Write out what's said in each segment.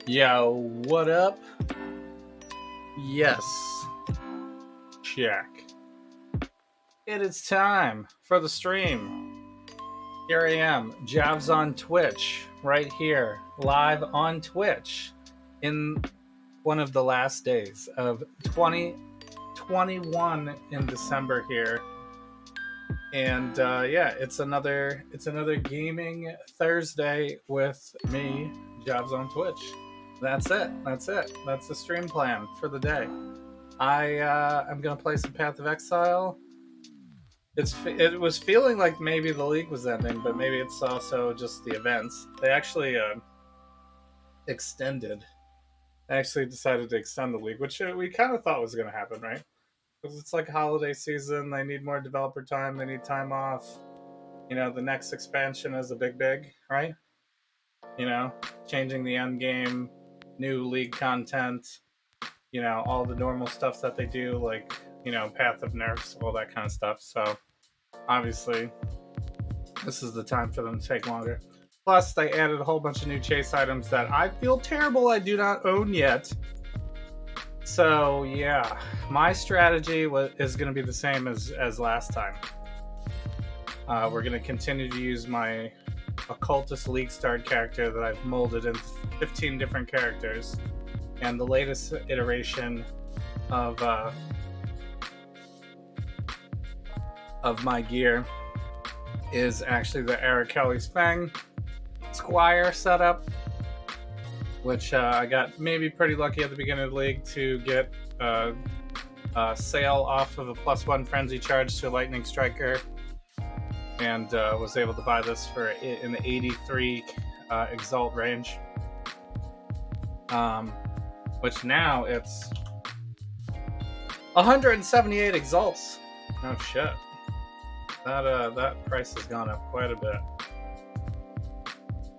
Yo, what up? Yes. Check. It is time for the stream. Here I am, Javs on Twitch, right here, live on Twitch, in one of the last days of 2021 in December here. And yeah, it's another gaming Thursday with me, Javs on Twitch. That's it. That's the stream plan for the day. I'm gonna play some Path of Exile. It was feeling like maybe the league was ending, but maybe it's also just the events. They actually extended. They actually decided to extend the league, which we kind of thought was going to happen, right? Because it's like holiday season. They need more developer time. They need time off. You know, the next expansion is a big, right? You know, changing the end game, new league content. You know, all the normal stuff that they do, like, you know, Path of Nerfs, all that kind of stuff. So, obviously, this is the time for them to take longer. Plus, they added a whole bunch of new chase items that I feel terrible I do not own yet. So, yeah, my strategy is going to be the same as last time. We're going to continue to use my Occultist League Start character that I've molded into 15 different characters. And the latest iteration of my gear is actually the Eric Kelly's Fang Squire setup, which I got maybe pretty lucky at the beginning of the league to get a sale off of a +1 frenzy charge to a Lightning Striker, and was able to buy this for in the 83 Exalt range. Which now it's 178 Exalts. Oh shit. That price has gone up quite a bit.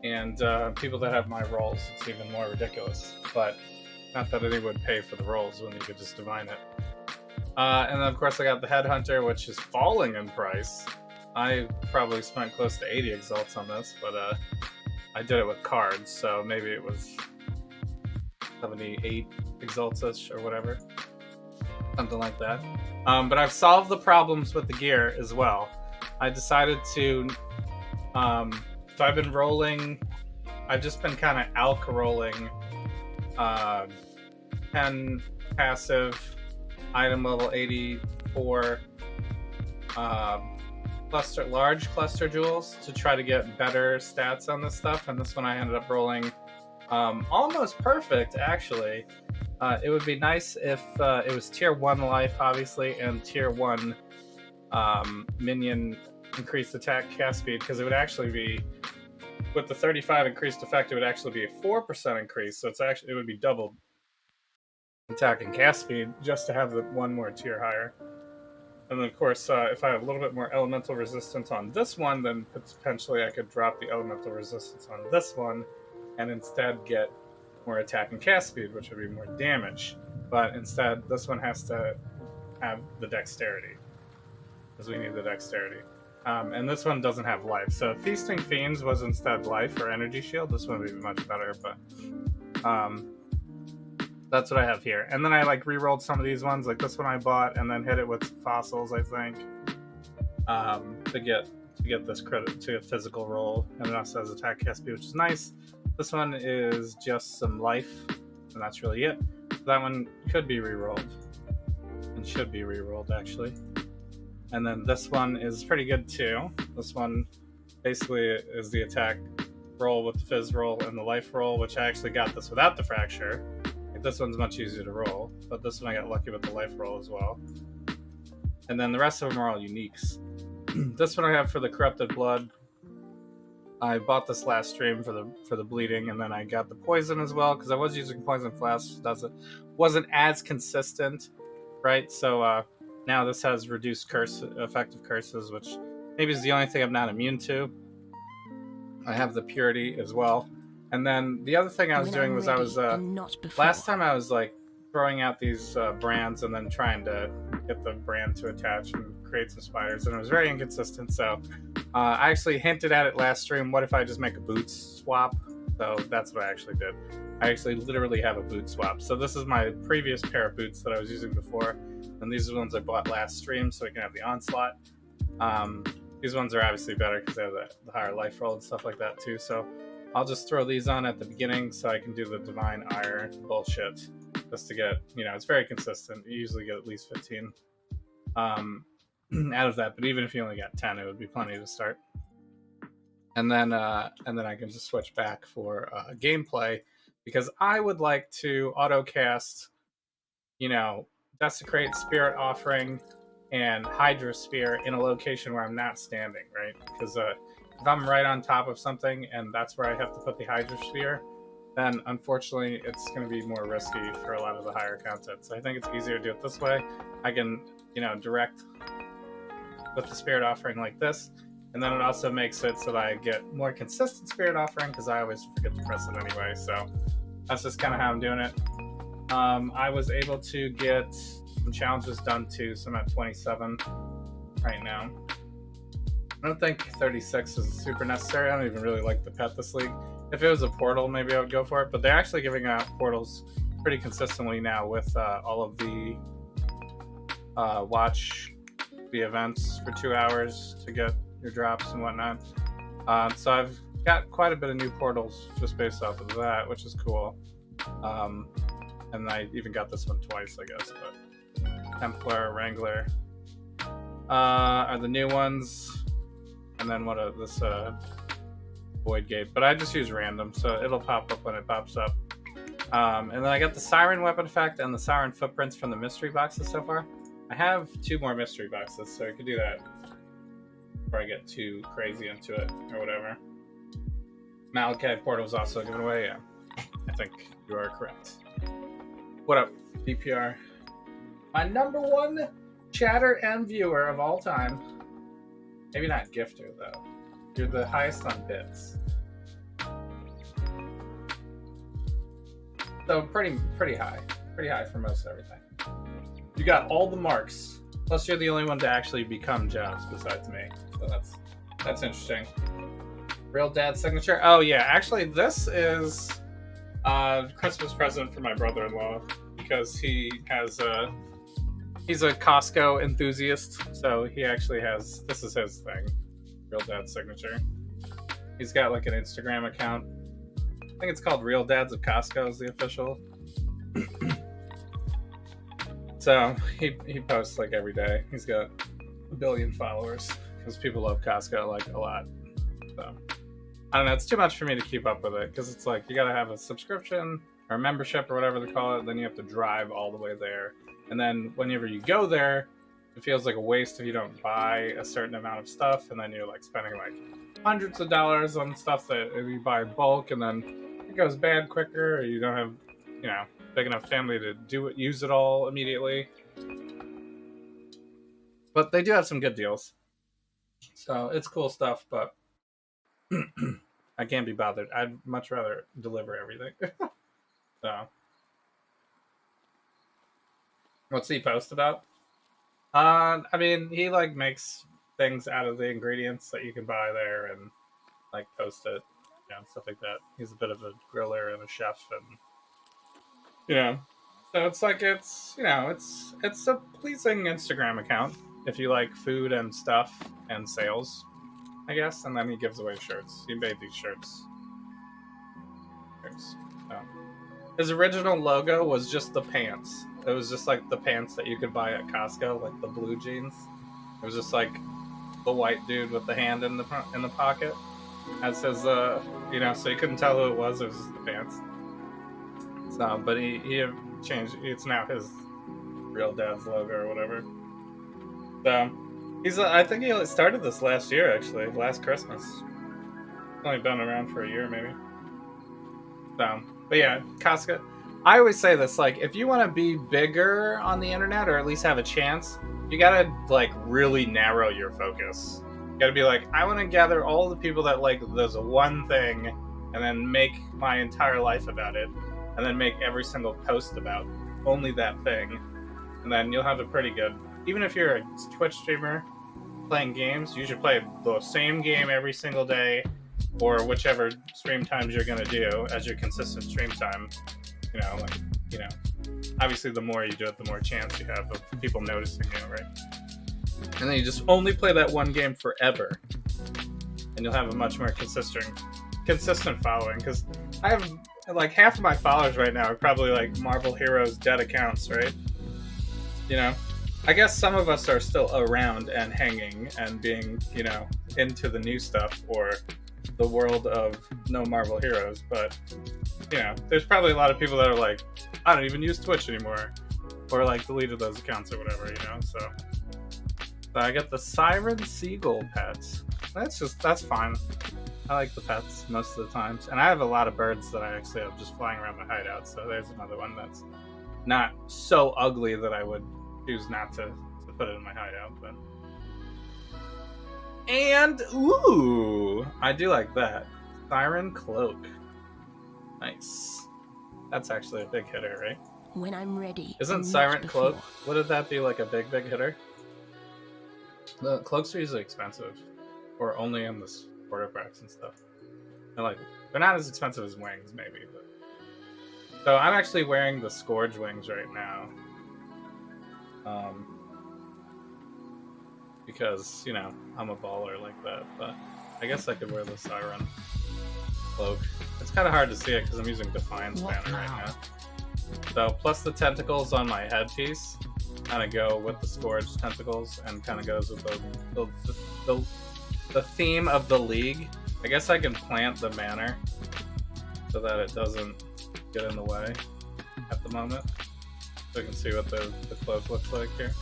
And people that have my rolls, it's even more ridiculous. But not that anyone would pay for the rolls when you could just divine it. And then of course I got the Headhunter, which is falling in price. I probably spent close to 80 Exalts on this, but I did it with cards, so maybe it was 78 Exalts-ish or whatever. Something like that. But I've solved the problems with the gear as well. I decided to... so I've been rolling... I've just been kind of alch rolling 10 passive, item level 84 large cluster jewels to try to get better stats on this stuff. And this one I ended up rolling almost perfect, actually. It would be nice if it was tier 1 life, obviously, and tier 1 minion increased attack cast speed, because it would actually be, with the 35 increased effect, it would actually be a 4% increase, so it would be double attack and cast speed just to have the one more tier higher. And then, of course, if I have a little bit more elemental resistance on this one, then potentially I could drop the elemental resistance on this one and instead get more attack and cast speed, which would be more damage. But instead, this one has to have the dexterity, because we need the dexterity. And this one doesn't have life. So if Feasting Fiends was instead life or energy shield, this one would be much better, but that's what I have here. And then I like re-rolled some of these ones, like this one I bought, and then hit it with fossils, I think, to get this credit to a physical roll. And it also has attack cast speed, which is nice. This one is just some life, and that's really it. So that one could be re-rolled, and should be re-rolled actually. And then this one is pretty good too. This one basically is the attack roll with the fizz roll and the life roll, which I actually got this without the fracture. Like, this one's much easier to roll, but this one I got lucky with the life roll as well. And then the rest of them are all uniques. This one I have for the corrupted blood. I bought this last stream for the bleeding, and then I got the poison as well because I was using poison flash. Wasn't as consistent, right? So now this has reduced effective curses, which maybe is the only thing I'm not immune to. I have the purity as well. And then the other thing I was doing was last time I was like throwing out these brands and then trying to get the brand to attach and create some spiders, and it was very inconsistent. So I actually hinted at it last stream. What if I just make a boots swap? So that's what I actually did. I actually literally have a boot swap. So this is my previous pair of boots that I was using before, and these are the ones I bought last stream so I can have the onslaught. These ones are obviously better because they have the higher life roll and stuff like that too. So I'll just throw these on at the beginning so I can do the divine ire bullshit, just to get, it's very consistent. You usually get at least 15 out of that, but even if you only got 10, it would be plenty to start. And then I can just switch back for gameplay, because I would like to auto cast, Desecrate, Spirit Offering, and Hydra Spear in a location where I'm not standing, right? Because if I'm right on top of something and that's where I have to put the Hydra Spear, then unfortunately it's going to be more risky for a lot of the higher content. So I think it's easier to do it this way. I can, direct with the Spirit Offering like this, and then it also makes it so that I get more consistent Spirit Offering, because I always forget to press it anyway. So that's just kind of how I'm doing it. I was able to get some challenges done too, so I'm at 27 right now. I don't think 36 is super necessary. I don't even really like the pet this league. If it was a portal, maybe I would go for it, but they're actually giving out portals pretty consistently now with all of the watch the events for 2 hours to get your drops and whatnot. So I've got quite a bit of new portals just based off of that, which is cool. And I even got this one twice, I guess. But Templar, Wrangler are the new ones. And then this Void Gate. But I just use random, so it'll pop up when it pops up. And then I got the Siren Weapon Effect and the Siren Footprints from the mystery boxes so far. I have 2 more mystery boxes, so I could do that before I get too crazy into it or whatever. Malachi Portal was also given away. Yeah, I think you are correct. What up, DPR? My number 1 chatter and viewer of all time. Maybe not gifter though. You're the highest on bits. So pretty high. Pretty high for most everything. You got all the marks. Plus you're the only one to actually become Jobs besides me. So that's interesting. Real Dad signature. Oh yeah, actually this is Christmas present for my brother-in-law, because he has he's a Costco enthusiast, so he actually has, this is his thing, Real Dad signature. He's got like an Instagram account. I think it's called Real Dads of Costco is the official. So he posts like every day. He's got 1 billion followers because people love Costco like a lot. So I don't know, it's too much for me to keep up with it, because it's like you gotta have a subscription or a membership or whatever they call it, then you have to drive all the way there. And then whenever you go there, it feels like a waste if you don't buy a certain amount of stuff, and then you're like spending like hundreds of dollars on stuff that if you buy bulk, and then it goes bad quicker, or you don't have, big enough family to use it all immediately. But they do have some good deals. So it's cool stuff, but I can't be bothered. I'd much rather deliver everything. So, what's he post about? I mean, he like makes things out of the ingredients that you can buy there and like toast it, and stuff like that. He's a bit of a griller and a chef, and you know, so it's like it's a pleasing Instagram account if you like food and stuff and sales, I guess. And then he gives away shirts. He made these shirts. So, his original logo was just the pants. It was just like the pants that you could buy at Costco, like the blue jeans. It was just like the white dude with the hand in the pocket. As his, so you couldn't tell who it was. It was just the pants. So, but he changed. It's now his real dad's logo or whatever. So I think he started this last year, actually, last Christmas. It's only been around for a year, maybe. So, but yeah, Costco. I always say this, like, if you want to be bigger on the internet, or at least have a chance, you gotta like really narrow your focus. You gotta be like, I want to gather all the people that like this one thing, and then make my entire life about it, and then make every single post about only that thing, and then you'll have a pretty good. Even if you're a Twitch streamer playing games, you should play the same game every single day, or whichever stream times you're gonna do as your consistent stream time. Obviously the more you do it, the more chance you have of people noticing you, right? And then you just only play that one game forever, and you'll have a much more consistent following. Because I have like half of my followers right now are probably like Marvel Heroes dead accounts, right? I guess some of us are still around and hanging and being, into the new stuff or the world of no Marvel Heroes, but there's probably a lot of people that are like, I don't even use Twitch anymore, or like deleted those accounts or whatever, So I got the Siren Seagull pets. That's fine. I like the pets most of the times, and I have a lot of birds that I actually have just flying around my hideout. So there's another one that's not so ugly that I would choose not to put it in my hideout, but. And ooh, I do like that. Siren Cloak. Nice. That's actually a big hitter, right? When I'm ready. Isn't Siren Cloak? Wouldn't that be like a big hitter? The cloaks are usually expensive, or only in the supporter packs and stuff. And like, they're not as expensive as wings, maybe. But so I'm actually wearing the Scourge wings right now. Because, I'm a baller like that, but I guess I could wear the Siren Cloak. It's kind of hard to see it because I'm using Defiance banner right now. So, plus the tentacles on my headpiece kind of go with the Scourge tentacles and kind of goes with the theme of the league. I guess I can plant the banner so that it doesn't get in the way at the moment. So you can see what the cloak looks like here.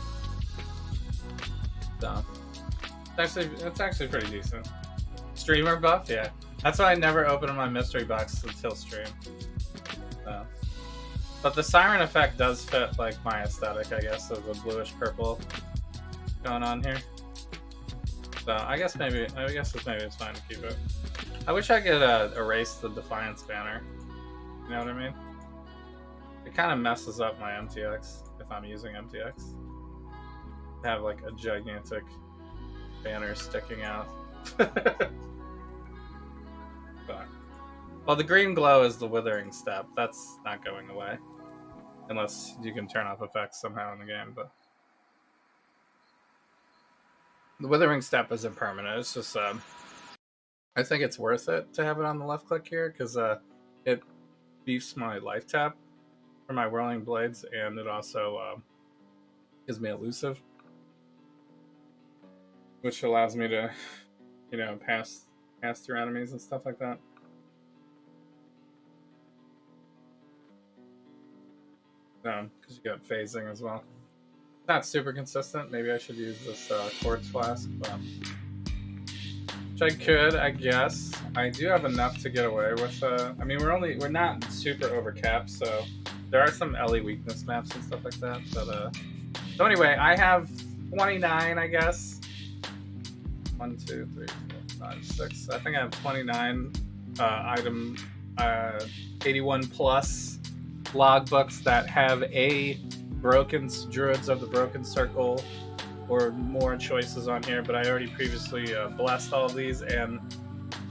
So, it's actually pretty decent. Streamer buff, yeah. That's why I never open my mystery box until stream. So. But the siren effect does fit like my aesthetic, I guess, of the bluish purple going on here. So I guess maybe it's fine to keep it. I wish I could erase the Defiance banner. You know what I mean? It kind of messes up my MTX if I'm using MTX. Have like a gigantic banner sticking out. Well, the green glow is the withering step. That's not going away. Unless you can turn off effects somehow in the game, but the withering step isn't permanent. It's just I think it's worth it to have it on the left click here because it beefs my life tap for my whirling blades, and it also gives me elusive, which allows me to, pass through enemies and stuff like that. Because you got phasing as well. Not super consistent. Maybe I should use this quartz flask, but which I could, I guess. I do have enough to get away with. I mean, we're not super overcapped, so there are some LE weakness maps and stuff like that. But so anyway, I have 29, I guess. 1, 2, 3, 4, 5, 6. I think I have 29 item 81 plus logbooks that have a Druids of the Broken Circle or more choices on here, but I already previously blessed all of these and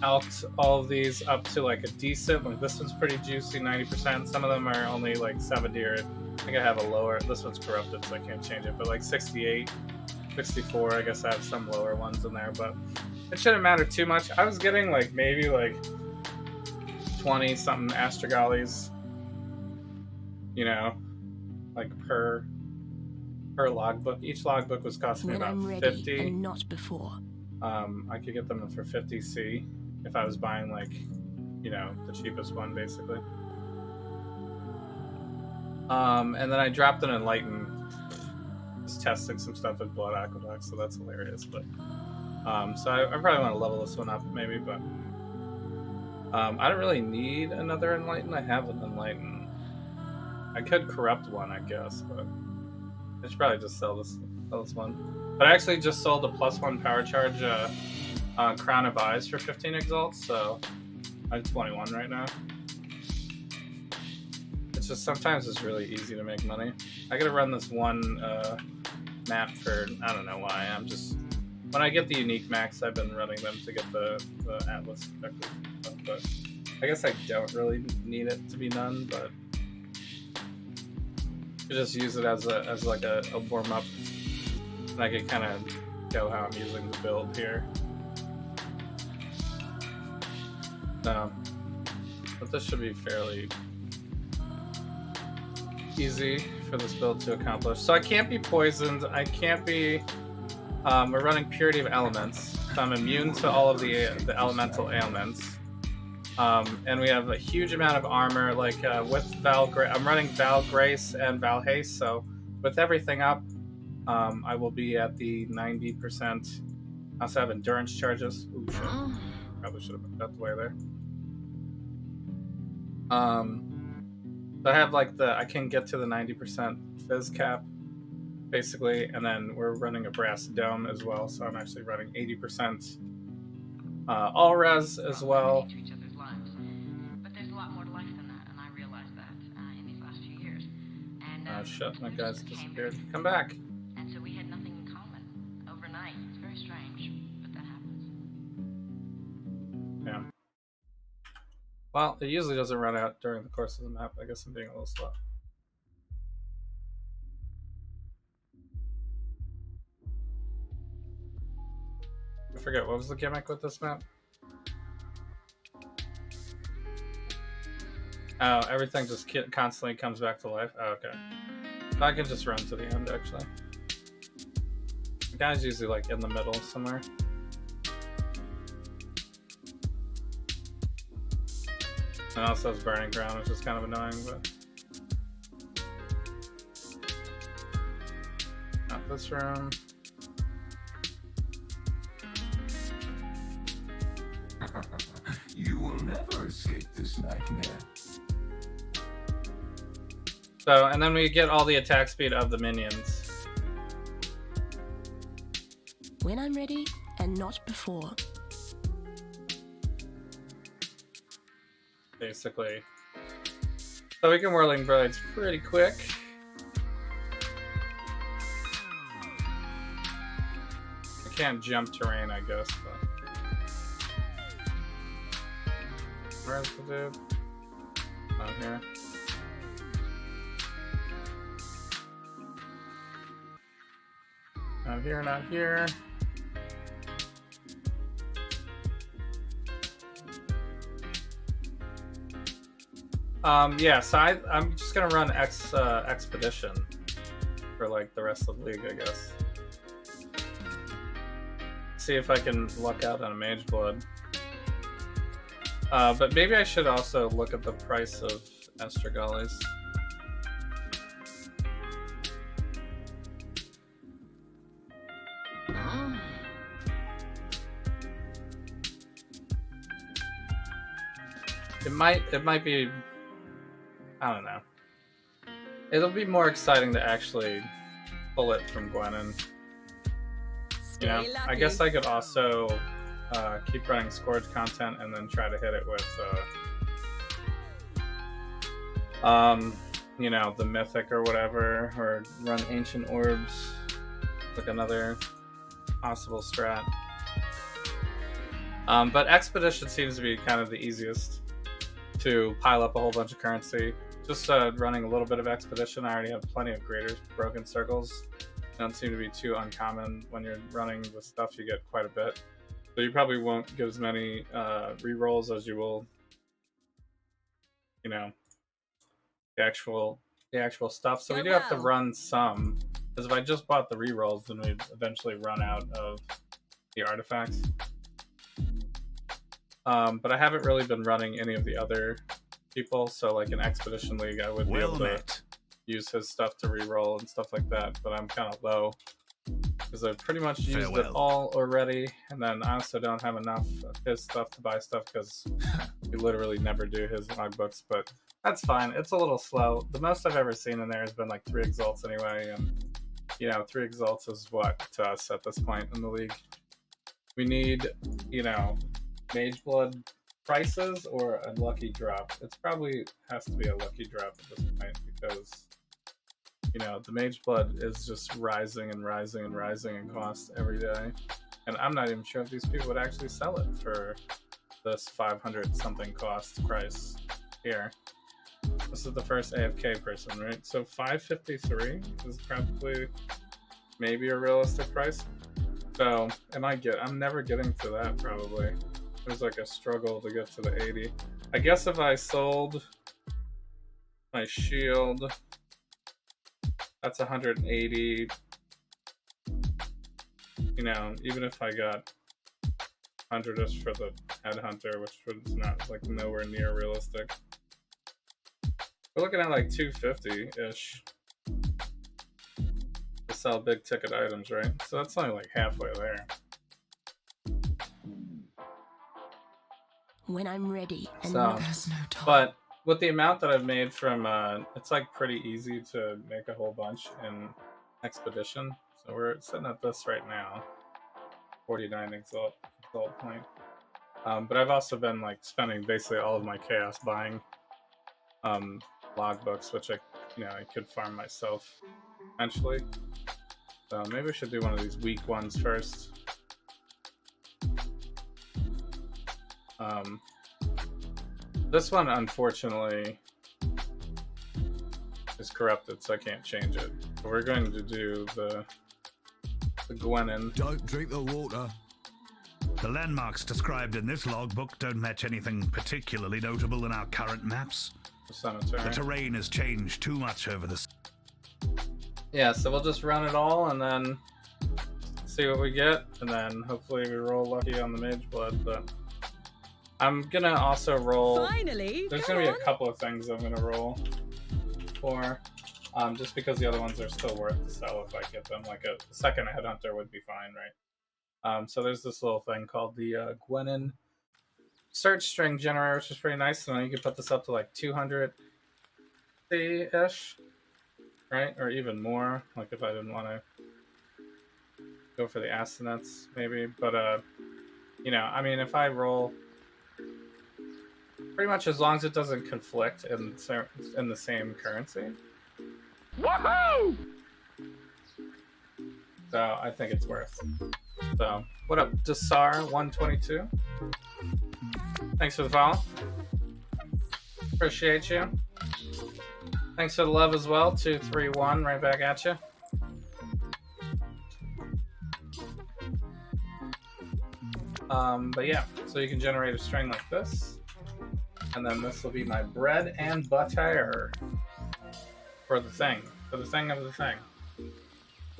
alked all of these up to like a decent, like this one's pretty juicy, 90%. Some of them are only like 70 or I think I have a lower, this one's corrupted so I can't change it, but like 68, 64, I guess I have some lower ones in there, but it shouldn't matter too much. I was getting like maybe like 20 something Astragalis, you know, like per logbook. Each logbook was costing me about 50. And not before. I could get them for 50C if I was buying like, you know, the cheapest one basically. And then I dropped an Enlighten, just testing some stuff with Blood Aqueduct, so that's hilarious. But so I probably want to level this one up maybe, but I don't really need another Enlighten. I have an Enlighten. I could corrupt one, I guess, but I should probably just sell this one. But I actually just sold a +1 power charge Crown of Eyes for 15 exalts, so I'm 21 right now. It's just sometimes it's really easy to make money. I gotta run this one map for, I don't know why. I'm just, when I get the unique max, I've been running them to get the Atlas effective stuff, but I guess I don't really need it to be none, but I just use it as like a warm up, and I can kind of go how I'm using the build here. But this should be fairly easy for this build to accomplish. So I can't be poisoned. I can't be. We're running Purity of Elements, so I'm immune to all of the elemental ailments. And we have a huge amount of armor, like with I'm running Val Grace and Val Haste, so with everything up, I will be at the 90%. I also have endurance charges. Ooh, shit. Probably should have put that away there. So I have like I can get to the 90% fizz cap, basically, and then we're running a brass dome as well, so I'm actually running 80% all res as well. Oh shit, my guy's disappeared. Come back. And so we had nothing in common overnight. It's very strange, but that happens. Yeah. Well, it usually doesn't run out during the course of the map. I guess I'm being a little slow. I forget, what was the gimmick with this map? Oh, everything just constantly comes back to life? Oh, okay. So I can just run to the end, actually. The guy's usually like in the middle somewhere. And also has Burning Ground, which is kind of annoying, but... Not this room. You will never escape this nightmare. So, and then we get all the attack speed of the minions. When I'm ready, and not before. Basically. So we can Whirling Blades pretty quick. I can't jump terrain, I guess, but... Where's the dude? Not here. Not here, not here. Yeah, so I'm just gonna run Expedition for like the rest of the league, I guess. See if I can luck out on a Mageblood. But maybe I should also look at the price of Astragalis. It might be, I don't know. It'll be more exciting to actually pull it from Gwenin. You know, I guess I could also keep running Scourge content and then try to hit it with, you know, the Mythic or whatever, or run Ancient Orbs, like another possible strat. But Expedition seems to be kind of the easiest to pile up a whole bunch of currency. Just running a little bit of Expedition. I already have plenty of Greater Broken Circles. Don't seem to be too uncommon. When you're running with stuff, you get quite a bit. So you probably won't get as many rerolls as you will, you know, the actual stuff. So we do have to run some. Because if I just bought the rerolls, then we'd eventually run out of the artifacts. But I haven't really been running any of the other people, so like in Expedition League, I would be able to use his stuff to reroll and stuff like that, but I'm kind of low because I've pretty much used it all already, and then I also don't have enough of his stuff to buy stuff because we literally never do his logbooks, but that's fine. It's a little slow. The most I've ever seen in there has been like 3 Exalts anyway, and you know, 3 Exalts is what to us at this point in the league. We need, you know, Mageblood prices or a lucky drop. It's probably has to be a lucky drop at this point because, you know, the Mageblood is just rising and rising and rising in cost every day. And I'm not even sure if these people would actually sell it for this 500 something cost price here. This is the first AFK person, right? So 553 is probably maybe a realistic price. So, I'm never getting to that probably. There's like a struggle to get to the 80. I guess if I sold my shield, that's 180. You know, even if I got 100ish for the headhunter, which was not like nowhere near realistic. We're looking at like 250-ish to sell big ticket items, right? So that's only like halfway there. When I'm ready, and So, there's no time. But with the amount that I've made from, it's like pretty easy to make a whole bunch in Expedition. So we're sitting at this right now, 49 exalt point. But I've also been like spending basically all of my chaos buying logbooks, which I could farm myself eventually. So maybe we should do one of these weak ones first. This one, unfortunately, is corrupted, so I can't change it. But we're going to do the Gwenin. Don't drink the water. The landmarks described in this logbook don't match anything particularly notable in our current maps. Cemetery. The terrain has changed too much over this. Yeah, so we'll just run it all and then see what we get, and then hopefully we roll lucky on the Mageblood, but I'm gonna also roll. Finally, there's gonna be a couple of things I'm gonna roll for, just because the other ones are still worth to sell if I get them. Like a second headhunter would be fine, right? So there's this little thing called the Gwenin search string generator, which is pretty nice. And then you can put this up to like 200-ish, right? Or even more. Like if I didn't want to go for the Astonets, maybe. But I mean, if I roll. Pretty much as long as it doesn't conflict in the same currency. Woohoo! So I think it's worth. So what up, Desar122? Thanks for the follow. Appreciate you. Thanks for the love as well. 231, right back at you. But yeah, so you can generate a string like this. And then this will be my bread and butter for the thing of the thing.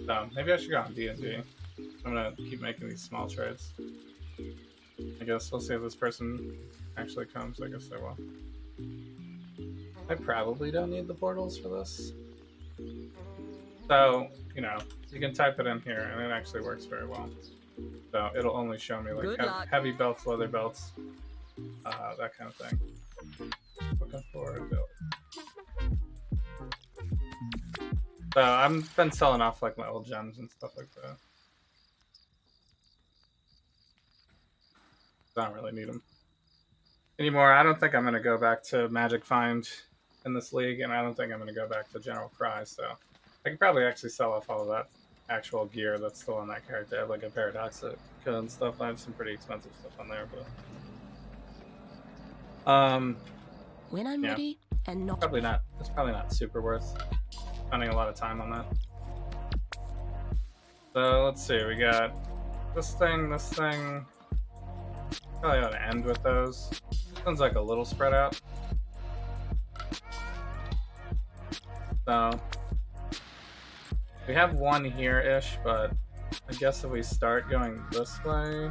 So maybe I should go on D&D. I'm gonna keep making these small trades. I guess we'll see if this person actually comes. I guess I will. I probably don't need the portals for this. So, you can type it in here and it actually works very well. So it'll only show me like heavy belts, leather belts, that kind of thing. Looking for a build. So I've been selling off like my old gems and stuff like that. I don't really need them anymore. I don't think I'm gonna go back to Magic Find in this league, and I don't think I'm gonna go back to General Cry. So I could probably actually sell off all of that actual gear that's still on that character. I have like a Paradoxica and stuff. I have some pretty expensive stuff on there, but When I'm yeah, ready and not probably not. It's probably not super worth spending a lot of time on that. So let's see. We got this thing, this thing. Probably ought to end with those. This one's like a little spread out. So we have one here-ish, but I guess if we start going this way,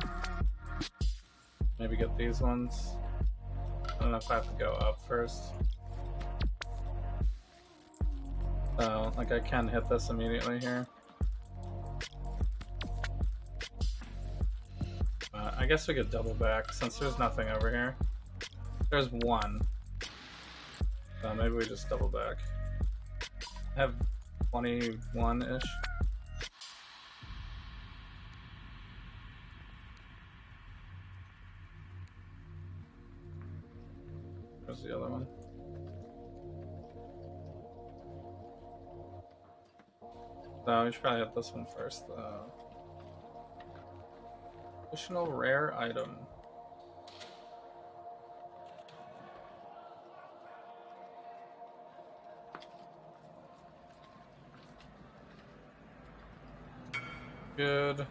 maybe get these ones. I don't know if I have to go up first. So, like, I can hit this immediately here. I guess we could double back since there's nothing over here. There's one. So maybe we just double back. I have 21-ish. Where's the other one? So we should probably have this one first, though. Additional rare item. Good.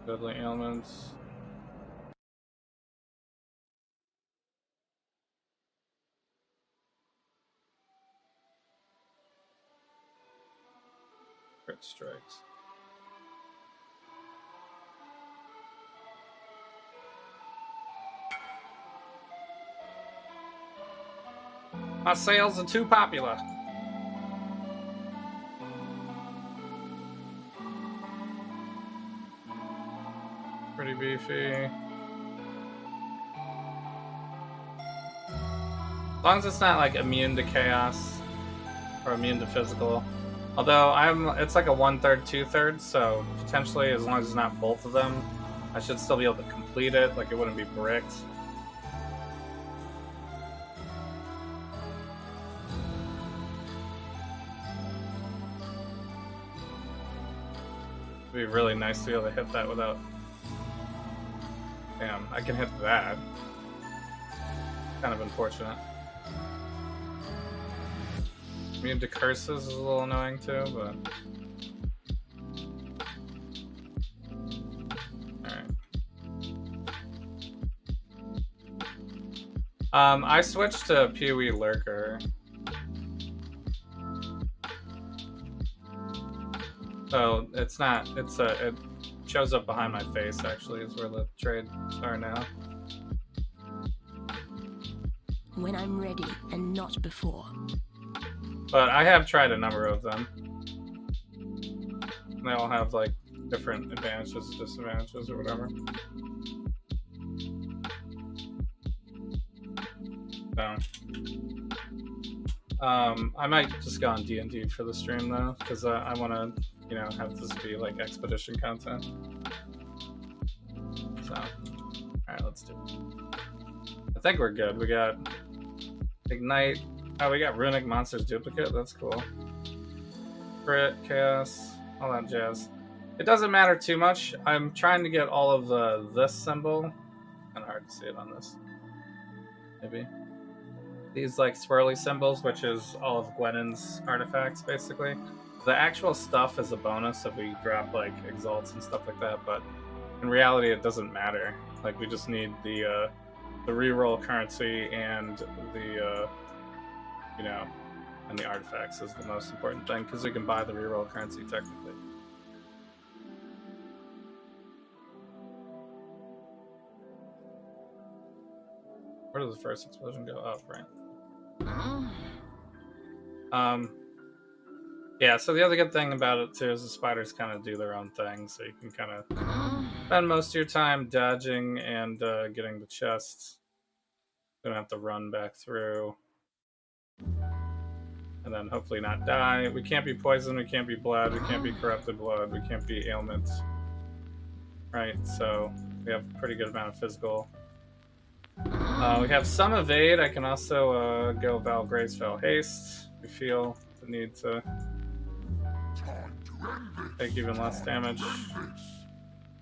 Deadly ailments. Crit strikes. My sales are too popular. Pretty beefy. As long as it's not like immune to chaos or immune to physical. Although it's like a 1/3, 2/3, so potentially as long as it's not both of them, I should still be able to complete it. Like it wouldn't be bricked. It'd be really nice to be able to hit that without. Damn, I can hit that. Kind of unfortunate. Immune to curses is a little annoying too, but. Alright. I switched to Pewee Lurker. So it's not, it shows up behind my face actually, is where the trades are now. when I'm ready and not before. But I have tried a number of them. They all have like different advantages, disadvantages, or whatever. So, I might just go on D&D for the stream though, because I want to, you know, have this be like expedition content. So, all right, let's do it. I think we're good. We got Ignite. Oh, we got Runic Monsters Duplicate. That's cool. Crit, Chaos, all that jazz. It doesn't matter too much. I'm trying to get all of this symbol. Kind of hard to see it on this. Maybe. These like swirly symbols, which is all of Gwennon's artifacts, basically. The actual stuff is a bonus if we drop like exalts and stuff like that, but in reality it doesn't matter. Like we just need the reroll currency and the you know, and the artifacts is the most important thing because we can buy the reroll currency technically. Where does the first explosion go? Up, right? Yeah, so the other good thing about it too is the spiders kind of do their own thing, so you can kind of spend most of your time dodging and getting the chests. You don't have to run back through. And then hopefully not die. We can't be poisoned, we can't be bled, we can't be corrupted blood, we can't be ailments. Right, so We have a pretty good amount of physical. We have some evade. I can also go Val Grace, Val Haste. We feel the need to take even less damage.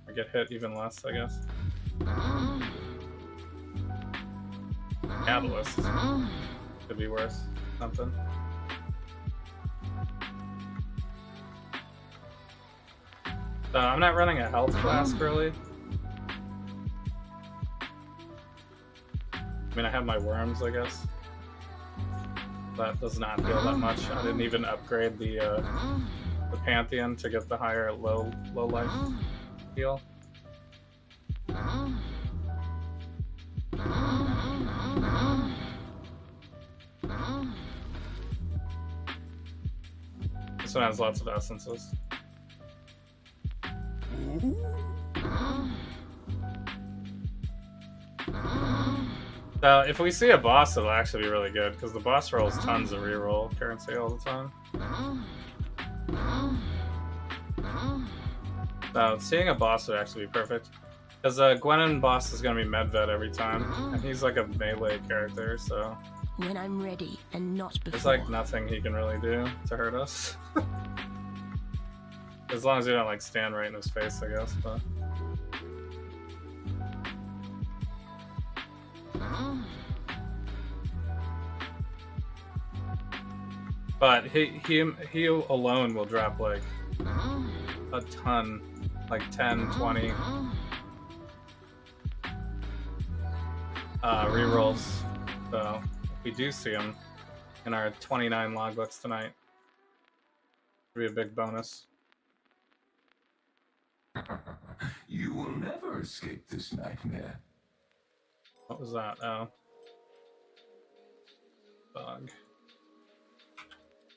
Or get hit even less, I guess. Catalyst. Could be worse. Something. I'm not running a health flask, really. I mean, I have my worms, I guess. That does not heal that much. I didn't even upgrade the Pantheon to get the higher low life heal. This one has lots of essences. So if we see a boss, it'll actually be really good, because the boss rolls tons of reroll currency all the time. So seeing a boss would actually be perfect. Because Gwenin boss is going to be Medved every time, and he's like a melee character, so... When I'm ready and not before. There's like nothing he can really do to hurt us. As long as you don't like stand right in his face, I guess, but... But he alone will drop like a ton, like 10, 20 rerolls. So if we do see him in our 29 logbooks tonight, it'll be a big bonus. You will never escape this nightmare. What was that? Oh. Bug.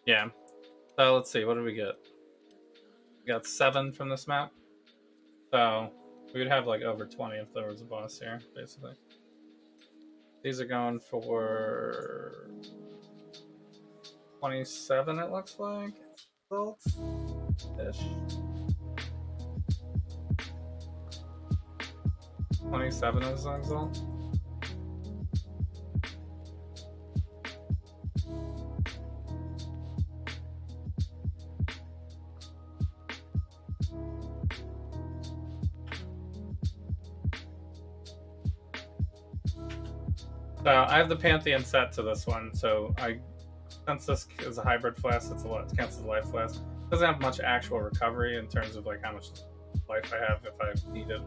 Yeah. So let's see, what did we get? We got 7 from this map. So we would have like over 20 if there was a boss here, basically. These are going for 27, it looks like. Results-ish. 27 is the result. So I have the Pantheon set to this one, so since this is a hybrid flask, it counts as a life flask. It doesn't have much actual recovery in terms of like how much life I have if I needed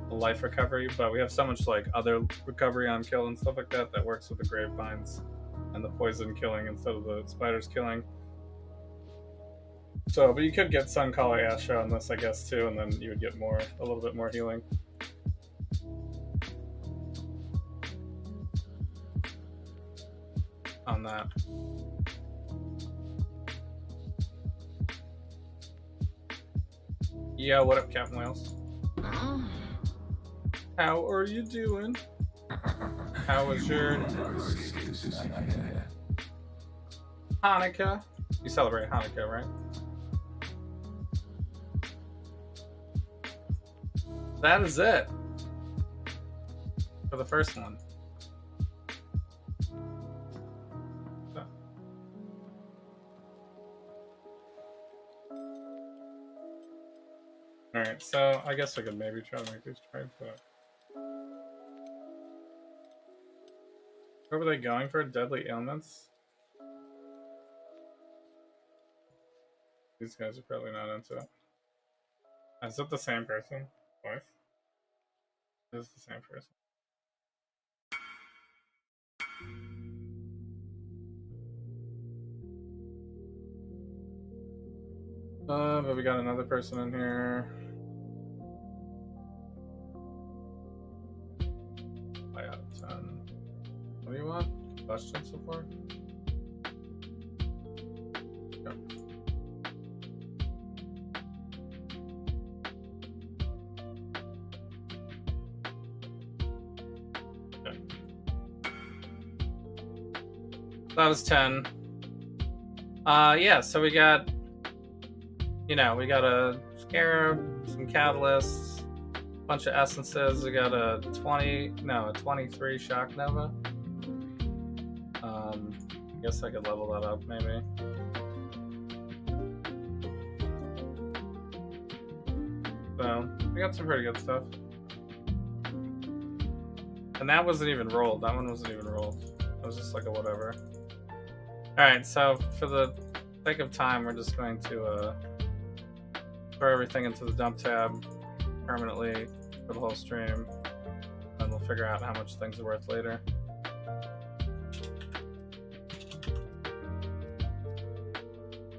a life recovery, but we have so much like other recovery on kill and stuff like that that works with the Gravevines and the poison killing instead of the spiders killing. So, but you could get Suncaller Asha on this, I guess, too, and then you would get a little bit more healing. On that. Yeah, what up, Captain Wales? How are you doing? How was your Hanukkah? You celebrate Hanukkah, right? That is it for the first one. Alright, so I guess I could maybe try to make these trades, but... Where were they going for? Deadly ailments? These guys are probably not into it. Is it the same person? Twice? It is the same person. But we got another person in here. I out of 10. What do you want? Combustion support? Yep. Okay. That was 10. Yeah, so we got, we got a Scarab, some Catalysts, bunch of essences. We got a 23 Shock Nova. Guess I could level that up maybe. So we got some pretty good stuff. And that wasn't even rolled. That one wasn't even rolled. It was just like a whatever. Alright, so for the sake of time, we're just going to throw everything into the dump tab permanently for the whole stream. And we'll figure out how much things are worth later.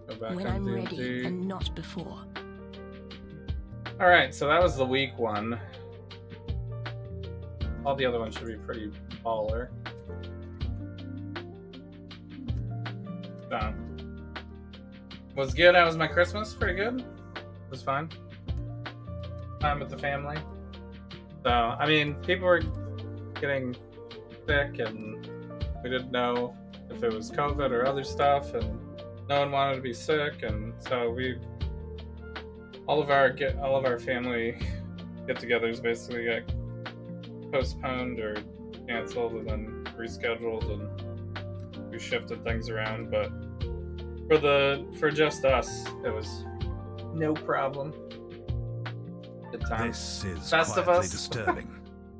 Go back When on I'm D&D. ready and not before. Alright, so that was the weak one. All the other ones should be pretty baller. So, was good. How was my Christmas? Pretty good. It was fun. Time with the family. So, I mean, people were getting sick, and we didn't know if it was COVID or other stuff, and no one wanted to be sick, and so all of our family get-togethers basically got postponed or canceled and then rescheduled, and we shifted things around. But for just us, it was no problem. Good time. This is Festivus. quietly disturbing.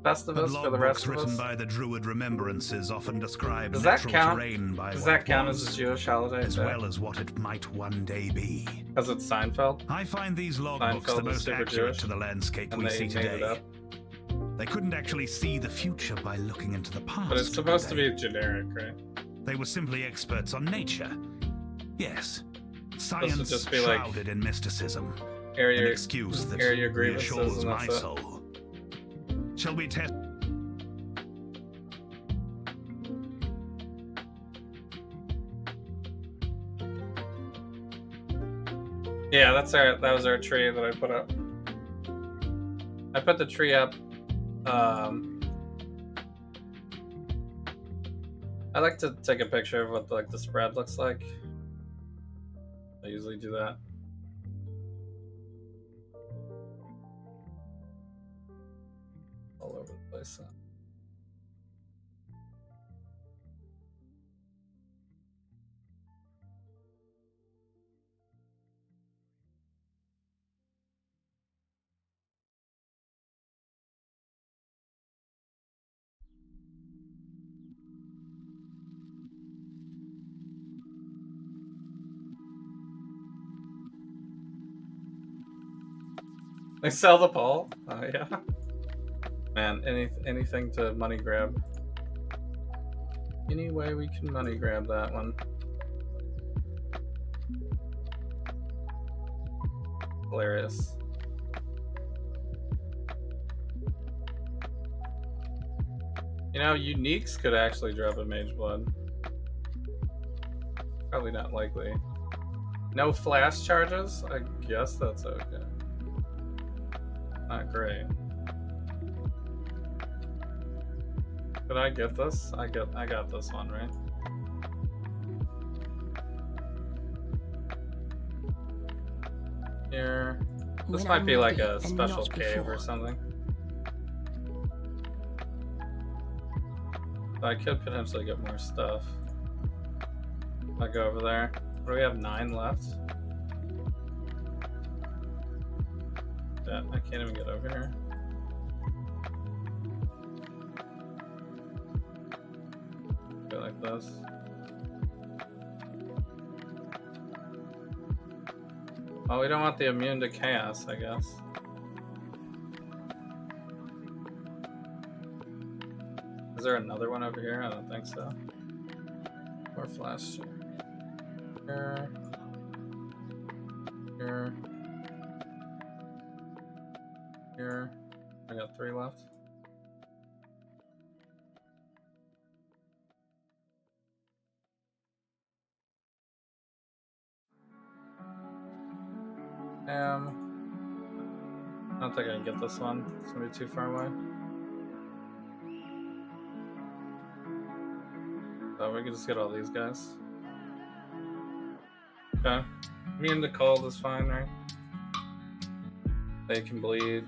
Festivus for the rest Logbooks of written us. by the Druid Remembrances often describe Does that natural count? terrain by Does what that count was, as a Jewish holiday? as well as what it might one day be. Because it's Seinfeld. I find these logbooks Seinfeld the is most super accurate Jewish, to the landscape and we they see made it today. up. They couldn't actually see the future by looking into the past. But it's supposed to could be generic, right? they? They were simply experts on nature. Yes. Supposed to Science just be like, shrouded in mysticism. air An your, excuse that air your grievances reassures and my that's it. soul. Shall we test? Yeah, that was our tree that I put up. I put the tree up. I like to take a picture of what the spread looks like. I usually do that. All over the place. They sell the ball? Oh yeah. Man, anything to money grab. Any way we can money grab that one. Hilarious. You know, uniques could actually drop a Mageblood. Probably not likely. No flash charges? I guess that's okay. Not great. Did I get this? I got this one, right? Here. This When might I'm be like ready a and special not cave before. or something. I could potentially get more stuff. If I go over there. What do we have? 9 left? Yeah, I can't even get over here. Go like this. Well, we don't want the immune to chaos, I guess. Is there another one over here? I don't think so. More flash. Here. Here. Here. I got 3 left. I don't think I can get this one. It's gonna be too far away. So we can just get all these guys. Okay. Immune to cold is fine, right? They can bleed.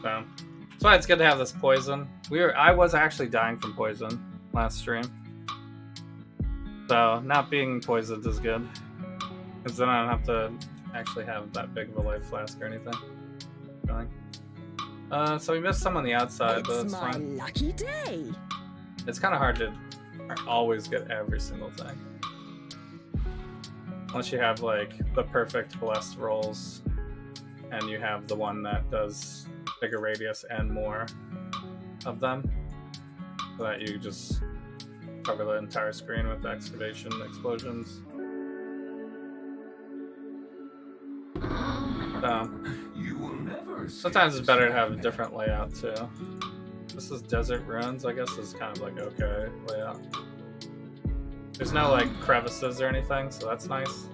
So that's why it's good to have this poison. I was actually dying from poison last stream. So not being poisoned is good. Because then I don't have to actually have that big of a life flask or anything. Going. So we missed some on the outside, but it's my fine. lucky day. It's kind of hard to always get every single thing. Unless you have like the perfect blessed rolls and you have the one that does bigger radius and more of them. So that you just cover the entire screen with excavation explosions. You will never Sometimes it's better to have a different layout too. This is Desert Ruins, I guess is kind of like okay layout. There's no like crevices or anything, so that's nice.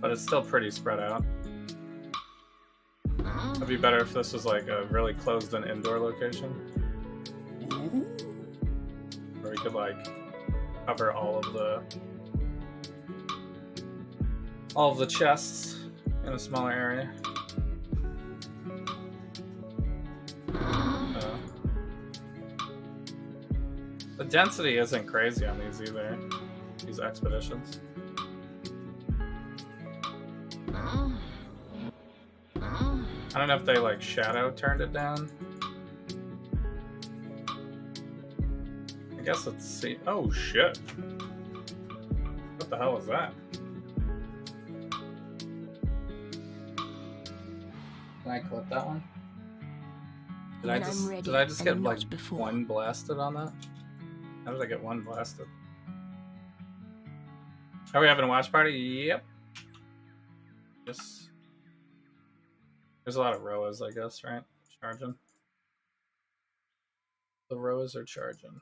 But it's still pretty spread out. It'd be better if this was like a really closed and indoor location. Where we could like cover all of the chests in a smaller area. The density isn't crazy on these either, these expeditions. I don't know if they like shadow turned it down. I guess let's see. Oh shit. What the hell was that? Can I clip that one? Did I just get like one blasted on that? How did I get one blasted? Are we having a watch party? Yep. Yes. There's a lot of Roas, I guess, right? Charging. The Roas are charging.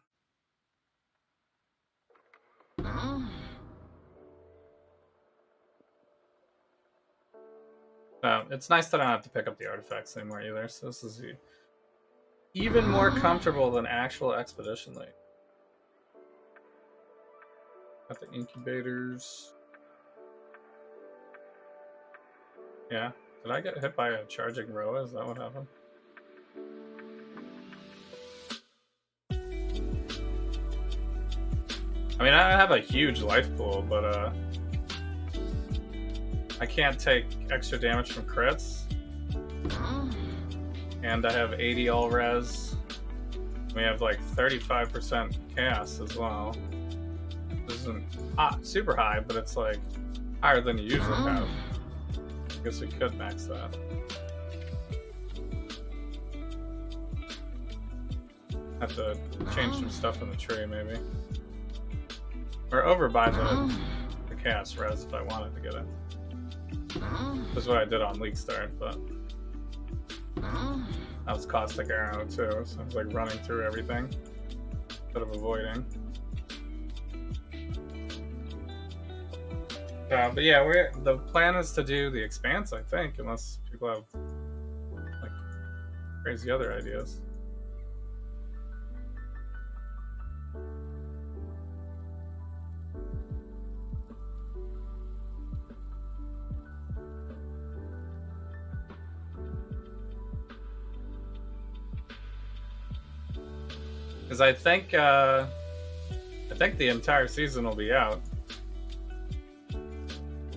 It's nice that I don't have to pick up the artifacts anymore either, so this is even more comfortable than actual Expedition League. Got the incubators. Yeah. Did I get hit by a charging Roa? Is that what happened? I mean, I have a huge life pool, but I can't take extra damage from crits. And I have 80 all res. We have like 35% chaos as well. This isn't super high, but it's like higher than you usually have. I guess we could max that. Have to change some stuff in the tree, maybe. Or over by the chaos res if I wanted to get it. This is what I did on League Start, but that was Caustic Arrow too, so I was like running through everything instead of avoiding. But yeah, the plan is to do the Expanse, I think, unless people have like crazy other ideas. Because I think the entire season will be out,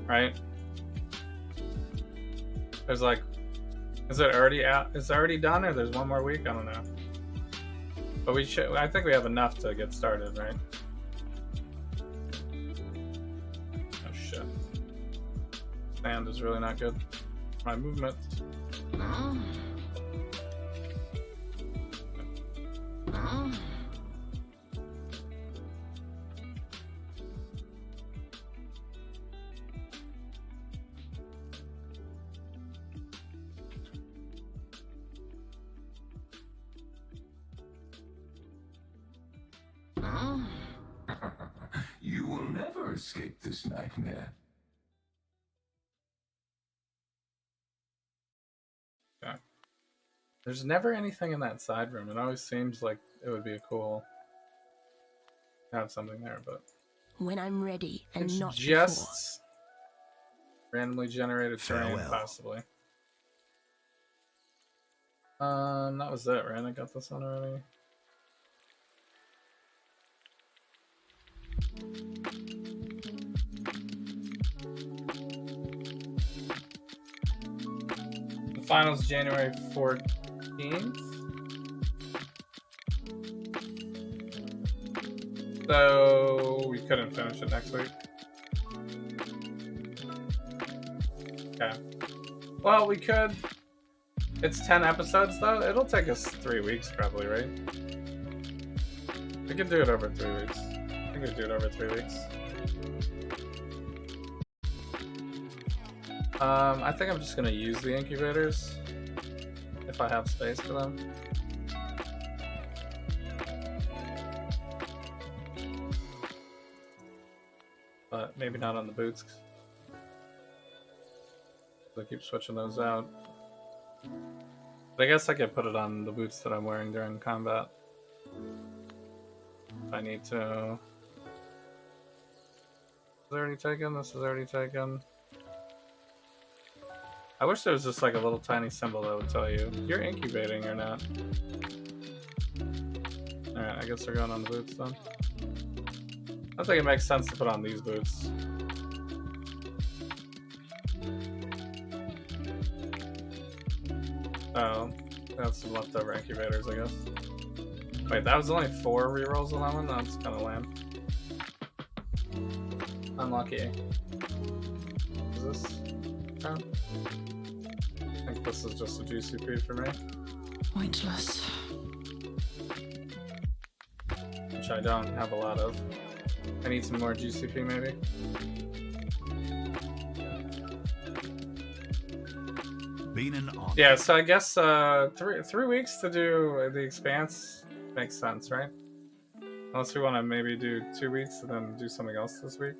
right? There's like, is it already out? Is it already done, or there's one more week? I don't know. But we should. I think we have enough to get started, right? Oh shit! Sand is really not good. My movement. You will never escape this nightmare. Okay. There's never anything in that side room. It always seems like it would be cool to have something there, but when I'm ready and it's not just randomly generated terrain, Farewell. possibly. That was it, right? I got this one already. The final's January 14th. So we couldn't finish it next week. Okay. Well, we could. It's 10 episodes though. It'll take us 3 weeks probably, right? We could do it over 3 weeks. I think we could do it over 3 weeks. I think I'm just gonna use the incubators if I have space for them. But maybe not on the boots. So I keep switching those out. But I guess I could put it on the boots that I'm wearing during combat. If I need to. This is already taken, this is already taken. I wish there was just like a little tiny symbol that would tell you you're incubating or not. Alright, I guess they're going on the boots then. I think it makes sense to put on these boots. Oh, that's some leftover incubators, I guess. Wait, that was only 4 rerolls on that one? That's kind of lame. Unlucky. Is this? Oh. I think this is just a GCP for me. Pointless. Which I don't have a lot of. I need some more GCP maybe. Been an on. Yeah, so I guess 3 weeks to do the Expanse makes sense, right? Unless we want to maybe do 2 weeks and then do something else this week.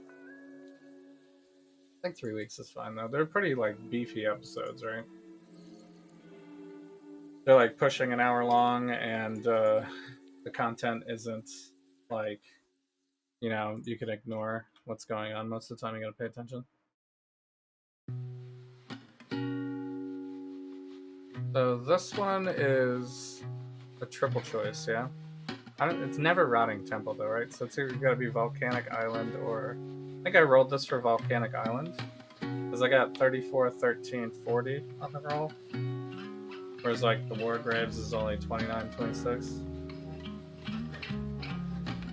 I think 3 weeks is fine though. They're pretty like beefy episodes, right? They're like pushing an hour long, and the content isn't like, you know, you can ignore what's going on. Most of the time you gotta pay attention. So this one is a triple choice, yeah? It's never Rotting Temple though, right? So it's either gotta be Volcanic Island or... I think I rolled this for Volcanic Island. Because I got 34, 13, 40 on the roll. Whereas like the War Graves is only 29, 26.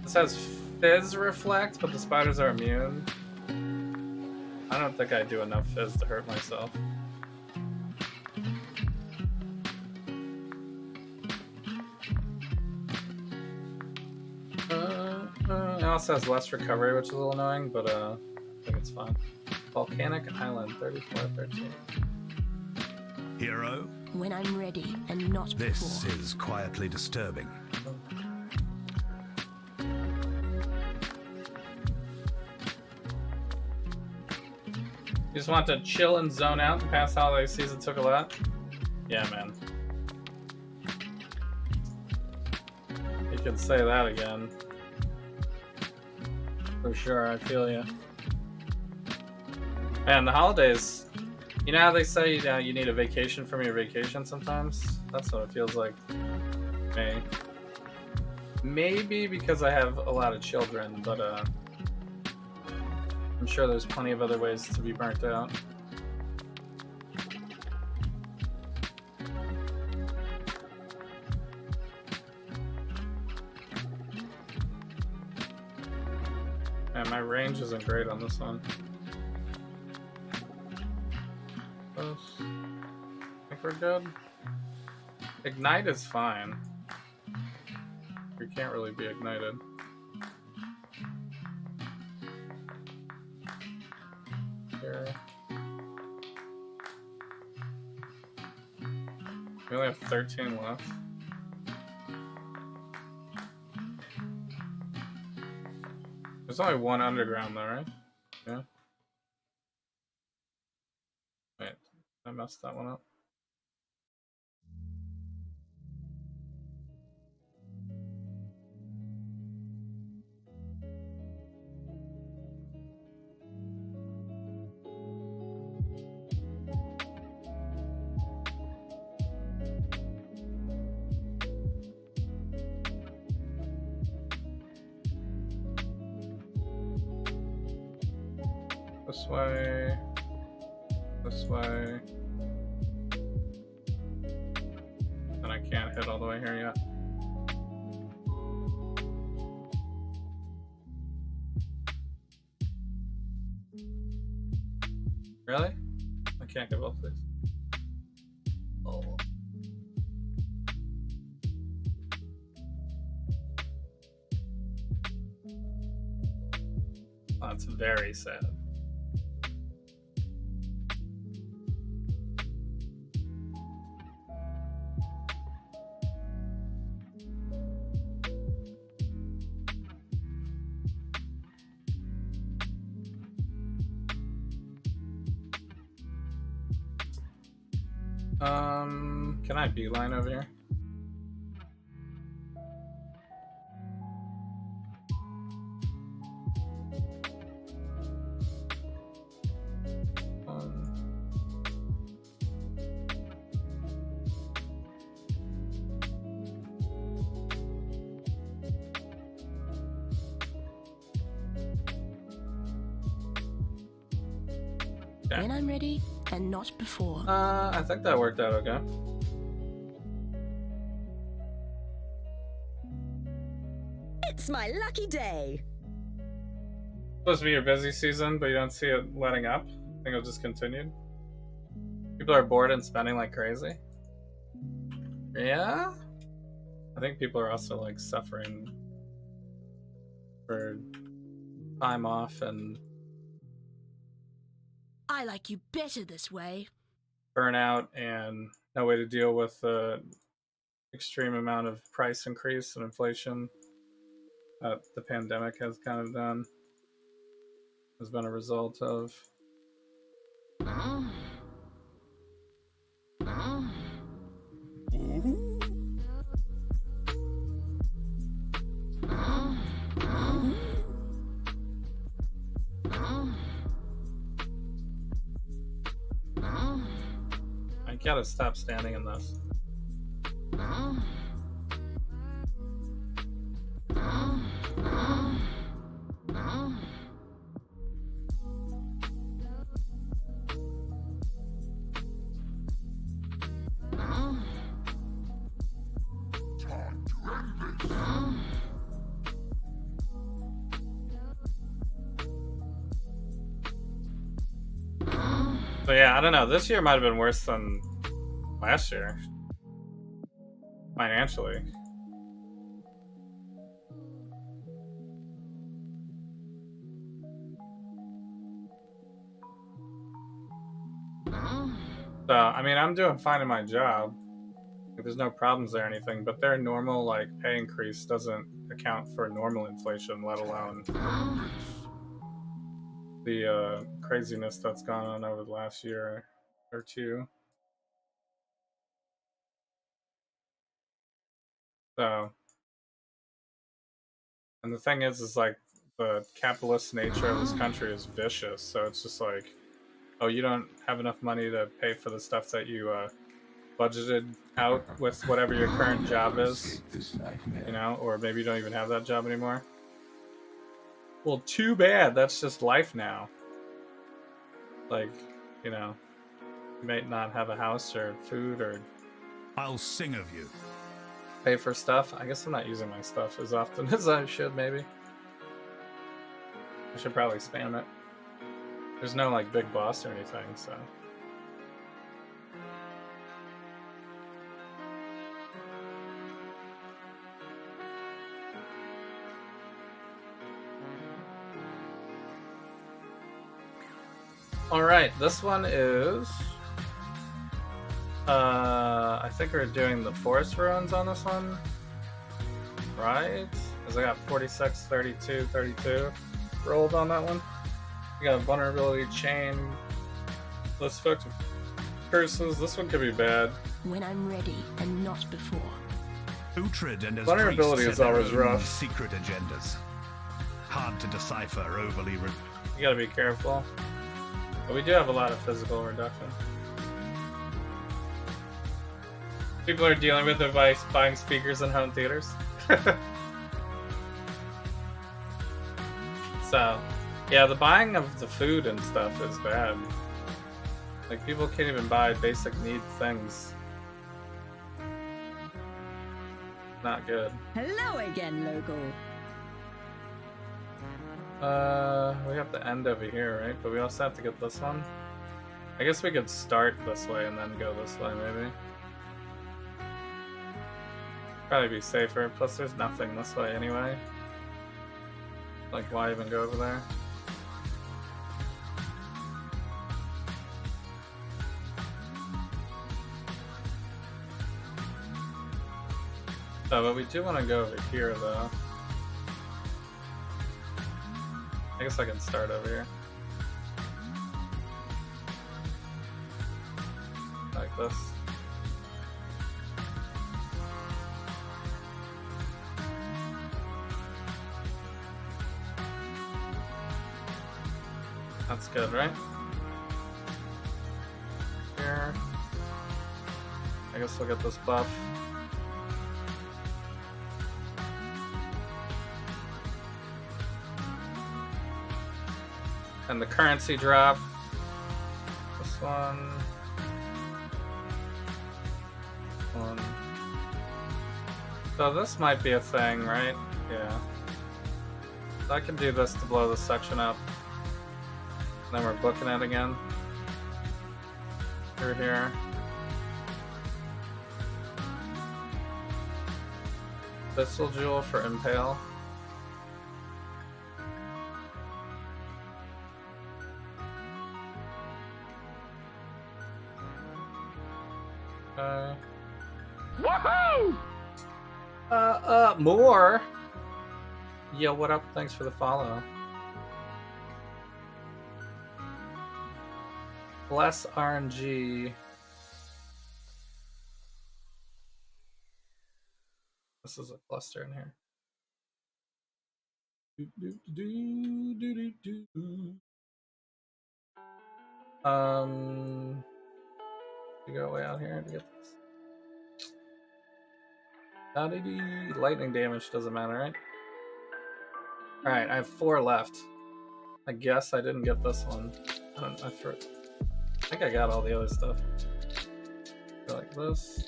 This has Fizz Reflect, but the spiders are immune. I don't think I do enough Fizz to hurt myself. It also has less recovery, which is a little annoying, but I think it's fine. Volcanic Island, 34, 13. Hero? When I'm ready and not This before. is quietly disturbing. You just want to chill and zone out. The past holiday season took a lot. Yeah, man. You could say that again. For sure, I feel you. Man, the holidays... You know how they say you need a vacation from your vacation sometimes? That's what it feels like to me. Maybe because I have a lot of children, but I'm sure there's plenty of other ways to be burnt out. Man, my range isn't great on this one. I think we're good. Ignite is fine. We can't really be ignited. Here. We only have 13 left. There's only one underground though, right? Yeah. Wait, I messed that one up. This way. This way. And I can't hit all the way here yet. Really? I can't get both of these. Oh. That's very sad. Can I beeline over here? Okay. When I'm ready and not before. I think that worked out okay. It's my lucky day. Supposed to be your busy season, but you don't see it letting up. I think it'll just continue. People are bored and spending like crazy. Yeah? I think people are also like suffering for time off and I like you better this way. burnout and no way to deal with the extreme amount of price increase and inflation that the pandemic has kind of done, has been a result of. I gotta stop standing in this. So yeah, I don't know. This year might have been worse than last year, financially. So, I mean, I'm doing fine in my job. There's no problems or anything, but their normal like pay increase doesn't account for normal inflation, let alone the craziness that's gone on over the last year or two. So, and the thing is like the capitalist nature of this country is vicious. So it's just like, oh, you don't have enough money to pay for the stuff that you budgeted out with whatever your current job is, you know, or maybe you don't even have that job anymore. Well, too bad. That's just life now. Like, you know, you might not have a house or food or I'll sing of you. pay for stuff. I guess I'm not using my stuff as often as I should, maybe. I should probably spam it. There's no, like, big boss or anything, so... Alright, this one is... I think we're doing the forest ruins on this one. Right? Because I got 46, 32, 32 rolled on that one. We got a vulnerability chain. Let's focus curses. This one could be bad. When I'm ready and not before. Uhtred and his Vulnerability priests is had their always own rough. secret agendas. Hard to decipher overly. You gotta be careful. But we do have a lot of physical reduction. People are dealing with it by buying speakers in home theaters. So, Yeah, the buying of the food and stuff is bad. Like, people can't even buy basic need things. Not good. Hello again, local. We have to end over here, right? But we also have to get this one. I guess we could start this way and then go this way, maybe. Probably be safer. Plus, there's nothing this way anyway. Like, why even go over there? Oh, but we do want to go over here, though. I guess I can start over here. Like this. That's good, right? Here. I guess we'll get this buff. And the currency drop. This one. One. So this might be a thing, right? Yeah. So I can do this to blow this section up. And then we're booking it again. Through here. Pistol Jewel for Impale. Woohoo! More? Yo, what up? Thanks for the follow. Less RNG. This is a cluster in here. You go way out here to get this. Lightning damage doesn't matter, right? Alright, I have 4 left. I guess I didn't get this one. I think I got all the other stuff. Go like this.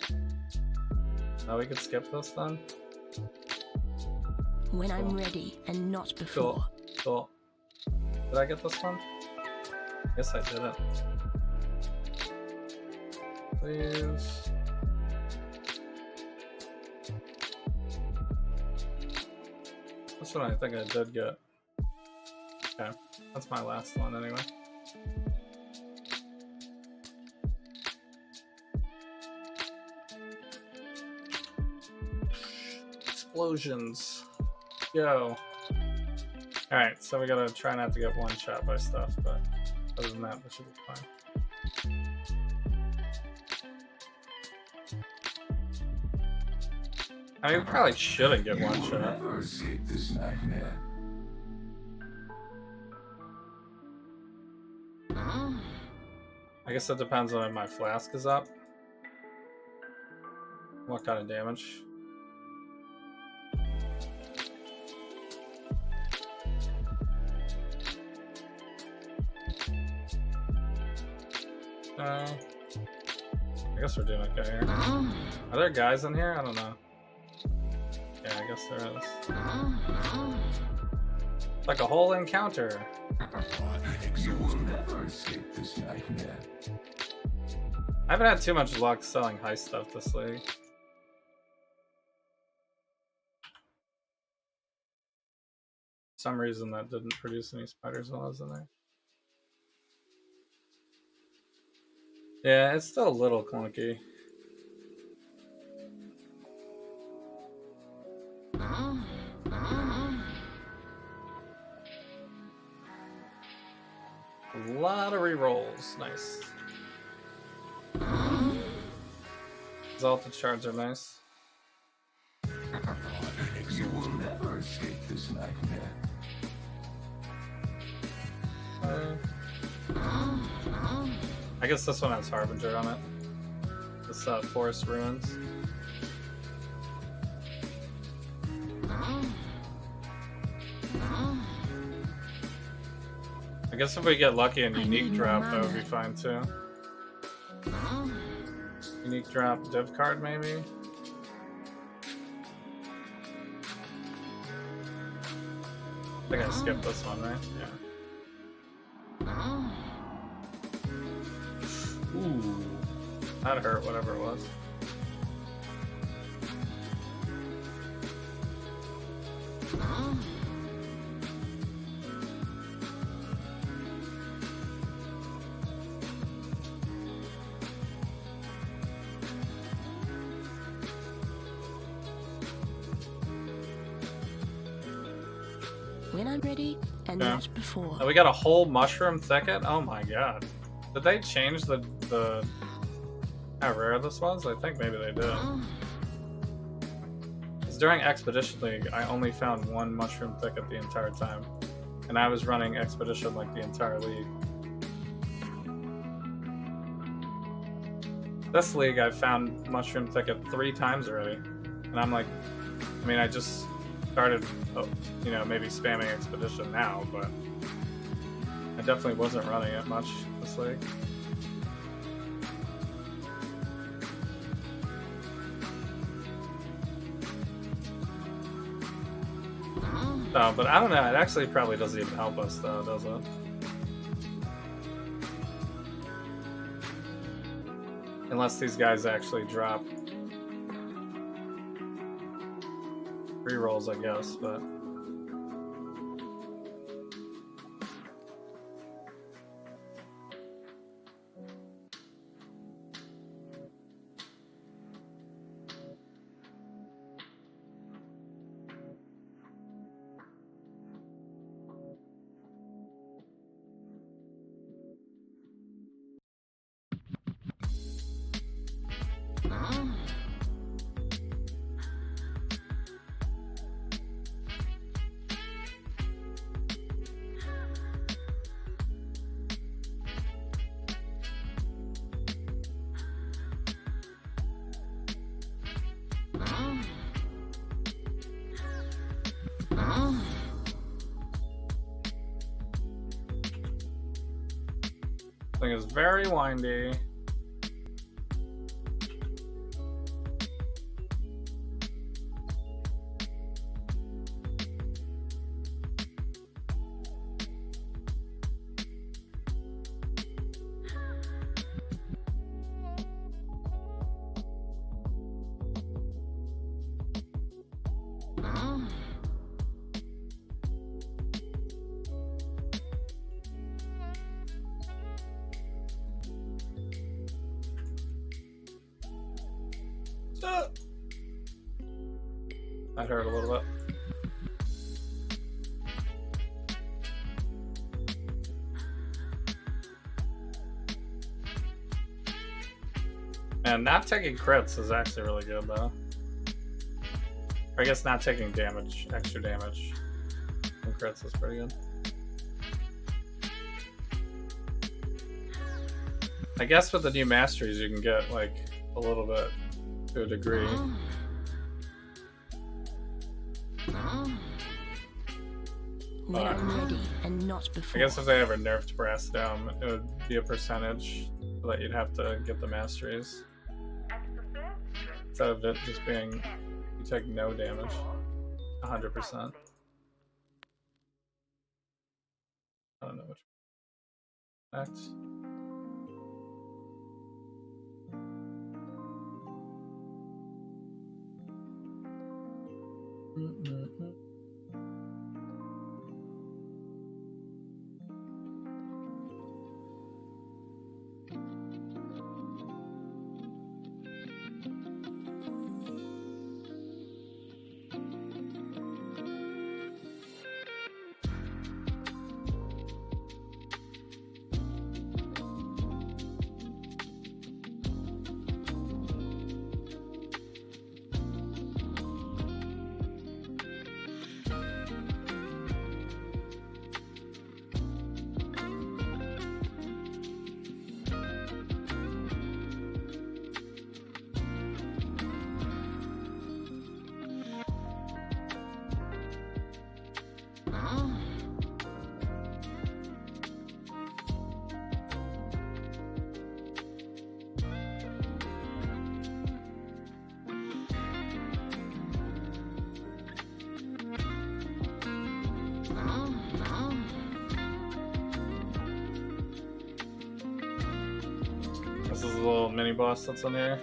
Oh, we could skip this then? When I'm ready and not before. Cool. Did I get this one? Guess I didn't. Please. This one I think I did get. Okay, that's my last one anyway. Explosions. Go. Alright, so we gotta try not to get one shot by stuff, but other than that, should be fine. I mean, we probably shouldn't get one shot. Never escape this nightmare. I guess it depends on if my flask is up. What kind of damage? I guess we're doing okay here. Are there guys in here? I don't know. Yeah, I guess there is. It's like a whole encounter. You will never escape this nightmare. I haven't had too much luck selling heist stuff this league. For some reason that didn't produce any spiders while I was in there. Yeah, it's still a little clunky. A lot of rerolls, nice. Exalted shards are nice. You will never escape this nightmare. I guess this one has Harbinger on it. This Forest Ruins. guess if we get lucky and I unique need drop, more that would be mana. fine too. Unique drop div card, maybe? I think I skipped this one, right? Yeah. Ooh. That hurt, whatever it was. When I'm ready and Yeah. not before. Oh, we got a whole mushroom thicket? Oh my god. Did they change the how rare this was? I think maybe they did. Because during Expedition League, I only found one mushroom thicket the entire time. And I was running Expedition like the entire league. This league, I've found mushroom thicket 3 times already. And I'm like, I mean, I just started, you know, maybe spamming Expedition now, but I definitely wasn't running it much this league. Oh, but I don't know, it actually probably doesn't even help us though, does it? Unless these guys actually drop rerolls, I guess, but thing is very windy. That hurt a little bit. And not taking crits is actually really good though. Or I guess not taking damage, extra damage from crits is pretty good. I guess with the new masteries you can get like a little bit to a degree. When I'm ready and not I before. guess if they ever nerfed Brass Down, it would be a percentage that you'd have to get the masteries. Instead of it just being, you take no damage. 100%. I don't know which. Next. mini boss that's in here.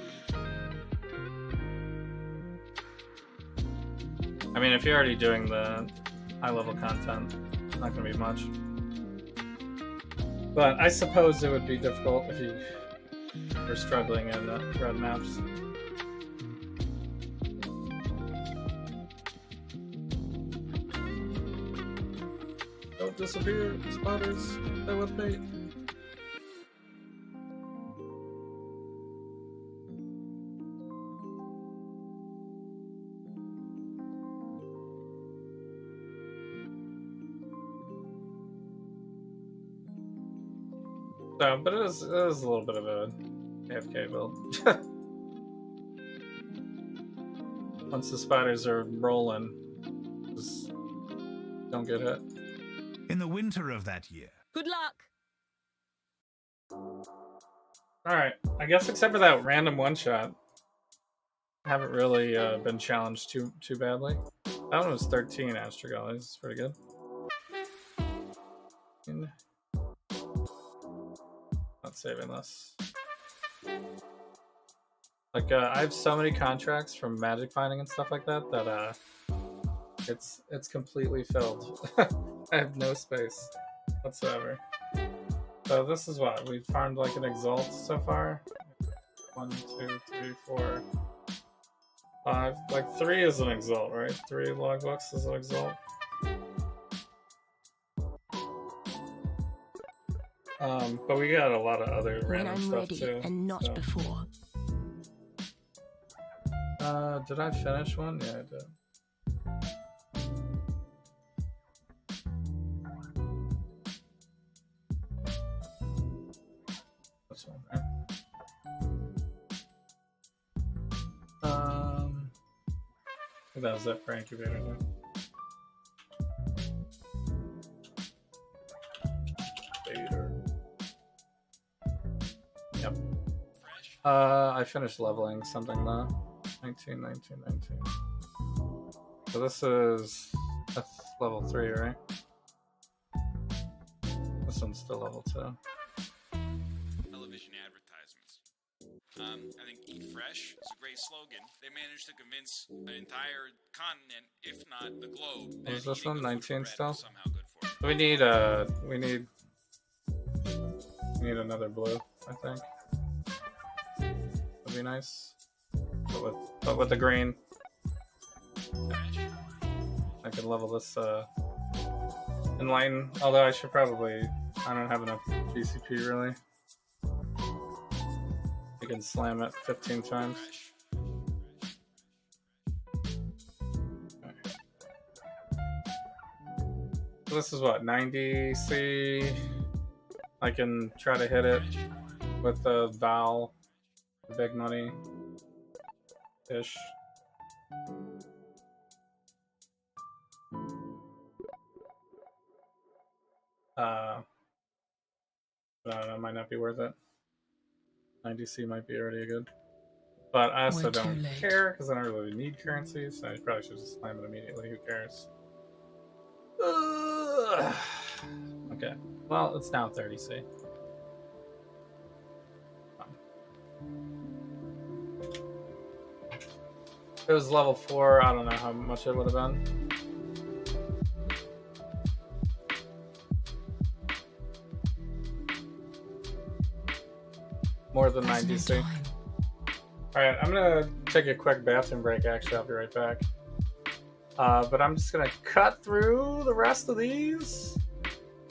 I mean, if you're already doing the high level content, it's not gonna be much. But I suppose it would be difficult if you were struggling in red maps. Don't disappear, spiders. Stay with me. So, but it is a little bit of a AFK build. Once the spiders are rolling, just don't get hit. In the winter of that year, Good luck. Alright, I guess except for that random one-shot, I haven't really been challenged too badly. That one was 13 Astrogalies, it's pretty good. Not saving this. Like, I have so many contracts from magic finding and stuff like that that it's completely filled. I have no space whatsoever. So this is what we've farmed, like an Exalt so far. 1, 2, 3, 4, 5. Like 3 is an Exalt, right? 3 logbooks is an Exalt. But we got a lot of other When random I'm stuff ready too. and not so. before. Did I finish one? Yeah, I did. This one there. I think that was it for incubator then. Yep. I finished leveling something though. 19. So this is that's level 3, right? This one's still level 2. Television advertisements. I think "Eat Fresh" is a great slogan. They managed to convince an entire continent, if not the globe, What that is this eating one? good 19 bread still? is somehow good for you. We need another blue, I think. Would be nice. But with the green. I could level this Enlighten, although I don't have enough GCP really. You can slam it 15 times. Okay. So this is what, 90C? I can try to hit it with the Val, the big money ish. I don't know, might not be worth it. 90C might be already good. But I also We're too don't late. care because I don't really need currency, so I probably should just slam it immediately. Who cares? Ugh. Okay, well, it's now 30C. If it was level 4, I don't know how much it would have been. More than There's no 90C. time. Alright, I'm gonna take a quick bathroom break, actually. I'll be right back. But I'm just gonna cut through the rest of these.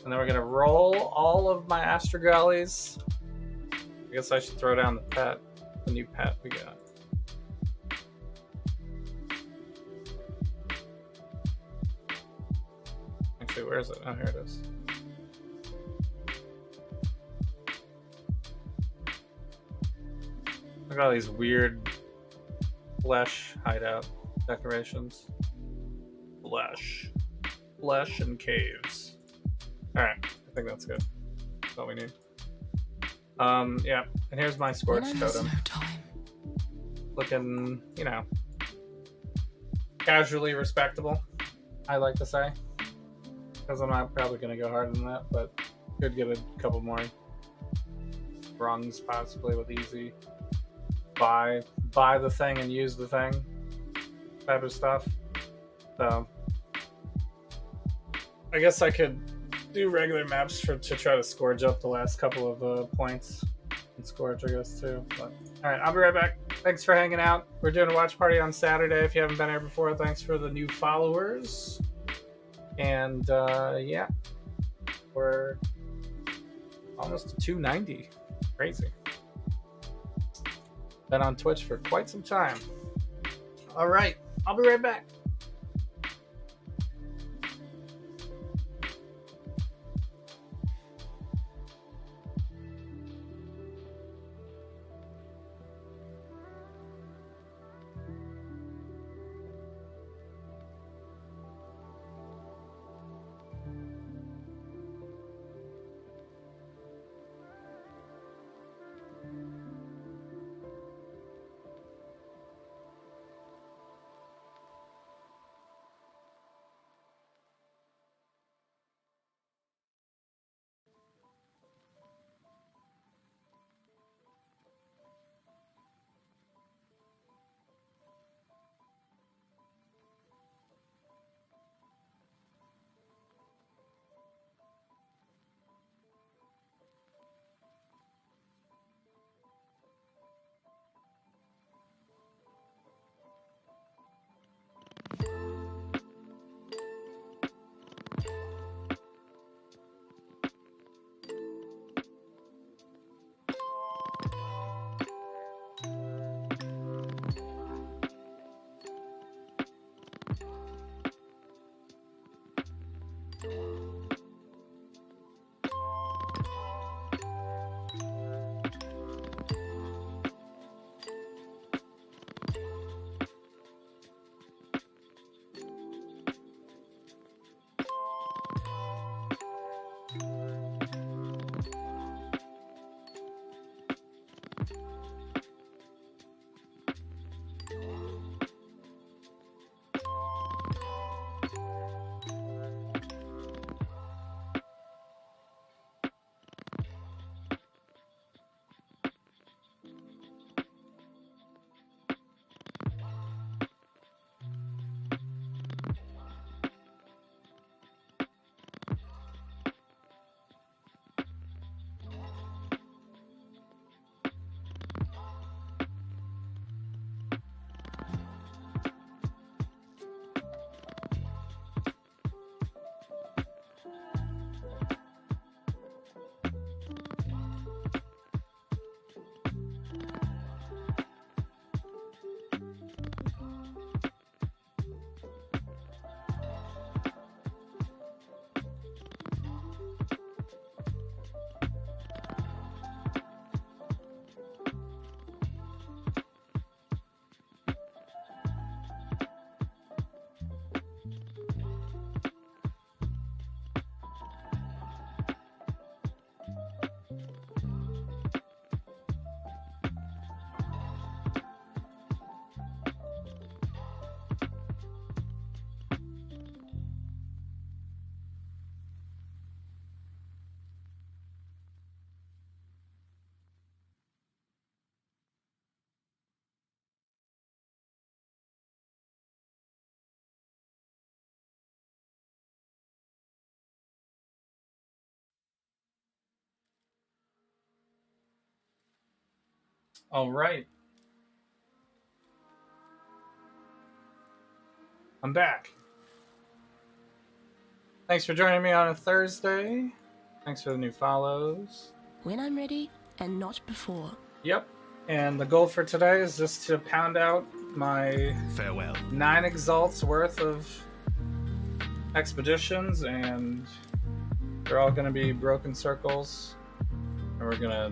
And then we're gonna roll all of my Astrogalies. I guess I should throw down the new pet we got. Actually, where is it? Oh, here it is. Look at all these weird flesh hideout decorations. Flesh and caves. Alright, I think that's good. That's all we need. Yeah, and here's my Scourge When there's totem. no time. Looking, casually respectable, I like to say. Because I'm not probably going to go harder than that, but could get a couple more rungs possibly with easy buy the thing and use the thing type of stuff. So I guess I could do regular maps to try to Scourge up the last couple of points in Scourge, I guess, too. But all right, I'll be right back. Thanks for hanging out. We're doing a watch party on Saturday. If you haven't been here before, thanks for the new followers. And yeah, we're almost to 290. Crazy. Been on Twitch for quite some time. All right, I'll be right back. All right. I'm back. Thanks for joining me on a Thursday. Thanks for the new follows. When I'm ready and not before. Yep. And the goal for today is just to pound out my Farewell. 9 exalts worth of expeditions, and they're all going to be broken circles. And we're going to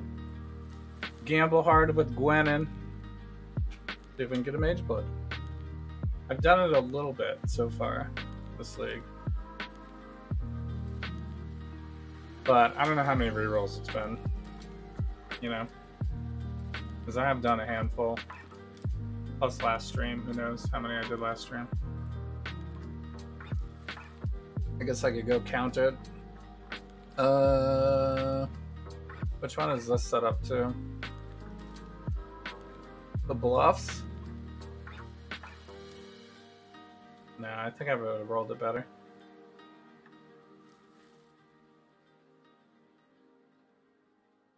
gamble hard with Gwenin. See if we can get a Mageblood. I've done it a little bit so far, this league. But I don't know how many rerolls it's been. You know? Because I have done a handful. Plus last stream. Who knows how many I did last stream. I guess I could go count it. Which one is this set up to? The bluffs? No, I think I would have rolled it better.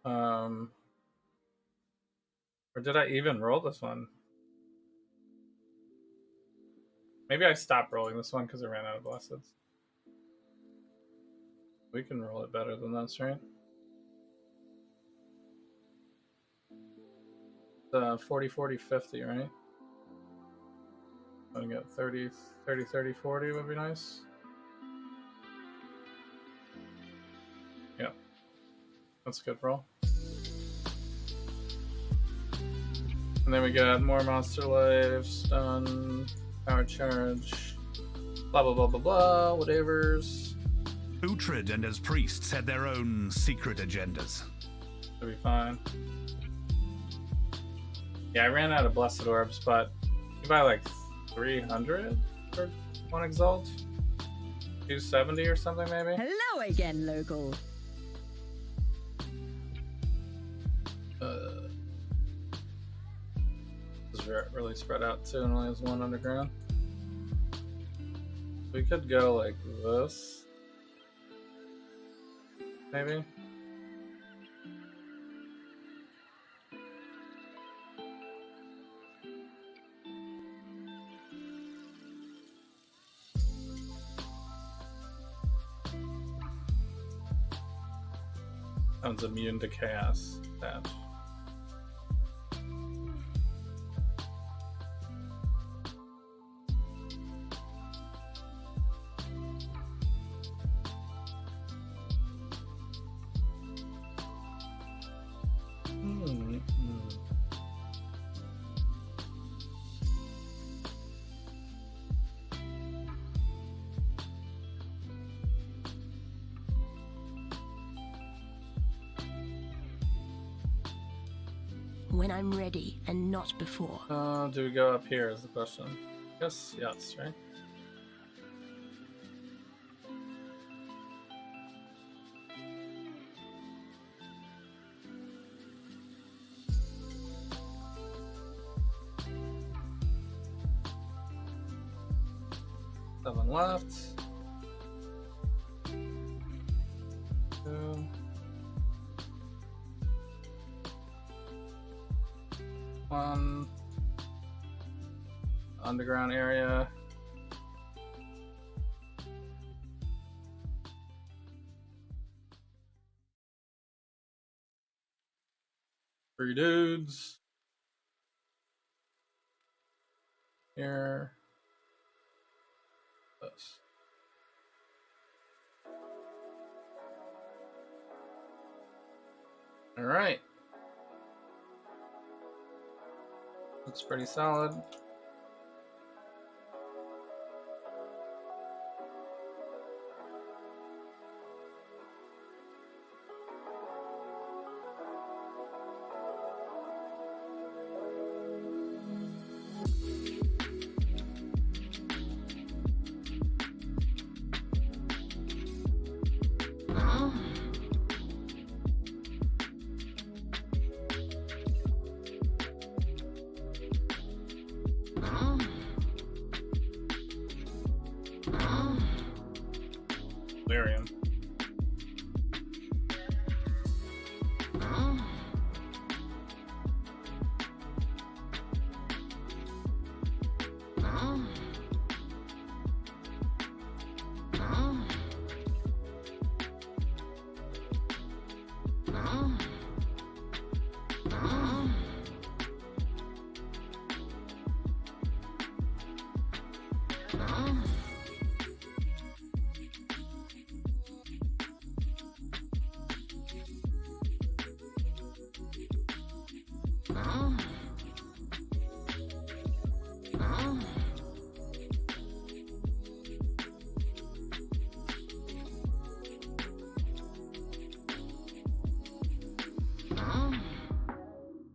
Or did I even roll this one? Maybe I stopped rolling this one because I ran out of blesseds. We can roll it better than this, right? 40, 40, 50, right? I get 30, 30, 30, 40 would be nice. Yeah. That's a good roll. And then we get more monster lives, stun, power charge, blah blah blah blah blah, whatevers. Uhtred and his priests had their own secret agendas. It'll be fine. Yeah, I ran out of blessed orbs, but you buy like 300 for one exalt? 270 or something maybe? Hello again, local. This is really spread out too, and only has one underground. We could go like this. Maybe? That one's immune to chaos. That. When I'm ready and not before. Do we go up here is the question. Yes, right? Seven left. 2. 1. Underground area. Three dudes. Here. This. All right. Looks pretty solid. Lyrium.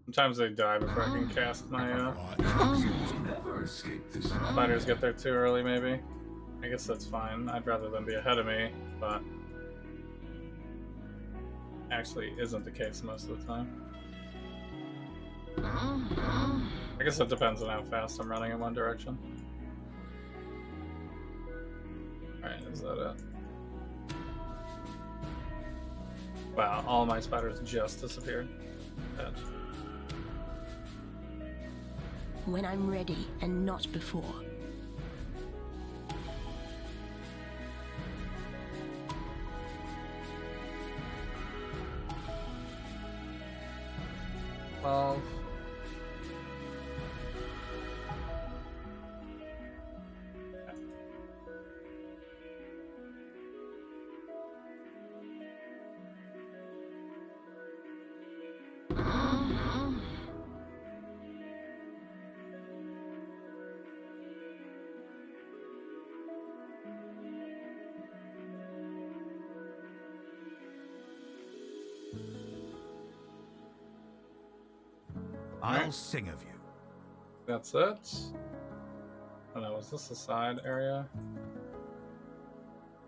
Sometimes they die before I can cast my You will never escape this night. fighters get there too early, maybe. I guess that's fine. I'd rather them be ahead of me, but actually isn't the case most of the time. I guess it depends on how fast I'm running in one direction. Alright, is that it? Wow, all my spiders just disappeared. Dead. When I'm ready and not before. Well, I'll sing of you. that's it. Oh no, was this the side area?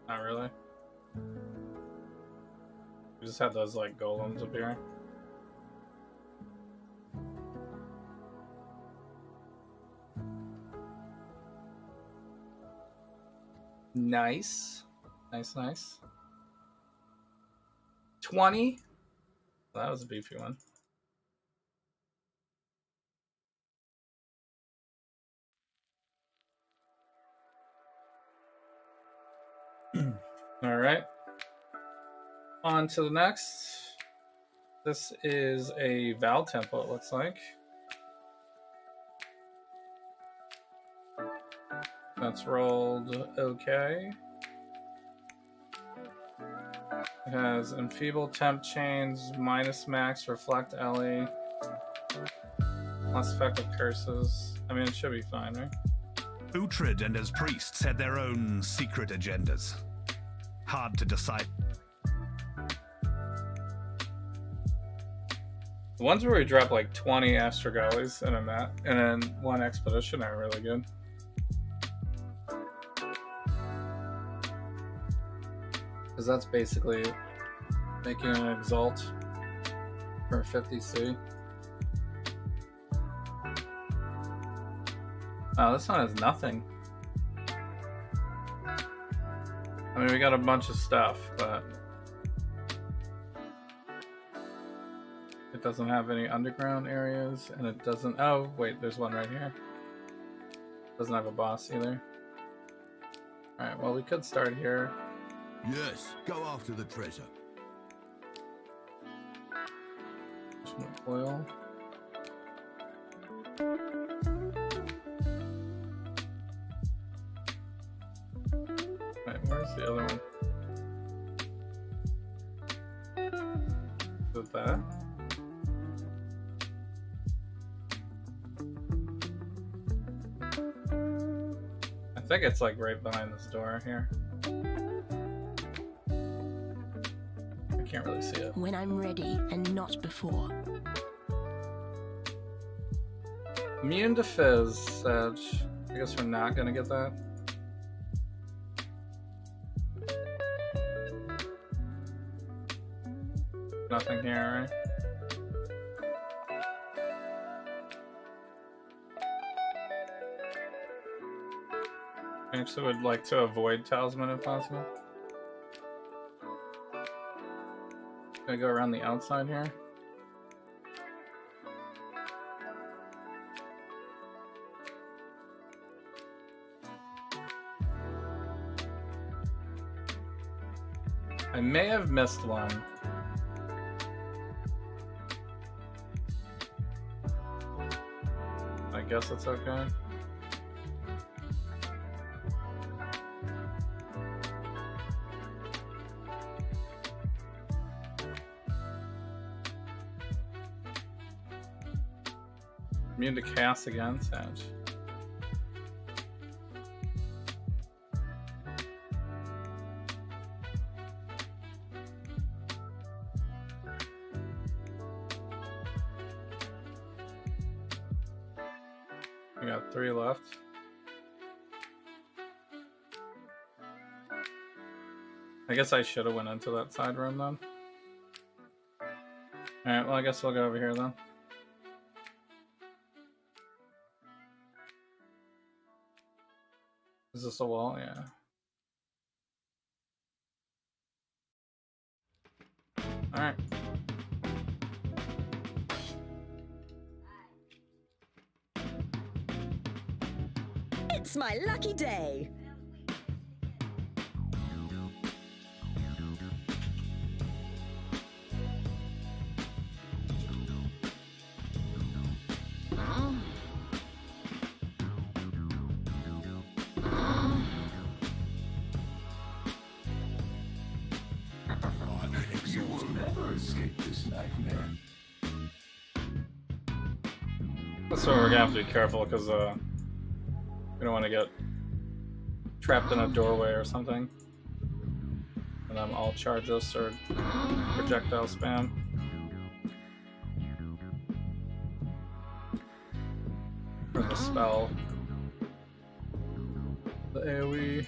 Not really. We just had those like golems appear. Nice. Nice. 20? That was a beefy one. Alright. On to the next. This is a Val temple, it looks like. That's rolled okay. It has enfeeble temp chains, minus max, reflect LE, less effective curses. I mean, it should be fine, right? Uhtred and his priests had their own secret agendas. Hard to decide. The ones where we drop like 20 Astrogalis in a mat and then one expedition are really good. Because that's basically making an Exalt for 50C. Oh, this one has nothing. I mean, we got a bunch of stuff, but it doesn't have any underground areas, and it doesn't... Oh, wait, there's one right here. Doesn't have a boss either. Alright, well, we could start here. Yes, go after the treasure. Oil. Wait, where's the other one? Is it that? I think it's like right behind this door here. I can't really see it. When I'm ready and not before. Immune to Fizz, Sedge. I guess we're not gonna get that. Nothing here, right? I actually would like to avoid Talisman if possible. Gonna go around the outside here. I may have missed one. I guess it's okay. Immune to cast again, Sage. We got 3 left. I guess I should have went into that side room then. Alright, well I guess we'll go over here then. Is this a wall? Yeah. Alright. It's my lucky day. You will never escape this nightmare. That's where we're gonna have to be careful because we don't want to get trapped in a doorway or something. And then all charge us or projectile spam. Or the spell. The AoE.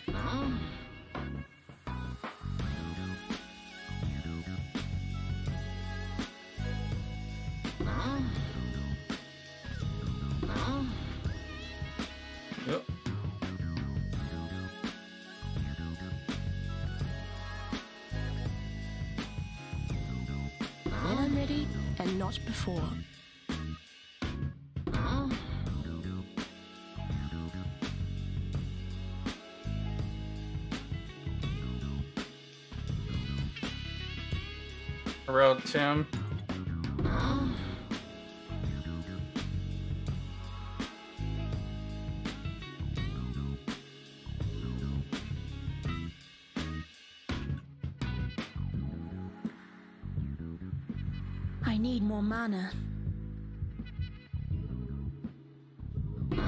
Yep. When I'm ready and not before. Road Tim. I need more mana. You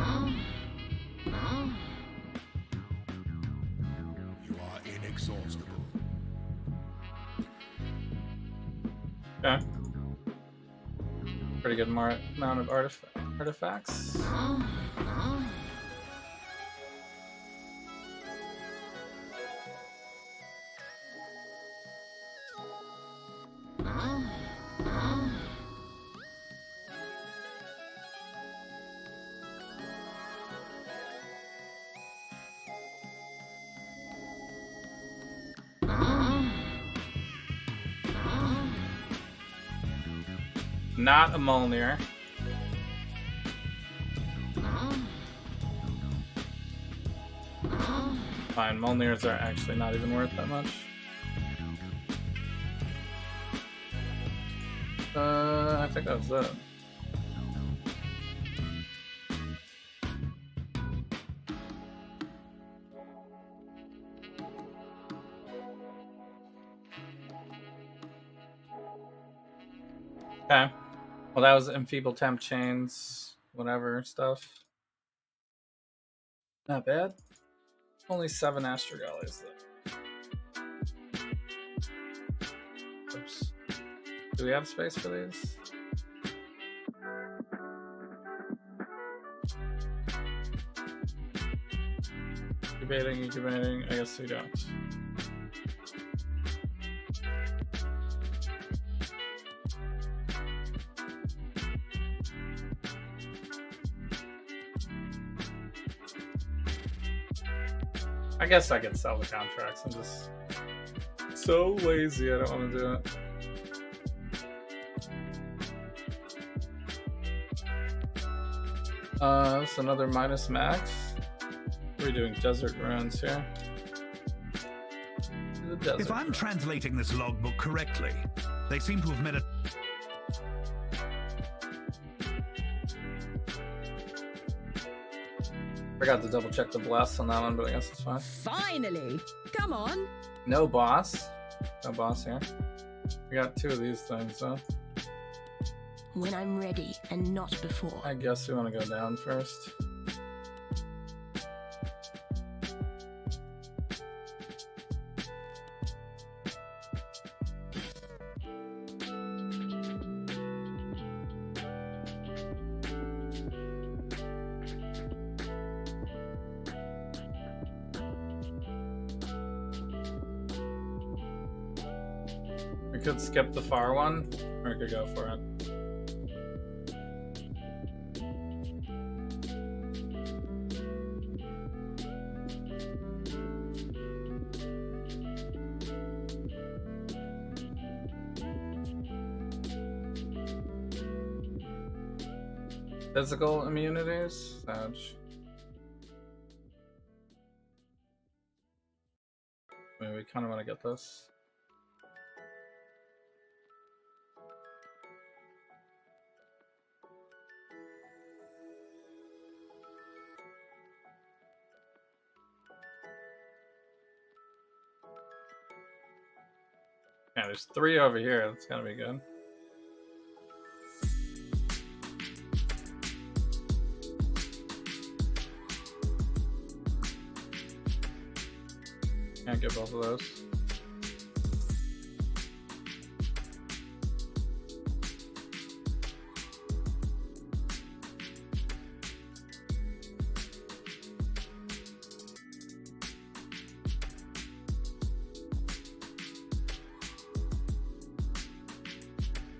are inexhaustible. Okay. Pretty good amount of artifacts. Not a Mjolnir. Fine, Mjolnirs are actually not even worth that much. I think that's it. Okay. Well, that was Enfeeble Temp Chains, whatever stuff. Not bad. Only 7 Astrogallies, though. Oops. Do we have space for these? Incubating. I guess we don't. I guess I could sell the contracts. I'm just so lazy. I don't want to do it. That's another minus max. We're doing desert ruins here. The desert If I'm translating this logbook correctly, they seem to have met a... Forgot to double check the blast on that one, but I guess it's fine. Finally! Come on! No boss. No boss here. We got 2 of these things, though. When I'm ready and not before. I guess we want to go down first. We could skip the far one, or we could go for it. Physical immunities? Ouch. I mean, we kind of want to get this. Yeah, there's 3 over here. That's gotta be good. Can't get both of those.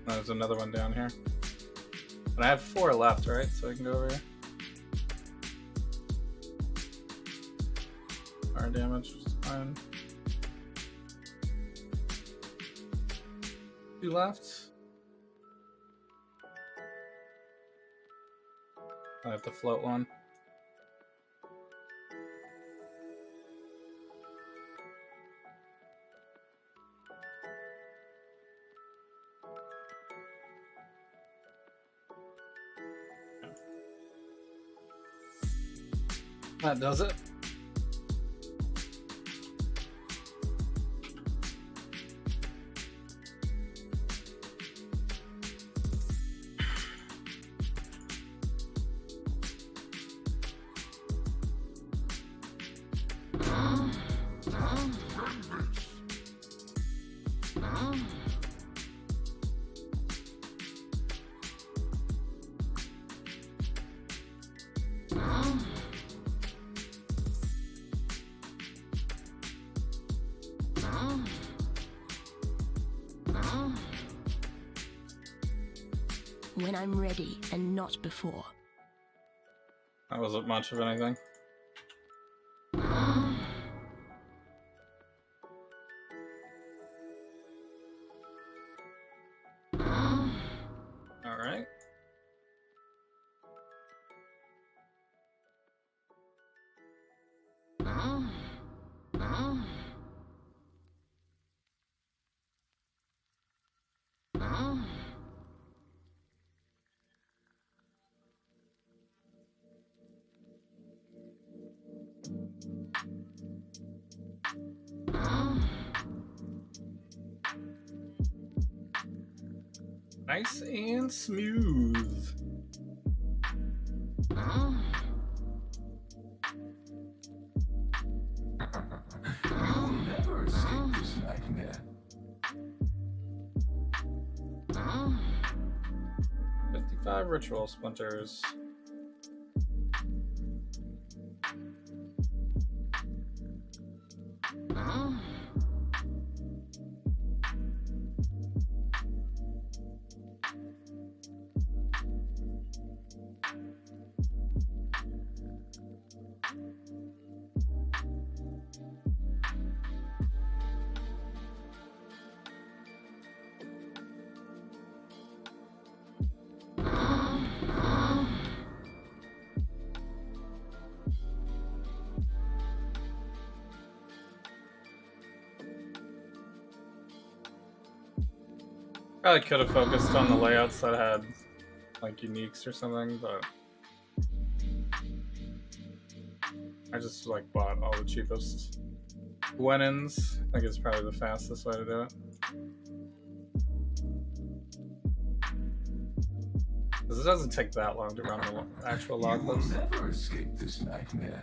There's another one down here. And I have 4 left, right? So I can go over here. Fire damage is fine. 2 left. I have to float one. That does it. When I'm ready and not before. That wasn't much of anything. Alright. Nice and smooth. You'll never escape this nightmare. 55 ritual splinters. Probably could have focused on the layouts that had like uniques or something, but I just like bought all the cheapest Gwenins. I think it's probably the fastest way to do it. Because it doesn't take that long to run the actual You will logbooks. never escape this nightmare.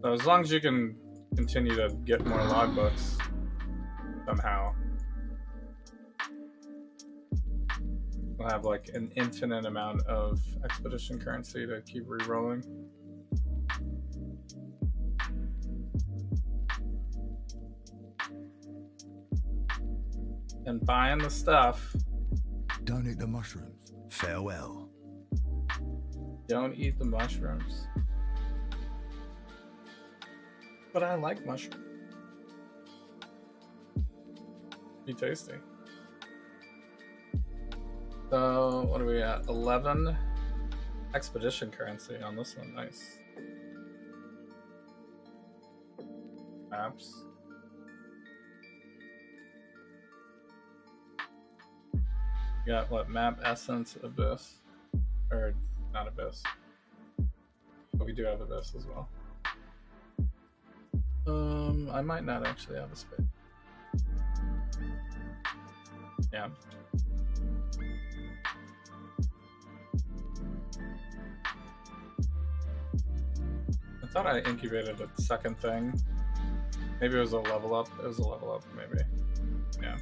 So as long as you can continue to get more logbooks somehow, we'll have like an infinite amount of expedition currency to keep re-rolling. And buying the stuff. Don't eat the mushrooms. Farewell. Don't eat the mushrooms. But I like mushrooms. Be tasty. So what are we at? 11 expedition currency on this one. Nice. Maps. We got what? Map essence, abyss, or not abyss, but we do have abyss as well. I might not actually have a space. Yeah. I thought I incubated a second thing. Maybe it was a level up. It was a level up, maybe. Yeah.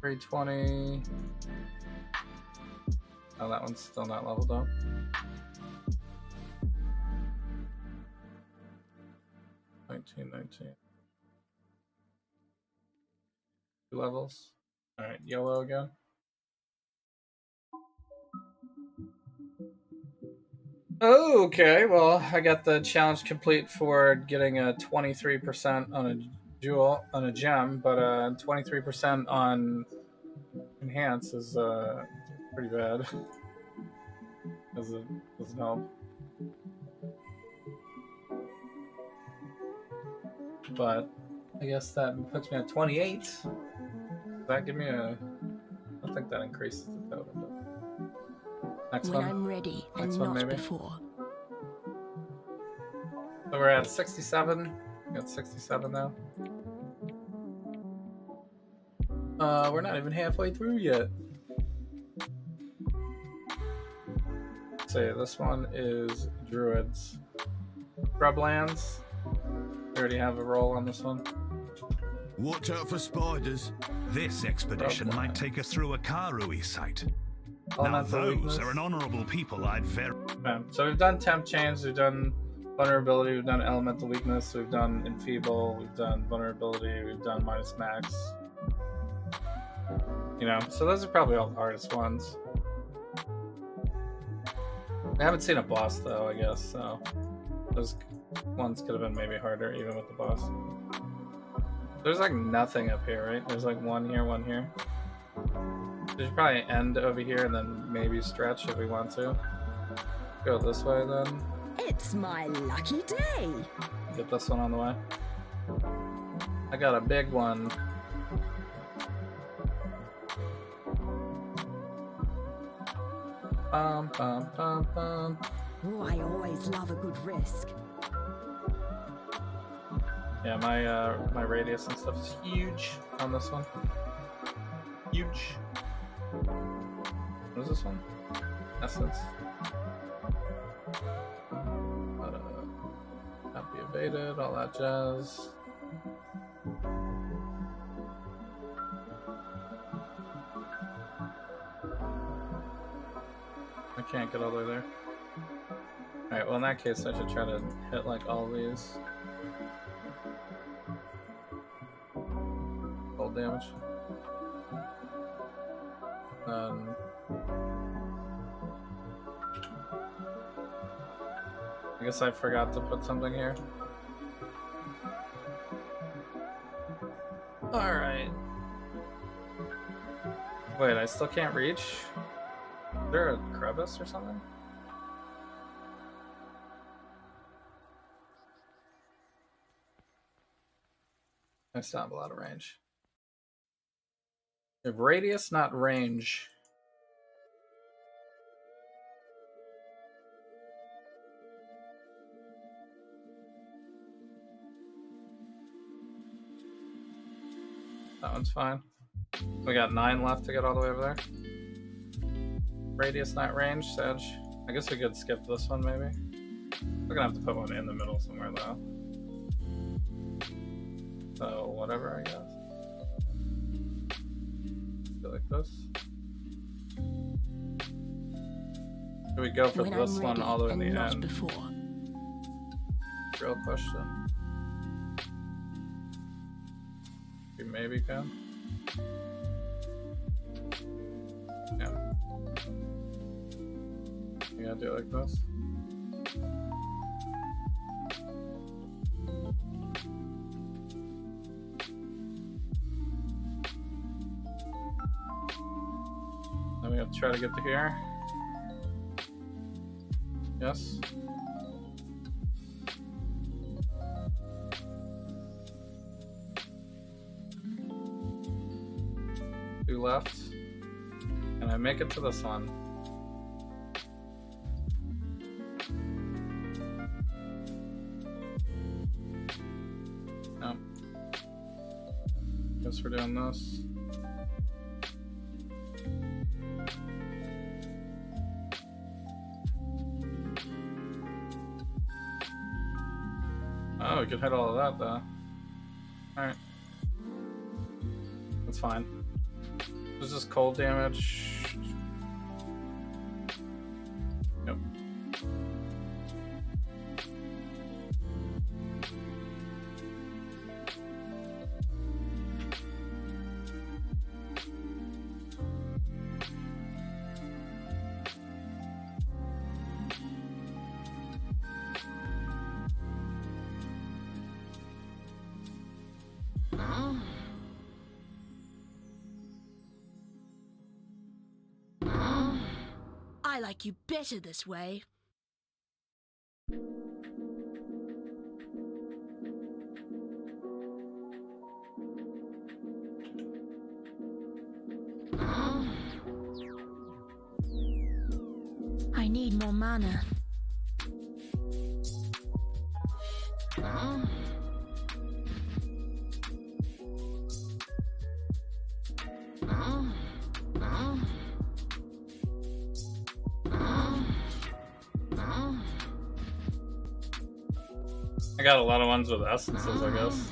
320. Oh, that one's still not leveled up. 19. 2 levels. Alright, yellow again. Okay, well, I got the challenge complete for getting a 23% on a jewel, on a gem, but 23% on enhance is pretty bad. Doesn't help. But I guess that puts me at 28. Does that give me a... I don't think that increases the total. But... Next When one. I'm ready Next and one, not maybe. before. So we're at 67. We got 67 now. We're not even halfway through yet. Say this one is Druids. Scrublands. We already have a roll on this one. Watch out for spiders. This expedition might take us through a Karui site. Now Elemental those weakness. are an honourable people I'd very... Okay, so we've done temp chains, we've done vulnerability, we've done elemental weakness, we've done enfeeble, we've done vulnerability, we've done minus max. You know, so those are probably all the hardest ones. I haven't seen a boss though, I guess, so those ones could have been maybe harder even with the boss. There's like nothing up here, right? There's like one here, one here. There's probably an end over here and then maybe stretch if we want to. Go this way then. It's my lucky day. Get this one on the way. I got a big one. Bum, bum, bum, bum. Oh, I always love a good risk. Yeah, my radius and stuff is huge on this one. Huge. What is this one? Essence. But, not be evaded, all that jazz. I can't get all the way there. Alright, well in that case I should try to hit like all these. Full damage. I guess I forgot to put something here. Alright. Wait, I still can't reach? Is there a crevice or something? I still have a lot of range. We have radius, not range. That one's fine. We got 9 left to get all the way over there. Radius, not range, Sedge. I guess we could skip this one, maybe. We're gonna have to put one in the middle somewhere, though. So, whatever, I guess. Do like this. Do we go for When this I'm one ready all the way in and the not end? before. Real question. We maybe can. Yeah. You gotta do it like this. Then we Gonna try to get to here. Yes. 2 left. Can I make it to this one? No. Guess we're doing this. Oh, we could hit all of that though. Alright. That's fine. This is cold damage. Yep. I like you better this way. I need more mana. I got a lot of ones with essences, I guess.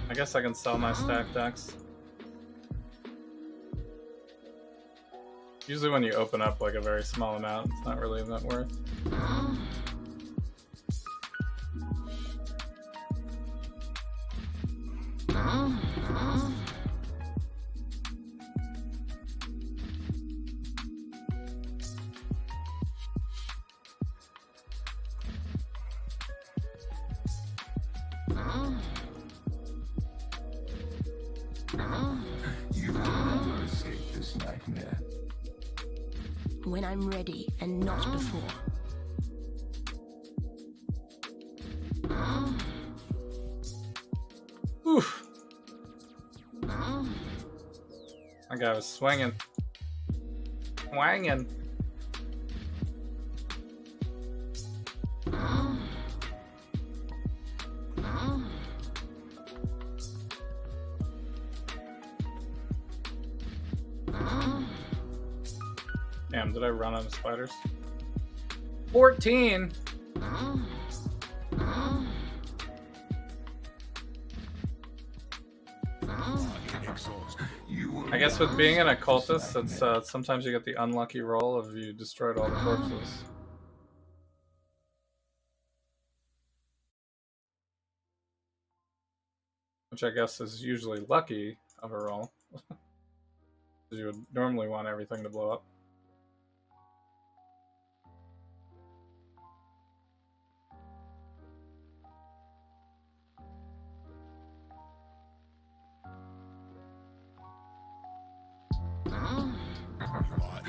I guess I can sell my stack decks. Usually when you open up like a very small amount, it's not really that worth. You will never escape this nightmare. When I'm ready and not before. Oof. That guy was swinging. Wanging. Damn, did I run out of spiders? 14! I guess with being an occultist, it's sometimes you get the unlucky roll of you destroyed all the corpses. Which I guess is usually lucky of a roll. Because you would normally want everything to blow up.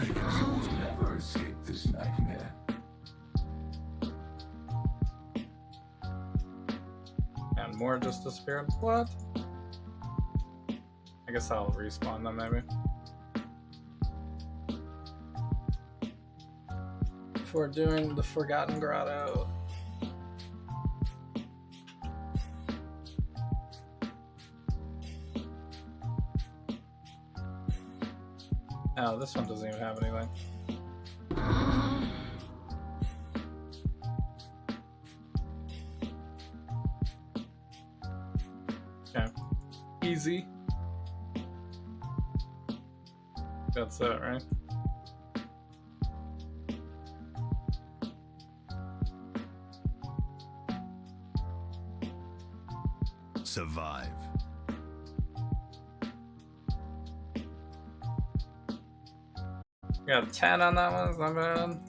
You will never escape this nightmare. And more just disappeared? What? I guess I'll respawn them maybe. Before doing the Forgotten Grotto. Oh, this one doesn't even have anything. Okay. Easy. That's it, right? Survive. Got 10 on that one, it's not bad.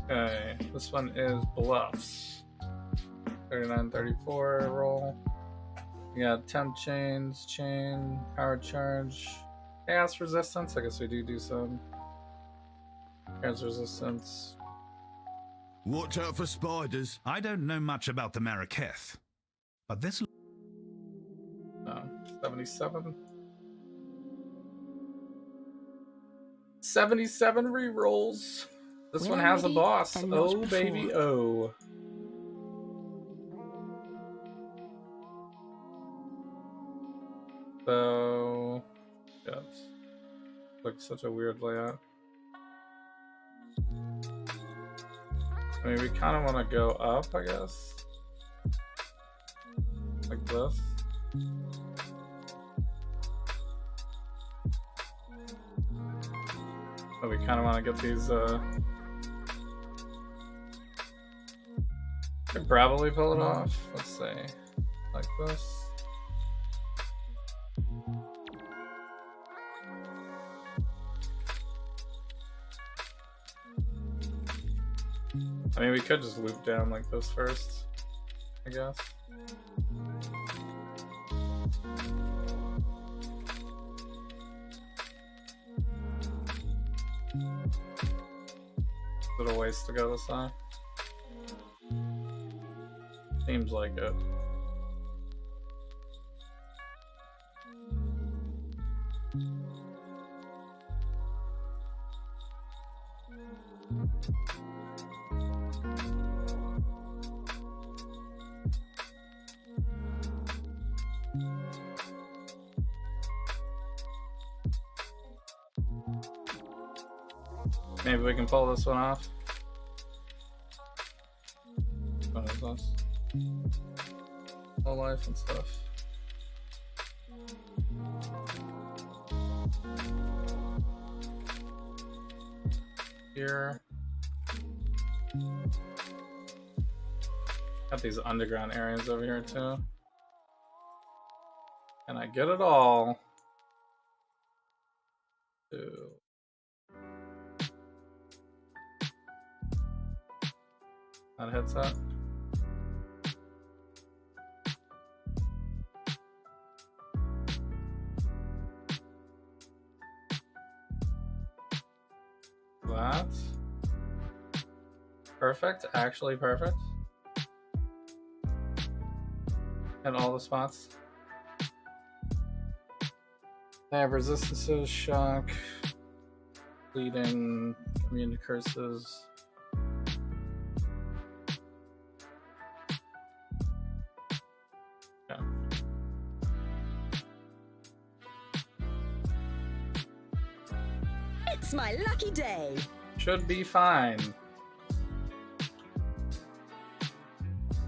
Okay, this one is bluffs. 39-34 roll. We got temp chains, chain, power charge, chaos resistance. I guess we do some chaos resistance. Watch out for spiders. I don't know much about the Marraketh, but this 77. 77 rerolls. This When one I'm has a ready boss. and not Oh, before. baby, oh. So, yeah, it's like such a weird layout. I mean, we kind of want to go up, I guess. Like this. But we kind of want to get these, could probably pull it off. Let's say, like this. I mean, we could just loop down like this first, I guess. Is it a waste to go this high? Seems like it. Maybe we can pull this one off. What is this? All life and stuff. Here. Got these underground areas over here too. Can I get it all? Two. That hits that. That. Perfect. Actually perfect. Hit all the spots. They have resistances, shock, bleeding, immune to curses. Yeah. It's my lucky day. Should be fine.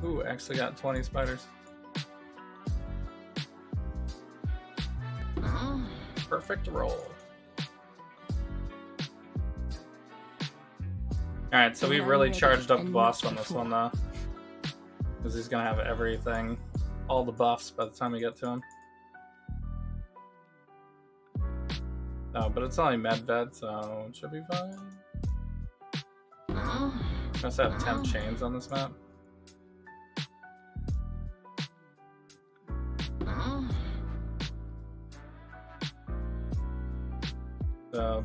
Ooh, actually got 20 spiders. Perfect roll. Alright, so we really charged up the boss on this one though. Because he's gonna have everything, all the buffs by the time we get to him. No, but it's only medved, so it should be fine. We also have temp chains on this map.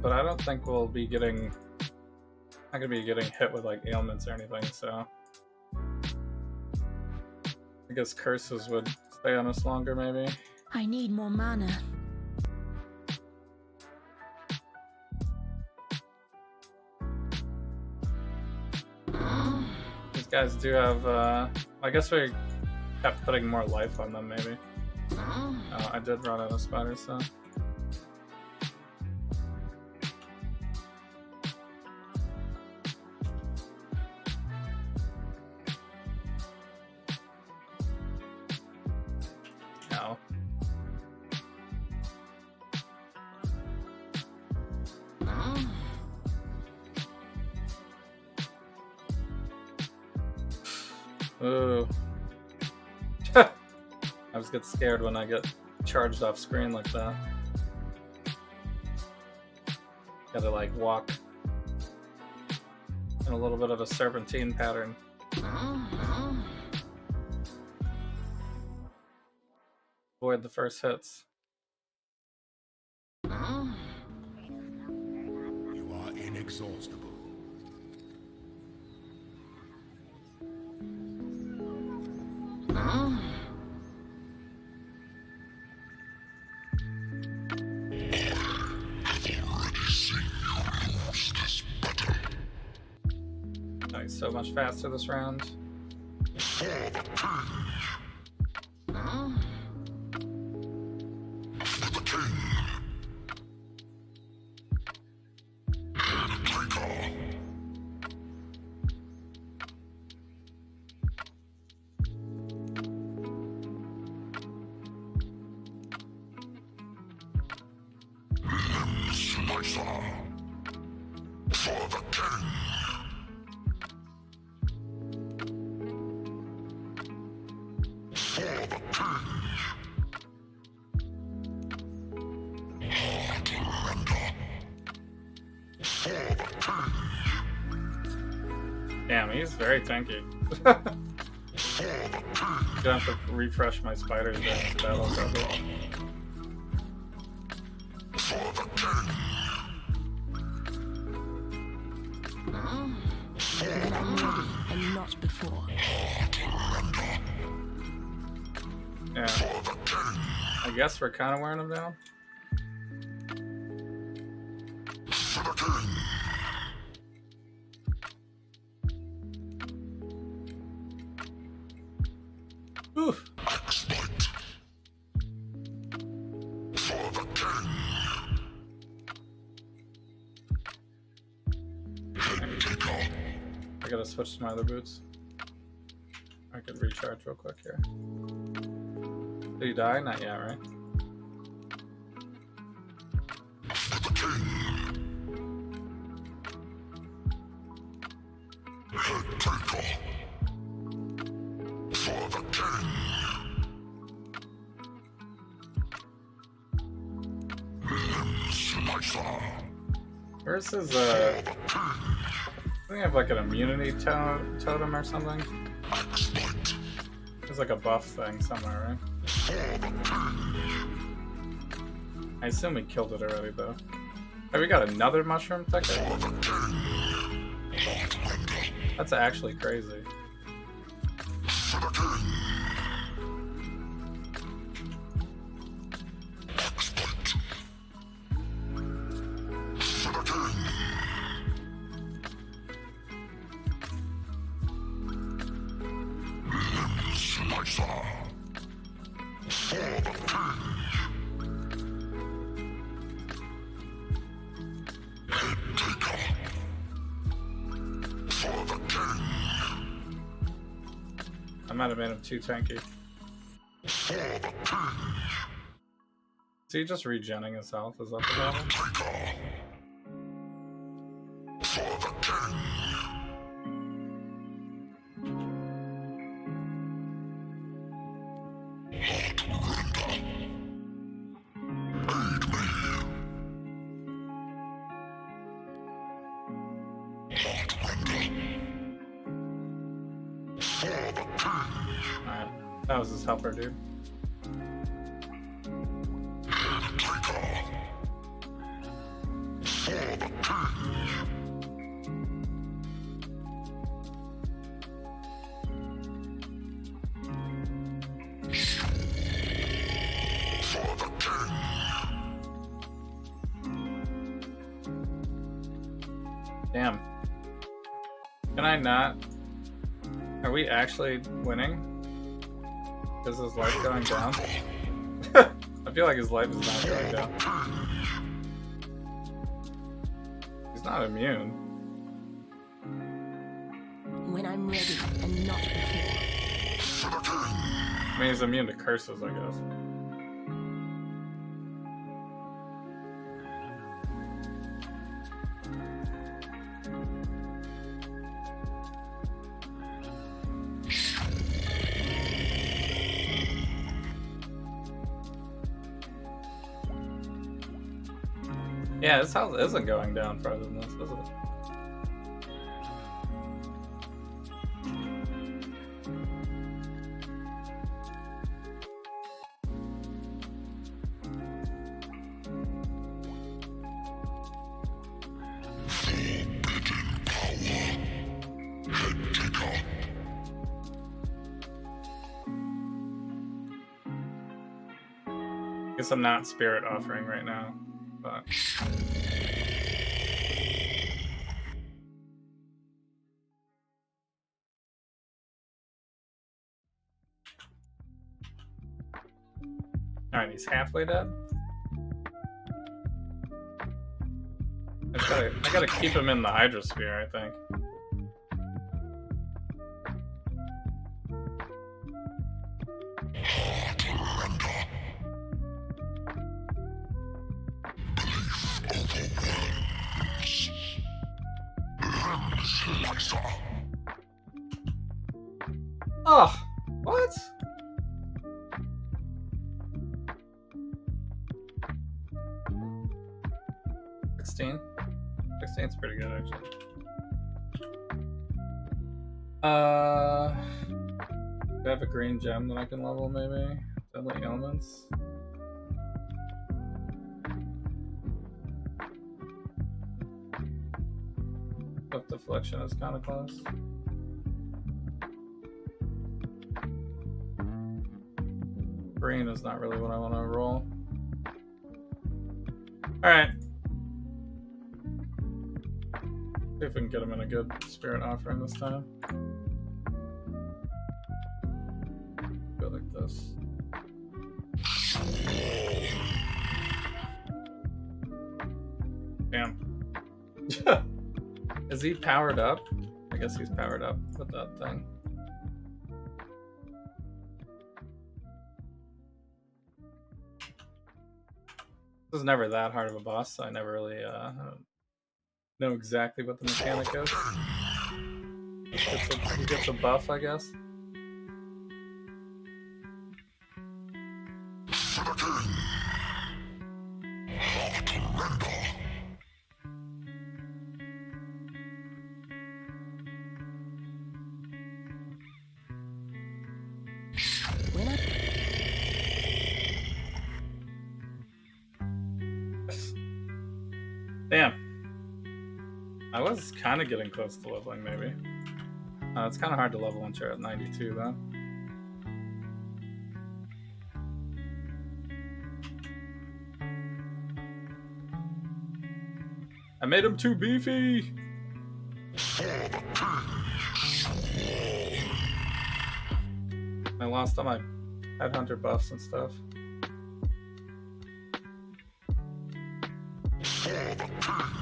But I don't think we'll be getting, not gonna be getting hit with like ailments or anything, so I guess curses would stay on us longer maybe. I need more mana. These guys do have, I guess we kept putting more life on them maybe. Oh, I did run out of spiders, so. No. Ooh. I always get scared when I get charged off screen like that. Gotta like walk and a little bit of a serpentine pattern. Avoid the first hits. You are inexhaustible. Nice, so much faster this round. Damn, he's very tanky. Gonna have to refresh my spiders during this battle, probably. When I'm ready and not before. Yeah. I guess we're kind of wearing him down. Oof. I gotta switch to my other boots. I could recharge real quick here. Did he die? Not yet, right? Where's his, I think I have like an immunity totem or something. There's like a buff thing somewhere, right? I assume we killed it already, though. Oh, we got another mushroom ticket? That's actually crazy. I might have made him too tanky. Is he just regenning his health? Is that the problem? Alright, that was his helper, dude. Damn. Can I not? Are we actually winning? Is his life going down? I feel like his life is not going down. He's not immune. When I'm ready and not before. I mean, he's immune to curses, I guess. Yeah, his health isn't going down further than this, is it? Guess I'm not spirit offering right now, but alright, he's halfway dead. I gotta keep him in the hydrosphere, I think. Oh, what? $16? 16's pretty good, actually. Do I have a green gem that I can level, maybe? Deadly Elements? Cliff Deflection is kind of close. Green is not really what I want to roll. Alright. See if we can get him in a good spirit offering this time. Go like this. Damn. Is he powered up? I guess he's powered up with that thing. This is never that hard of a boss, so I never really know exactly what the mechanic is. He gets a buff, I guess. Damn. I was kind of getting close to leveling, maybe. It's kind of hard to level once you're at 92, though. I made him too beefy! I lost all my headhunter buffs and stuff.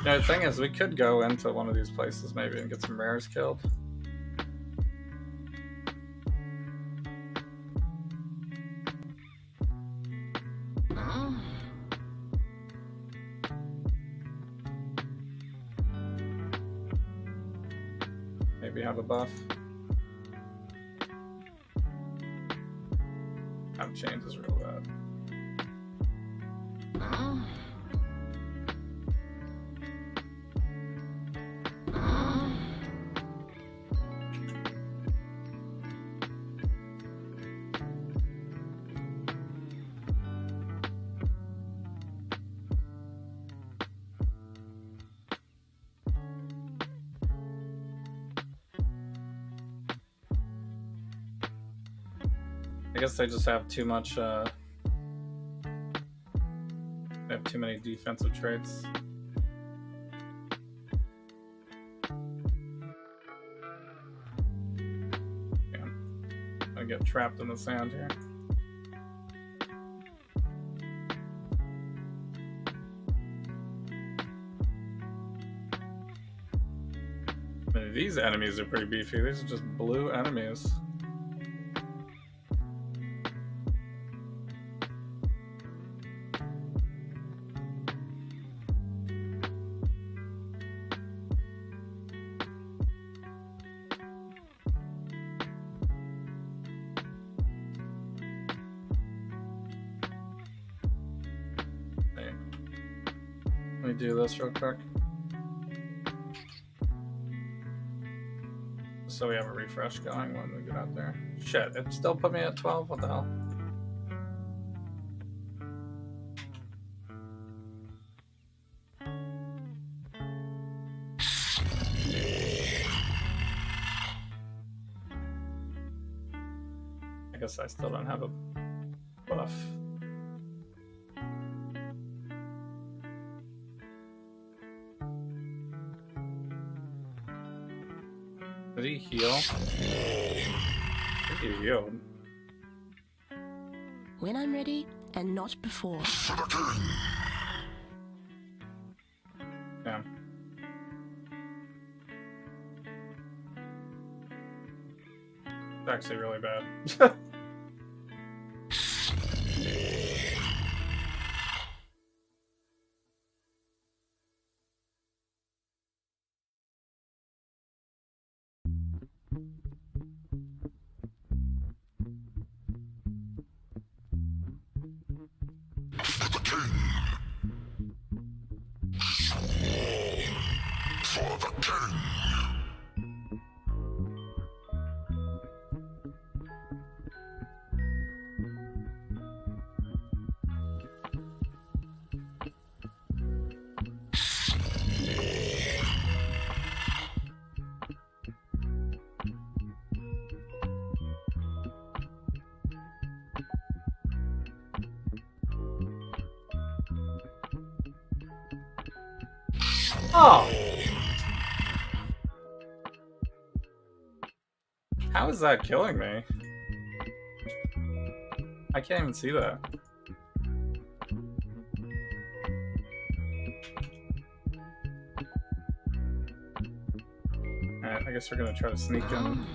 The thing is, we could go into one of these places maybe and get some rares killed. Maybe have a buff. Time change is real bad. I guess they just have too much, they have too many defensive traits. Yeah. I get trapped in the sand here. I mean, these enemies are pretty beefy. These are just blue enemies. Let me do this real quick. So we have a refresh going when we get out there. Shit, it still put me at 12? What the hell? I guess I still don't have a buff. Did he heal? I think he healed. When I'm ready and not before. Yeah. It's actually really bad. Oh! How is that killing me? I can't even see that. Alright, I guess we're gonna try to sneak in. I'm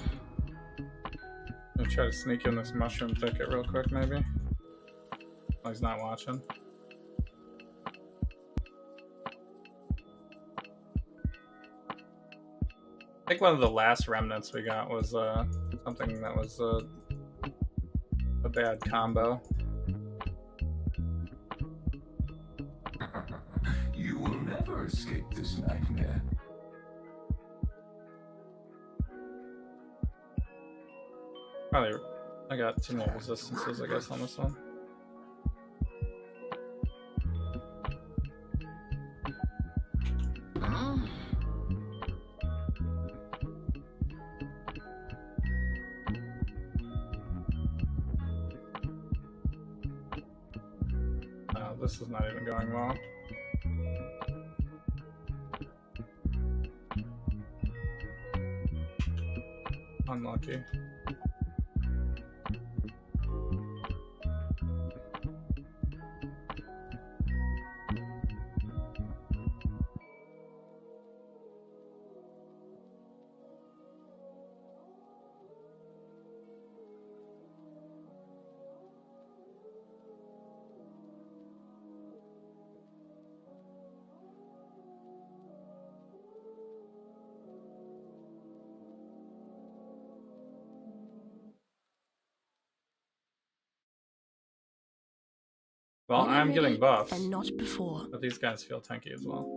gonna try to sneak in this mushroom thicket real quick, maybe. Oh, he's not watching. I think one of the last remnants we got was something that was a bad combo. You will never escape this nightmare. Probably, I got 2 more resistances, I guess, on this one. This is not even going well. Unlucky. Well, When I'm getting ready buffs, and not before. but these guys feel tanky as well.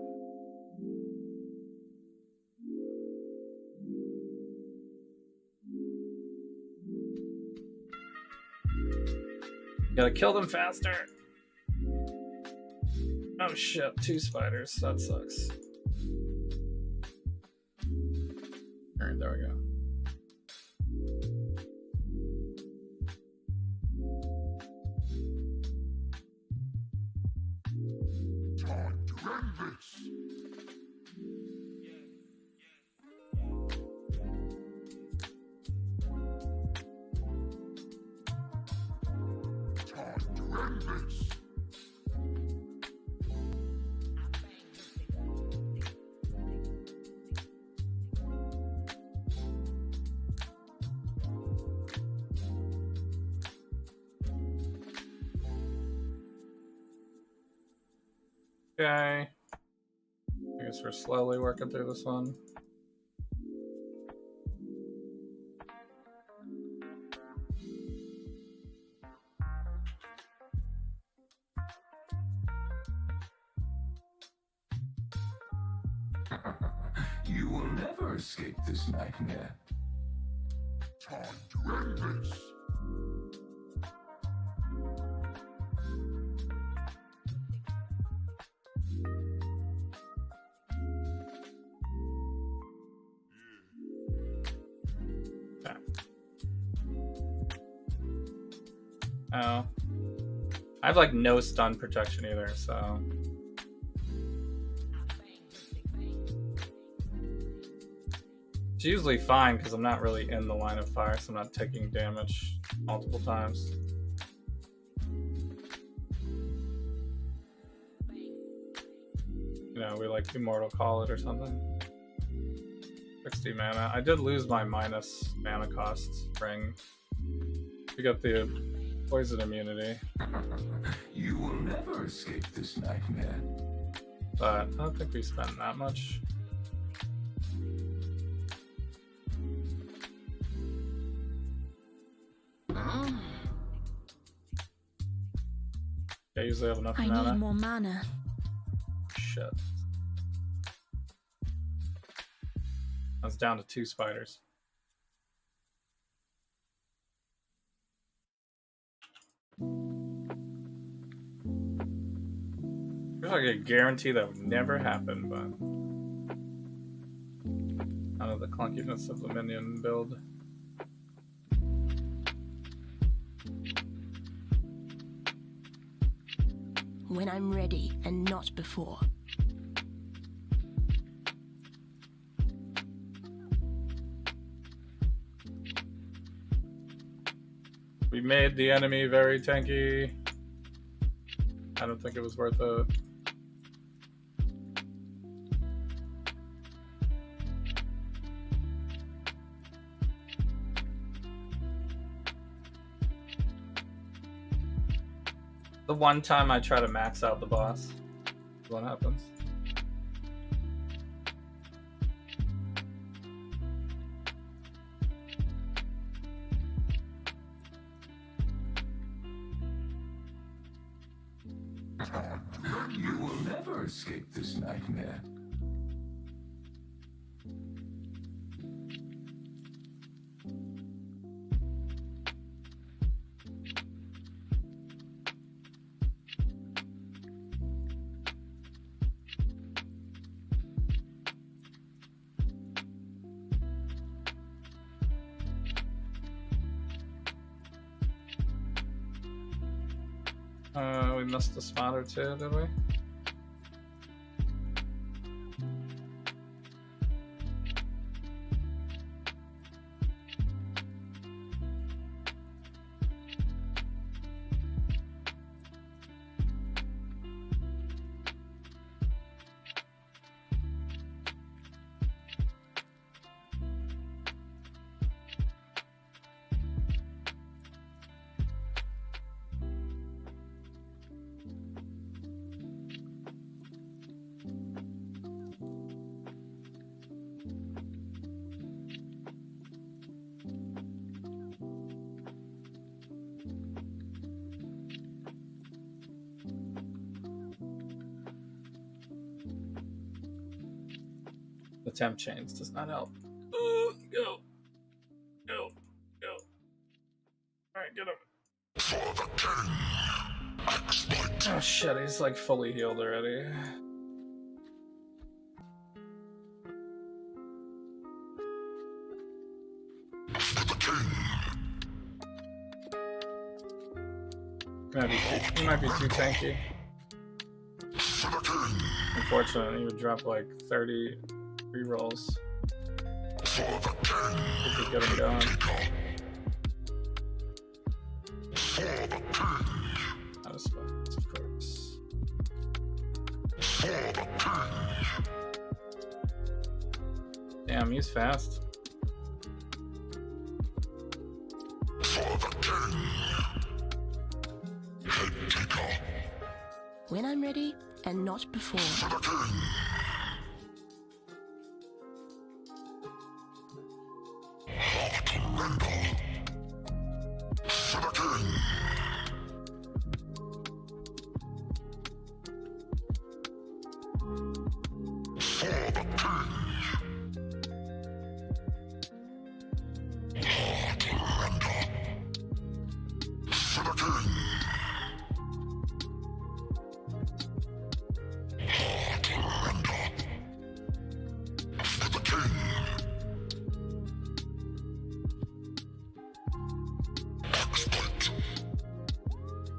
Gotta kill them faster. Oh shit, 2 spiders. That sucks. Alright, there we go. Time to end this. Time to end this. Okay. I guess we're slowly working through this one. You will never escape this nightmare. Time to end this. Okay. Oh. I have like no stun protection either, so. It's usually fine because I'm not really in the line of fire, so I'm not taking damage multiple times. You know, we like Immortal Call it or something. 60 mana. I did lose my minus mana cost ring. We got the poison immunity. You will never escape this nightmare. But I don't think we spent that much. I usually have enough I mana. need more mana. Shit. I was down to 2 spiders. Feels like a guarantee that would never happen, but out of the clunkiness of the minion build. When I'm ready and not before. We made the enemy very tanky. I don't think it was worth it. The one time I try to max out the boss, what happens? You will never escape this nightmare. We missed a spot or two, did we? The temp chains does not help. Go. Go. Go. Alright, get him. Oh shit, he's like fully healed already. He might be too tanky. Unfortunately, he would drop like 30 rerolls. We could get him going. Out of spots, of course. Damn, he's fast. When I'm ready and not before.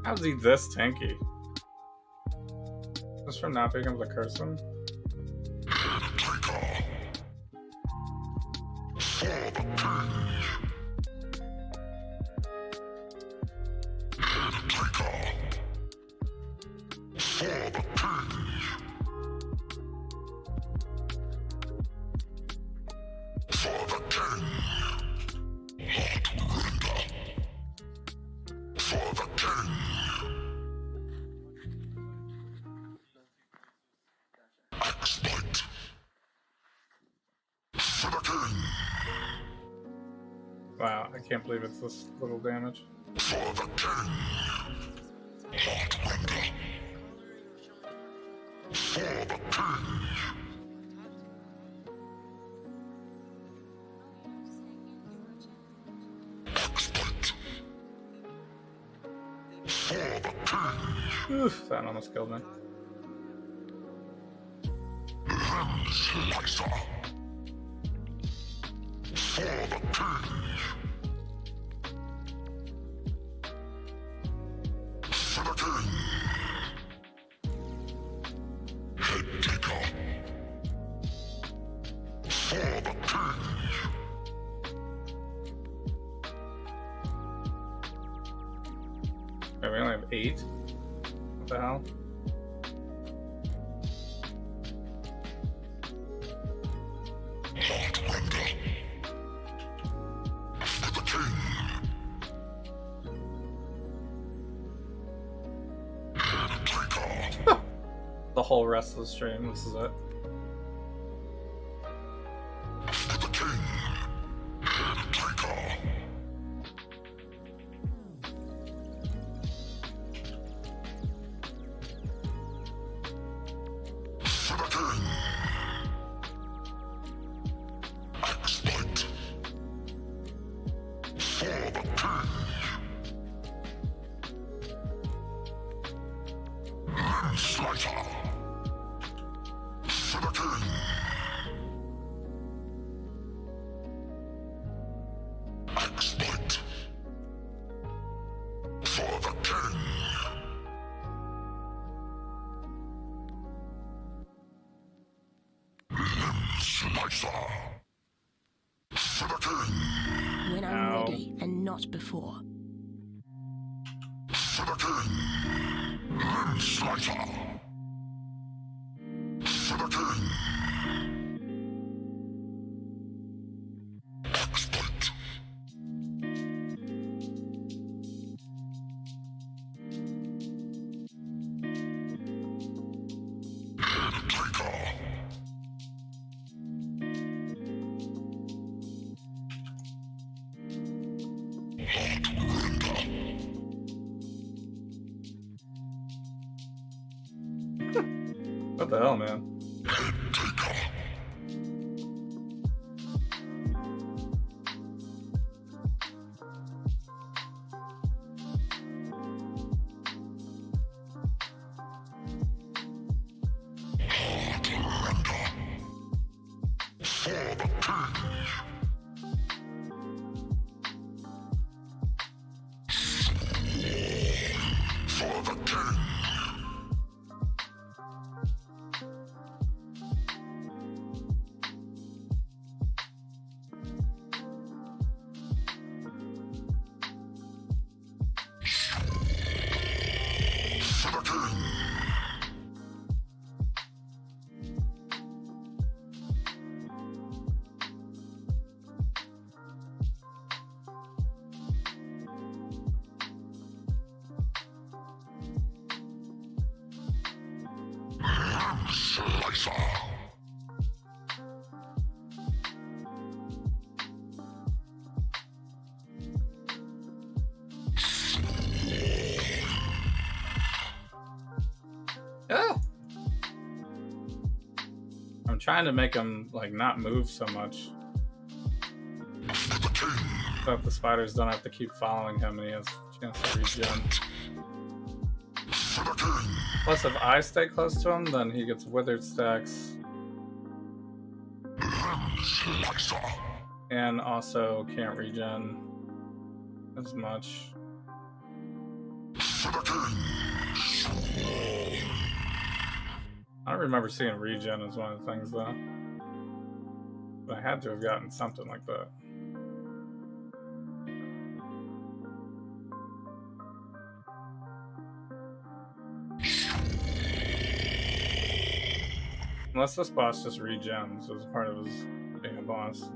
How's he this tanky? Just from not being able to curse him? Wow, I can't believe it's this little damage. Oof, that almost killed me. Okay, we only have 8. What the hell? The whole rest of the stream, this is it. When I'm ready and not before. What the hell, man? Oh! I'm trying to make him like not move so much, so that the spiders don't have to keep following him and he has a chance to regen. Plus, if I stay close to him, then he gets withered stacks. And also can't regen as much. I don't remember seeing regen as one of the things though. But I had to have gotten something like that. Unless this boss just regens as part of his being a boss.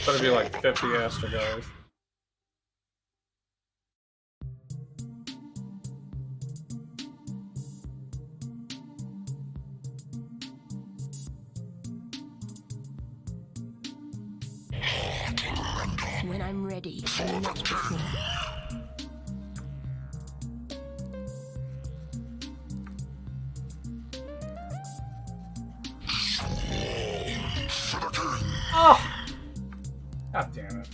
Better be like 50 astrogars. When I'm ready and not before. Oh! God damn it.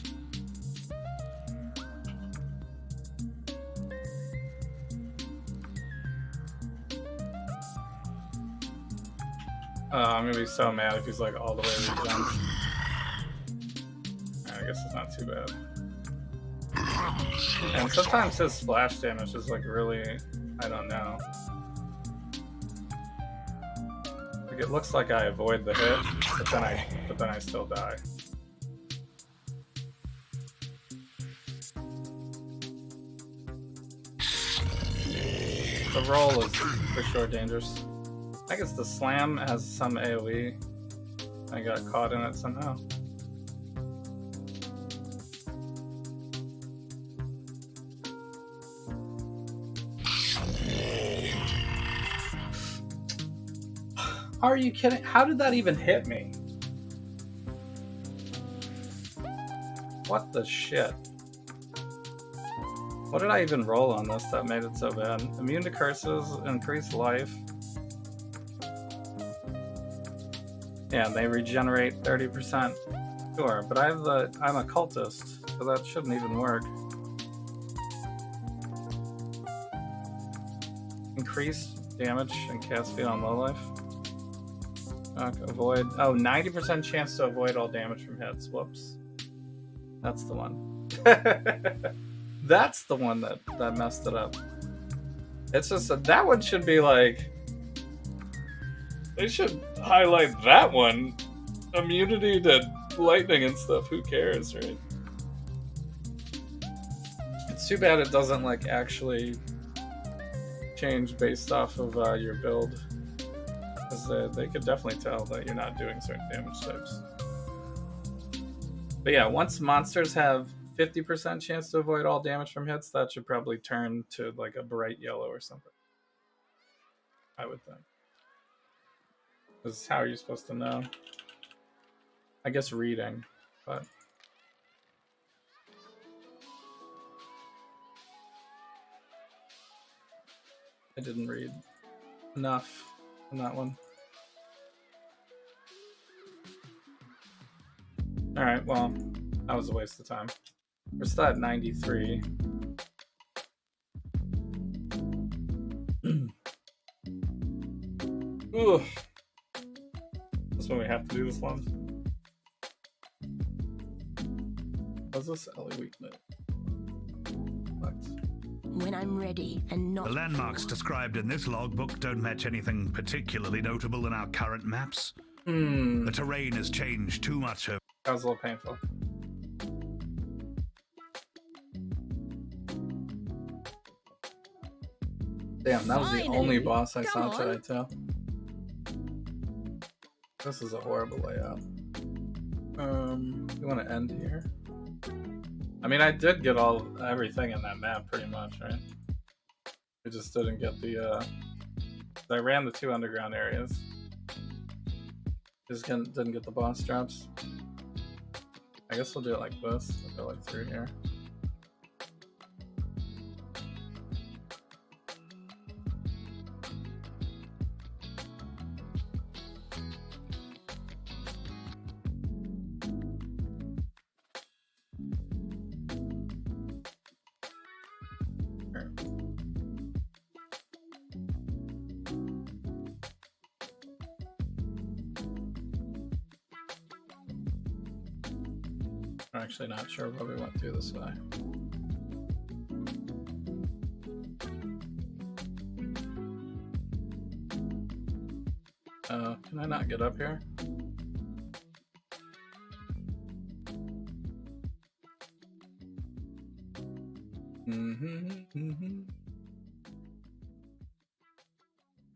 I'm gonna be so mad if he's like all the way regen. I guess it's not too bad. And sometimes his splash damage is like really, I don't know. Like it looks like I avoid the hit, but then I still die. The roll is for sure dangerous. I guess the slam has some AoE. I got caught in it somehow. Are you kidding? How did that even hit me? What the shit? What did I even roll on this that made it so bad? Immune to curses, increased life. Yeah, they regenerate 30%. Sure, but I'm a cultist, so that shouldn't even work. Increase damage and cast speed on low life. Avoid. Oh, 90% chance to avoid all damage from hits. Whoops. That's the one. That's the one that messed it up. It's just that one should be like. They should highlight that one. Immunity to lightning and stuff. Who cares, right? It's too bad it doesn't like actually change based off of your build. Because they could definitely tell that you're not doing certain damage types. But yeah, once monsters have 50% chance to avoid all damage from hits, that should probably turn to like a bright yellow or something. I would think. Because how are you supposed to know? I guess reading, but... I didn't read enough in that one. Alright, well, that was a waste of time. We're still at 93. Ooh. That's when we have to do this one. What's this Ellie weakness? What? When I'm ready and not... The landmarks described in this logbook don't match anything particularly notable in our current maps. The terrain has changed too much over... That was a little painful. Damn, that was the only boss I saw today, too. This is a horrible layout. You want to end here? I mean, I did get everything in that map, pretty much, right? I just didn't get the, I ran the 2 underground areas. Just didn't get the boss drops. I guess we'll do it like this. We'll go like through here. I'm actually not sure why we went through this way. Can I not get up here?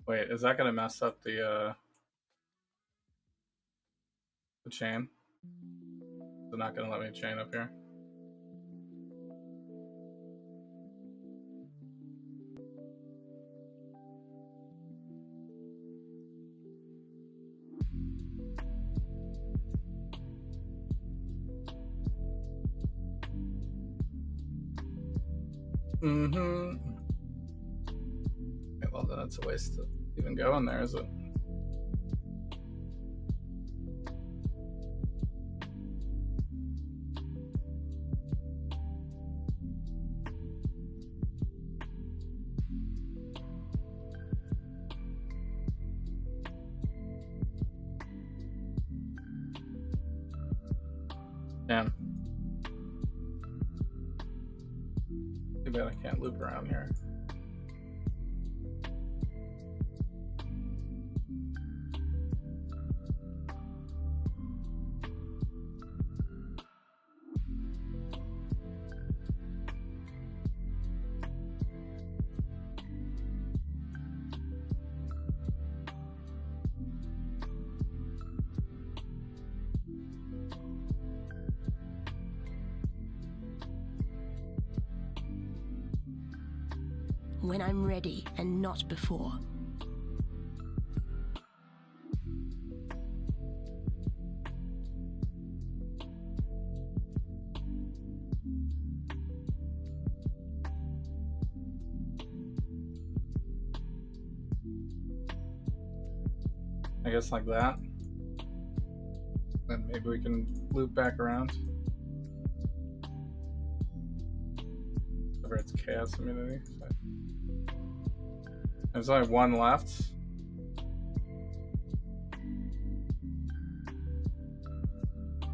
Wait, is that gonna mess up the chain? They're not gonna let me chain up here. Okay, well then it's a waste to even go in there, is it? Damn. Too bad I can't loop around here. When I'm ready and not before. I guess like that. Then maybe we can loop back around. Whatever, it's chaos immunity. So. There's only one left.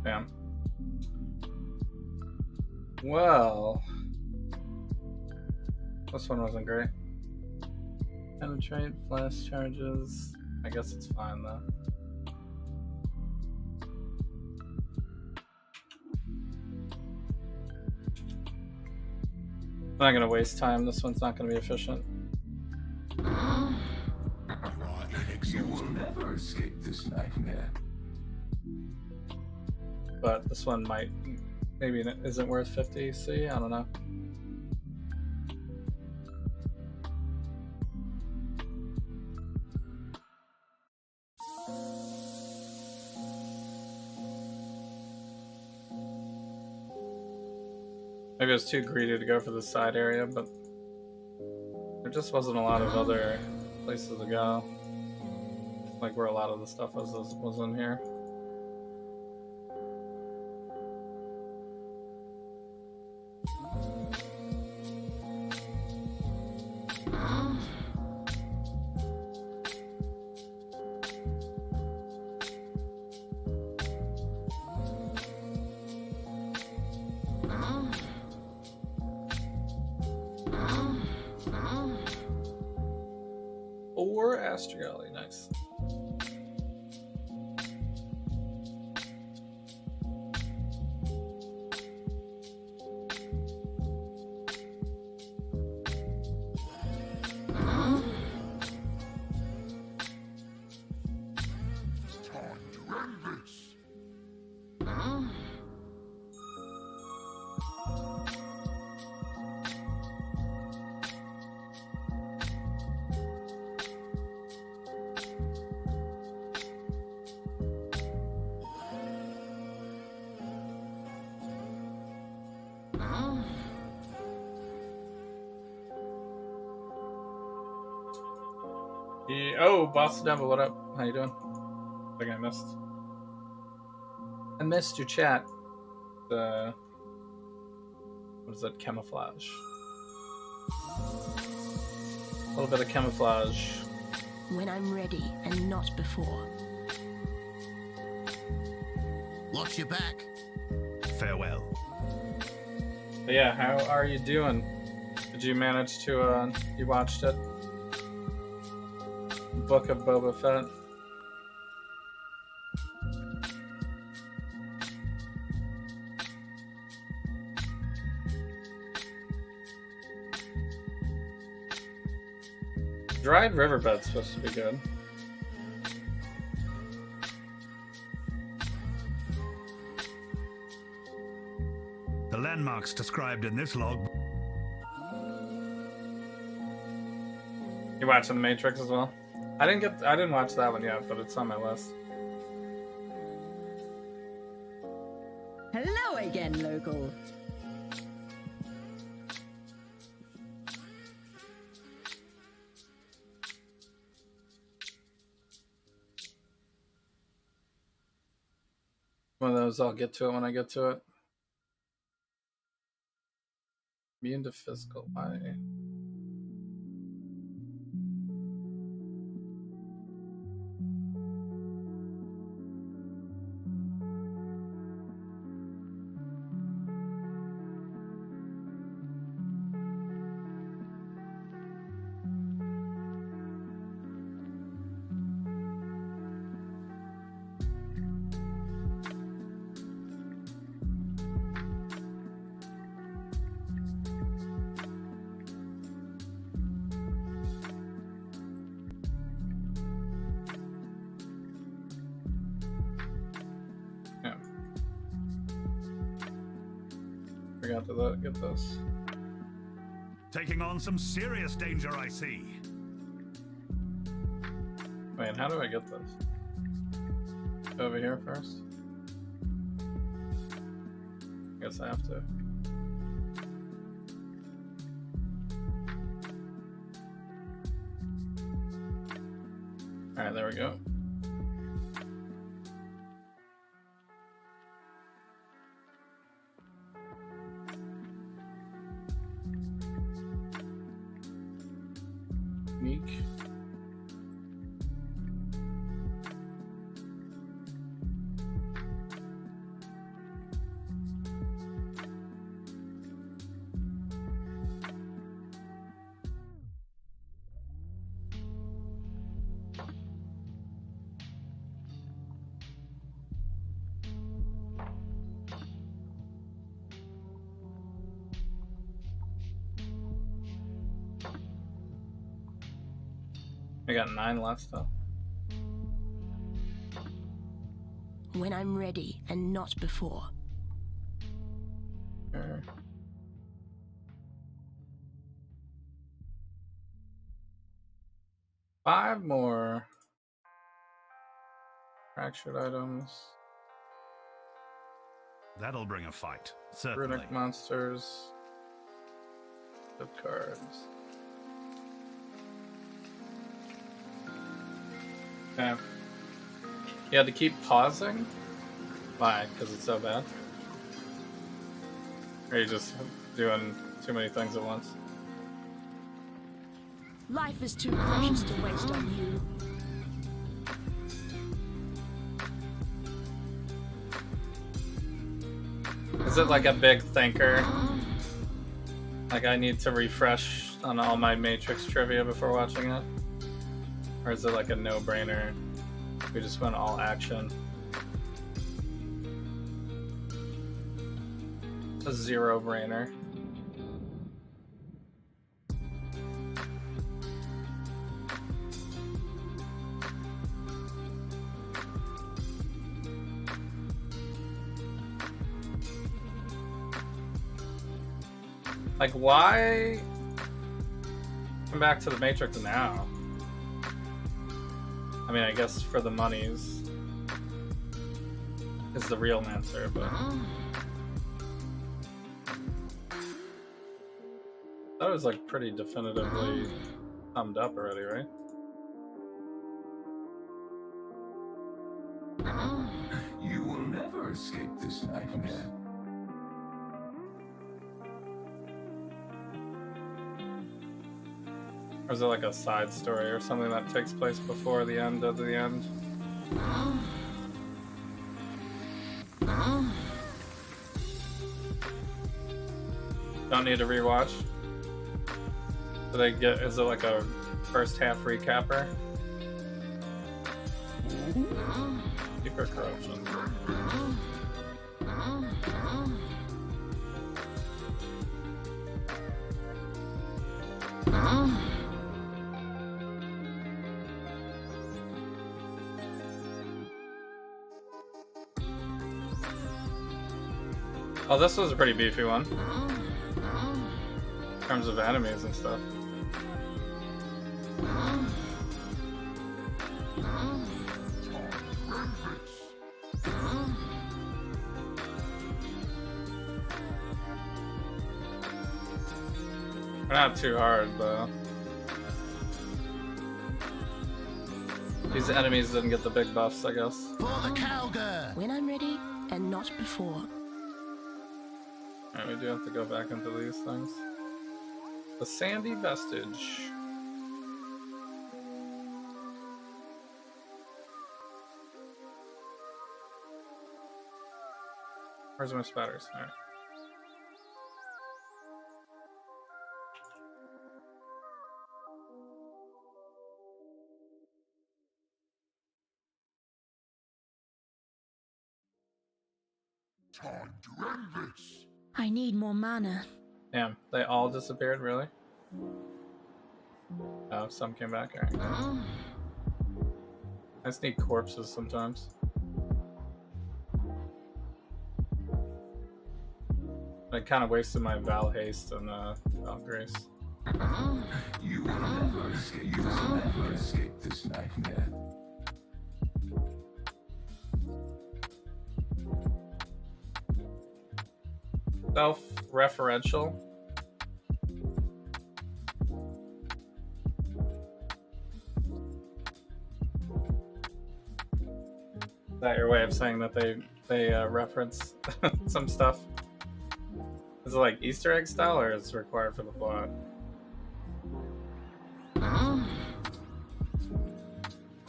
Damn. Well, this one wasn't great. Penetrate, flash charges. I guess it's fine though. I'm not gonna waste time. This one's not gonna be efficient. You will never escape this nightmare. But this one might, maybe it isn't worth 50 C. I don't know. Maybe I was too greedy to go for the side area, but there just wasn't a lot of other places to go. Like where a lot of the stuff was in here. Or Astrogally, nice. Oh, Boss Devil, what up? How you doing? I think I missed your chat. What is that? Camouflage. A little bit of camouflage. When I'm ready and not before. Watch your back. farewell. But yeah, how are you doing? Did you manage to, you watched it? Book of Boba Fett? Dried Riverbed's supposed to be good. The landmarks described in this log. You watching The Matrix as well? I didn't watch that one yet, but it's on my list. Hello again, local. One of those, I'll get to it when I get to it. Immune to physical. Why? Forgot to get this. Taking on some serious danger, I see. Wait, how do I get this? Over here first? Guess I have to. Alright, there we go. Meek. I got 9 left still. When I'm ready and not before. Sure. Five more fractured items. That'll bring a fight, certainly. Runic monsters. Good cards. Okay. You had to keep pausing? Why? Because it's so bad? Or are you just doing too many things at once? Life is too precious to waste on you. Is it like a big thinker? Like I need to refresh on all my Matrix trivia before watching it? Or is it like a no-brainer? We just went all action. A zero-brainer. Like, why come back to the Matrix now? I mean, I guess for the monies is the real answer, but that was like pretty definitively summed up already, right? You will never escape this nightmare. Or is it like a side story or something that takes place before the end of the end? Don't need to rewatch. Do they get? Is it like a first half recapper? Deeper corruption. Oh, this was a pretty beefy one. In terms of enemies and stuff. They're not too hard, though. These enemies didn't get the big buffs, I guess. For the cowgirl! When I'm ready and not before. Alright, we do have to go back into these things. The Sandy Vestige. Where's my spatters? Alright. Time to end this. I need more mana. Damn, they all disappeared, really? Oh, some came back. Alright. I just need corpses sometimes. I kind of wasted my Val Haste and Val Grace. You will never escape. You will never escape this nightmare. Self-referential. Is that your way of saying that they reference some stuff? Is it like Easter egg style, or is it required for the plot?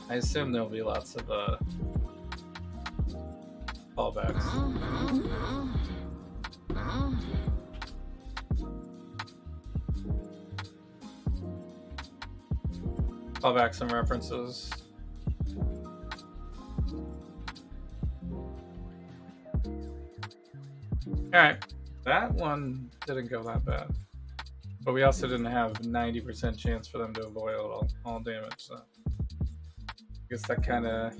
I assume there'll be lots of callbacks. Callbacks and references. Alright, that one didn't go that bad. But we also didn't have 90% chance for them to avoid all damage, so I guess that kind of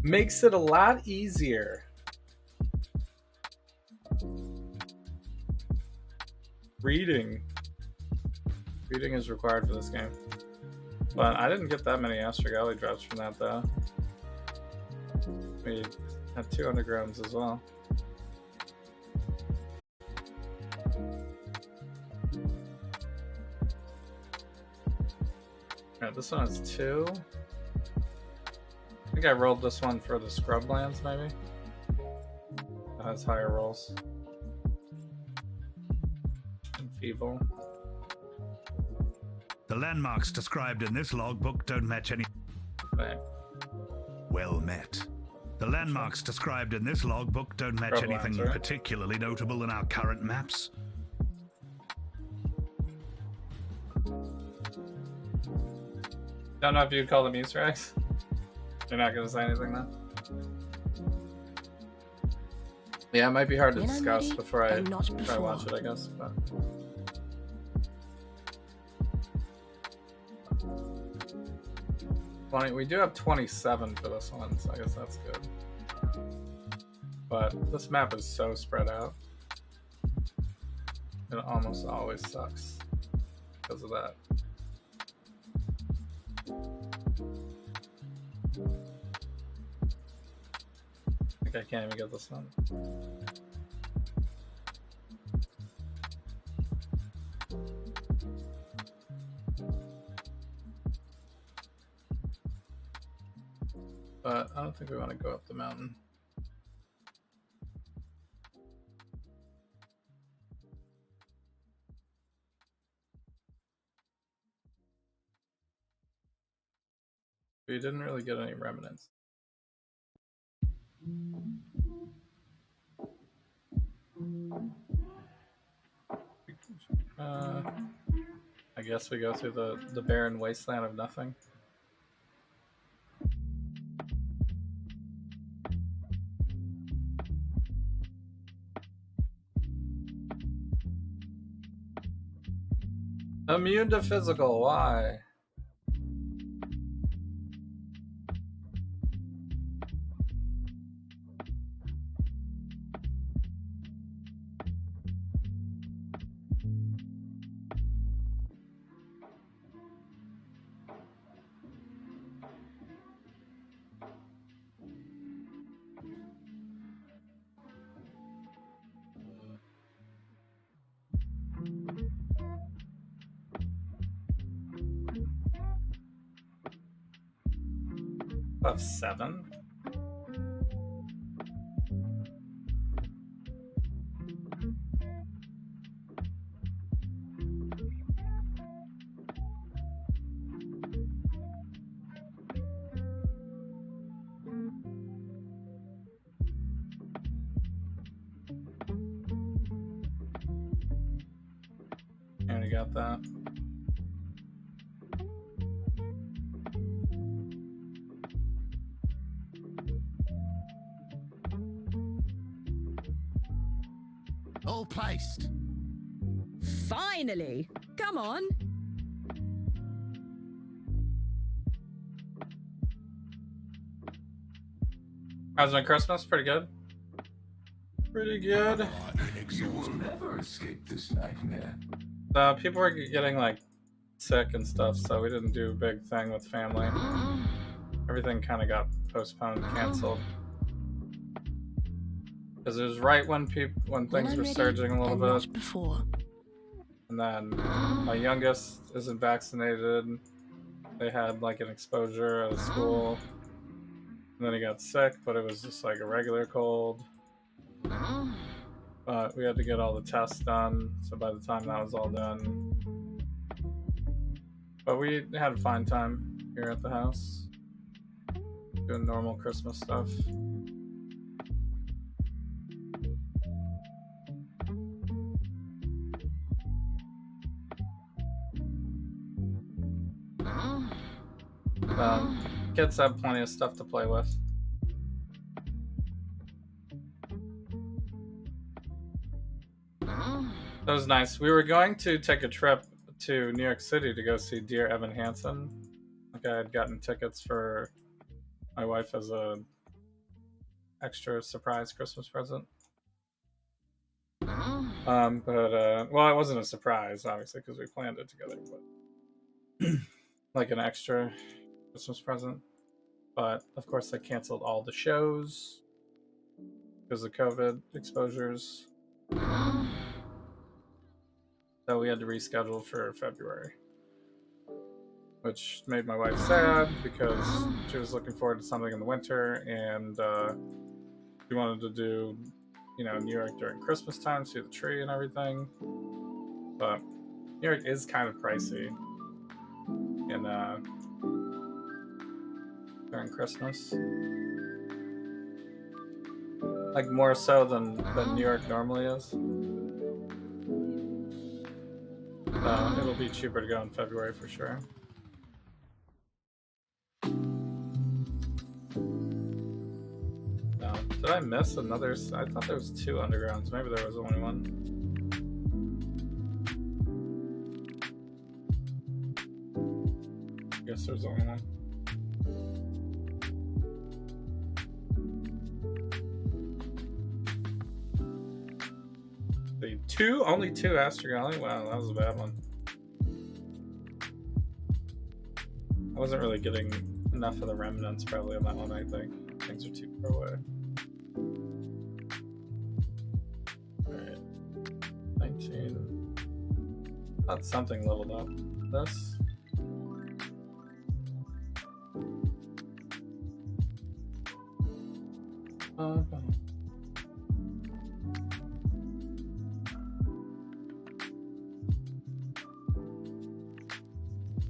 makes it a lot easier. Reading is required for this game. But I didn't get that many Astrogally drops from that, though. We had 2 undergrounds as well. Alright, this one has 2. I think I rolled this one for the Scrublands, maybe? That has higher rolls. And Feeble. The landmarks described in this logbook don't match any. Right. Well met. The landmarks described in this logbook don't match Scrublands, anything right? particularly notable in our current maps. Don't know if you'd call them Easter eggs. You're not going to say anything then? Yeah, it might be hard to When I'm discuss ready before I and not try to before. watch it, I guess. But we do have 27 for this one, so I guess that's good. But this map is so spread out. It almost always sucks because of that. I think I can't even get this one. But I don't think we want to go up the mountain. We didn't really get any remnants. We I guess we go through the barren wasteland of nothing. Immune to physical, why? Of 7? And you got that. All placed. Finally! Come on! How's my Christmas? Pretty good. Pretty good. You will never escape this nightmare. People were getting like sick and stuff, so we didn't do a big thing with family. Everything kind of got postponed, canceled. Because it was right when things were surging a little bit. Not before. And then my youngest isn't vaccinated. They had like an exposure at a school. And then he got sick, but it was just like a regular cold. But we had to get all the tests done, so by the time that was all done. But we had a fine time here at the house. Doing normal Christmas stuff. Kids have plenty of stuff to play with. That was nice. We were going to take a trip to New York City to go see Dear Evan Hansen. Like I had gotten tickets for my wife as a extra surprise Christmas present. Well, it wasn't a surprise, obviously, because we planned it together, but like an extra Christmas present. But of course, they canceled all the shows because of COVID exposures. So we had to reschedule for February, which made my wife sad because she was looking forward to something in the winter, and she wanted to do, New York during Christmas time, see the tree and everything. But New York is kind of pricey in during Christmas, like more so than New York normally is. It'll be cheaper to go in February for sure. Did I miss another? I thought there was 2 undergrounds. Maybe there was only one. I guess there's only one. Only two Aster Galley? Wow, that was a bad one. I wasn't really getting enough of the remnants probably on that one, I think. Things are too far away. Alright. 19. Thought something leveled up. This.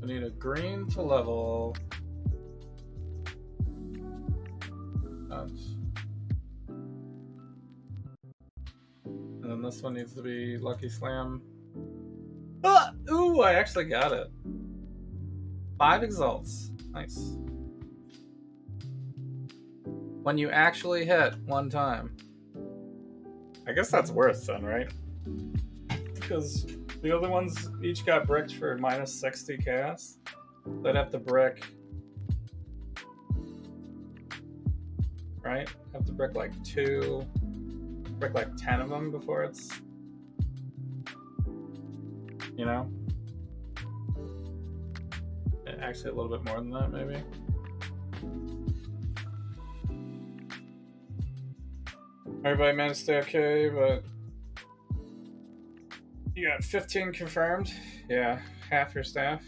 I need a green to level. And then this one needs to be Lucky Slam. Ooh, I actually got it. 5 exalts. Nice. When you actually hit one time. I guess that's worse then, right? Because the other ones each got bricked for minus 60 chaos. They'd have to brick. Right? Have to brick like 2. Brick like 10 of them before it's. You know? Actually, a little bit more than that, maybe. Everybody managed to stay okay, but you got 15 confirmed. Yeah, half your staff.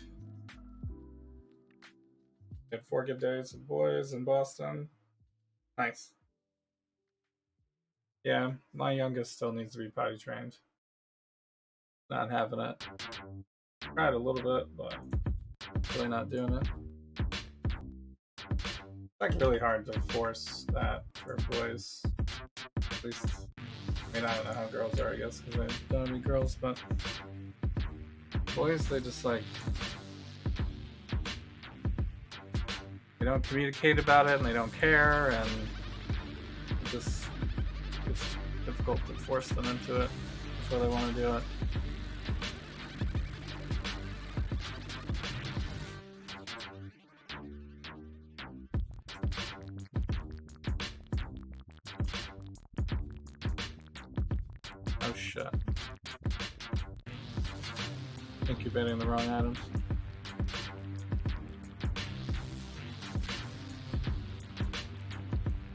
You had 4 good days with boys in Boston. Nice. Yeah, my youngest still needs to be potty trained. Not having it. Tried a little bit, but really not doing it. It's like really hard to force that for boys. At least, I mean, I don't know how girls are, I guess, because I don't have any girls, but boys, they just like, they don't communicate about it and they don't care, and it's difficult to force them into it before they want to do it. Oh shit. Incubating the wrong items.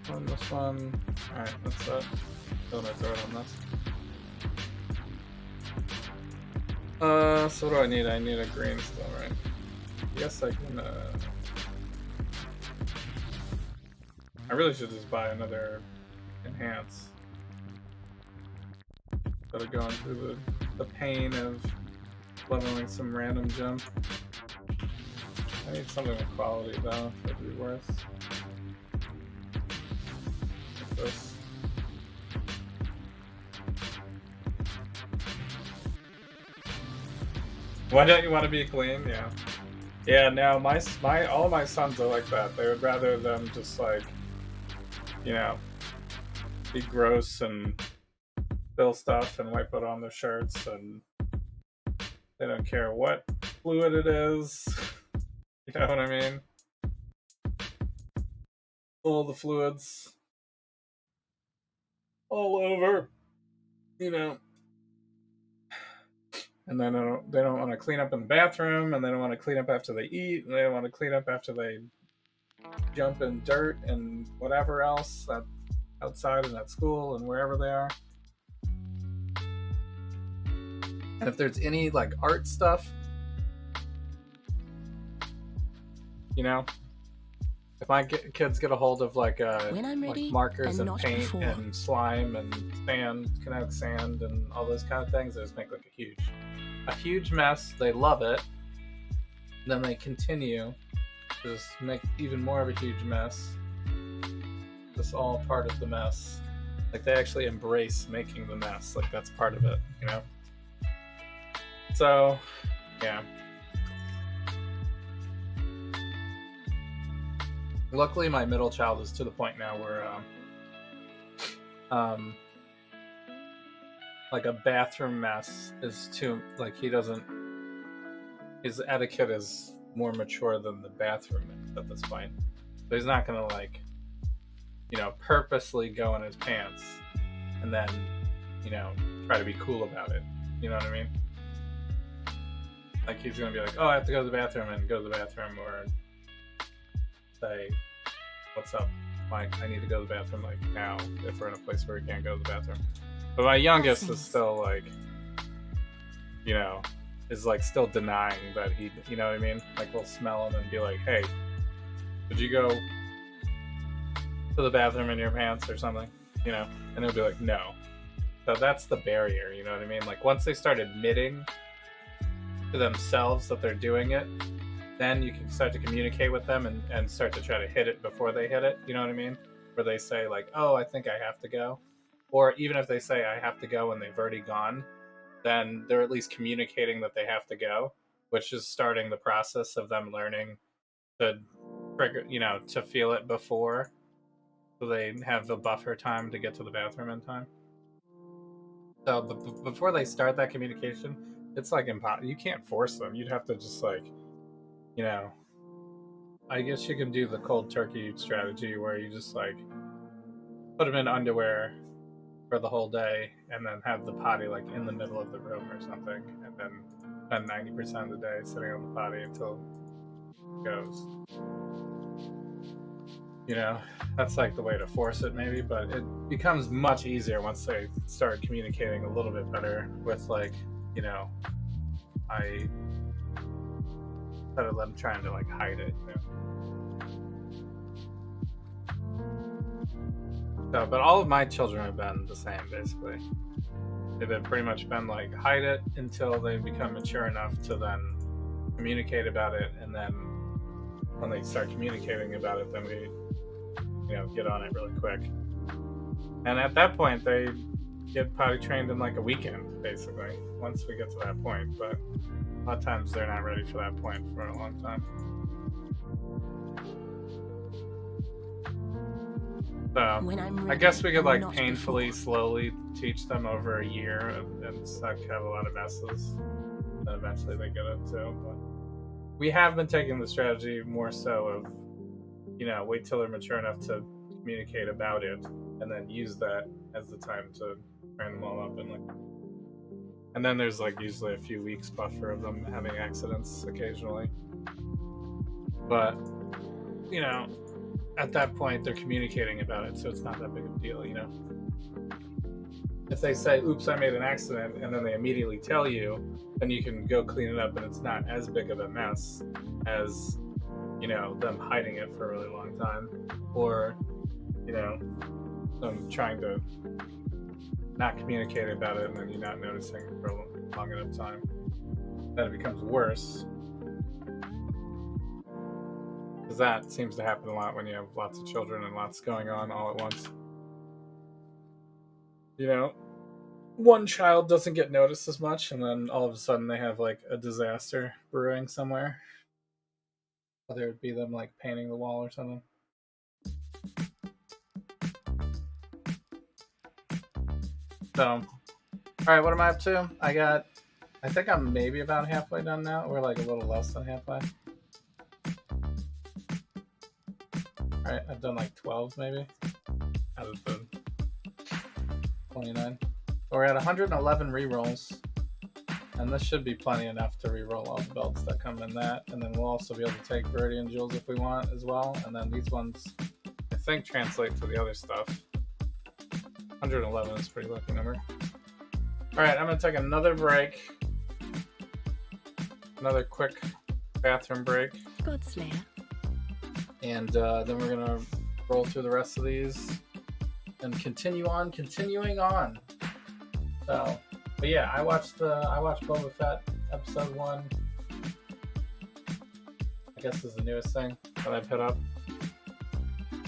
On this one. Alright, that's it. Still gonna throw it on this. So what do I need? I need a green still, right? Yes, I can, I really should just buy another enhance. Instead of going through the pain of leveling some random gem. I need something with quality though, if it'd be worth. Like this. Why don't you want to be clean? Yeah. Yeah, no, all my sons are like that. They would rather them just like, you know, be gross and spill stuff and wipe it on their shirts, and they don't care what fluid it is. You know what I mean? All the fluids all over, you know. And then they don't want to clean up in the bathroom, and they don't want to clean up after they eat, and they don't want to clean up after they jump in dirt and whatever else outside and at school and wherever they are. And if there's any like art stuff, you know, if my kids get a hold of like like markers and paint and slime and sand, kinetic sand, and all those kind of things, they just make like a huge mess. They love it. Then they continue to just make even more of a huge mess. It's all part of the mess. Like they actually embrace making the mess. Like that's part of it, you know? So, yeah. Luckily, my middle child is to the point now where, like a bathroom mess is too, like his etiquette is more mature than the bathroom at this point. So he's not gonna like, you know, purposely go in his pants and then, you know, try to be cool about it. You know what I mean? Like he's gonna be like, oh, I have to go to the bathroom, and go to the bathroom, or say, what's up, Mike? I need to go to the bathroom like now if we're in a place where we can't go to the bathroom. But my youngest is still like, you know, is like still denying that he, you know what I mean? Like we'll smell him and be like, hey, did you go to the bathroom in your pants or something? You know? And he'll be like, no. So that's the barrier, you know what I mean? Like once they start admitting to themselves that they're doing it, then you can start to communicate with them and start to try to hit it before they hit it, you know what I mean? Where they say like, oh, I think I have to go. Or even if they say I have to go and they've already gone, then they're at least communicating that they have to go, which is starting the process of them learning to trigger, to feel it before, so they have the buffer time to get to the bathroom in time. So before they start that communication, it's like impossible. You can't force them. You'd have to just I guess you can do the cold turkey strategy where you just put them in underwear for the whole day and then have the potty in the middle of the room or something, and then spend 90% of the day sitting on the potty until it goes. That's the way to force it maybe, but it becomes much easier once they start communicating a little bit better with I instead of them trying to hide it. So, but all of my children have been the same basically. They've pretty much been hide it until they become mature enough to then communicate about it, and then when they start communicating about it, then we get on it really quick. And at that point, they get potty trained in a weekend, basically, once we get to that point. But a lot of times they're not ready for that point for a long time. So I guess we could painfully, slowly teach them over a year and have a lot of messes. And eventually they get it too. But we have been taking the strategy more so of wait till they're mature enough to communicate about it, and then use that as the time to train them all up. And then there's usually a few weeks buffer of them having accidents occasionally. But at that point they're communicating about it, so it's not that big of a deal. If they say, "Oops, I made an accident," and then they immediately tell you, then you can go clean it up, and it's not as big of a mess as them hiding it for a really long time, or them trying to not communicate about it and then you're not noticing for a long enough time. Then it becomes worse, because that seems to happen a lot when you have lots of children and lots going on all at once. One child doesn't get noticed as much, and then all of a sudden they have a disaster brewing somewhere. Whether it be them painting the wall or something. So, all right, what am I up to? I think I'm maybe about halfway done now. We're a little less than halfway. All right, I've done 12 maybe out of the 29. We're at 111 rerolls. And this should be plenty enough to reroll all the belts that come in that. And then we'll also be able to take Viridian Jewels if we want as well. And then these ones, I think, translate to the other stuff. 111 is a pretty lucky number. Alright, I'm going to take another break. Another quick bathroom break. Godslayer. And then we're going to roll through the rest of these. And continuing on. So... But yeah, I watched Boba Fett episode 1. I guess is the newest thing that I've hit up.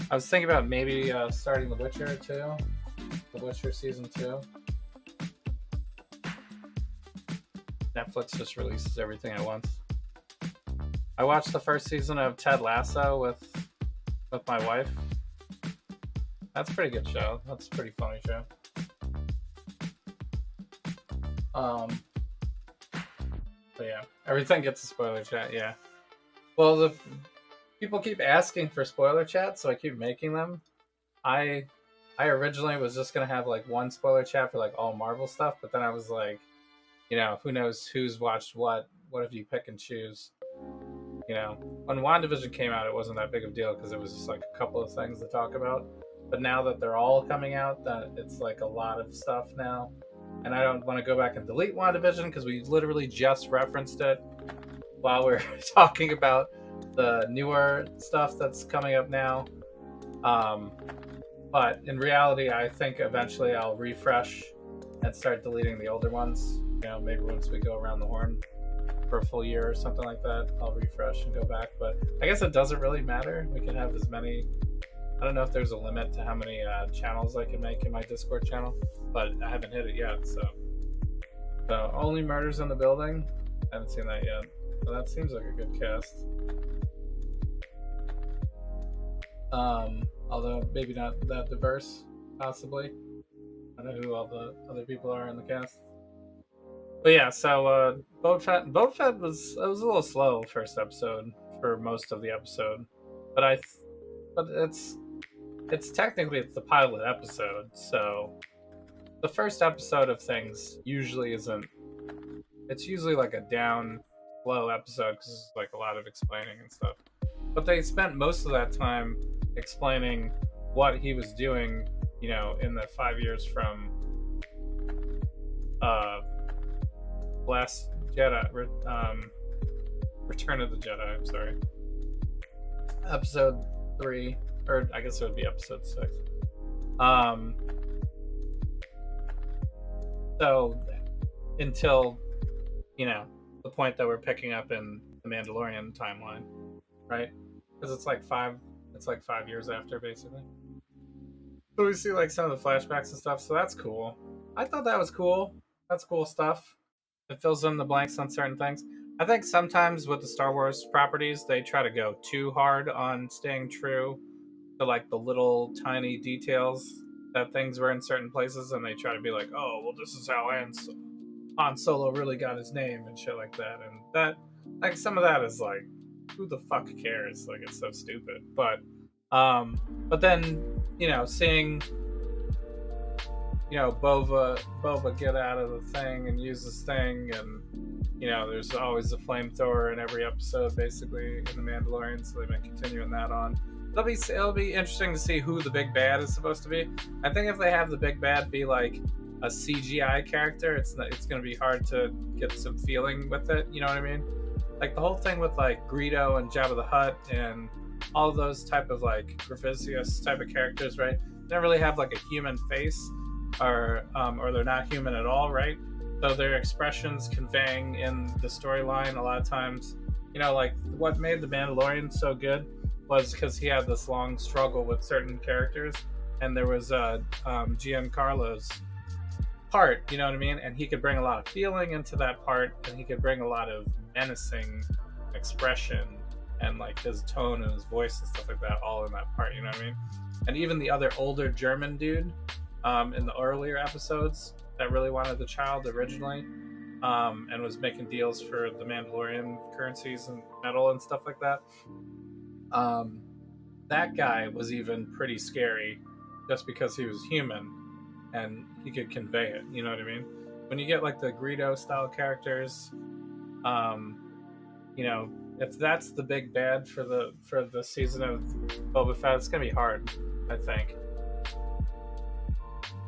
I was thinking about maybe starting The Witcher 2. The Witcher season 2. Netflix just releases everything at once. I watched the first season of Ted Lasso with my wife. That's a pretty good show. That's a pretty funny show. But yeah, everything gets a spoiler chat, yeah. Well, the people keep asking for spoiler chat, so I keep making them. I originally was just gonna have one spoiler chat for all Marvel stuff, but then I was who knows who's watched what if you pick and choose? When WandaVision came out, it wasn't that big of a deal because it was just a couple of things to talk about. But now that they're all coming out, that it's a lot of stuff now. And I don't want to go back and delete WandaVision because we literally just referenced it while we're talking about the newer stuff that's coming up now. But in reality, I think eventually I'll refresh and start deleting the older ones. Maybe once we go around the horn for a full year or something like that, I'll refresh and go back. But I guess it doesn't really matter. We can have as many... I don't know if there's a limit to how many channels I can make in my Discord channel, but I haven't hit it yet, so So Only Murders in the Building. I haven't seen that yet. But that seems like a good cast. Although maybe not that diverse, possibly. I don't know who all the other people are in the cast. But yeah, so Boba Fett was a little slow first episode for most of the episode, but but it's technically it's the pilot episode, so the first episode of things usually isn't. It's usually like a down, slow episode because it's like a lot of explaining and stuff. But they spent most of that time explaining what he was doing, in the 5 years from uh, Last Jedi, Return of the Jedi. I'm sorry, episode 3, or I guess it would be episode 6. So until the point that we're picking up in the Mandalorian timeline, right? Because it's like 5 years after, basically. So we see like some of the flashbacks and stuff. So that's cool. I thought that was cool. That's cool stuff. It fills in the blanks on certain things. I think sometimes with the Star Wars properties, they try to go too hard on staying true to like the little tiny details that things were in certain places, and they try to be like, oh, well, this is how Han Solo really got his name and shit like that. And that, like, some of that is like, who the fuck cares? Like, it's so stupid. But then, seeing, Boba get out of the thing and use this thing, and there's always a flamethrower in every episode, basically, in the Mandalorian, so they've been continuing that on. It'll be interesting to see who the big bad is supposed to be. I think if they have the big bad be like a CGI character, it's going to be hard to get some feeling with it. You know what I mean? Like the whole thing with like Greedo and Jabba the Hutt and all of those type of like Grievous type of characters, right? They don't really have like a human face, or they're not human at all, right? So their expressions conveying in the storyline a lot of times, like what made the Mandalorian so good was because he had this long struggle with certain characters, and there was Giancarlo's part, you know what I mean? And he could bring a lot of feeling into that part, and he could bring a lot of menacing expression and like his tone and his voice and stuff like that all in that part, you know what I mean? And even the other older German dude in the earlier episodes that really wanted the child originally, and was making deals for the Mandalorian currencies and metal and stuff like that. That guy was even pretty scary just because he was human and he could convey it, you know what I mean? When you get like the Greedo style characters, if that's the big bad for the season of Boba Fett, it's gonna be hard, I think,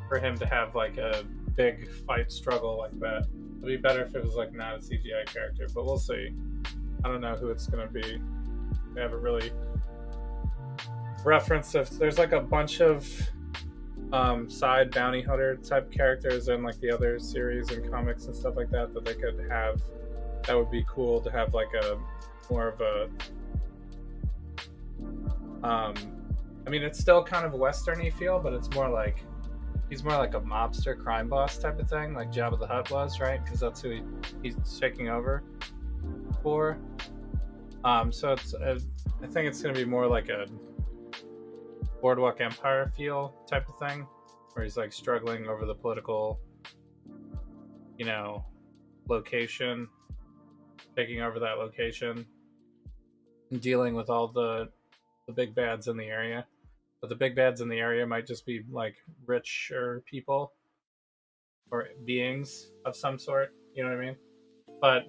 for him to have like a big fight struggle like that. It'd be better if it was like not a CGI character, but we'll see. I don't know who it's gonna be. They haven't really referenced if there's like a bunch of side bounty hunter type characters in like the other series and comics and stuff like that they could have. That would be cool to have like a more of a I mean, it's still kind of a westerny feel, but it's more like he's more like a mobster crime boss type of thing, like Jabba the Hutt was, right? Because that's who he's taking over for. So I think it's going to be more like a Boardwalk Empire feel type of thing, where he's like struggling over the political, location, taking over that location, and dealing with all the big bads in the area. But the big bads in the area might just be like richer people or beings of some sort, you know what I mean? But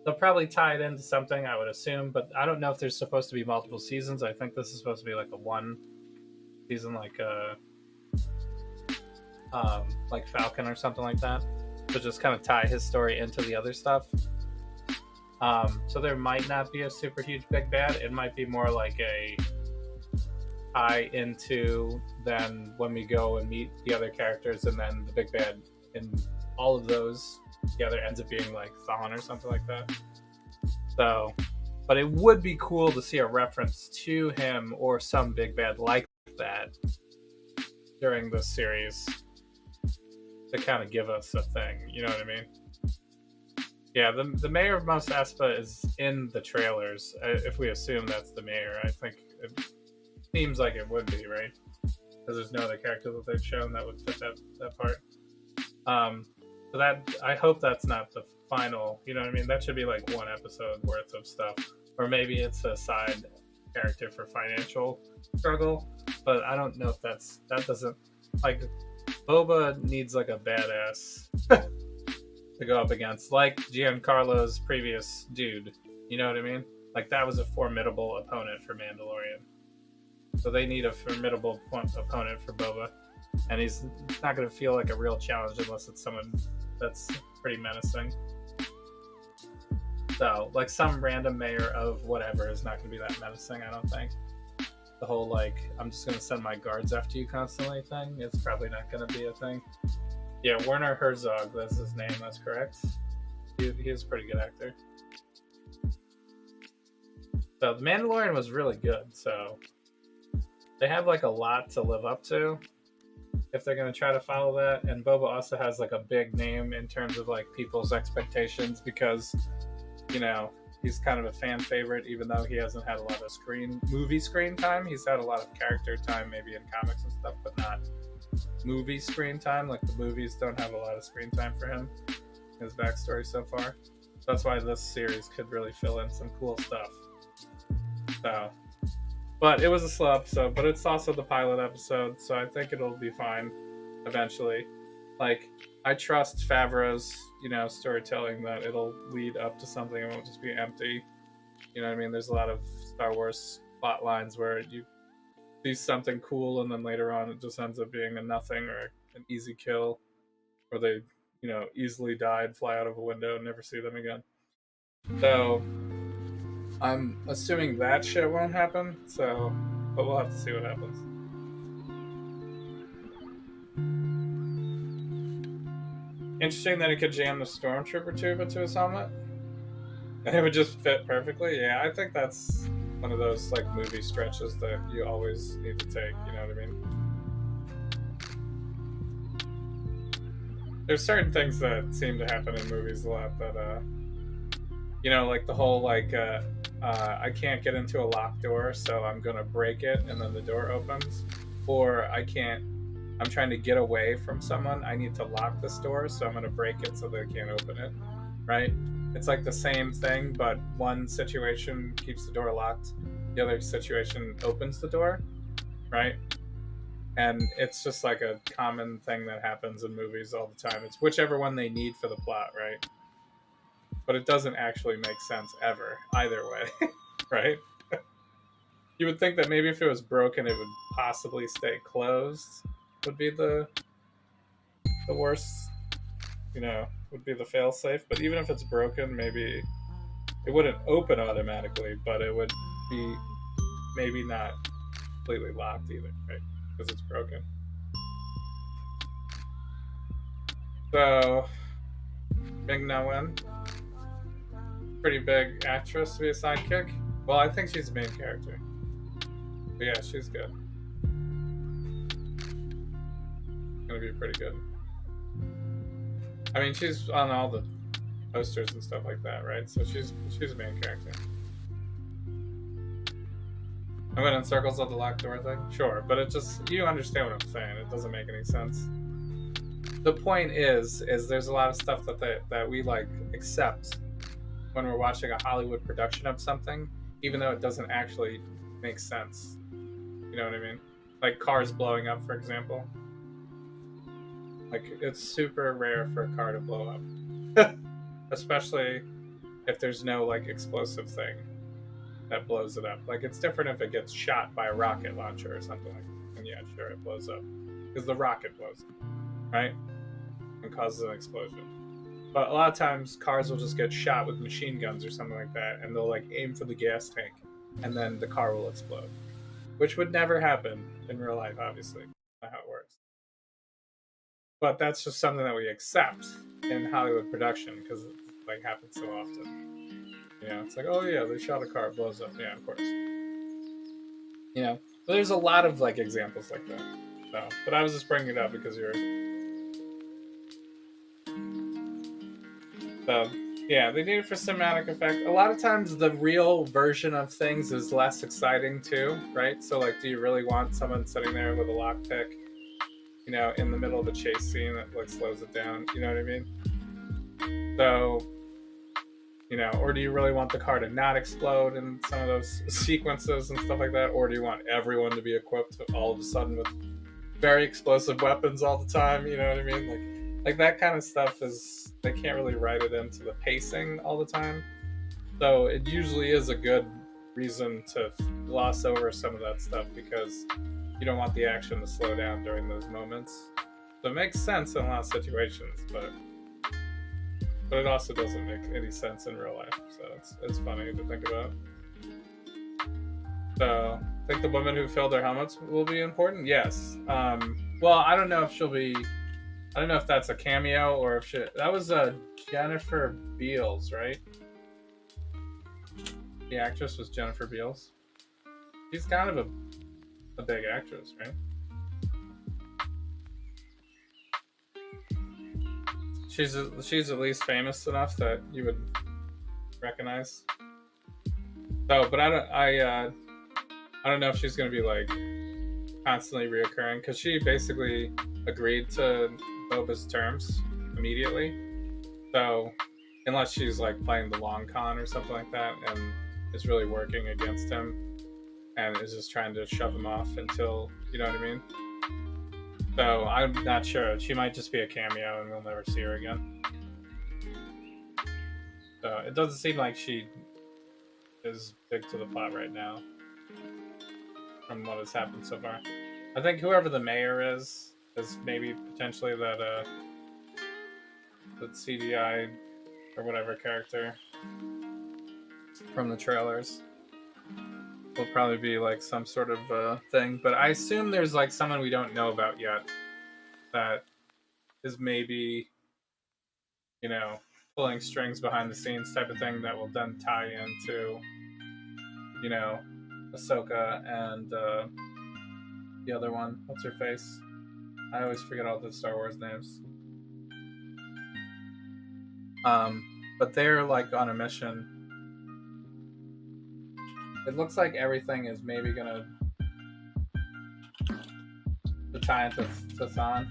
they'll probably tie it into something, I would assume, but I don't know if there's supposed to be multiple seasons. I think this is supposed to be like a one season, like Falcon or something like that, to just kind of tie his story into the other stuff. So there might not be a super huge big bad. It might be more like a tie into then when we go and meet the other characters, and then the big bad in all of those together ends up being like Thawne or something like that. So, but it would be cool to see a reference to him or some big bad like that during this series to kind of give us a thing, you know what I mean? Yeah, the mayor of Mos Espa is in the trailers. If we assume that's the mayor, I think it seems like it would be, right? Because there's no other character that they've shown that would fit that part. Um, so that I hope that's not the final. You know what I mean? That should be like one episode worth of stuff, or maybe it's a side character for financial struggle. But I don't know if that doesn't like Boba needs like a badass to go up against, like Giancarlo's previous dude. You know what I mean? Like that was a formidable opponent for Mandalorian. So they need a formidable opponent for Boba, and he's not going to feel like a real challenge unless it's someone that's pretty menacing. So, like some random mayor of whatever is not going to be that menacing, I don't think. The whole like I'm just going to send my guards after you constantly thing is probably not going to be a thing. Yeah, Werner Herzog, that's his name. That's correct. He is a pretty good actor. So The Mandalorian was really good. So they have like a lot to live up to if they're going to try to follow that. And Boba also has like a big name in terms of like people's expectations because, you know, he's kind of a fan favorite, even though he hasn't had a lot of movie screen time. He's had a lot of character time, maybe in comics and stuff, but not movie screen time. Like the movies don't have a lot of screen time for him, his backstory so far. So that's why this series could really fill in some cool stuff. So, but it was a slow episode, but it's also the pilot episode, so I think it'll be fine eventually. Like, I trust Favreau's, storytelling that it'll lead up to something. It won't just be empty. You know what I mean? There's a lot of Star Wars plot lines where you see something cool and then later on it just ends up being a nothing or an easy kill, or they, easily die and fly out of a window and never see them again. So I'm assuming that shit won't happen. So, but we'll have to see what happens. Interesting that he could jam the Stormtrooper tube into his helmet, and it would just fit perfectly. Yeah, I think that's one of those like movie stretches that you always need to take. You know what I mean? There's certain things that seem to happen in movies a lot that, like the whole I can't get into a locked door, so I'm gonna break it, and then the door opens, or I'm trying to get away from someone. I need to lock this door, so I'm going to break it so they can't open it. Right? It's like the same thing, but one situation keeps the door locked. The other situation opens the door. Right? And it's just like a common thing that happens in movies all the time. It's whichever one they need for the plot, right? But it doesn't actually make sense ever, either way. Right? You would think that maybe if it was broken, it would possibly stay closed. Would be the worst, would be the fail safe. But even if it's broken, maybe it wouldn't open automatically, but it would be maybe not completely locked either, right? Because it's broken. So, Ming Na Wen, pretty big actress to be a sidekick. Well, I think she's the main character. But yeah, she's good. Gonna be pretty good. I mean, she's on all the posters and stuff like that, right? So she's the main character. I went in circles on the locked door thing? Sure, but it just, you understand what I'm saying. It doesn't make any sense. The point is there's a lot of stuff that we like accept when we're watching a Hollywood production of something, even though it doesn't actually make sense. You know what I mean? Like cars blowing up, for example. Like, it's super rare for a car to blow up. Especially if there's no, like, explosive thing that blows it up. Like, it's different if it gets shot by a rocket launcher or something like that. And yeah, sure, it blows up. Because the rocket blows up, right? And causes an explosion. But a lot of times, cars will just get shot with machine guns or something like that, and they'll, like, aim for the gas tank, and then the car will explode. Which would never happen in real life, obviously. Not how it works. But that's just something that we accept in Hollywood production because it like happens so often. It's like, oh yeah, they shot a car, it blows up. Yeah, of course. But there's a lot of like examples like that. So, but I was just bringing it up because you're. So Yeah, they need it for cinematic effect. A lot of times, the real version of things is less exciting too, right? So, like, do you really want someone sitting there with a lockpick, in the middle of a chase scene that like slows it down? You know what I mean? So, or do you really want the car to not explode in some of those sequences and stuff like that? Or do you want everyone to be equipped all of a sudden with very explosive weapons all the time? You know what I mean? Like that kind of stuff is, they can't really write it into the pacing all the time. So it usually is a good reason to gloss over some of that stuff because you don't want the action to slow down during those moments. So it makes sense in a lot of situations, but it also doesn't make any sense in real life. So it's funny to think about. So I think the women who fill their helmets will be important. Yes. Well, I don't know if she'll be. I don't know if that's a cameo or if that was Jennifer Beals, right? The actress was Jennifer Beals. She's kind of a big actress, right? She's at least famous enough that you would recognize. So, but I don't know if she's gonna be like constantly reoccurring because she basically agreed to Boba's terms immediately. So, unless she's like playing the long con or something like that and is really working against him and is just trying to shove him off until, you know what I mean? So I'm not sure. She might just be a cameo and we'll never see her again. So it doesn't seem like she is big to the plot right now from what has happened so far. I think whoever the mayor is maybe potentially that CGI or whatever character from the trailers. Will probably be like some sort of thing, but I assume there's like someone we don't know about yet that is maybe, pulling strings behind the scenes type of thing that will then tie into, Ahsoka and the other one. What's her face? I always forget all the Star Wars names. But they're like on a mission. It looks like everything is maybe gonna tie into Thrawn.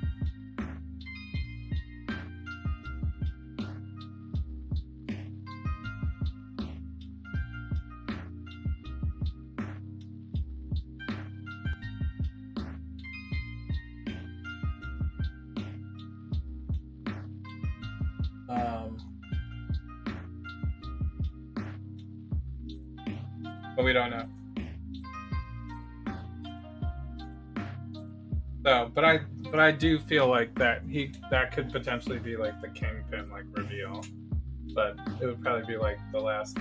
But we don't know. So, but I do feel like that could potentially be like the Kingpin like reveal, but it would probably be like the last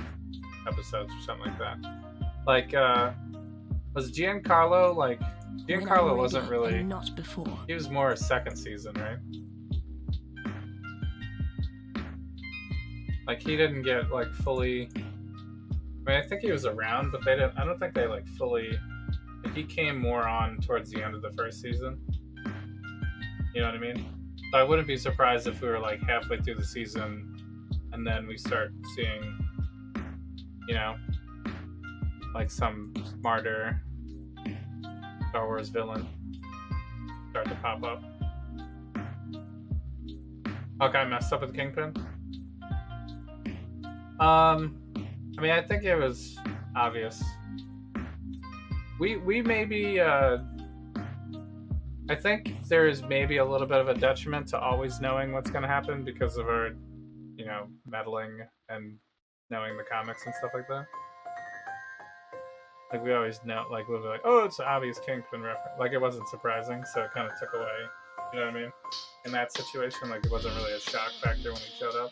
episodes or something like that. Like, was Giancarlo like? Giancarlo wasn't really. Not before. He was more a second season, right? Like he didn't get like fully. I mean, I think he was around, but they didn't. I don't think they like fully. Like, he came more on towards the end of the first season. You know what I mean? So I wouldn't be surprised if we were like halfway through the season, and then we start seeing, like some smarter Star Wars villain start to pop up. Okay, I messed up with Kingpin. I mean, I think it was obvious. We maybe, I think there is maybe a little bit of a detriment to always knowing what's going to happen because of our, meddling and knowing the comics and stuff like that. Like, we always know, like, we'll be like, oh, it's an obvious Kingpin reference. Like, it wasn't surprising, so it kind of took away, you know what I mean? In that situation, like, it wasn't really a shock factor when he showed up.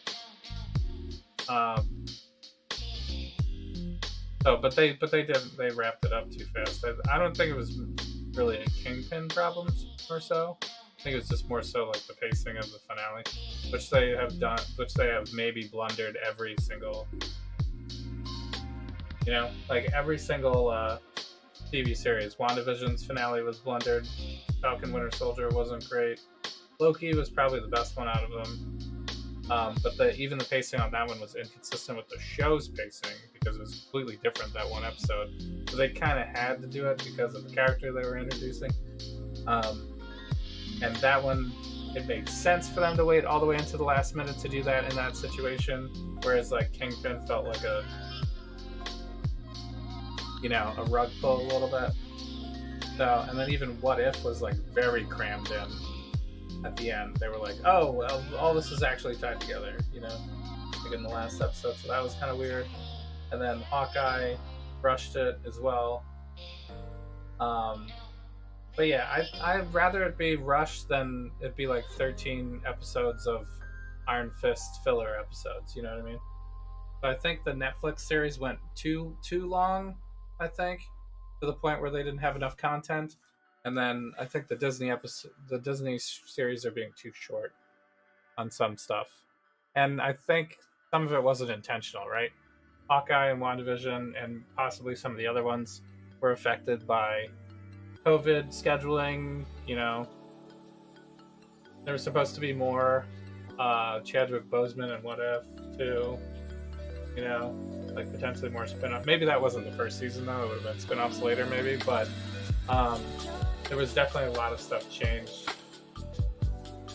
But they wrapped it up too fast. I don't think it was really a Kingpin problem or so. I think it was just more so like the pacing of the finale, which they have maybe blundered every single, like every single TV series. WandaVision's finale was blundered. Falcon Winter Soldier wasn't great. Loki was probably the best one out of them. But even the pacing on that one was inconsistent with the show's pacing because it was completely different that one episode. So they kind of had to do it because of the character they were introducing. And that one, it made sense for them to wait all the way into the last minute to do that in that situation. Whereas like Kingpin felt like a rug pull a little bit. So, and then even What If was like very crammed in at the end. They were like, oh, well, all this is actually tied together, like in the last episode. So that was kind of weird. And then Hawkeye rushed it as well. But yeah, I'd rather it be rushed than it be like 13 episodes of Iron Fist filler episodes. You know what I mean? But I think the Netflix series went too long. I think to the point where they didn't have enough content, and then I think the Disney series are being too short on some stuff, and I think some of it wasn't intentional. Right? Hawkeye and WandaVision, and possibly some of the other ones, were affected by COVID scheduling. There was supposed to be more Chadwick Boseman and What If too. Like potentially more spin-off. Maybe that wasn't the first season though. It would have been spin-offs later maybe, but there was definitely a lot of stuff changed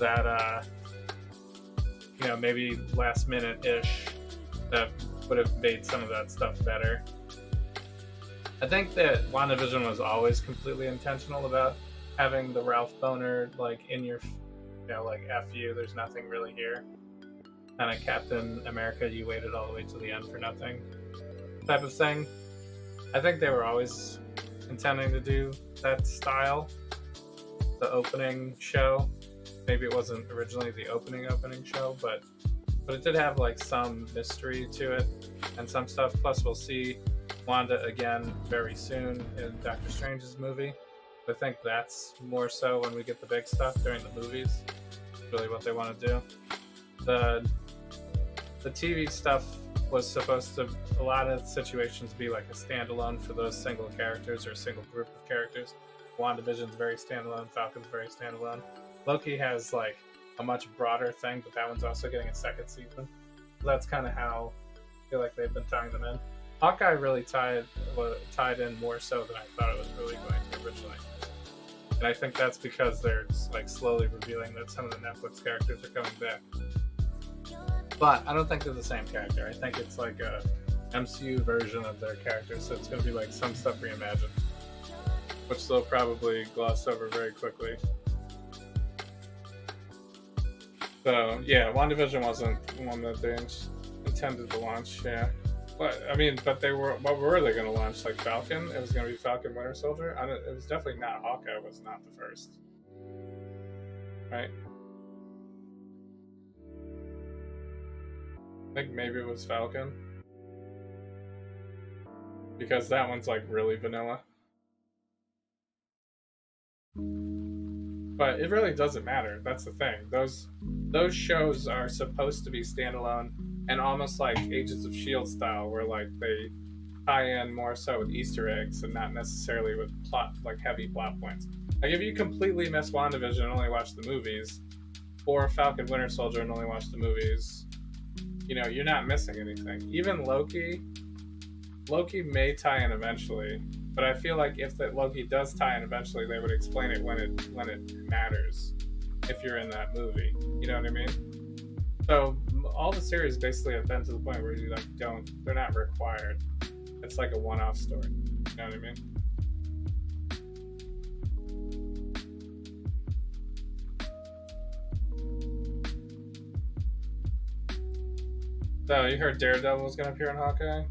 that maybe last minute-ish that would have made some of that stuff better. I think that WandaVision was always completely intentional about having the Ralph Boner like in your like F you, there's nothing really here. Kind of Captain America, you waited all the way to the end for nothing type of thing. I think they were always intending to do that style. The opening show, maybe it wasn't originally the opening show, but it did have like some mystery to it and some stuff. Plus, we'll see Wanda again very soon in Doctor Strange's movie. I think that's more so when we get the big stuff during the movies. Really, what they want to do. The TV stuff was supposed to, a lot of situations, be like a standalone for those single characters or a single group of characters. WandaVision's very standalone, Falcon's very standalone. Loki has like a much broader thing, but that one's also getting a second season. So that's kind of how I feel like they've been tying them in. Hawkeye really tied in more so than I thought it was really going to originally. And I think that's because they're like slowly revealing that some of the Netflix characters are coming back. But I don't think they're the same character. I think it's like a MCU version of their characters, so it's going to be like some stuff reimagined, which they'll probably gloss over very quickly. So yeah, WandaVision wasn't one that they intended to launch. Yeah, but they were. What were they going to launch? Like Falcon? It was going to be Falcon Winter Soldier. It was definitely not Hawkeye. Was not the first, right? I think maybe it was Falcon. Because that one's like really vanilla. But it really doesn't matter. That's the thing. Those shows are supposed to be standalone and almost like Agents of S.H.I.E.L.D. style, where like they tie in more so with Easter eggs and not necessarily with plot, like heavy plot points. Like if you completely miss WandaVision and only watch the movies, or Falcon Winter Soldier and only watch the movies, you're not missing anything. Even Loki may tie in eventually, but I feel like if that Loki does tie in eventually, they would explain it when it matters. If you're in that movie, you know what I mean? So all the series basically have been to the point where you like they're not required. It's like a one-off story. You know what I mean? So you heard Daredevil was going to appear in Hawkeye?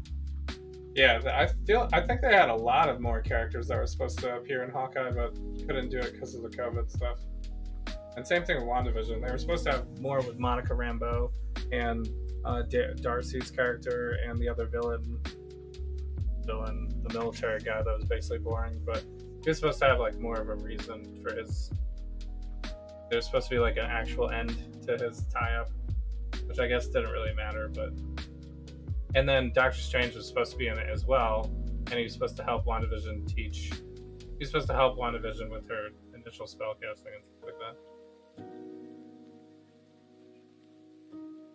Yeah, I think they had a lot of more characters that were supposed to appear in Hawkeye, but couldn't do it because of the COVID stuff. And same thing with WandaVision. They were supposed to have more with Monica Rambeau and Darcy's character and the other villain, the military guy that was basically boring. But he was supposed to have like more of a reason for his. There's supposed to be like an actual end to his tie-up, which I guess didn't really matter, but. And then Doctor Strange was supposed to be in it as well, and he was supposed to help WandaVision teach. He was supposed to help WandaVision with her initial spellcasting and stuff like that.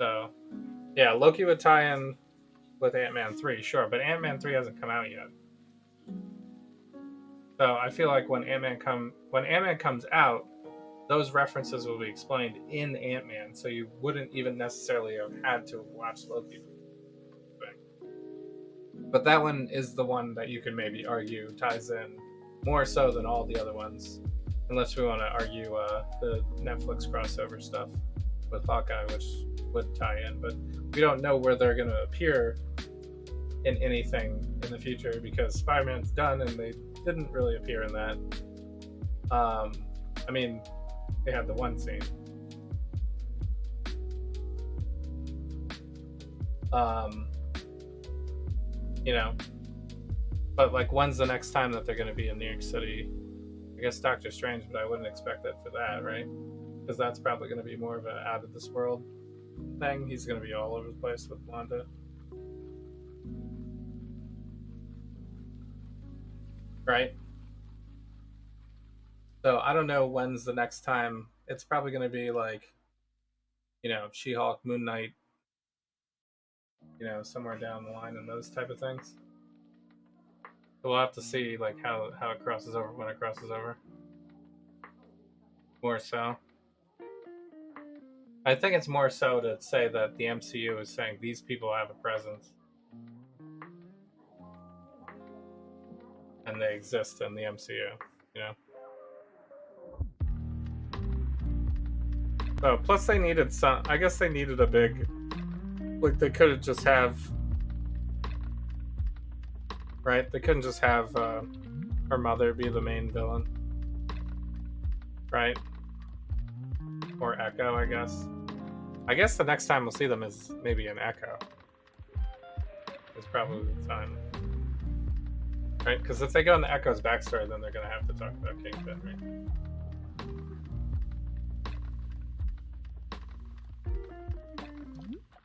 So, yeah, Loki would tie in with Ant-Man 3, sure, but Ant-Man 3 hasn't come out yet. So I feel like when Ant-Man comes out, those references will be explained in Ant-Man, so you wouldn't even necessarily have had to watch Loki. But that one is the one that you can maybe argue ties in more so than all the other ones, unless we want to argue the Netflix crossover stuff with Hawkeye, which would tie in. But we don't know where they're going to appear in anything in the future because Spider-Man's done and they didn't really appear in that. I mean, they had the one scene. You know, but like, when's the next time that they're going to be in New York City? I guess Doctor Strange, but I wouldn't expect it for that, right? Because that's probably going to be more of an out of this world thing. He's going to be all over the place with Wanda. Right? So I don't know when's the next time. It's probably going to be like, She-Hulk, Moon Knight, somewhere down the line and those type of things. So we'll have to see like how it crosses over when it crosses over. More so. I think it's more so to say that the MCU is saying these people have a presence. And they exist in the MCU, So plus they needed I guess they needed a big, like they could have just have, right? They couldn't just have her mother be the main villain, right? Or Echo, I guess. I guess the next time we'll see them is maybe an Echo. It's probably the time. Right? Because if they go into Echo's backstory, then they're going to have to talk about Kingpin, right?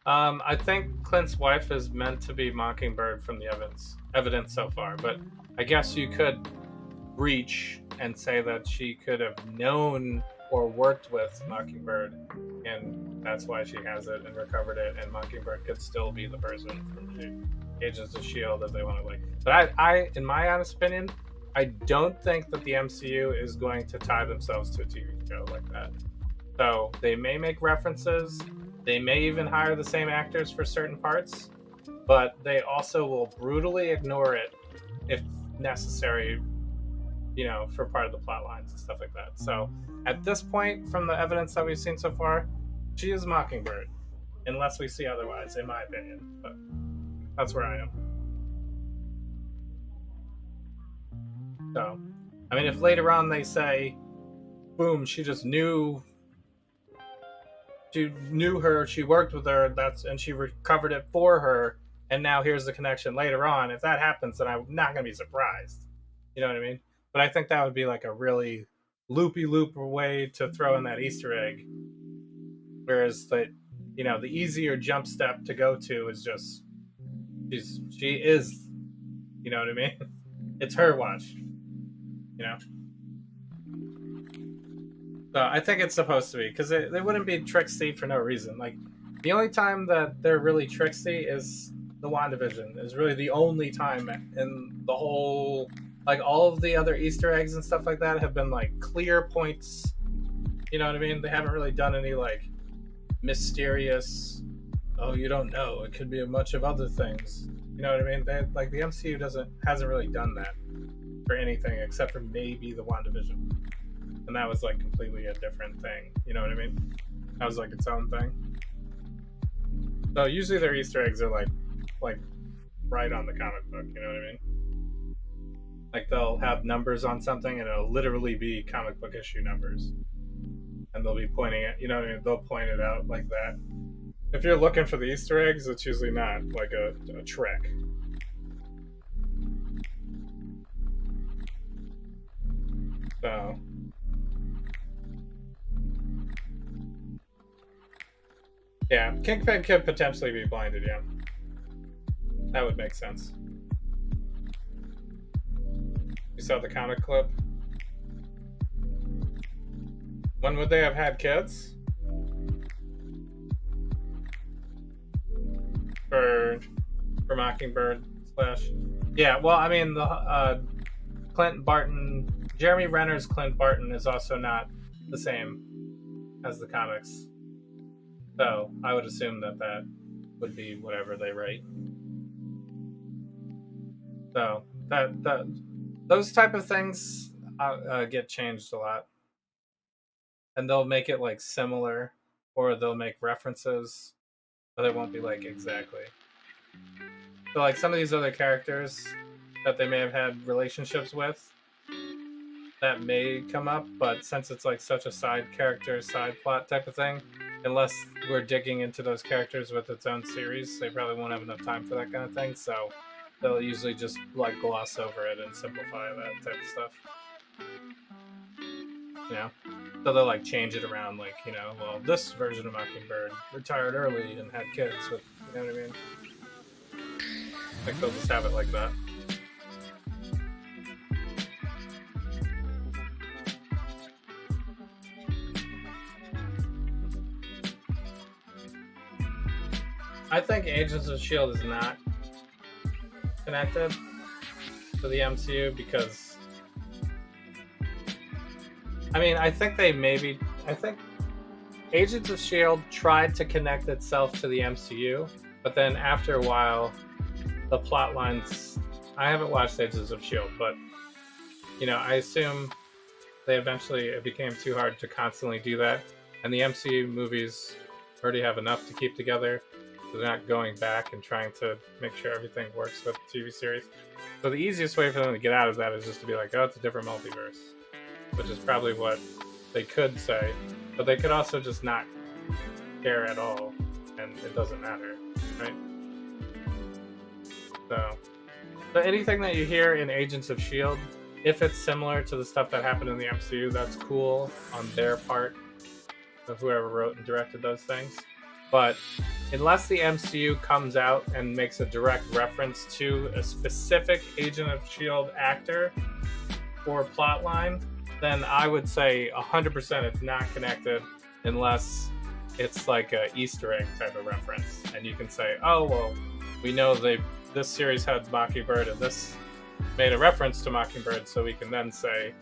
I think Clint's wife is meant to be Mockingbird from the evidence so far, but I guess you could reach and say that she could have known or worked with Mockingbird, and that's why she has it and recovered it, and Mockingbird could still be the person from the Agents of S.H.I.E.L.D. if they want to, like. But I, in my honest opinion, I don't think that the MCU is going to tie themselves to a TV show like that. So they may make references, they may even hire the same actors for certain parts, but they also will brutally ignore it if necessary, for part of the plot lines and stuff like that. So at this point, from the evidence that we've seen so far, she is Mockingbird, unless we see otherwise, in my opinion. But that's where I am. So, I mean, if later on they say, boom, she just knew her, she worked with her, and she recovered it for her, and now here's the connection later on. If that happens, then I'm not going to be surprised. You know what I mean? But I think that would be like a really loopy-loop way to throw in that Easter egg. Whereas the easier jump step to go to is just she is, you know what I mean? It's her watch. So I think it's supposed to be, because they wouldn't be tricksy for no reason. Like, the only time that they're really tricksy is the WandaVision. Is really the only time in the whole, like, all of the other Easter eggs and stuff like that have been like clear points. You know what I mean? They haven't really done any like mysterious, oh, you don't know, it could be a bunch of other things. You know what I mean? Like, the MCU hasn't really done that for anything except for maybe the WandaVision. And that was like completely a different thing. You know what I mean? That was like its own thing. So usually their Easter eggs are like right on the comic book. You know what I mean? Like, they'll have numbers on something and it'll literally be comic book issue numbers. And they'll be pointing at, you know what I mean? They'll point it out like that. If you're looking for the Easter eggs, it's usually not like a trick. So yeah, Kingpin could potentially be blinded, yeah. That would make sense. You saw the comic clip? When would they have had kids? for Mockingbird slash. Yeah, well, I mean the Clint Barton, Jeremy Renner's Clint Barton is also not the same as the comics, so I would assume that that would be whatever they write. So that those type of things get changed a lot, and they'll make it like similar, or they'll make references, but it won't be like exactly. So like some of these other characters that they may have had relationships with, that may come up, but since it's like such a side character, side plot type of thing, unless we're digging into those characters with its own series, they probably won't have enough time for that kind of thing. So they'll usually just like gloss over it and simplify that type of stuff. You know, so they'll like change it around, like, you know, well, this version of Mockingbird retired early and had kids with, you know what I mean? Like they'll just have it like that. I think Agents of S.H.I.E.L.D. is not connected to the MCU because, I mean, I think Agents of S.H.I.E.L.D. tried to connect itself to the MCU, but then after a while, the plot lines. I haven't watched Agents of S.H.I.E.L.D., but, you know, I assume it became too hard to constantly do that, and the MCU movies already have enough to keep together. So they're not going back and trying to make sure everything works with the TV series. So the easiest way for them to get out of that is just to be like, oh, it's a different multiverse, which is probably what they could say. But they could also just not care at all, and it doesn't matter, right? So, but anything that you hear in Agents of S.H.I.E.L.D., if it's similar to the stuff that happened in the MCU, that's cool on their part, of whoever wrote and directed those things. But unless the MCU comes out and makes a direct reference to a specific Agent of S.H.I.E.L.D. actor or plot line, then I would say 100% it's not connected unless it's like a Easter egg type of reference. And you can say, oh, well, we know this series had Mockingbird and this made a reference to Mockingbird, so we can then say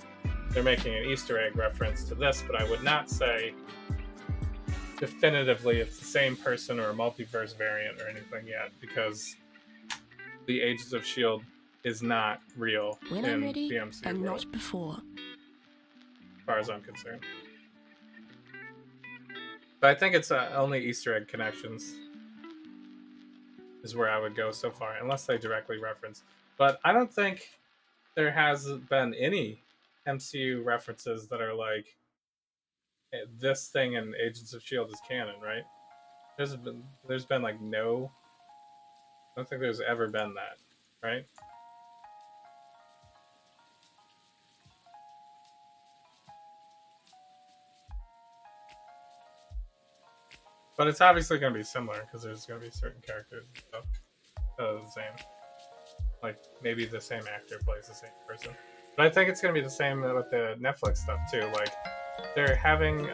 they're making an Easter egg reference to this, but I would not say definitively it's the same person or a multiverse variant or anything yet, because the Agents of S.H.I.E.L.D. is not real When in I'm ready the MCU and world, not before. as far as I'm concerned. But I think it's only Easter egg connections is where I would go so far, unless they directly reference. But I don't think there has been any MCU references that are like, this thing in Agents of S.H.I.E.L.D. is canon, right? There's been like no. I don't think there's ever been that, right? But it's obviously going to be similar because there's going to be certain characters and stuff that are the same. Like maybe the same actor plays the same person. But I think it's going to be the same with the Netflix stuff too. Like they're having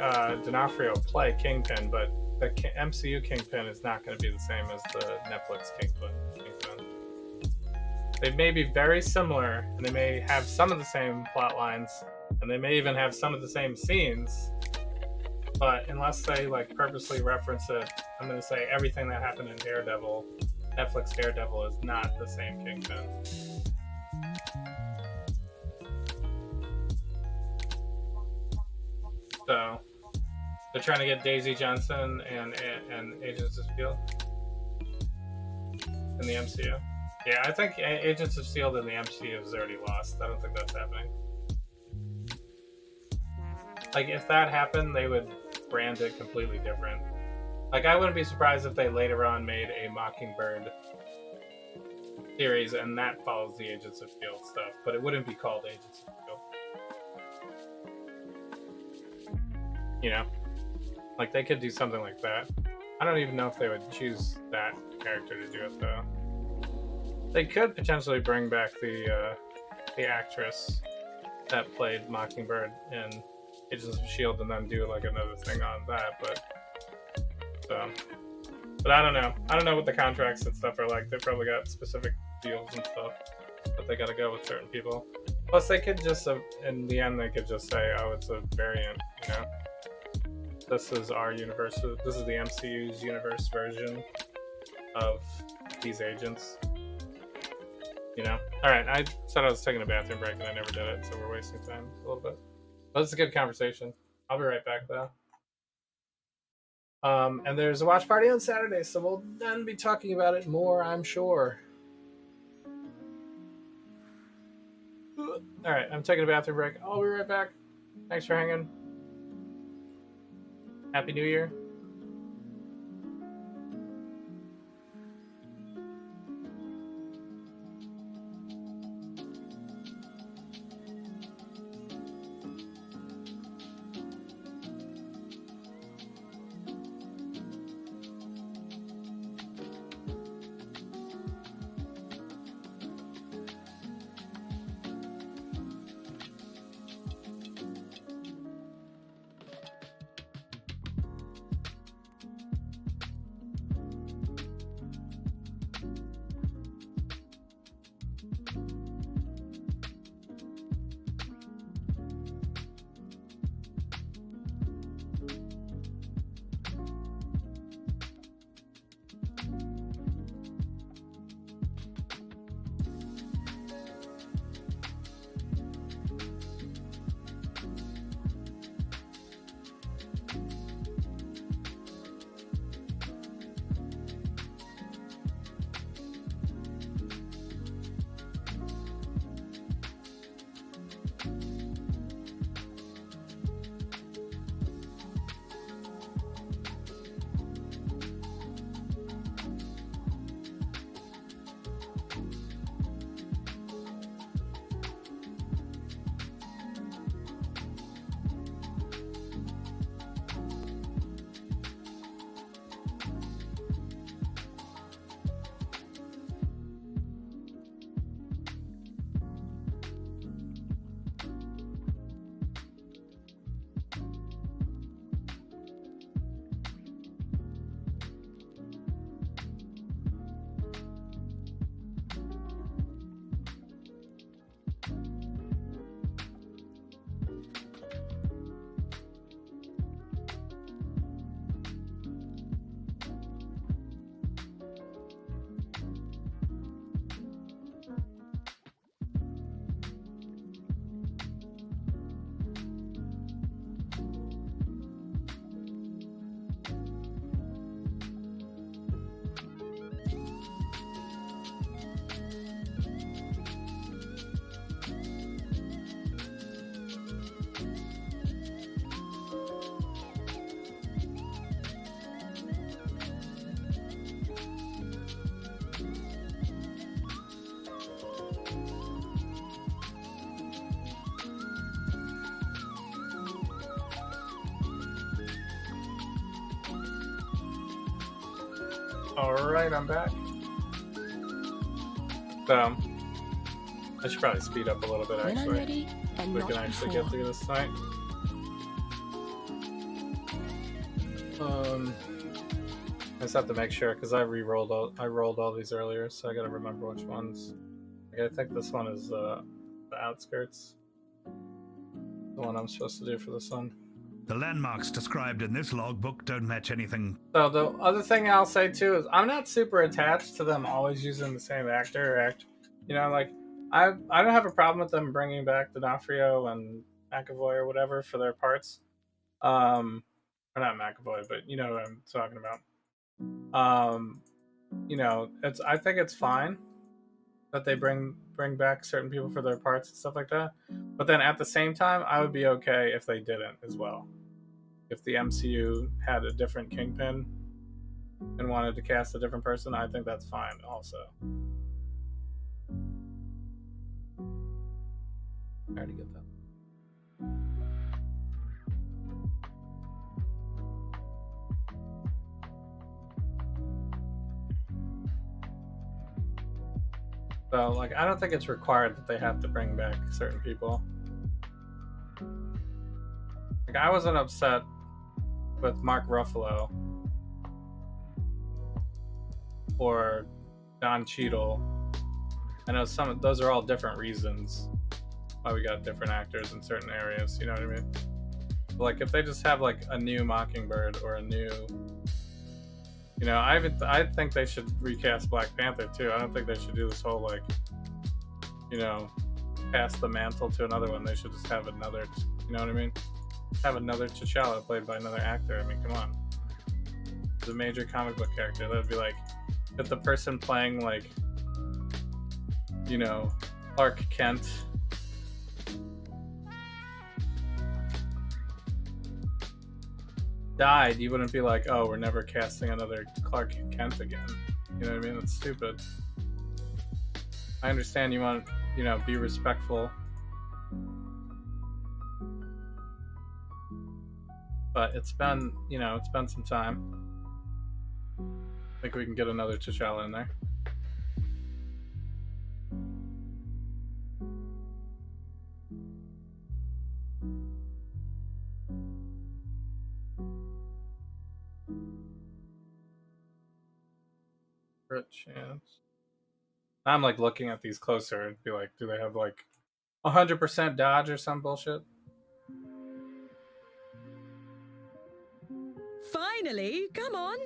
D'Onofrio play Kingpin, but the MCU Kingpin is not going to be the same as the Netflix Kingpin. They may be very similar, and they may have some of the same plot lines, and they may even have some of the same scenes. But unless they like purposely reference it, I'm going to say everything that happened in Daredevil, Netflix Daredevil, is not the same Kingpin. So they're trying to get Daisy Johnson and Agents of S.H.I.E.L.D. in the MCU. Yeah, I think Agents of S.H.I.E.L.D. in the MCU is already lost. I don't think that's happening. Like, if that happened, they would brand it completely different. Like, I wouldn't be surprised if they later on made a Mockingbird series and that follows the Agents of S.H.I.E.L.D. stuff, but it wouldn't be called Agents of S.H.I.E.L.D. You know? Like, they could do something like that. I don't even know if they would choose that character to do it, though. They could potentially bring back the actress that played Mockingbird in Agents of S.H.I.E.L.D. and then do like another thing on that, but so But I don't know. I don't know what the contracts and stuff are like. They probably got specific deals and stuff, but they got to go with certain people. Plus, they could just, in the end, they could just say, "Oh, it's a variant," you know. This is our universe. This is the MCU's universe version of these agents. You know. All right. I said I was taking a bathroom break, and I never did it, so we're wasting time a little bit. But it's a good conversation. I'll be right back, though. And there's a watch party on Saturday, so we'll then be talking about it more, I'm sure. All right, I'm taking a bathroom break. I'll be right back. Thanks for hanging. Happy New Year. Alright, I'm back. So, I should probably speed up a little bit, When I'm actually. ready and We not can actually before. get through this tonight. I just have to make sure, because I rolled all these earlier, so I gotta remember which ones. Like, I think this one is the outskirts. The one I'm supposed to do for this one. The landmarks described in this logbook don't match anything. So the other thing I'll say too is I'm not super attached to them always using the same actor or act. You know, like I don't have a problem with them bringing back D'Onofrio and McAvoy or whatever for their parts. Or not McAvoy, but you know what I'm talking about. You know, I think it's fine that they bring back certain people for their parts and stuff like that. But then at the same time, I would be okay if they didn't as well. If the MCU had a different Kingpin and wanted to cast a different person, I think that's fine also. I already get that. So, like, I don't think it's required that they have to bring back certain people. Like, I wasn't upset with Mark Ruffalo or Don Cheadle. I know those are all different reasons why we got different actors in certain areas. You know what I mean? Like if they just have like a new Mockingbird or a new, you know, I think they should recast Black Panther too. I don't think they should do this whole like, you know, pass the mantle to another one. They should just have another, you know what I mean? Have another T'Challa played by another actor. I mean, come on. The major comic book character. That would be like if the person playing like, you know, Clark Kent died, you wouldn't be like, oh, we're never casting another Clark Kent again. You know what I mean? That's stupid. I understand you want, you know, be respectful. But it's been, you know, it's been some time. I think we can get another T'Challa in there. Chance. I'm like looking at these closer and be like, do they have like 100% dodge or some bullshit? Finally, come on.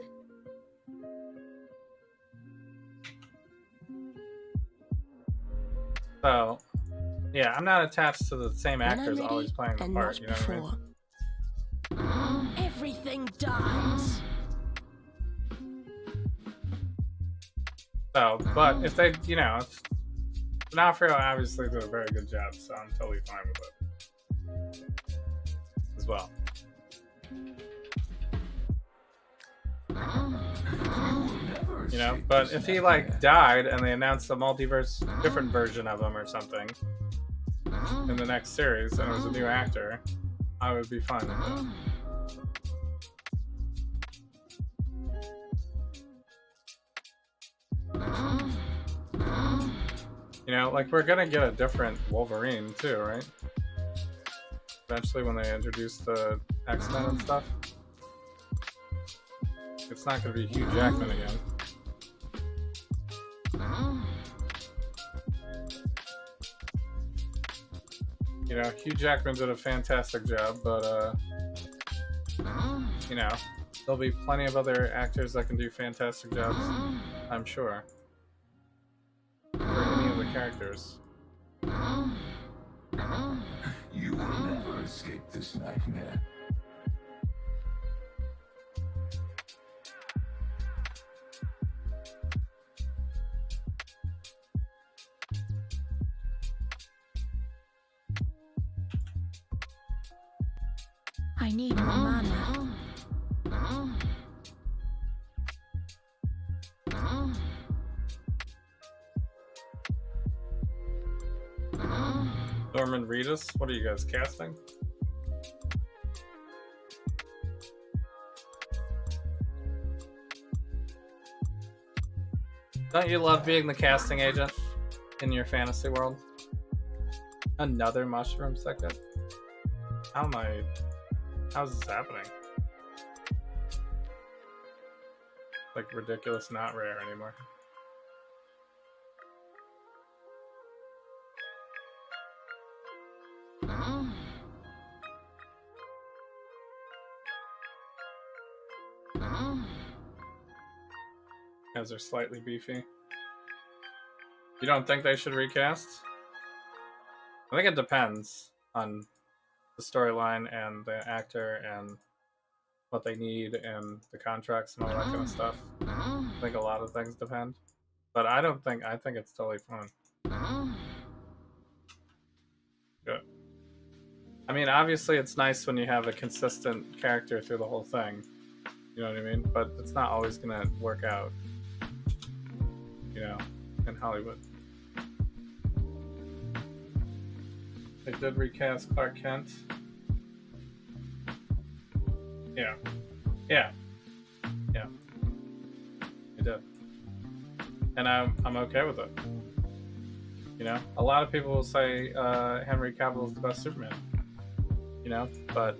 So, yeah, I'm not attached to the same actors always playing the part. You know what I mean? Everything dies. So, but if they, you know, D'Onofrio obviously did a very good job, so I'm totally fine with it as well. You know, but if he like died and they announced a multiverse, different version of him or something in the next series, and it was a new actor, I would be fine with it. You know, like we're gonna get a different Wolverine too, right? Eventually when they introduce the X-Men and stuff. It's not gonna be Hugh Jackman again. You know, Hugh Jackman did a fantastic job, but you know, there'll be plenty of other actors that can do fantastic jobs, I'm sure. For any of the characters. You will never escape this nightmare. I need more mana. Norman Reedus, what are you guys casting? Don't you love being the casting agent in your fantasy world? Another mushroom second? How's this happening? Like ridiculous, not rare anymore. Guys are slightly beefy. You don't think they should recast? I think it depends on the storyline and the actor and what they need and the contracts and all that kind of stuff. I think a lot of things depend. But I think it's totally fine. Good. I mean, obviously it's nice when you have a consistent character through the whole thing. You know what I mean? But it's not always gonna work out. You know, in Hollywood. They did recast Clark Kent. Yeah. They did. And I'm okay with it. You know, a lot of people will say Henry Cavill is the best Superman. You know, but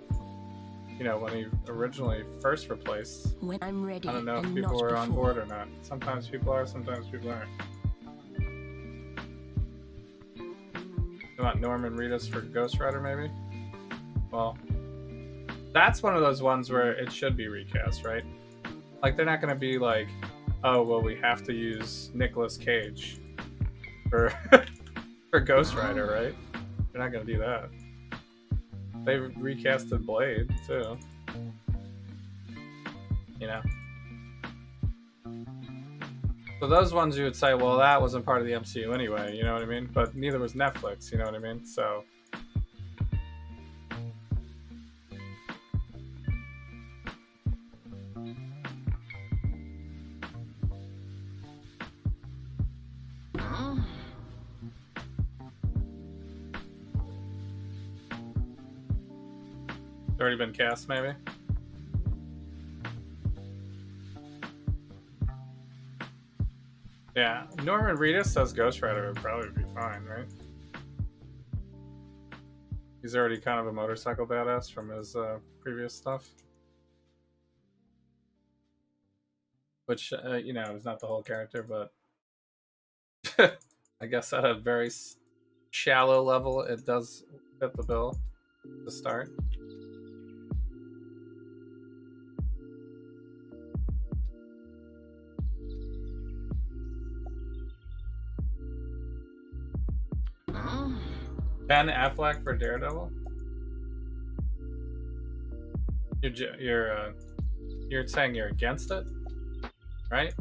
you know, when he originally first replaced. When I'm ready I don't know if and people not are on before. board or not. Sometimes people are, sometimes people aren't. You want Norman Reedus for Ghost Rider, maybe? Well, that's one of those ones where it should be recast, right? Like, they're not going to be like, oh, well, we have to use Nicolas Cage for for Ghost Rider, right? They're not going to do that. They recasted Blade, too. You know? So those ones you would say, well, that wasn't part of the MCU anyway, you know what I mean? But neither was Netflix, you know what I mean? So... already been cast, maybe? Yeah, Norman Reedus as Ghost Rider would probably be fine, right? He's already kind of a motorcycle badass from his previous stuff. Which, you know, is not the whole character, but I guess at a very shallow level, it does fit the bill to start. Ben Affleck for Daredevil? You're saying you're against it, right?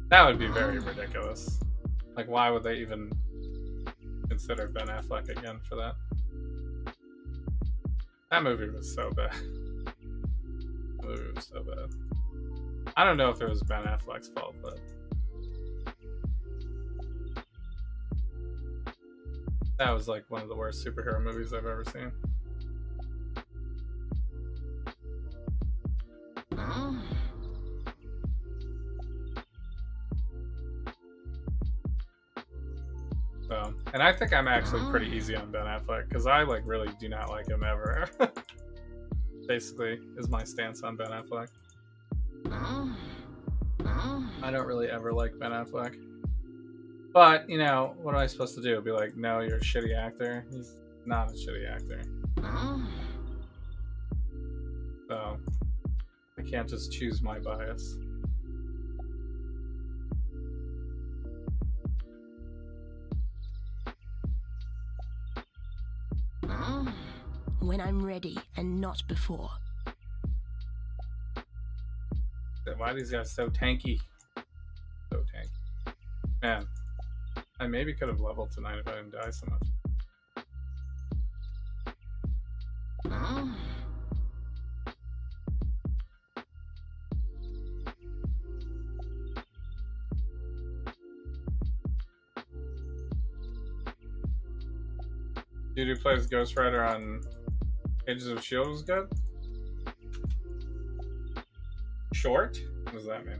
That would be very ridiculous. Like, why would they even consider Ben Affleck again for that? That movie was so bad. That movie was so bad. I don't know if it was Ben Affleck's fault, but that was like one of the worst superhero movies I've ever seen. So, and I think I'm actually pretty easy on Ben Affleck because I like really do not like him ever. Basically, is my stance on Ben Affleck. I don't really ever like Ben Affleck. But, you know, what am I supposed to do? Be like, no, you're a shitty actor? He's not a shitty actor. So, I can't just choose my bias. When I'm ready and not before. Why are these guys so tanky? So tanky. Man, I maybe could have leveled tonight if I didn't die so much. Dude who plays Ghost Rider on Agents of S.H.I.E.L.D. was good? Short? What does that mean?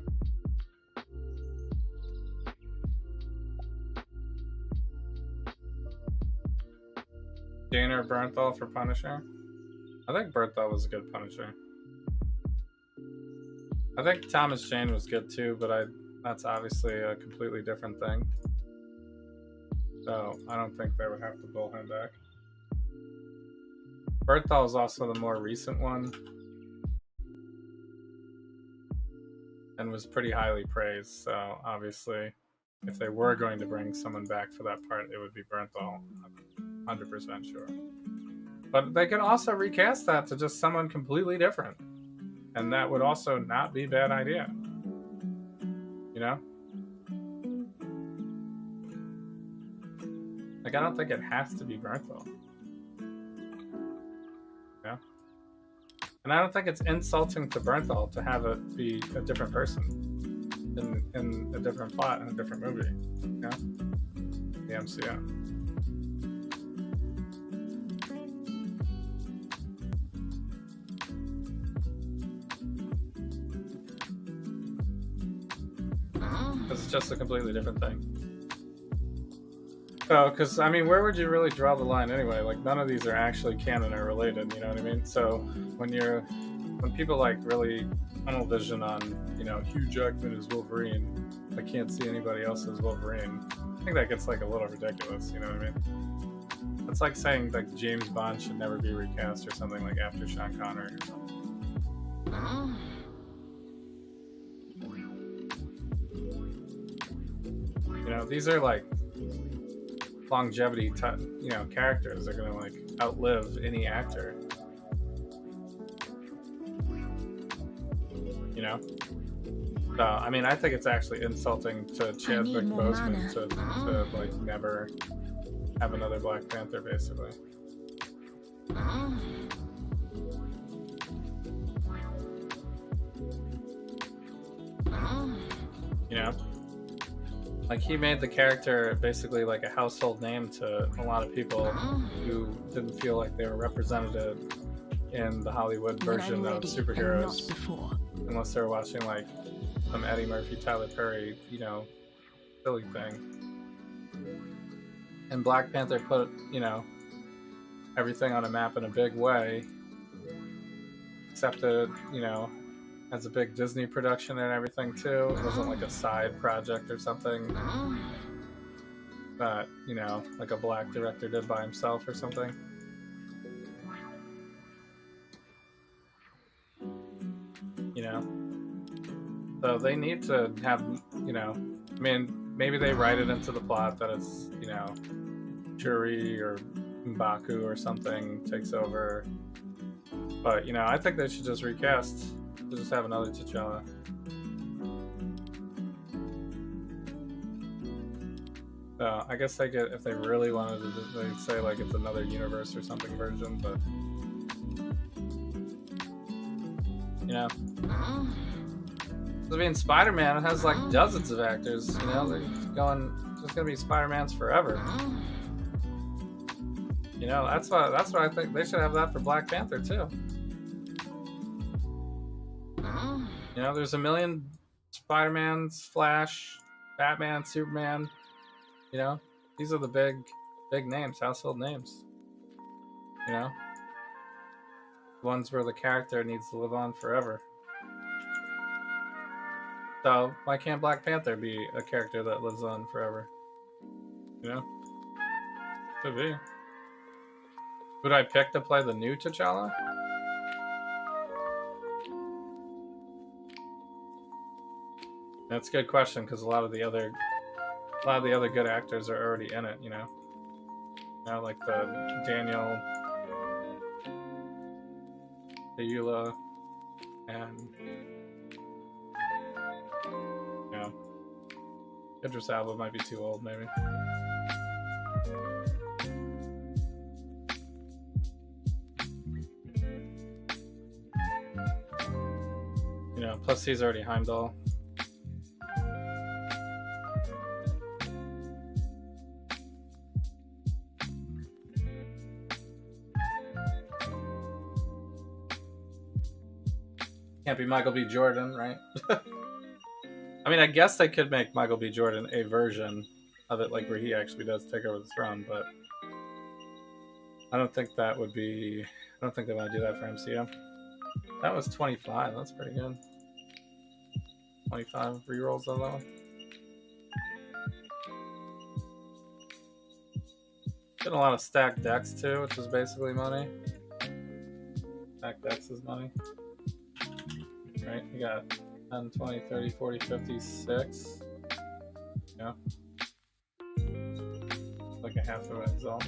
Jane or Bernthal for Punisher? I think Bernthal was a good Punisher. I think Thomas Jane was good too, but that's obviously a completely different thing. So I don't think they would have to pull him back. Bernthal is also the more recent one and was pretty highly praised. So obviously, if they were going to bring someone back for that part, it would be Bernthal. I'm 100% sure. But they could also recast that to just someone completely different. And that would also not be a bad idea. You know? Like, I don't think it has to be Bernthal. Yeah? And I don't think it's insulting to Bernthal to have it be a different person in a different plot in a different movie. Yeah? The MCU. Because it's just a completely different thing. Oh, because I mean, where would you really draw the line anyway? Like, none of these are actually canon or related. You know what I mean? So when people like really tunnel vision on, you know, Hugh Jackman is Wolverine, I can't see anybody else as Wolverine. I think that gets like a little ridiculous. You know what I mean? It's like saying like James Bond should never be recast or something like after Sean Connery or something. You know, these are like longevity, you know, characters. They're gonna like outlive any actor. You know. So I mean, I think it's actually insulting to Chadwick Boseman to like never have another Black Panther, basically. You know. Like, he made the character basically like a household name to a lot of people who didn't feel like they were represented in the Hollywood version of superheroes, unless they were watching like some Eddie Murphy, Tyler Perry, you know, silly thing. And Black Panther put, you know, everything on a map in a big way, except that, you know, has a big Disney production and everything too. It wasn't like a side project or something that, you know, like a black director did by himself or something. You know? So they need to have, you know, I mean, maybe they write it into the plot that it's, you know, Shuri or M'Baku or something takes over. But, you know, I think they should just recast. Just have another T'Challa. So I guess they could, if they really wanted to, they'd say like it's another universe or something version, but you know, I mean, Spider-Man, it has like dozens of actors. You know, they're going, just gonna be Spider-Mans forever. You know, that's what I think they should have that for Black Panther too. You know, there's a million Spider-Mans, Flash, Batman, Superman. You know, these are the big names, household names. You know, ones where the character needs to live on forever. So why can't Black Panther be a character that lives on forever? You know, could be. Would I pick to play the new T'Challa? That's a good question, because a lot of the other good actors are already in it. You know, like the Daniel Kaluuya and you know, Idris Elba might be too old, maybe. You know, plus he's already Heimdall. Can't be Michael B. Jordan, right? I mean, I guess they could make Michael B. Jordan a version of it, like where he actually does take over the throne, but I don't think they want to do that for MCU. That was 25. That's pretty good. 25 rerolls of that one. Getting a lot of stacked decks too, which is basically money. Stacked decks is money. Right? You got 10, 20, 30, 40, 50, 6. Yeah. Like a half of Exile.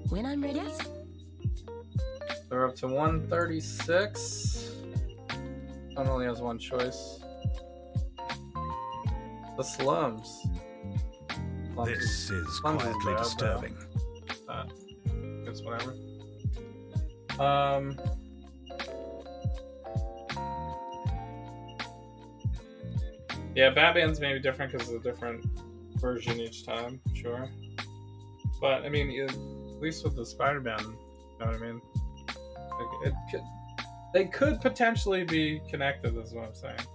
When I'm ready. So we're up to 136. One only has one choice. The slums. This is quietly disturbing. It's whatever. Yeah, Batman's maybe different because it's a different version each time, sure. But I mean, at least with the Spider-Man, you know what I mean? Like, they could potentially be connected, is what I'm saying.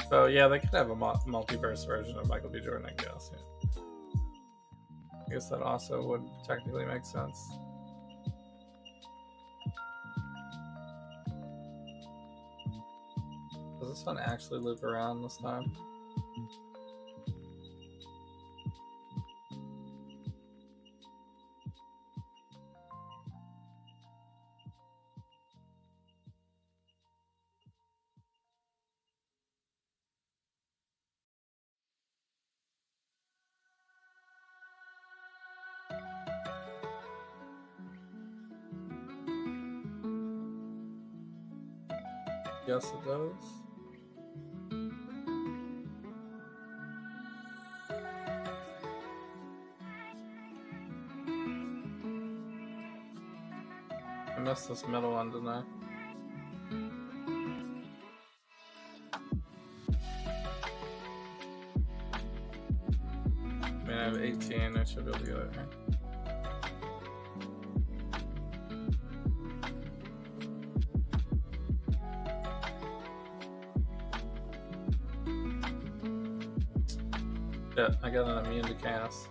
So yeah, they could have a multiverse version of Michael B. Jordan, I guess. Yeah. I guess that also would technically make sense. Does this one actually loop around this time? Yes, it does. I missed this middle one, didn't I? I mean, I have 18, I should be able to get it, right? Yeah, I got an immune to chaos.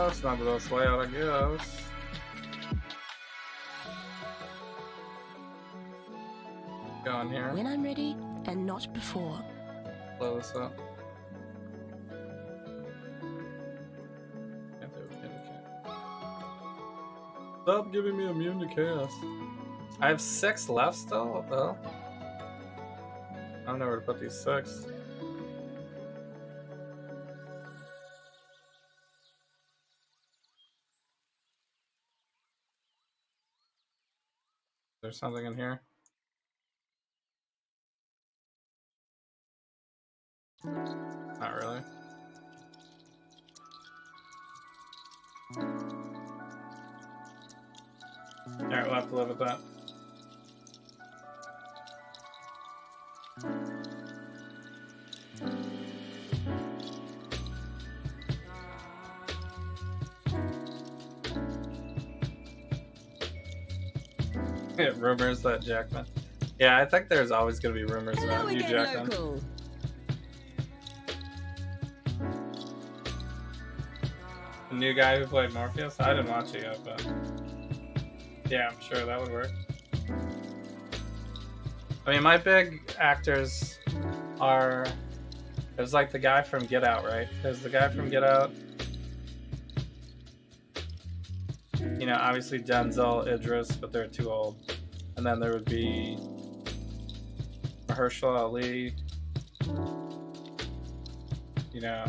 It's not the best layout, I guess. Go in here. When I'm ready, and not before. Blow this up. Can't do it. Stop giving me immune to chaos. I have 6 left still? What the hell? I don't know where to put these 6. There's something in here. Not really. Alright, we'll have to live with that. Rumors that Jackman. Yeah, I think there's always going to be rumors about Hugh Jackman. Local. The new guy who played Morpheus? I didn't watch it yet, but yeah, I'm sure that would work. I mean, my big actors are... There's like the guy from Get Out, right? There's the guy from Get Out. You know, obviously Denzel, Idris, but they're too old. And then there would be Mahershala Ali. You know.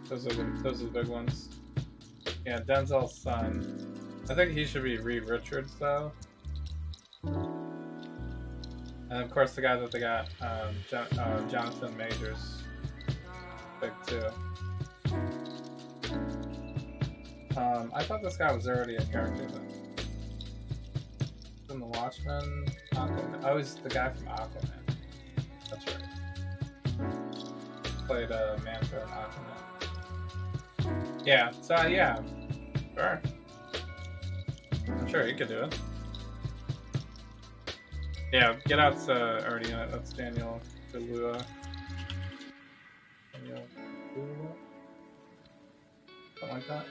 Those are the big ones. Yeah, Denzel's son. I think he should be Reed Richards, though. And of course, the guy that they got, Jonathan Majors, big too. I thought this guy was already a character then. From The Watchmen, Aquaman. Oh, he's the guy from Aquaman. That's right. Played Manta in Aquaman. Yeah, so yeah, sure. I'm sure he could do it. Yeah, Get Out's already in it. That's Daniel Kaluuya. Daniel Kaluuya? Something like that.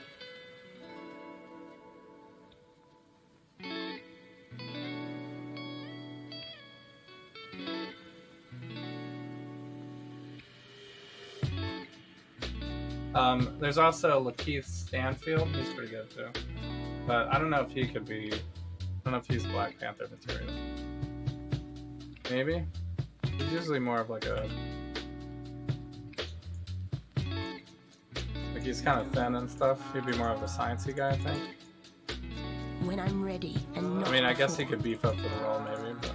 There's also Lakeith Stanfield. He's pretty good too. But I don't know if he could be. I don't know if he's Black Panther material. Maybe. He's usually more of like a. Like he's kind of thin and stuff. He'd be more of a sciencey guy, I think. When I'm ready and not I mean, I guess he before. could beef up for the role, maybe, but.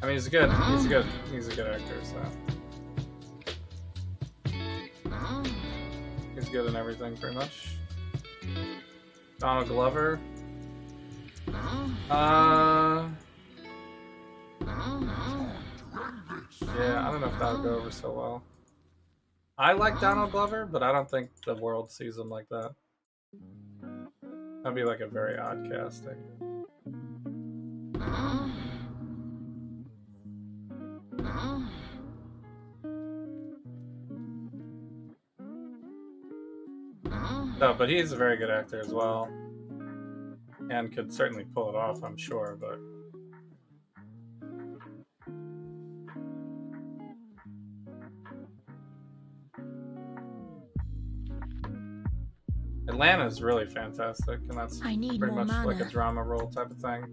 I mean, he's a good actor, so. He's good in everything, pretty much. Donald Glover. Yeah, I don't know if that would go over so well. I like Donald Glover, but I don't think the world sees him like that. That'd be like a very odd casting. No, but he's a very good actor as well. And could certainly pull it off, I'm sure, but... Atlanta's really fantastic, and that's I need pretty more much like a mana. drama role type of thing.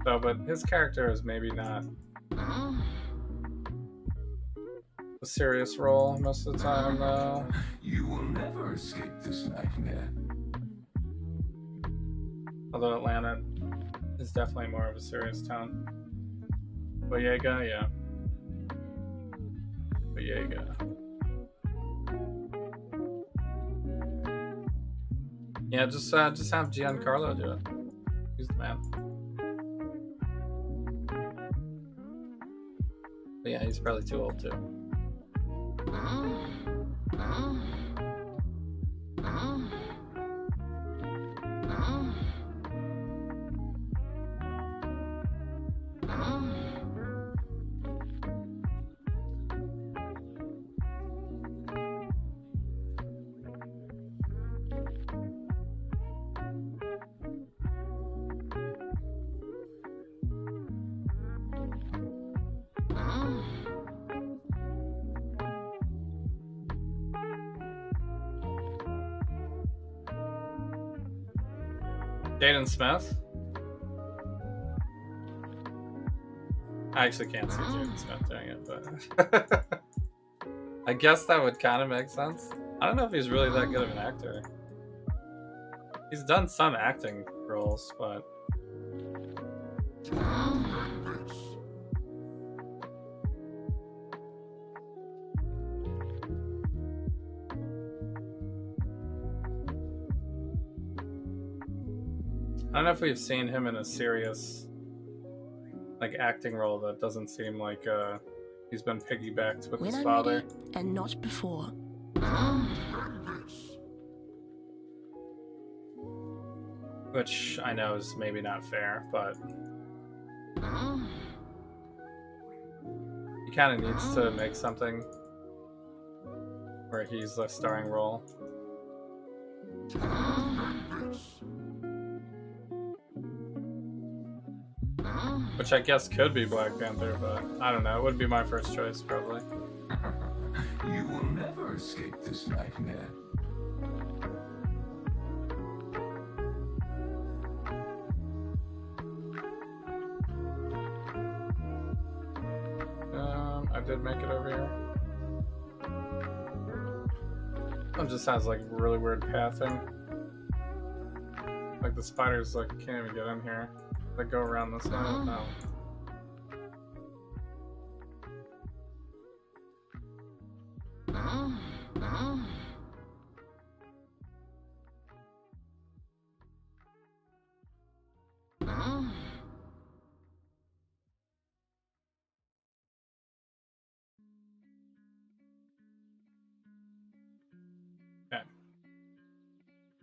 So, but his character is maybe not a serious role most of the time, though. You will never escape this nightmare. Although Atlanta is definitely more of a serious tone. Boyega, yeah. Boyega. Yeah, just have Giancarlo do it. He's the man. But yeah, he's probably too old too. Jaden Smith? I actually can't see Jaden Smith doing it, but I guess that would kind of make sense. I don't know if he's really that good of an actor. He's done some acting roles, but I don't know if we've seen him in a serious, like, acting role that doesn't seem like he's been piggybacked with When his I'm father. ready and not before. Which I know is maybe not fair, but he kind of needs to make something where he's the starring role. Which I guess could be Black Panther, but I don't know. It wouldn't be my first choice, probably. You will never escape this nightmare. I did make it over here. It just has like really weird pathing. Like the spiders like can't even get in here. They go around this way. No. Okay.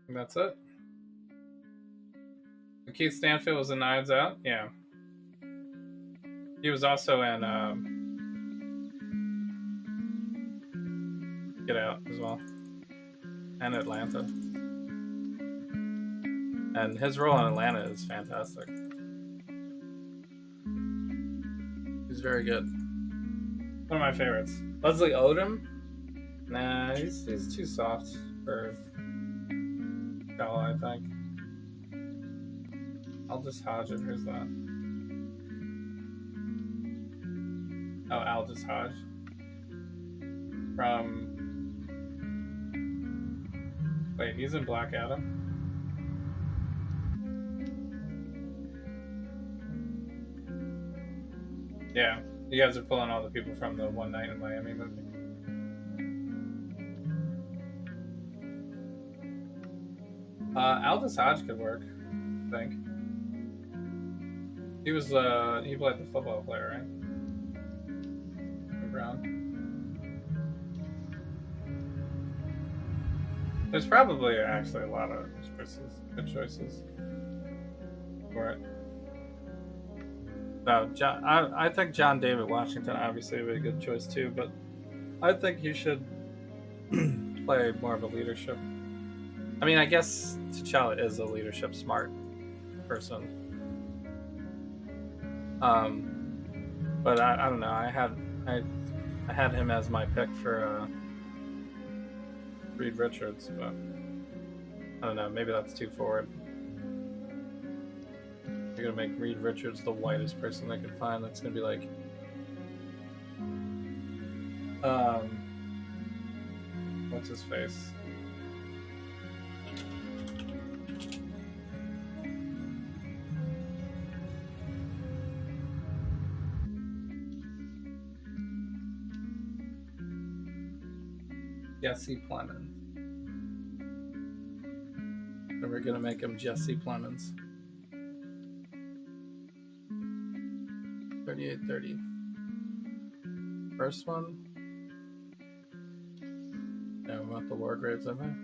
And that's it. Keith Stanfield was in Knives Out? Yeah. He was also in Get Out as well. And Atlanta. And his role in Atlanta is fantastic. He's very good. One of my favorites. Leslie Odom? Nah, he's too soft for Bella, I think. Aldous Hodge, who's that? Oh, Aldous Hodge. From... Wait, he's in Black Adam? Yeah, you guys are pulling all the people from the One Night in Miami movie. Aldous Hodge could work, I think. He was, he played the football player, right? Brown. There's probably actually a lot of choices, good choices for it. No, I think John David Washington obviously would be a good choice too, but I think he should play more of a leadership. I mean, I guess T'Challa is a leadership smart person. But I don't know. I had him as my pick for Reed Richards, but I don't know. Maybe that's too forward. You're gonna make Reed Richards the whitest person they could find. That's gonna be like, what's his face? Jesse Plemons. And we're gonna make him Jesse Plemons. 3830. First one. No, we want the Wargraves, I think.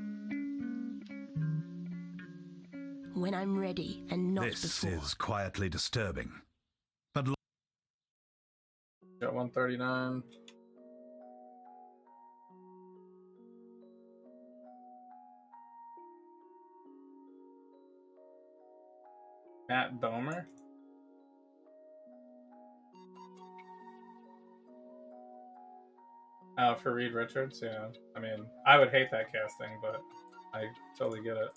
When I'm ready and not This before. is quietly disturbing. But Got 139. Matt Bomer. Oh, for Reed Richards, yeah. I mean, I would hate that casting, but I totally get it.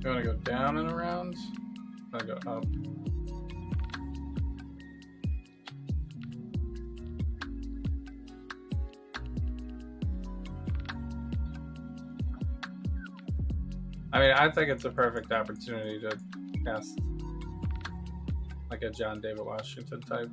You want to go down and around? I go up. I mean, I think it's a perfect opportunity to cast like a John David Washington type.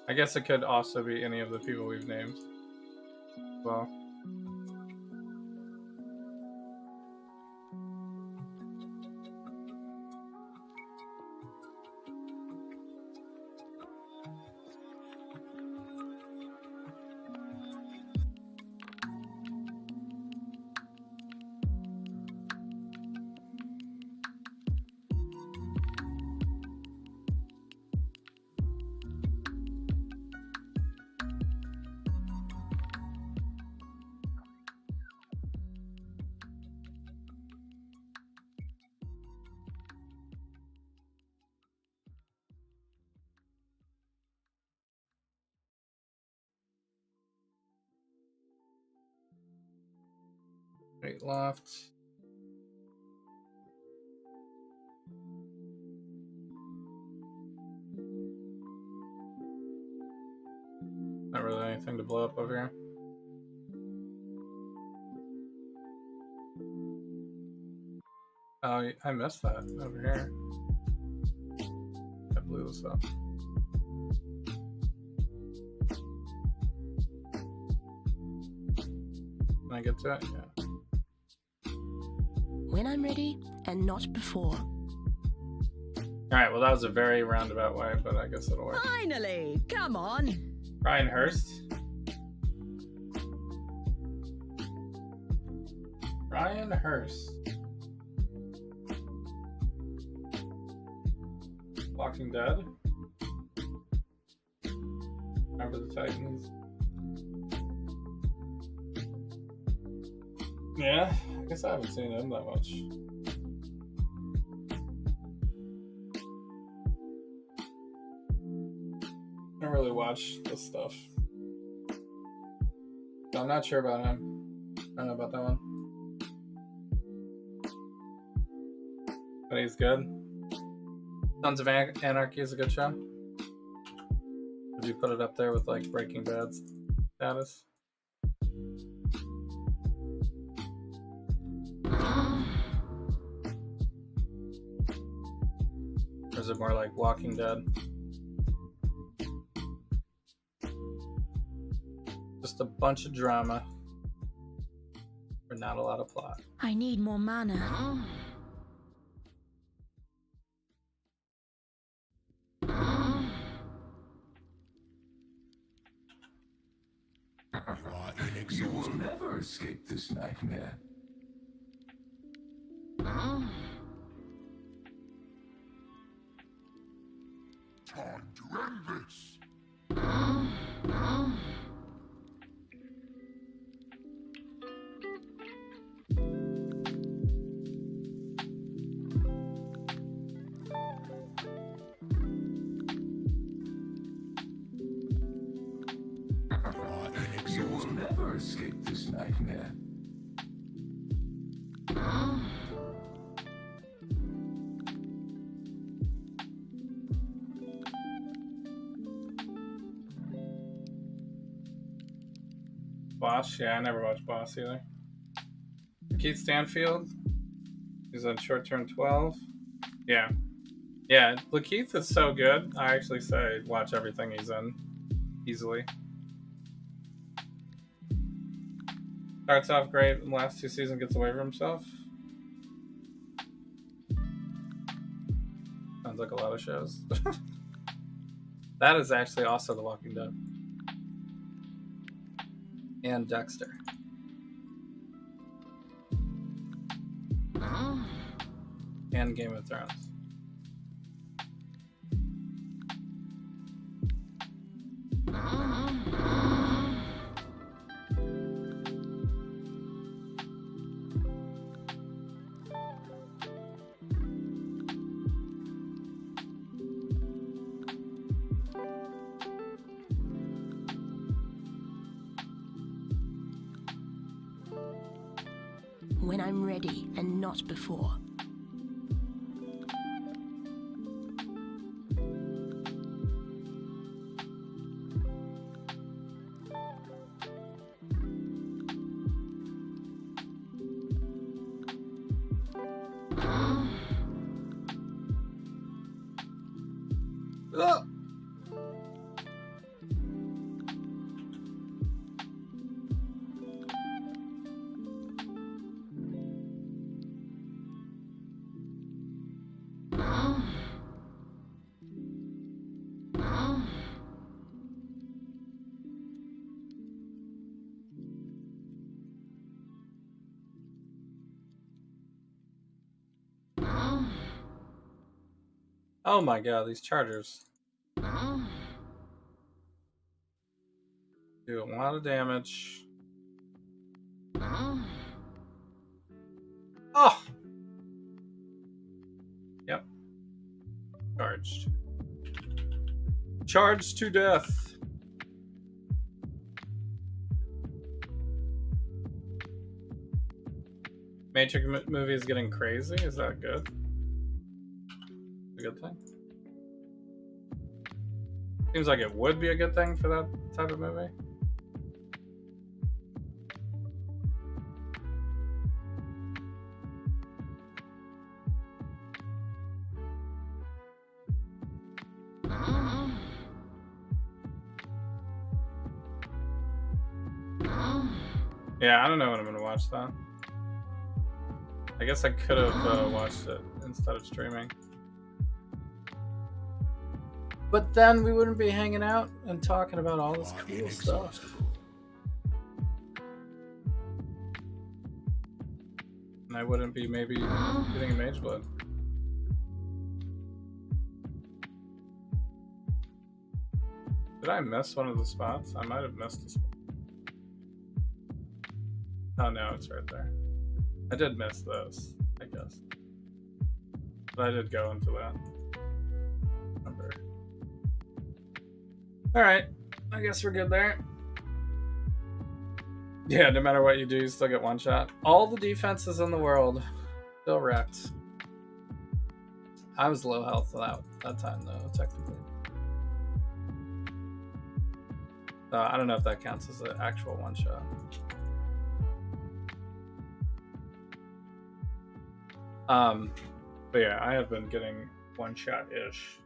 I guess it could also be any of the people we've named. Well, right, left. Not really anything to blow up over here. Oh, I missed that over here. blew this up. Can I get to it? Yeah. When I'm ready and not before. Alright, well that was a very roundabout way, but I guess it'll work. Finally! Come on! Ryan Hurst. Ryan Hurst. Walking Dead. Remember the Titans. Yeah, I guess I haven't seen him that much. I don't really watch this stuff. So I'm not sure about him. I don't know about that one. But he's good. Sons of Anarchy is a good show. Would you put it up there with like Breaking Bad status? Or is it more like Walking Dead? Just a bunch of drama, but not a lot of plot. I need more mana. You will never escape this nightmare. Time to end this. You will never escape this nightmare. Boss? Yeah, I never watched Boss either. Keith Stanfield? He's on Short Term 12. Yeah. Yeah, Lakeith is so good. I actually say watch everything he's in. Easily. Starts off great, in the last two seasons gets away from himself. Sounds like a lot of shows. That is actually also The Walking Dead. And Dexter. And Game of Thrones. When I'm ready and not before. Oh! Oh my god, these chargers do a lot of damage. Oh! Yep. Charged. Charged to death. Matrix movie is getting crazy? Is that good? A good thing? Seems like it would be a good thing for that type of movie. Yeah, I don't know when I'm gonna watch that. I guess I could have watched it instead of streaming. But then we wouldn't be hanging out and talking about all this cool stuff. And I wouldn't be maybe getting a Mageblood. Did I miss one of the spots? I might have missed a spot. Oh no, it's right there. I did miss this, I guess. But I did go into that. Number. Alright, I guess we're good there. Yeah, no matter what you do, you still get one shot. All the defenses in the world still wrecked. I was low health that time though, technically. So I don't know if that counts as an actual one shot. But yeah, I have been getting one shot ish.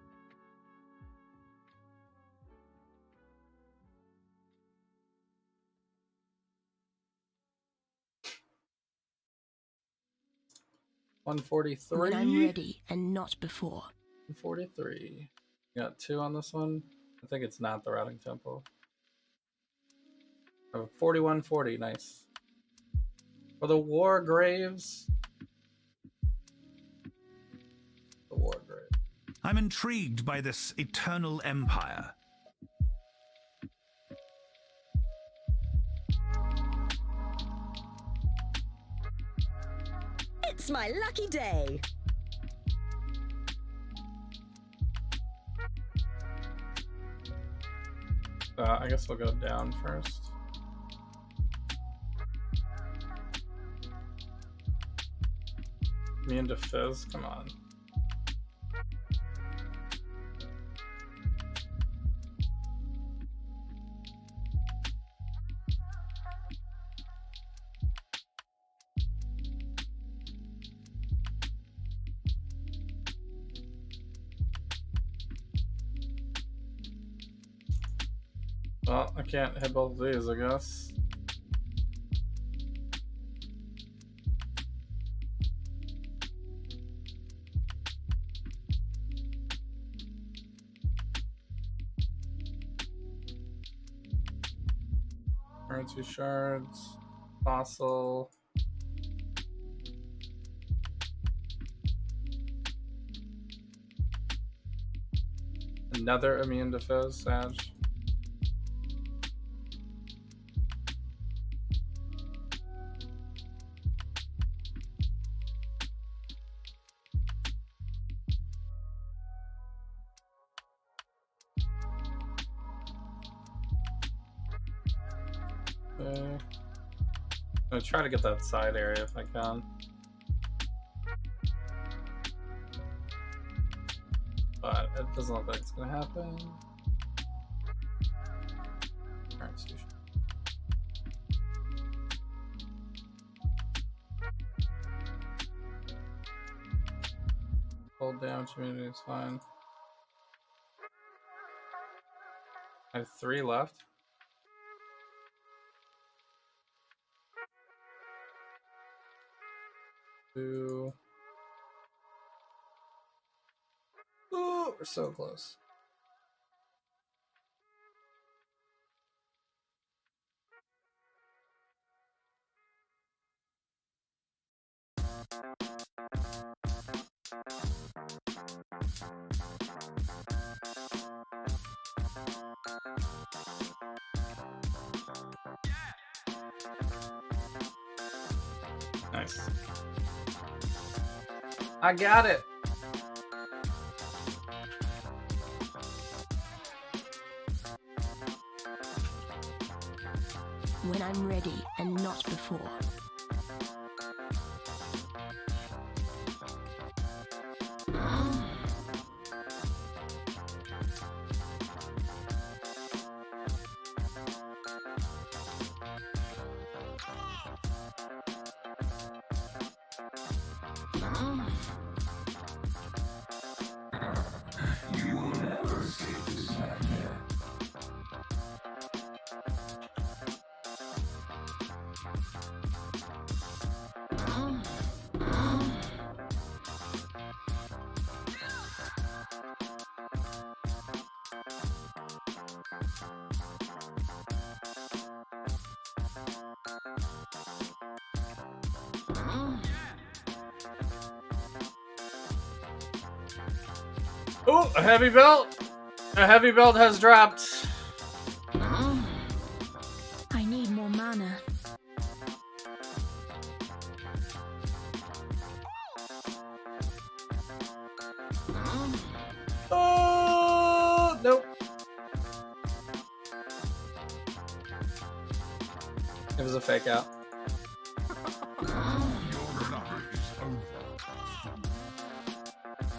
$143. When I'm ready and not before. 143. Got 2 on this one. I think it's not the routing tempo. Oh, 4140, nice. For the War Graves. The War Graves. I'm intrigued by this eternal empire. It's my lucky day. I guess we'll go down first. Me into Fizz, come on. Well, I can't hit both of these, I guess. Currency shards, fossil. Another immune to Fizz, Sag. Okay. I'm gonna try to get that side area if I can. But it doesn't look like it's gonna happen. Alright, so hold down community is fine. I have 3 left. Two. Oh, we're so close. Nice. I got it. When I'm ready and not before. You will never escape this nightmare. Oh, a heavy belt! A heavy belt has dropped. I need more mana. Oh, nope. It was a fake out.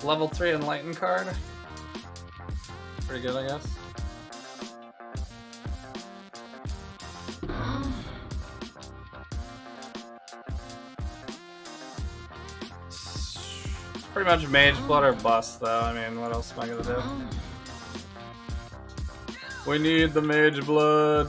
Level 3 Enlighten card. Pretty good, I guess. It's pretty much Mageblood or bust, though. I mean, what else am I gonna do? We need the Mageblood.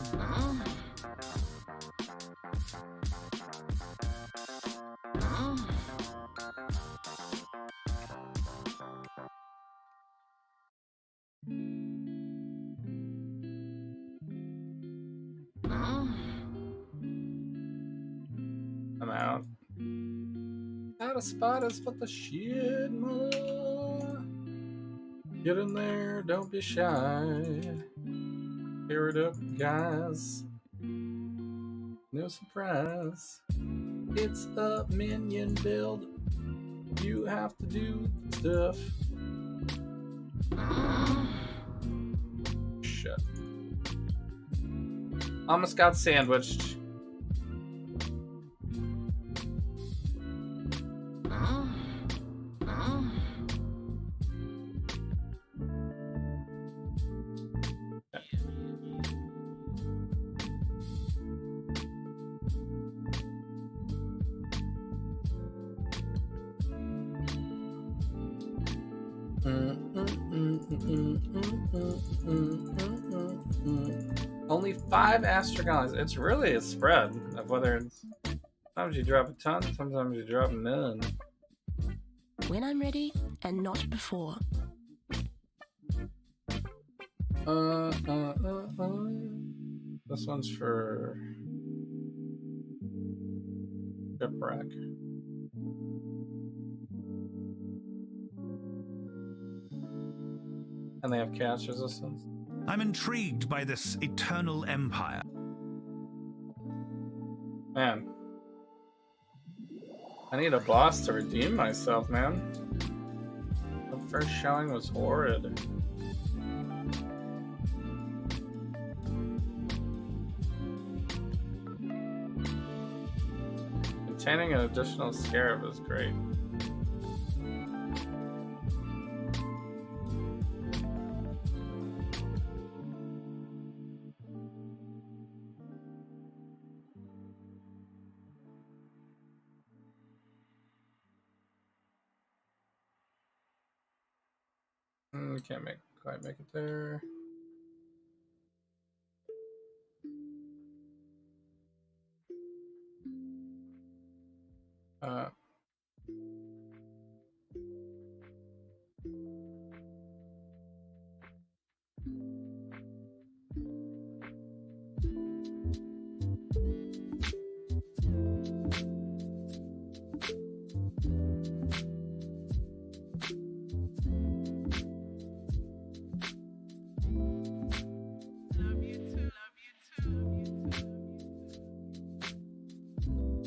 I'm out. Out of spiders for the shit, mother. Get in there, don't be shy. Tear it up, guys. No surprise. It's a minion build. You have to do stuff. Shit. Almost got sandwiched. Only 5 Astragons. It's really a spread of whether it's, sometimes you drop a ton, sometimes you drop none. When I'm ready and not before. This one's for Shipwreck. And they have cast resistance. I'm intrigued by this eternal empire. Man. I need a boss to redeem myself, man. The first showing was horrid. Containing an additional scarab is great. Can't quite make it there. Uh,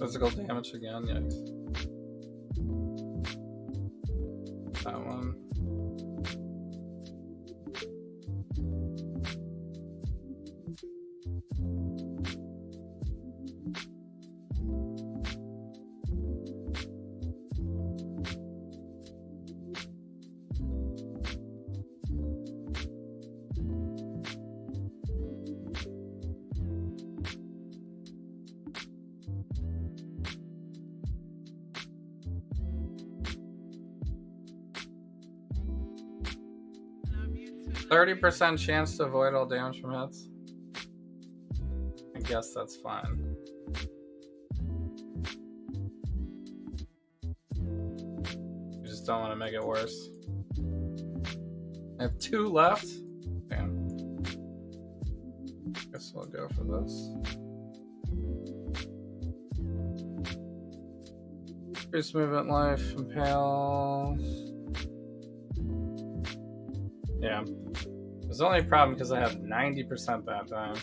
'Cause physical damage again, yikes. That one. %30 chance to avoid all damage from hits. I guess that's fine. You just don't want to make it worse. I have 2 left. Damn. Guess we'll go for this. Increase movement life, impale. Yeah. There's only a problem because I have 90% that time.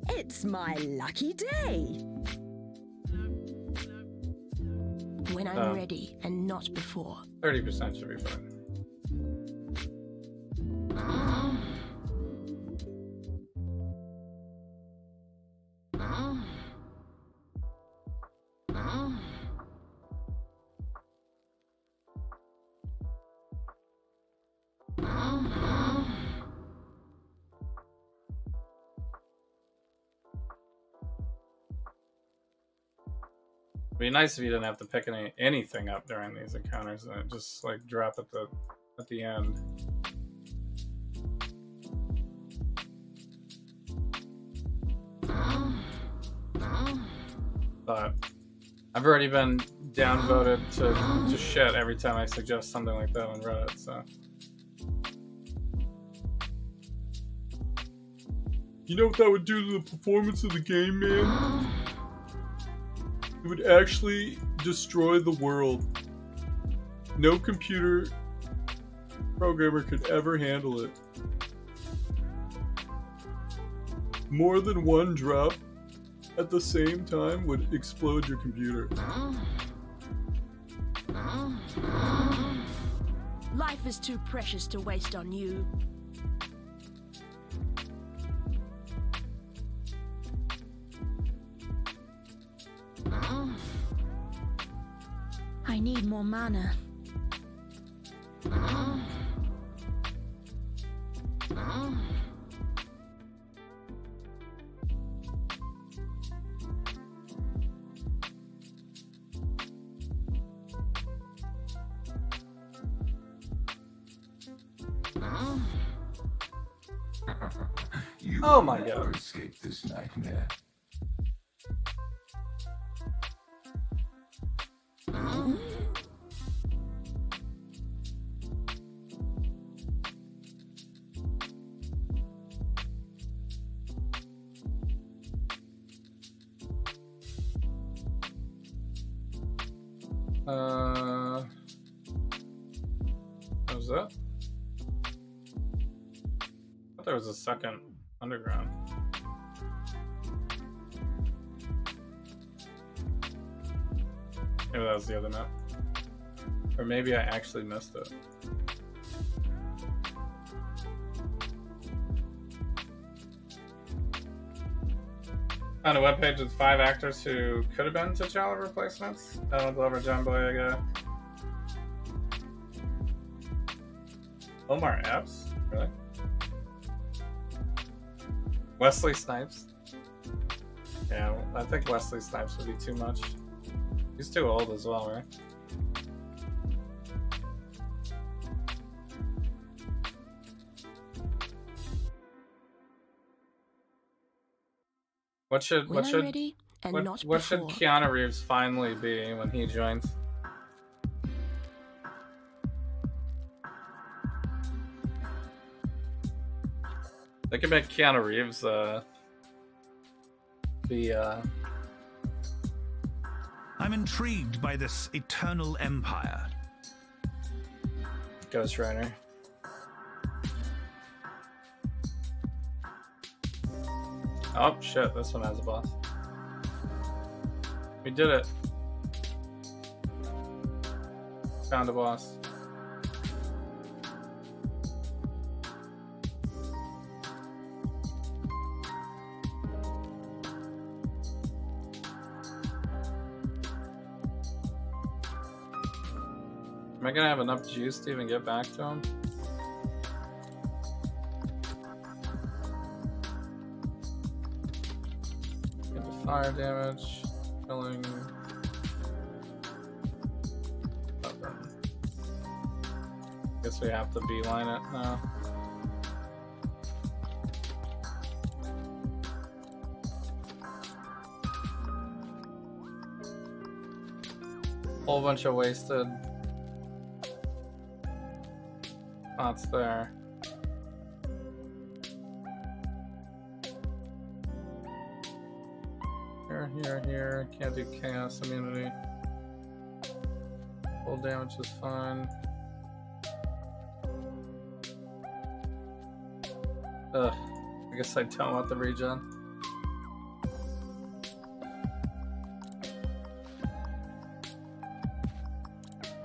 It's my lucky day. When I'm ready and not before. 30% should be fine. It'd be nice if you didn't have to pick anything up during these encounters and it just like drop at the end. But I've already been downvoted to shit every time I suggest something like that on Reddit, so. You know what that would do to the performance of the game, man? It would actually destroy the world. No computer programmer could ever handle it. More than one drop at the same time would explode your computer. Life is too precious to waste on you. I need more mana. You Oh will my never God. escape this nightmare. What was that? I thought there was a second underground. Maybe that was the other map. Or maybe I actually missed it. Found a webpage with 5 actors who could have been T'Challa replacements. Donald Glover, John Boyega, Omar Epps, really? Wesley Snipes. Yeah, I think Wesley Snipes would be too much. He's too old as well, right? What should When I'm ready and not what should before. Keanu Reeves finally be when he joins? They could make Keanu Reeves be I'm intrigued by this eternal empire. Ghost Rider. Oh shit, this one has a boss. We did it. Found a boss. Am I gonna have enough juice to even get back to him? Get the fire damage, killing. Nothing. Guess we have to beeline it now. Whole bunch of wasted spots there. Here. Can't do chaos immunity. Full damage is fine. Ugh. I guess I don't want the regen.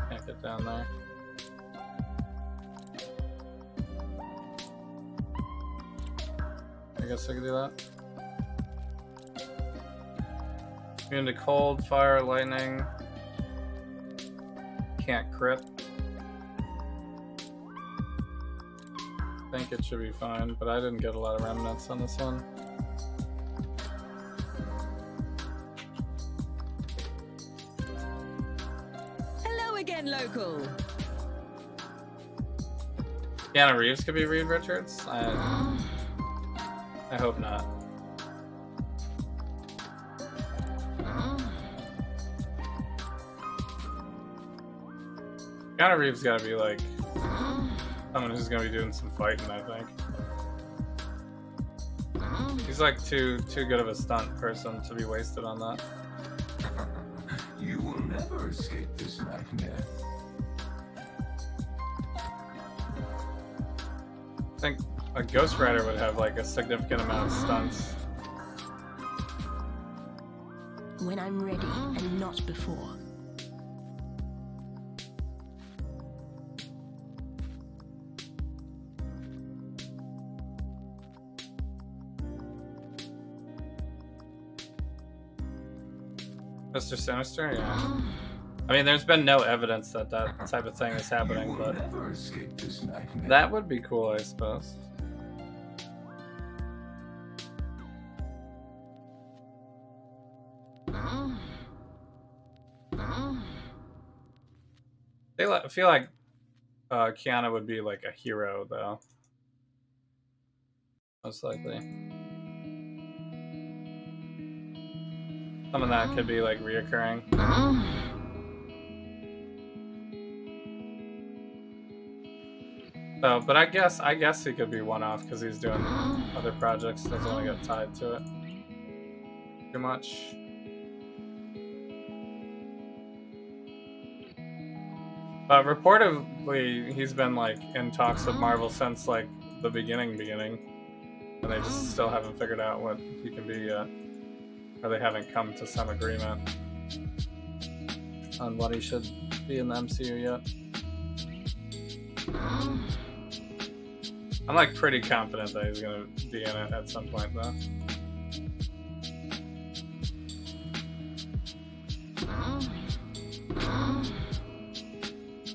Can't get down there. I guess I could do that. Immune to cold, fire, lightning. Can't crit. I think it should be fine, but I didn't get a lot of remnants on this one. Hello again, local. Keanu Reeves could be Reed Richards? I hope not. Keanu Reeves gotta be like someone who's gonna be doing some fighting, I think. He's like too good of a stunt person to be wasted on that. You will never escape this nightmare. I think a Ghost Rider would have like a significant amount of stunts. When I'm ready and not before. Mr. Sinister? Yeah. I mean, there's been no evidence that that type of thing is happening, but Never escape this nightmare. that would be cool, I suppose. I feel like Kiana would be like a hero, though. Most likely. Some of that could be like reoccurring. So, but I guess he could be one-off because he's doing other projects. Doesn't want to get tied to it too much. But reportedly, he's been like in talks with Marvel since like the beginning, and they just still haven't figured out what he can be yet. Or they haven't come to some agreement on what he should be in the MCU yet. I'm like pretty confident that he's gonna be in it at some point though.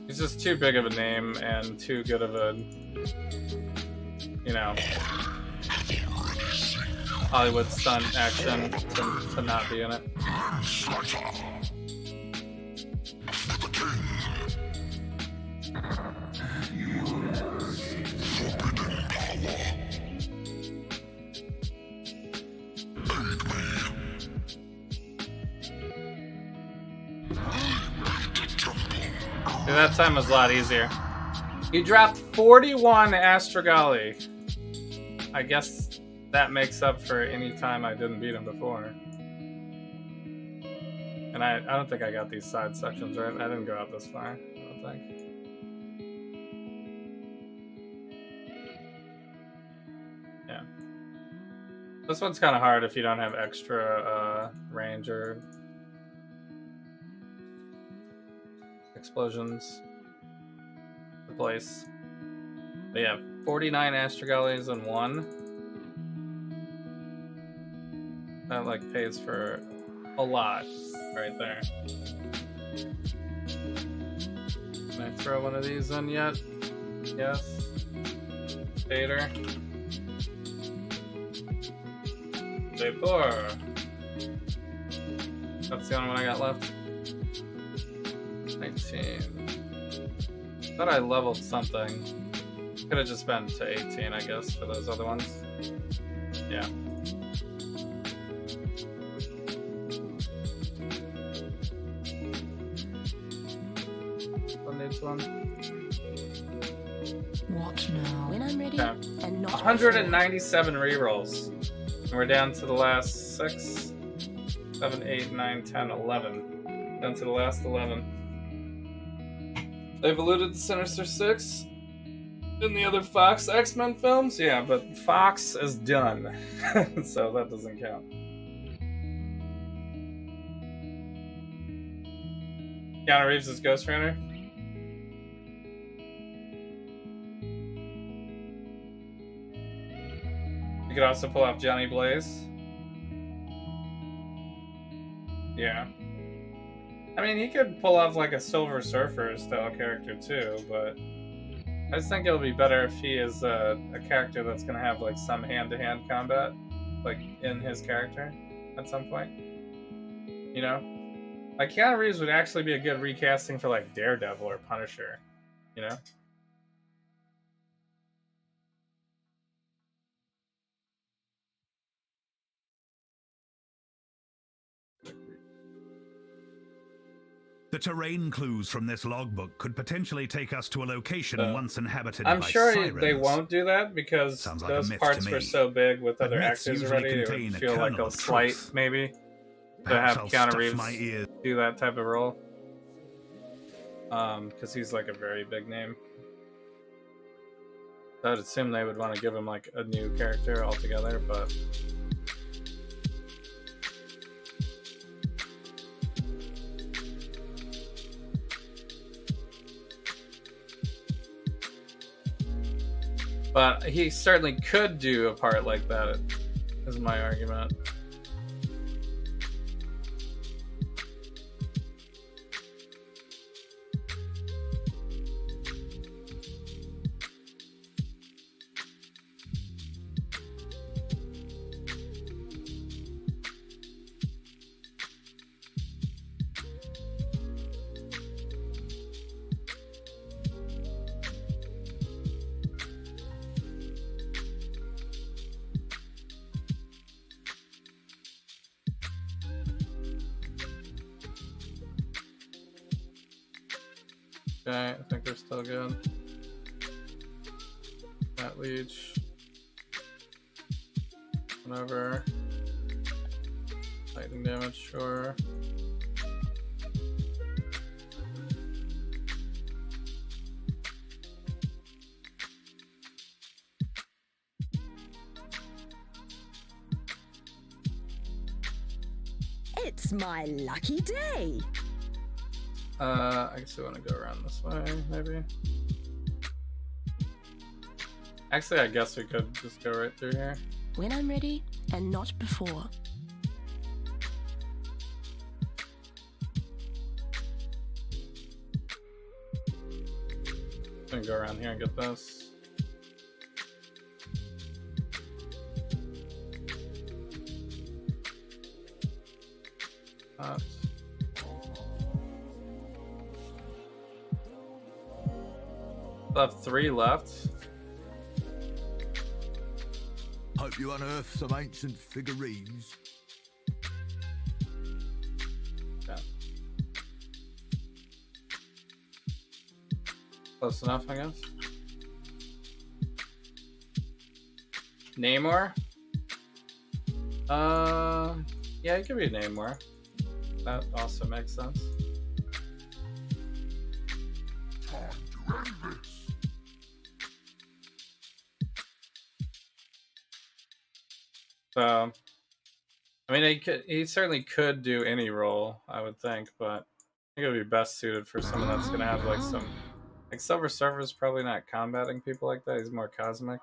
He's just too big of a name and too good of a, you know, Hollywood stunt action to not be in it. Dude, that time was a lot easier. He dropped 41 Astrogali. I guess that makes up for any time I didn't beat him before. And I don't think I got these side sections right. I didn't go out this far, I don't think. Yeah. This one's kind of hard if you don't have extra range or explosions to place. But yeah, 49 Astrogalis in one. That like pays for a lot right there. Can I throw one of these in yet? Yes. Vader. Vapor. That's the only one I got left. 19. Thought I leveled something. Could have just been to 18, I guess, for those other ones. Yeah. One. Watch now. When I'm ready Okay. and not 197 rerolls. And we're down to the last 6, 7, 8, 9, 10, 11. Down to the last 11. They've alluded to Sinister Six in the other Fox X-Men films, yeah, but Fox is done, so that doesn't count. Keanu Reeves is Ghost Rider. You could also pull off Johnny Blaze. Yeah. I mean, he could pull off like a Silver Surfer style character too, but I just think it'll be better if he is a character that's going to have like some hand-to-hand combat, like in his character at some point. You know? Like Keanu Reeves would actually be a good recasting for like Daredevil or Punisher, you know? The terrain clues from this logbook could potentially take us to a location once inhabited I'm by sure sirens. they won't do that because Sounds like those a myth parts to were me. so big with But other myths actors usually already. It contain would a feel like kernel a of slight, truth. maybe, to Perhaps have I'll Keanu stuff Reeves my ears. do that type of role. Because he's like a very big name. So I'd assume they would want to give him like a new character altogether, but he certainly could do a part like that, is my argument. Okay, I think they're still good. That leech. Whatever. Lightning damage, sure. It's my lucky day. I guess we want to go around this way, maybe. Actually, I guess we could just go right through here. When I'm ready, and not before. I'm gonna go around here and get this. Left 3 left. Hope you unearth some ancient figurines. Yeah. Close enough, I guess. Namor? Yeah, it could be Namor. That also makes sense. So, I mean, he certainly could do any role, I would think, but I think it would be best suited for someone that's gonna have like some, like Silver Surfer's probably not combating people like that. He's more cosmic.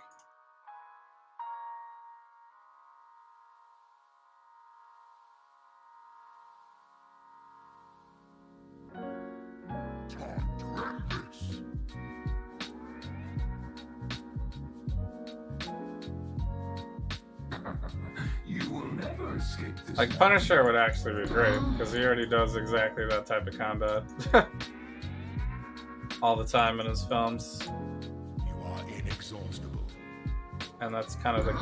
Like Punisher would actually be great because he already does exactly that type of combat all the time in his films. You are inexhaustible. And that's kind of the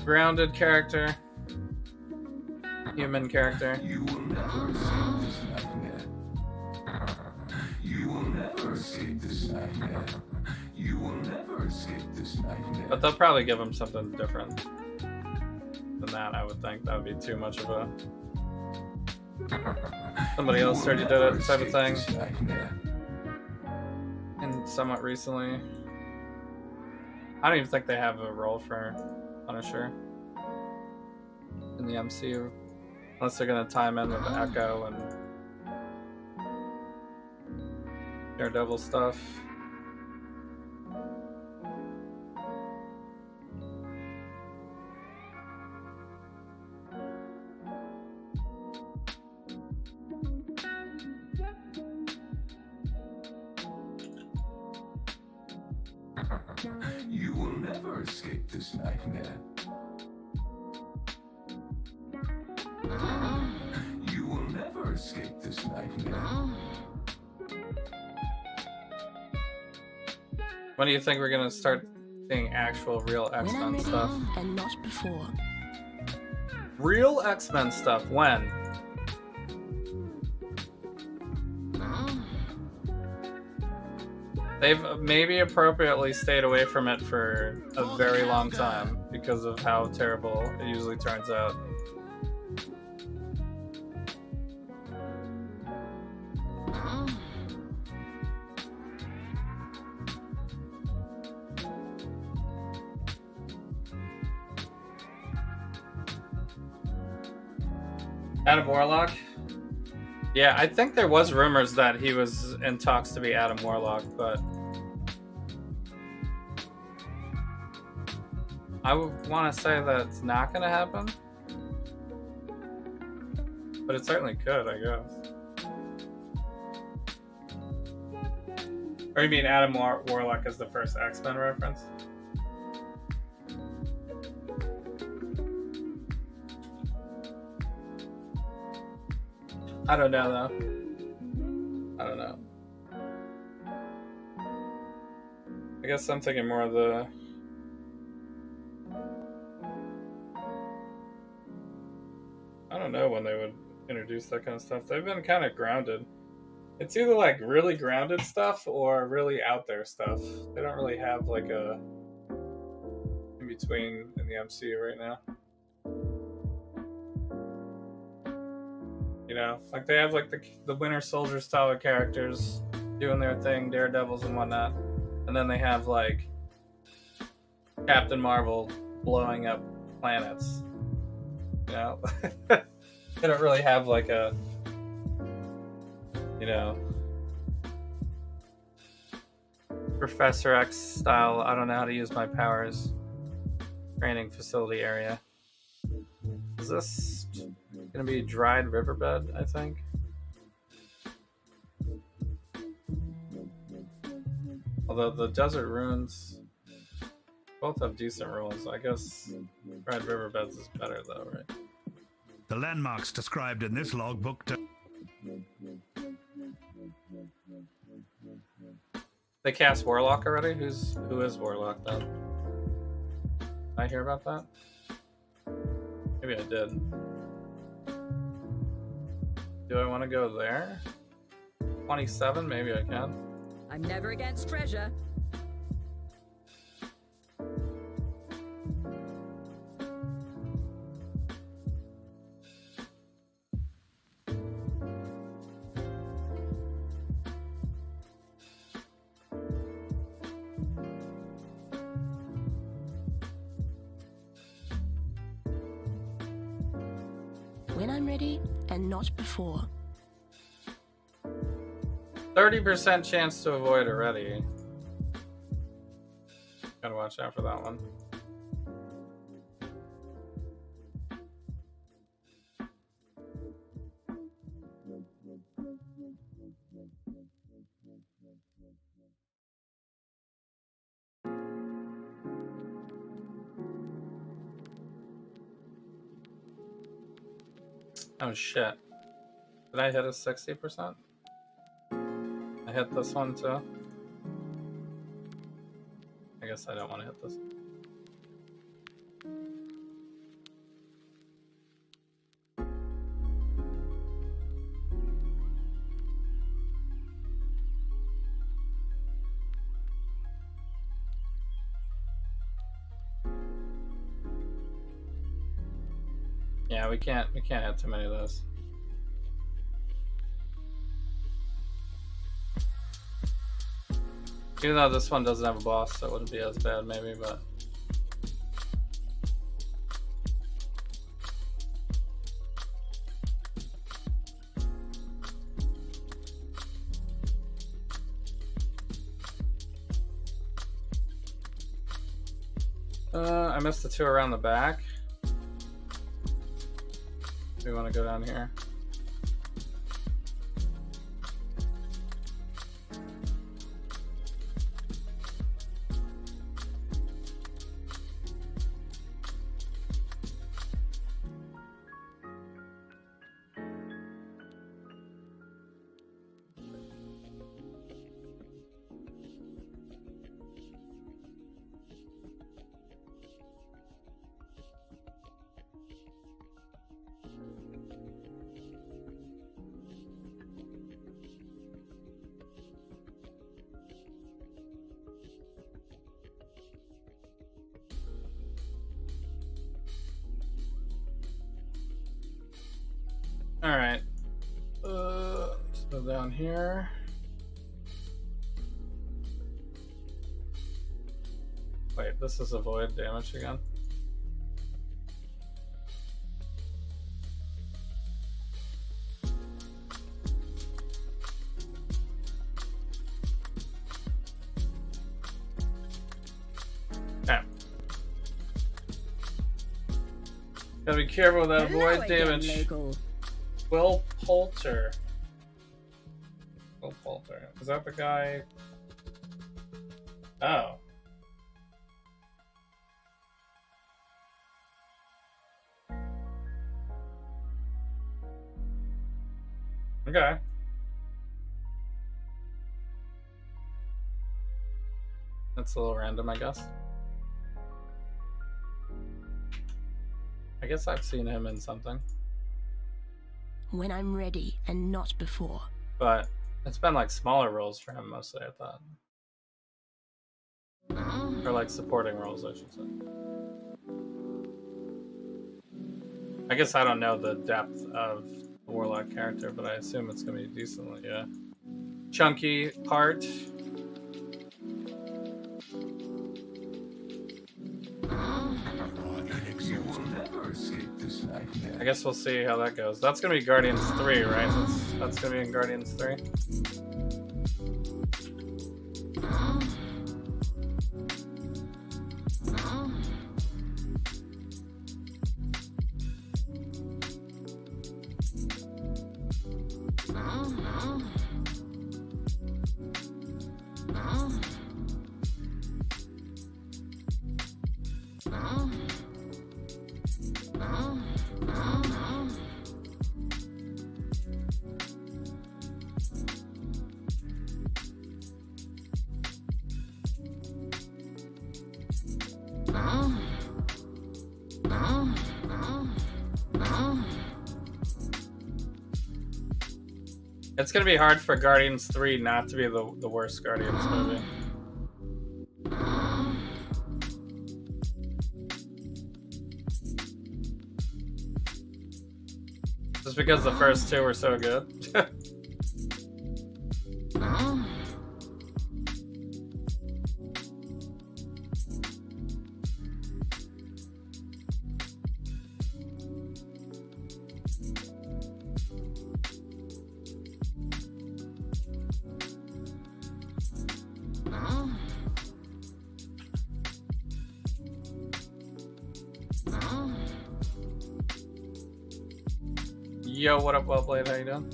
grounded character, human character. You will never escape this nightmare. You will never escape this nightmare. You will never escape this nightmare. But they'll probably give him something different than that. I would think that would be too much of a somebody else already did it type of thing. This nightmare. And somewhat recently. I don't even think they have a role for Punisher in the MCU. Unless they're gonna time in with Echo and Daredevil stuff. You will never escape this nightmare. You will never escape this nightmare. When do you think we're gonna start seeing actual real When I'm X-Men ready stuff? and not before. Real X-Men stuff, when? They've maybe appropriately stayed away from it for a very long time because of how terrible it usually turns out. Adam Warlock? Yeah, I think there was rumors that he was in talks to be Adam Warlock, but I would want to say that it's not going to happen. But it certainly could, I guess. Or you mean Adam Warlock is the first X-Men reference? I don't know, though. I don't know. I guess I'm thinking more of the... I don't know when they would introduce that kind of stuff. They've been kind of grounded. It's either like really grounded stuff or really out there stuff. They don't really have like a in between in the MCU right now. You know, like they have like the Winter Soldier style of characters doing their thing, Daredevils and whatnot, and then they have like Captain Marvel blowing up planets. You know, they don't really have like a, you know, Professor X style. I don't know how to use my powers. Training facility area. Is this gonna be dried riverbed? I think. Although the desert ruins both have decent rules, I guess dried riverbeds is better though, right? The landmarks described in this logbook They cast Warlock already? Who is Warlock then? Did I hear about that? Maybe I did. Do I want to go there? 27? Maybe I can. I'm never against treasure. When I'm ready and not before. 30% chance to avoid already. Gotta watch out for that one. Oh shit. Did I hit a 60%? I hit this one too? I guess I don't want to hit this. Yeah, we can't hit too many of those. Even though this one doesn't have a boss, so it wouldn't be as bad, maybe, but. I missed the two around the back. We want to go down here. Alright. So down here. Wait, this is avoid damage again. Okay. Gotta be careful with that avoid damage. Will Poulter. Will Poulter. Is that the guy? Oh. Okay. That's a little random, I guess. I guess I've seen him in something. When I'm ready and not before. But it's been like smaller roles for him mostly, I thought. Or like supporting roles, I should say. I guess I don't know the depth of the Warlock character, but I assume it's going to be decently, yeah. Chunky part. I guess we'll see how that goes. That's going to be Guardians 3, right? That's going to be in Guardians 3. It's gonna be hard for Guardians 3 not to be the worst Guardians movie. Just because the first two were so good. Yo, what up, well played? How you doing?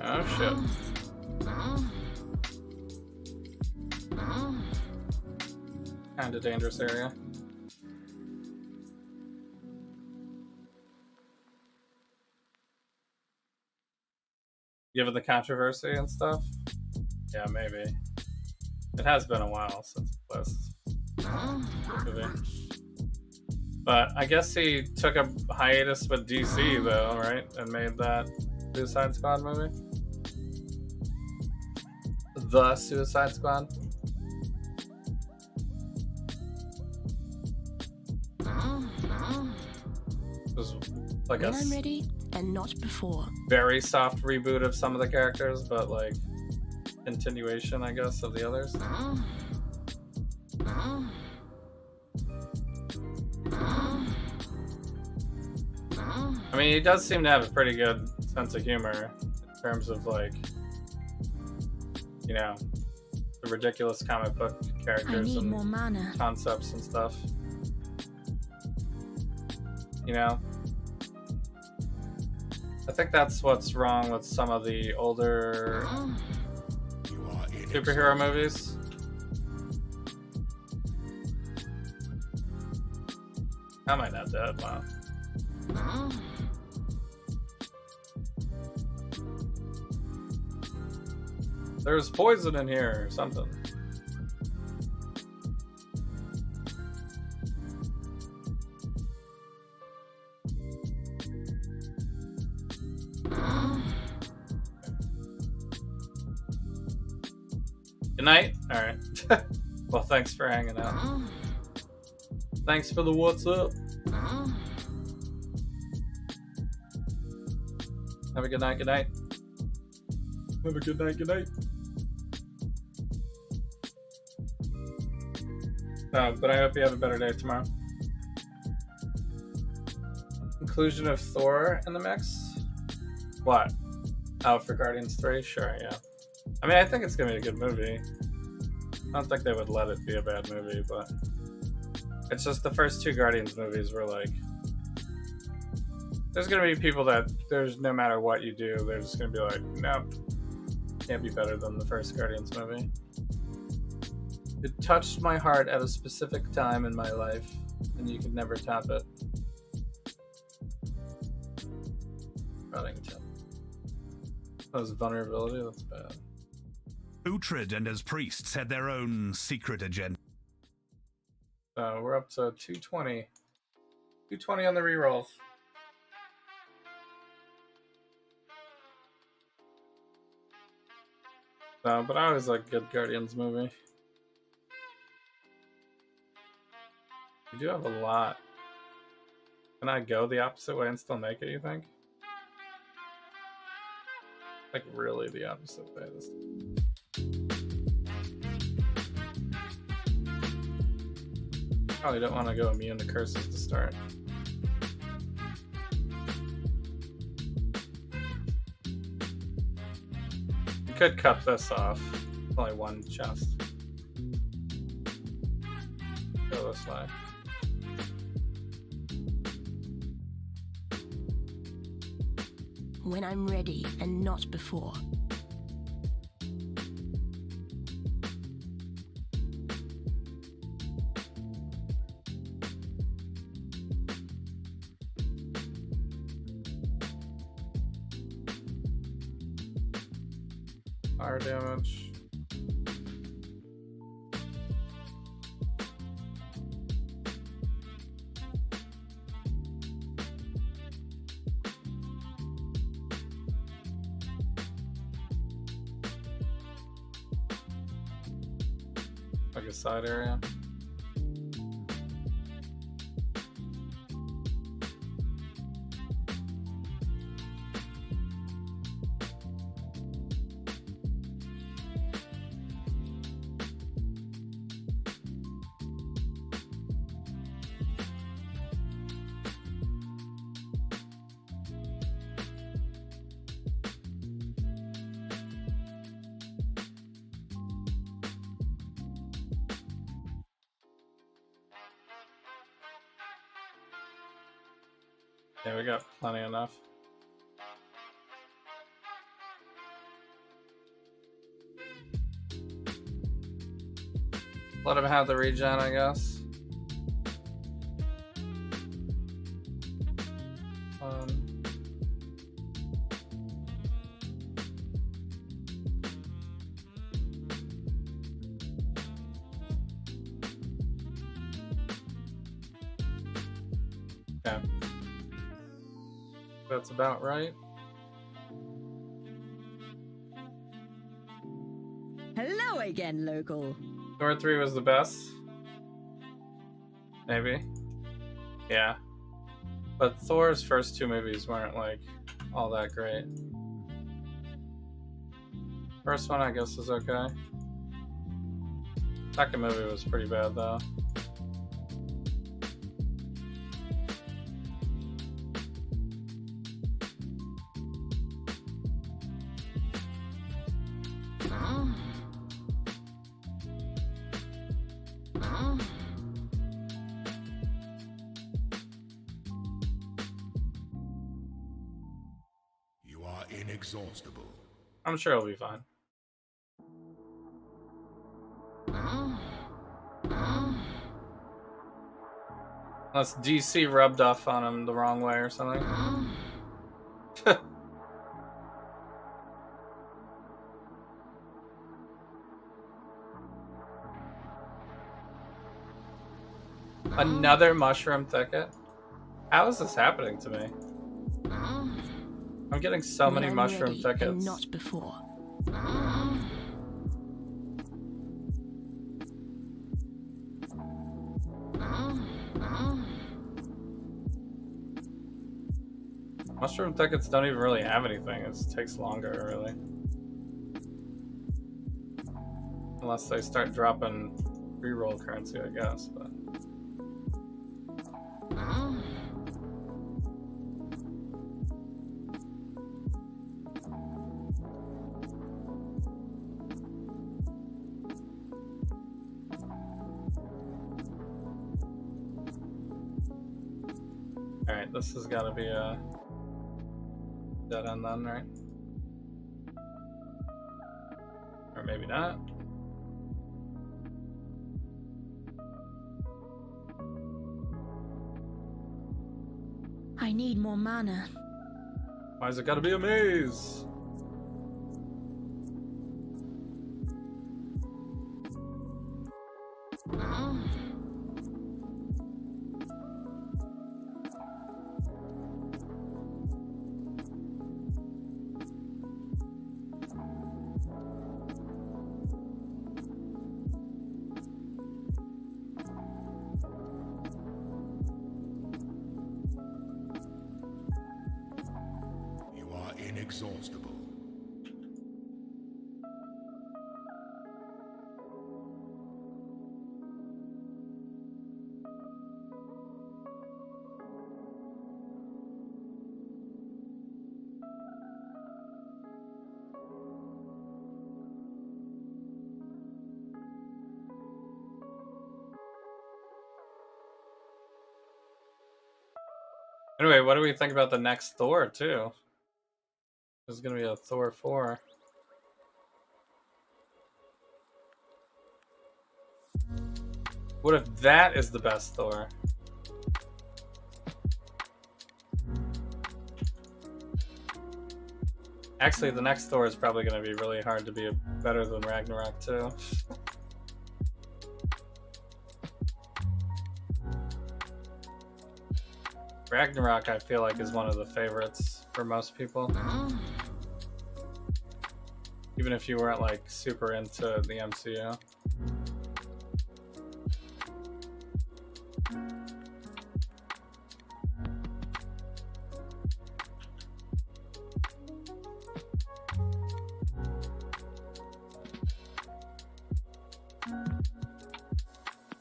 Oh shit. Kinda dangerous area. Given the controversy and stuff? Yeah, maybe. It has been a while since the last movie. But I guess he took a hiatus with DC though, right? And made that Suicide Squad movie? the Suicide Squad. It was like When a I'm ready and not before. very soft reboot of some of the characters, but like continuation, I guess, of the others. I mean, he does seem to have a pretty good sense of humor in terms of like, you know, the ridiculous comic book I characters need and more mana. concepts and stuff. You know, I think that's what's wrong with some of the older superhero movies. Am I not dead? Wow. There's poison in here or something. Good night? Alright. Well, thanks for hanging out. Thanks for the what's up. Have a good night, good night. Have a good night, good night. But I hope you have a better day tomorrow. Inclusion of Thor in the mix? What? Out for Guardians 3? Sure, yeah. I mean, I think it's gonna be a good movie. I don't think they would let it be a bad movie, but it's just the first two Guardians movies were like, there's gonna be people that there's no matter what you do, they're just gonna be like, nope, can't be better than the first Guardians movie. It touched my heart at a specific time in my life, and you could never top it. Reddington. That was vulnerability, that's bad. Uhtred and his priests had their own secret agenda. We're up to 220. 220 on the rerolls. But I always like good Guardians movie. We do have a lot. Can I go the opposite way and still make it, you think? Like, really the opposite way this time. Probably don't want to go immune to curses to start. You could cut this off. It's only one chest. Go this way. When I'm ready and not before. Fire damage. Like a side area. Yeah, we got plenty enough. Let him have the regen, I guess. Yeah. That's about right. Hello Go again, local. Thor 3 was the best. Maybe. Yeah. But Thor's first two movies weren't like all that great. First one I guess is okay. Second movie was pretty bad though. You are inexhaustible. I'm sure it'll be fine. Unless DC rubbed off on him the wrong way or something. Another mushroom thicket? How is this happening to me? I'm getting so When many I'm mushroom ready thickets. and not before. Mushroom thickets don't even really have anything. It just takes longer, really. Unless they start dropping reroll currency, I guess. But alright, this has got to be a dead end then, right? Or maybe not. I need more mana. Why's it gotta be a maze? You are inexhaustible. Anyway, what do we think about the next Thor, too? There's gonna be a Thor 4. What if that is the best Thor? Actually, the next Thor is probably gonna be really hard to be better than Ragnarok, too. Ragnarok, I feel like, is one of the favorites for most people. Even if you weren't, like, super into the MCU.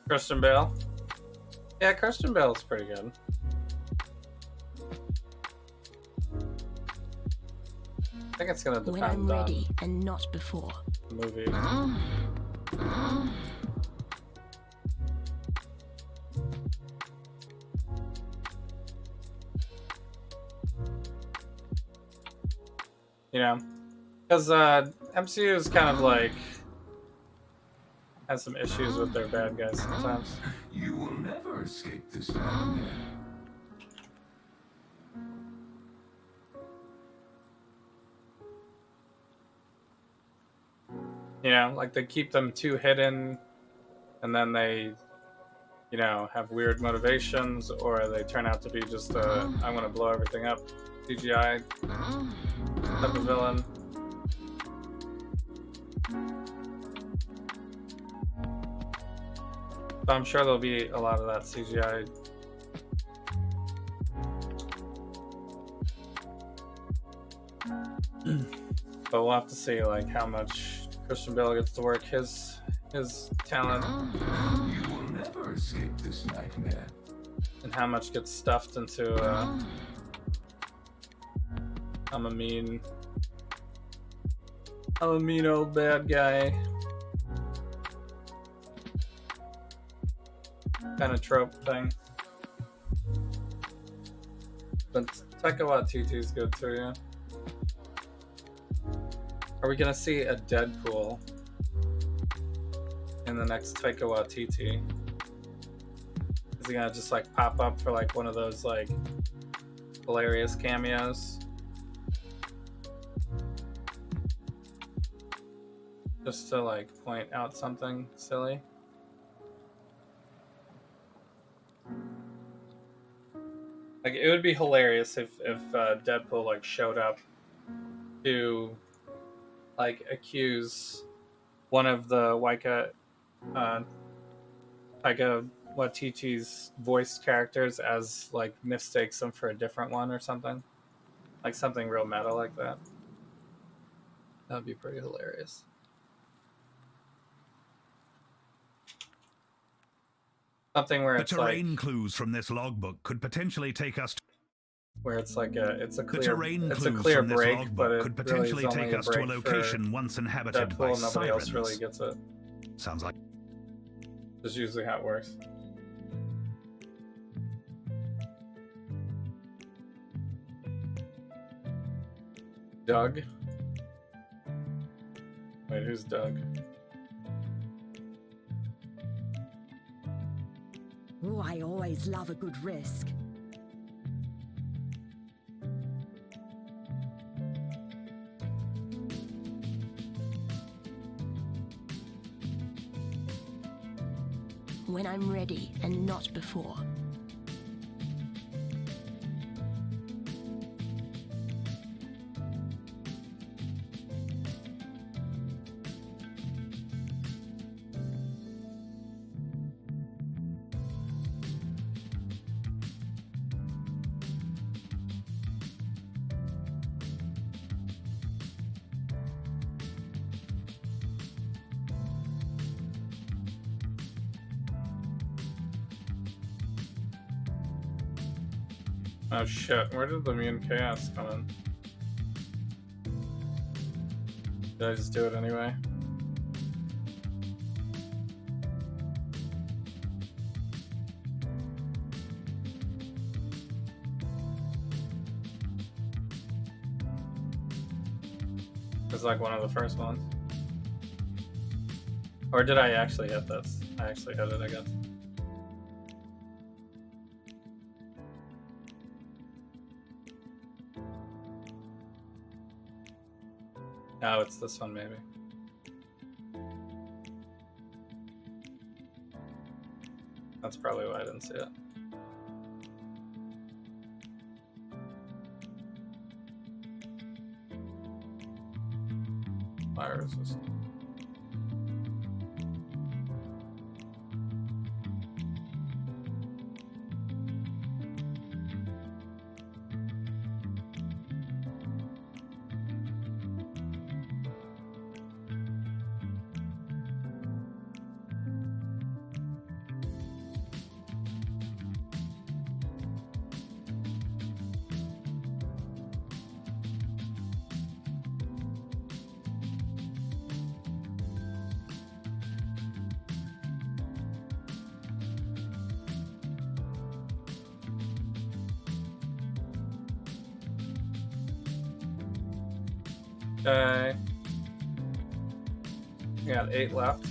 Christian Bale? Yeah, Christian Bale's pretty good. I think it's gonna When I'm depend ready on and not before. the movie. You know, because MCU is kind of like has some issues with their bad guys sometimes. You will never escape this nightmare. You know, like they keep them too hidden, and then they, you know, have weird motivations, or they turn out to be just a I'm gonna blow everything up CGI type of villain. So I'm sure there'll be a lot of that CGI. But we'll have to see like how much Christian Bale gets to work his talent. You will never escape this nightmare. And how much gets stuffed into I'm a mean old bad guy kind of trope thing. But Taika Waititi's good too, yeah. Are we gonna see a Deadpool in the next Taika Waititi? Is he gonna just like pop up for like one of those like hilarious cameos? Just to like point out something silly? Like it would be hilarious if Deadpool like showed up to like accuse one of the Taika Waititi's voice characters as like mistakes him for a different one or something. Like something real meta like that. That'd be pretty hilarious. Something where The it's terrain like clues from this logbook could potentially take us to where it's like it's a the clear terrain it's a clues clear from this break, but logbook it could really potentially is only take a us to a break location once inhabited by Deadpool. Nobody else sirens. really gets it. Sounds like That's usually how it works. Doug? Wait, who's Doug? Oh, I always love a good risk. When I'm ready and not before. Oh shit, where did the Immune Chaos come in? Did I just do it anyway? It's like one of the first ones. Or did I actually hit this? I actually hit it, I guess. Oh, it's this one, maybe. That's probably why I didn't see it. Fire resistant. Okay. We got 8 left.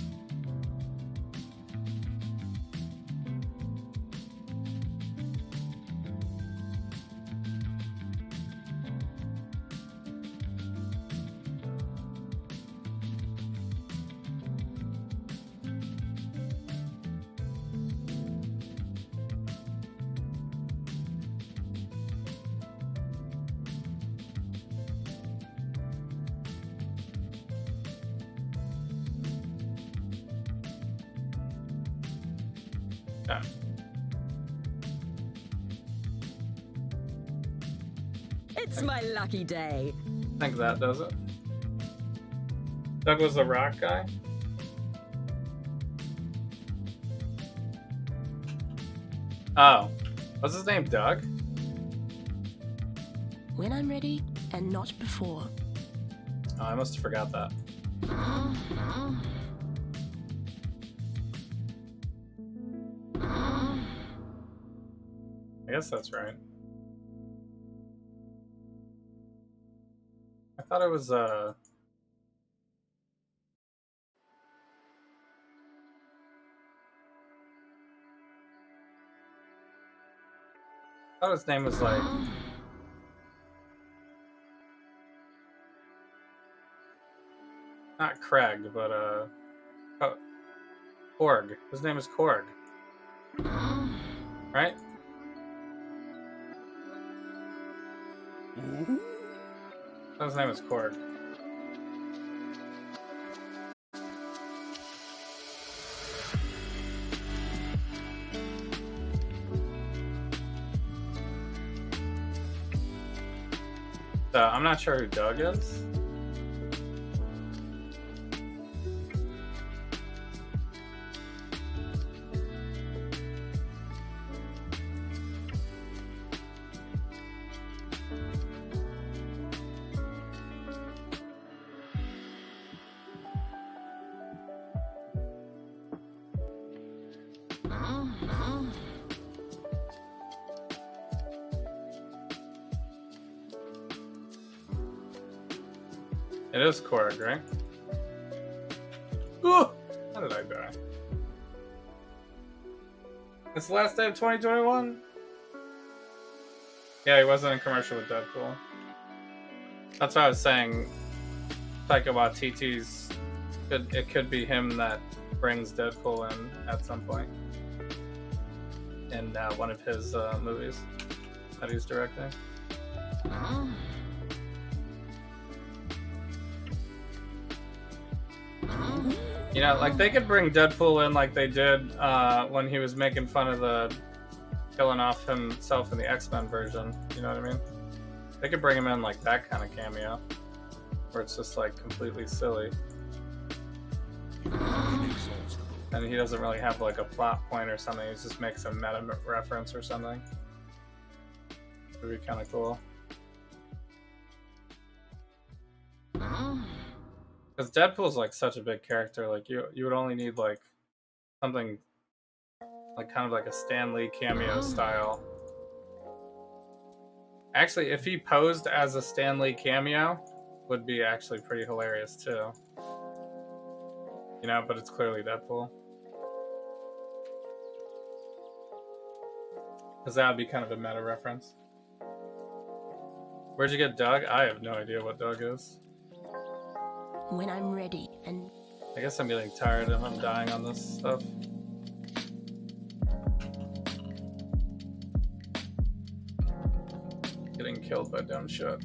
Okay. It's my lucky day. I think that does it. Doug was the rock guy? Oh. What's his name? Doug? When I'm ready and not before. Oh, I must have forgot that. I guess that's right. I thought it was I thought his name was like not Craig, but oh, Korg. His name is Korg. Right? His name is Korg. So I'm not sure who Doug is. It is Korg, right? Ooh! How did I die? It's the last day of 2021? Yeah, he wasn't in commercial with Deadpool. That's what I was saying. Taika Waititi's... It could be him that brings Deadpool in at some point. In one of his movies that he's directing. You know, like they could bring Deadpool in like they did when he was making fun of the killing off himself in the X-Men version. You know what I mean? They could bring him in like that kind of cameo, where it's just like completely silly, and he doesn't really have like a plot point or something. He just makes a meta reference or something. It'd be kind of cool. Because Deadpool's like such a big character, like you would only need like something like kind of like a Stan Lee cameo style. Actually, if he posed as a Stan Lee cameo, would be actually pretty hilarious too. You know, but it's clearly Deadpool. Because that would be kind of a meta reference. Where'd you get Doug? I have no idea what Doug is. When I'm ready and... I guess I'm getting tired and I'm dying on this stuff. Getting killed by dumb shit.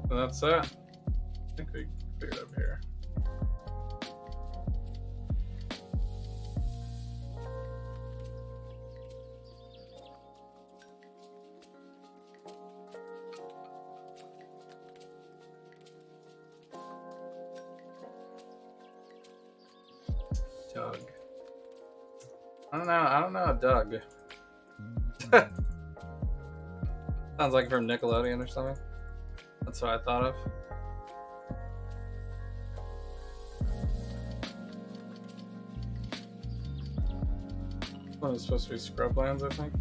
So that's it. I think we figured up here. Doug. I don't know a Doug. Sounds like from Nickelodeon or something. That's what I thought of. One is supposed to be Scrublands, I think.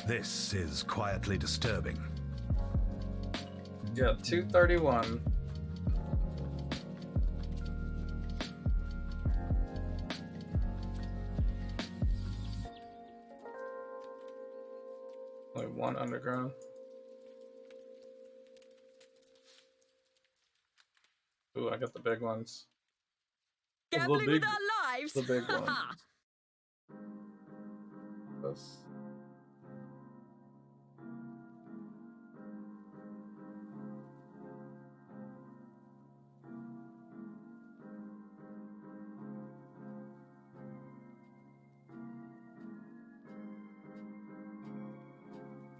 This is quietly disturbing. Yeah, 231. Only one underground. Ooh, I got the big ones. Gambling with our lives. The big one. This.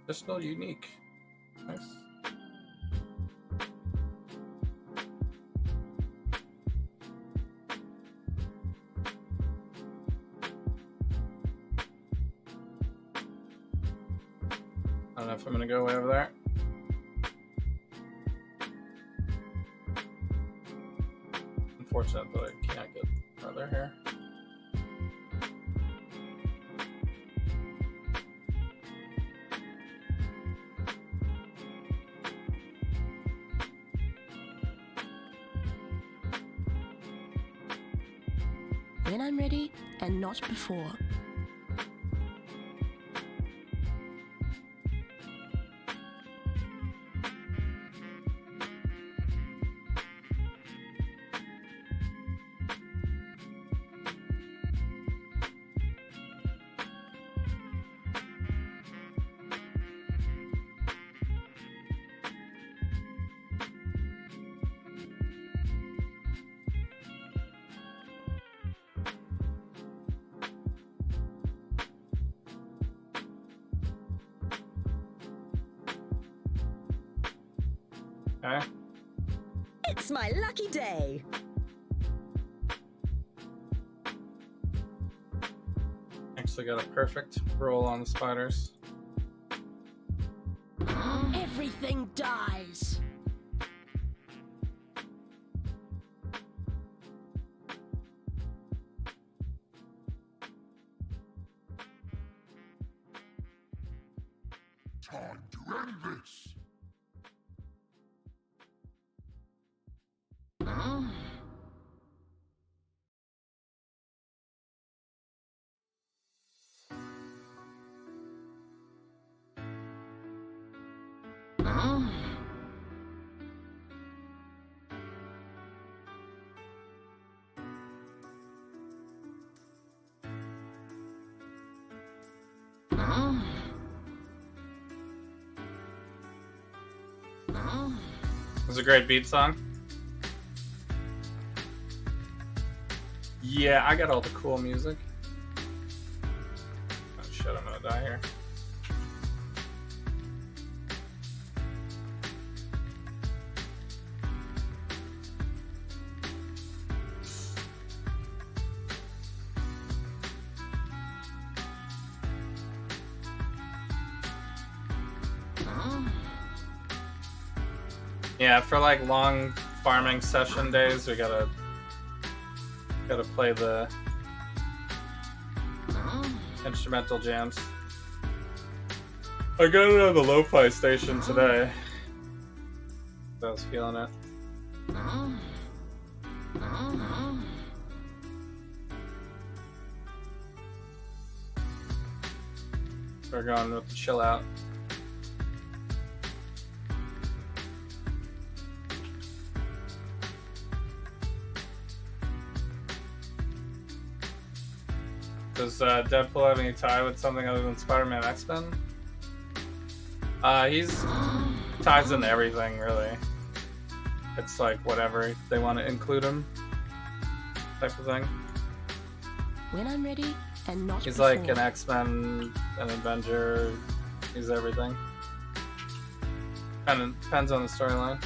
Additional unique. Nice. I don't know if I'm gonna go way over there. Unfortunate that I can't get further here. When I'm ready and not before. Okay. It's my lucky day. Actually got a perfect roll on the spiders. Everything dies. Time to end this. It was a great beat song. Yeah, I got all the cool music. Oh shit, I'm gonna die here. Yeah, for like long farming session days, we gotta play the instrumental jams. I got it on the lo-fi station today. I was feeling it. We're going with the chill out. Does Deadpool have any tie with something other than Spider-Man X-Men? He's ties into everything, really. It's like whatever they want to include him, type of thing. When I'm ready and not He's before. like an X-Men, an Avenger. He's everything. Kind of depends on the storyline.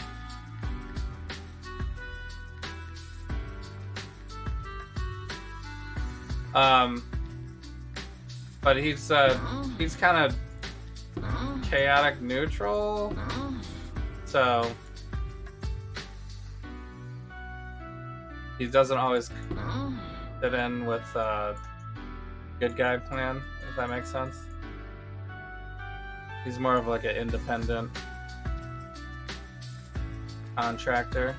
But he's kind of chaotic neutral, so he doesn't always fit in with good guy plan, if that makes sense. He's more of like an independent contractor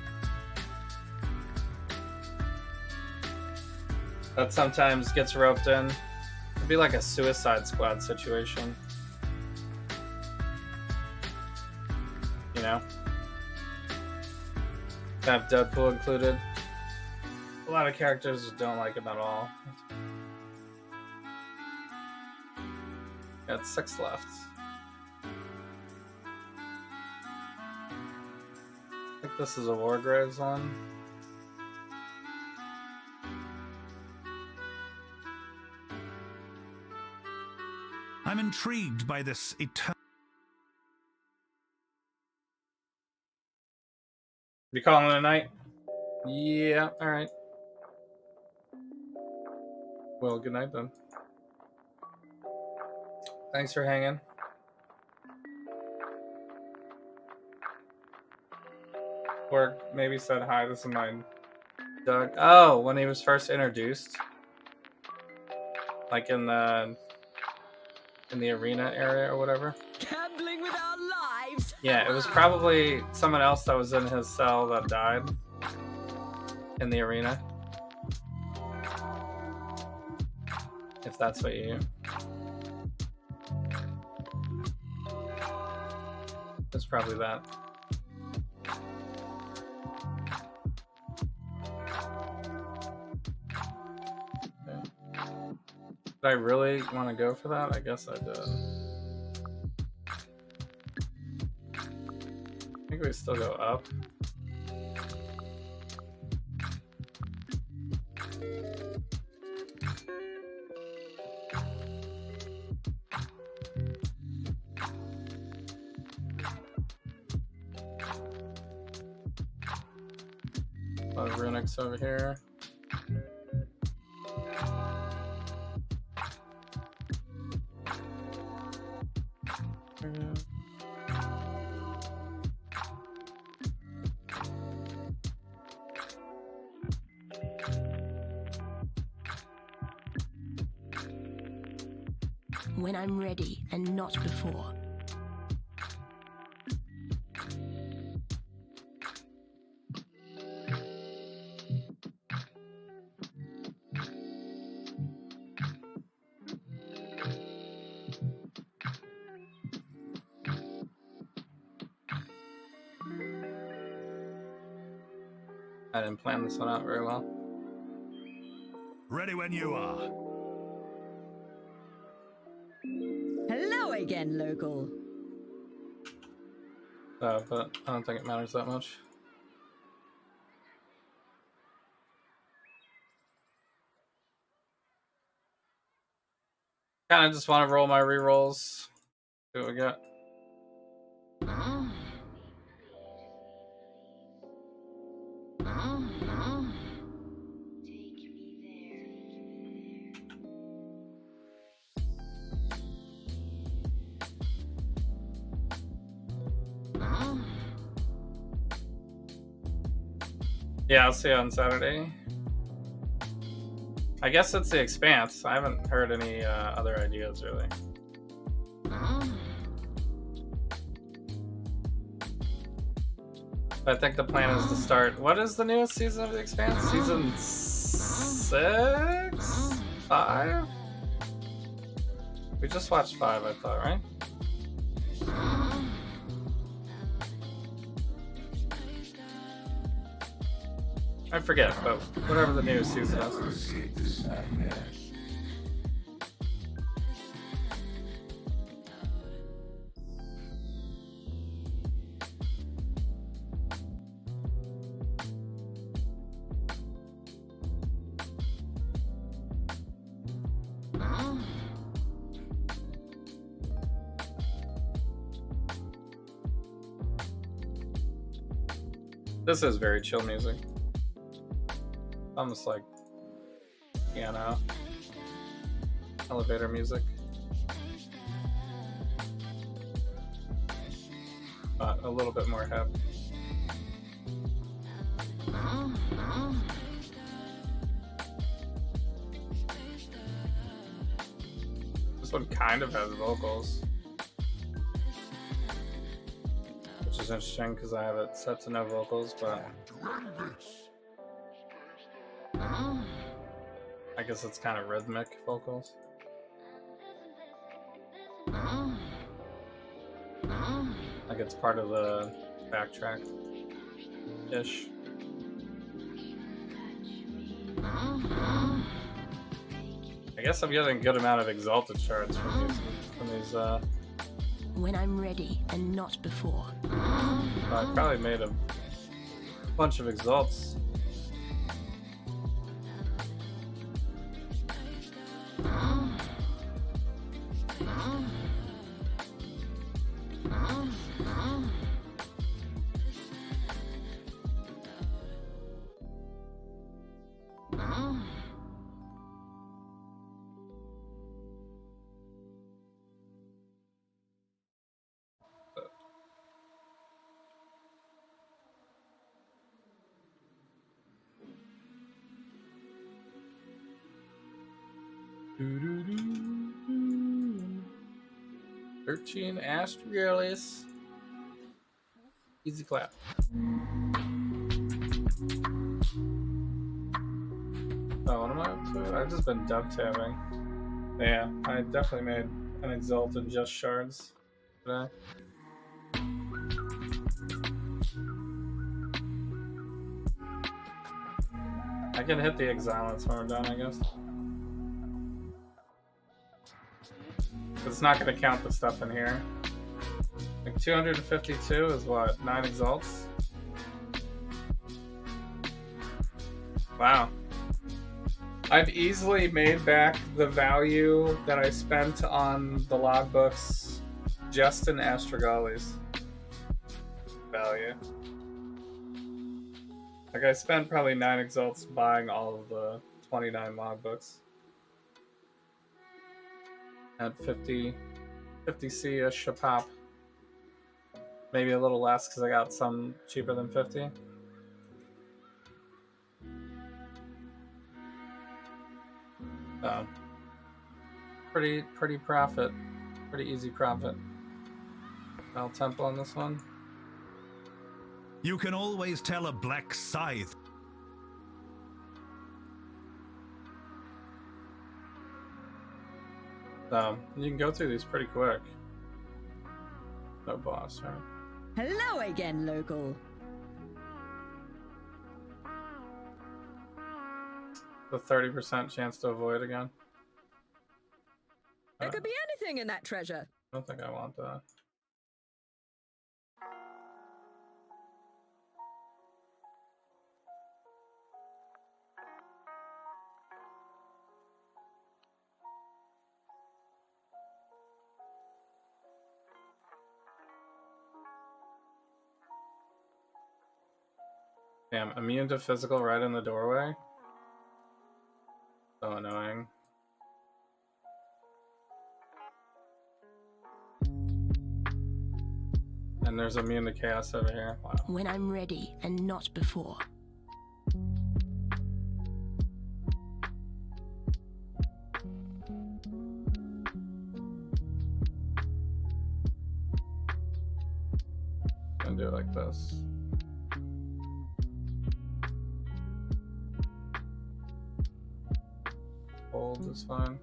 that sometimes gets roped in. It'd be like a Suicide Squad situation. You know? Have Deadpool included. A lot of characters just don't like him at all. Got 6 left. I think this is a Wargraves one. I'm intrigued by this eternal. You calling it a night? Yeah, alright. Well, good night then. Thanks for hanging. Or maybe said hi, this is my dog. Oh, when he was first introduced. Like in the arena area or whatever. Gambling with our lives. Yeah, it was probably someone else that was in his cell that died in the arena. If that's what you... It's probably that. Okay. Did I really want to go for that? I guess I did. I think we still go up. A lot of runics over here. When I'm ready and not before. I didn't plan this one out very well. Ready when you are. Hello again, local. But I don't think it matters that much. Kind of just want to roll my rerolls. See what we got. Yeah, I'll see you on Saturday. I guess it's the Expanse. I haven't heard any other ideas, really. But I think the plan is to start... What is the newest season of the Expanse? Season 6? 5? We just watched 5, I thought, right? I forget, but whatever the newest season is. This is very chill music. Almost like piano, elevator music, but a little bit more hip. This one kind of has vocals. is interesting because I have it set to no vocals, but I guess it's kind of rhythmic vocals. Like it's part of the backtrack ish. I guess I'm getting a good amount of exalted shards from these When I'm ready and not before. I probably made a bunch of exalts. Doo-doo-doo. 13 Astralis. Easy clap. Oh, what am I up to? I've just been duck tabbing. Yeah, I definitely made an exalted just shards today. I can hit the Exile when we're done, I guess. It's not going to count the stuff in here. Like 252 is what? 9 exalts? Wow. I've easily made back the value that I spent on the logbooks just in Astragali's value. Like I spent probably 9 exalts buying all of the 29 logbooks. At 50C-ish a pop. Maybe a little less because I got some cheaper than 50. So, pretty profit. Pretty easy profit. I'll temple on this one. You can always tell a black scythe. So, you can go through these pretty quick. No boss, right? Hello again, local. The 30% chance to avoid again. There could be anything in that treasure. I don't think I want that. Damn, immune to physical right in the doorway. So annoying. And there's immune to chaos over here. Wow. When I'm ready and not before. I'm gonna do it like this. Hold is fine.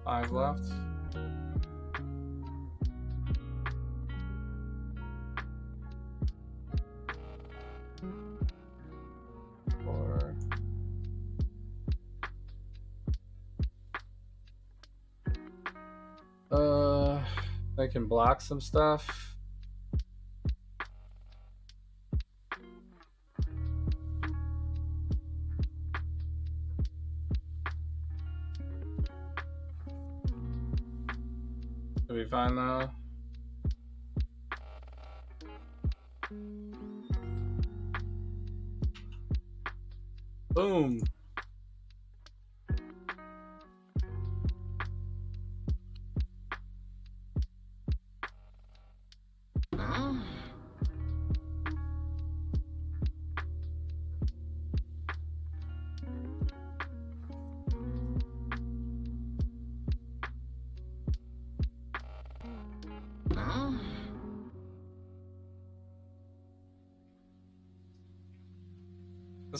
Five left. Four. They can block some stuff. Should be fine though. Boom.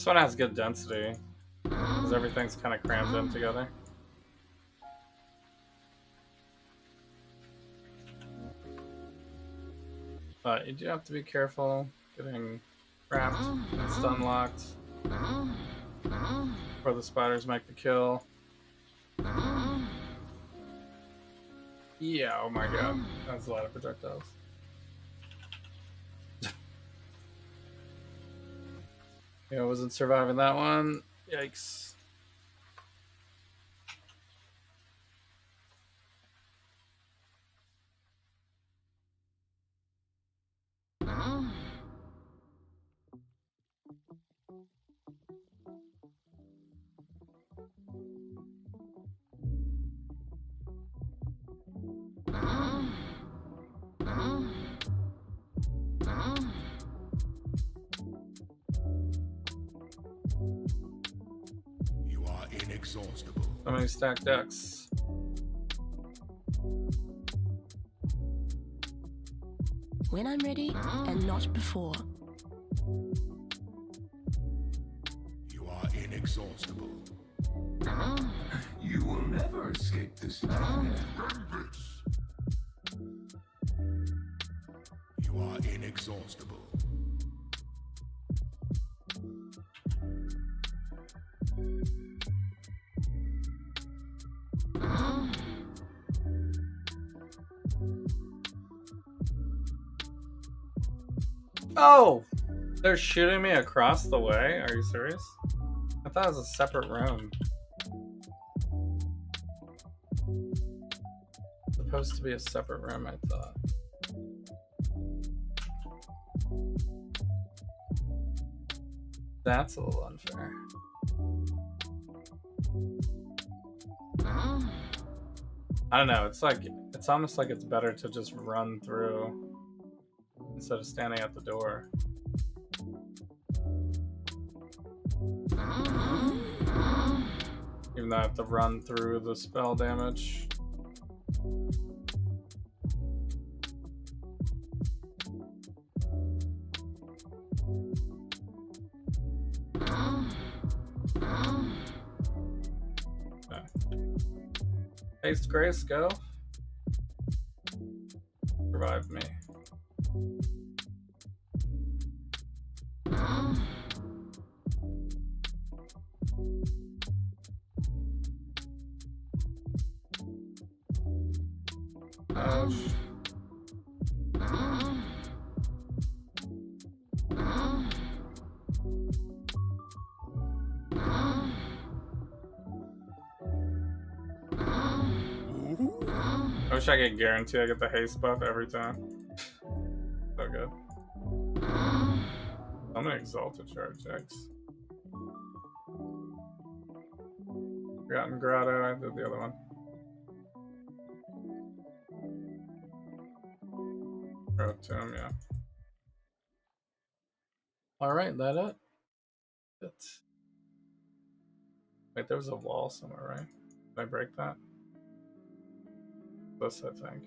This one has good density because everything's kind of crammed in together. But you do have to be careful getting trapped and stun locked before the spiders make the kill. Yeah, oh my god, that's a lot of projectiles. Yeah, I wasn't surviving that one. Yikes. You are inexhaustible. So many stacked decks. When I'm ready and not before. You are inexhaustible. You will never escape this nightmare. You are inexhaustible. Oh! They're shooting me across the way? Are you serious? I thought it was a separate room. Supposed to be a separate room, I thought. That's a little unfair. I don't know, it's almost like it's better to just run through instead of standing at the door. Even though I have to run through the spell damage. Okay. Haste Grace, go. Revive me. Ouch. I wish I could guarantee I get the haste buff every time. So good. I'm gonna Exalted Charge X. Forgotten Grotto, I did the other one. Wrote to him, yeah. Alright, that it? Wait, there was a wall somewhere, right? Did I break that? This, I think.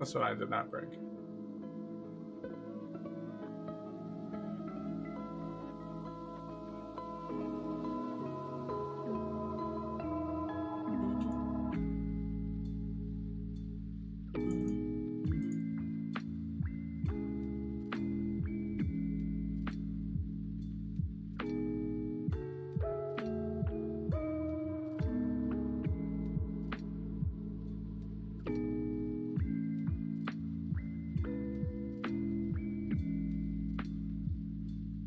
This one I did not break.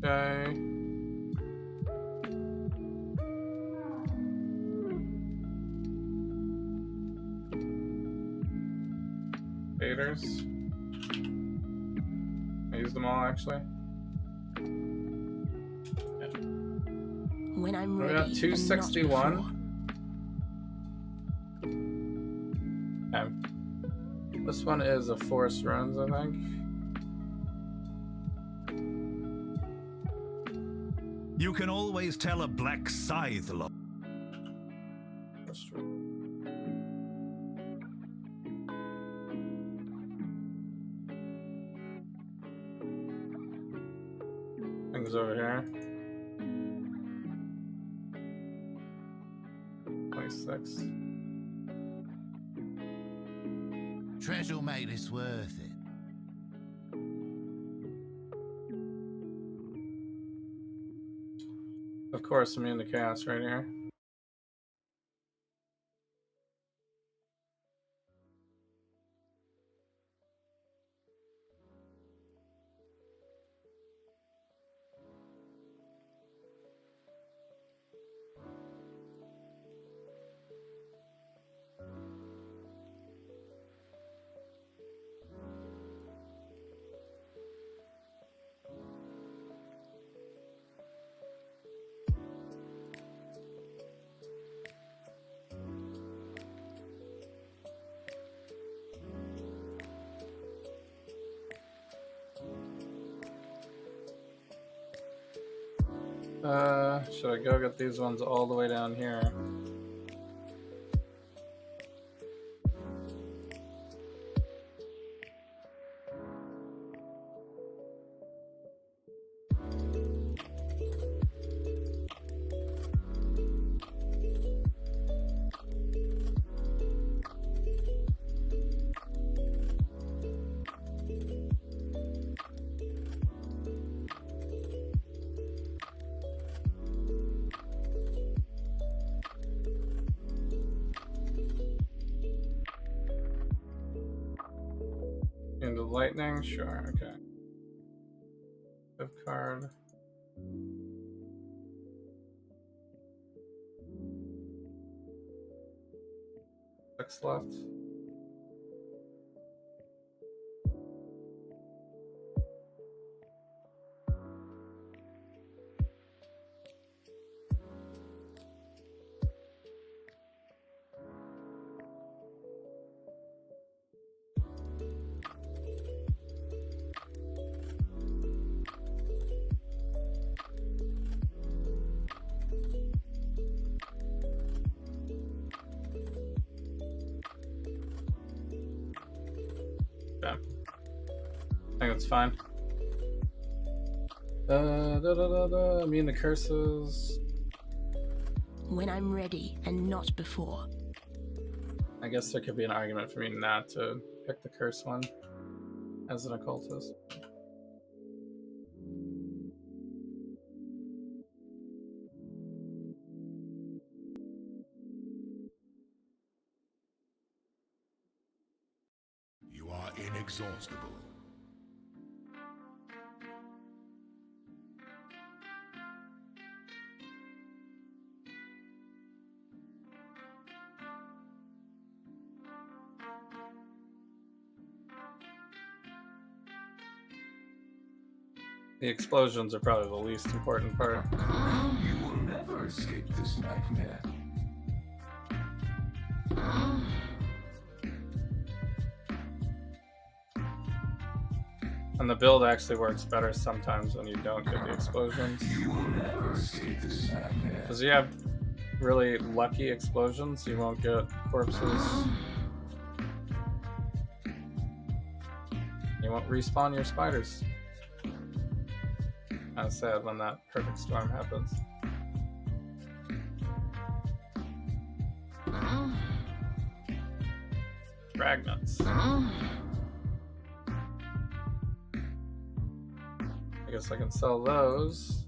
Okay. Faders. I used them all actually. When I'm We ready. got and not 261. before. Okay. This one is a Forest Runs, I think. You can always tell a black scythe lot. That's true. Things over here. 26. Treasure will make this worth it. Of course, I'm in the chaos right here. Should I go get these ones all the way down here? Into lightning? Sure, okay. Fifth card. 6 left. Okay. I think that's fine. Immune to curses. When I'm ready and not before. I guess there could be an argument for me not to pick the curse one as an occultist. You are inexhaustible. The explosions are probably the least important part. You will never escape this nightmare. And the build actually works better sometimes when you don't get the explosions. You will never escape this nightmare. Because you have really lucky explosions, you won't get corpses. You won't respawn your spiders. Kind of sad when that perfect storm happens. Fragments. I guess I can sell those.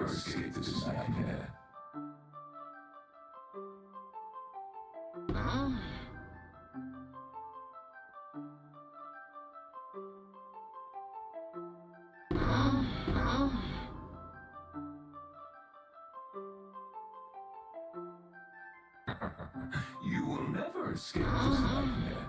never escape this nightmare. You will never escape this nightmare.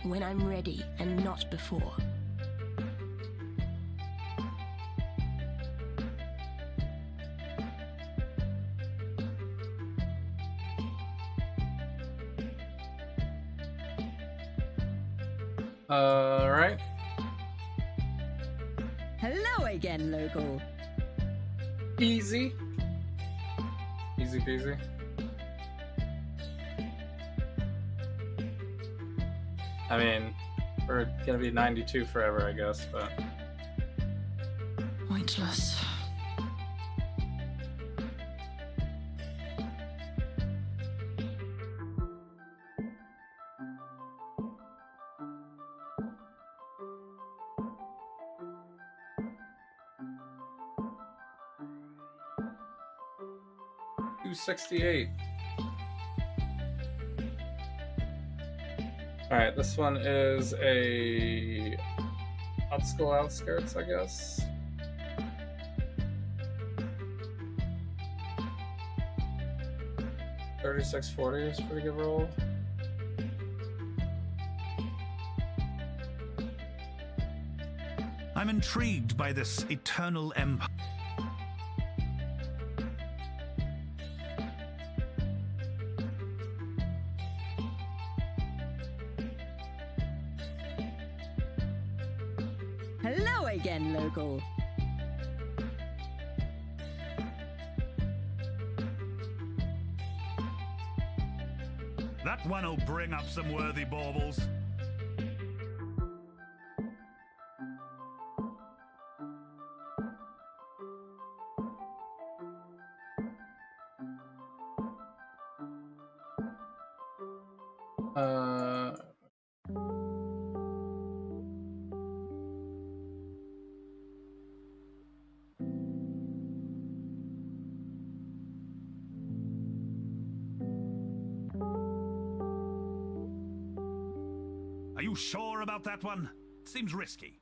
When I'm ready and not before. Right. Hello again, local. Easy. Easy peasy. I mean, we're gonna be 92 forever, I guess, but... Pointless. $268. Alright, this one is a Upskull Outskirts, I guess. $36.40 is a pretty good roll. I'm intrigued by this eternal empire. Hello again, local. That one'll bring up some worthy baubles. Are you sure about that one? Seems risky.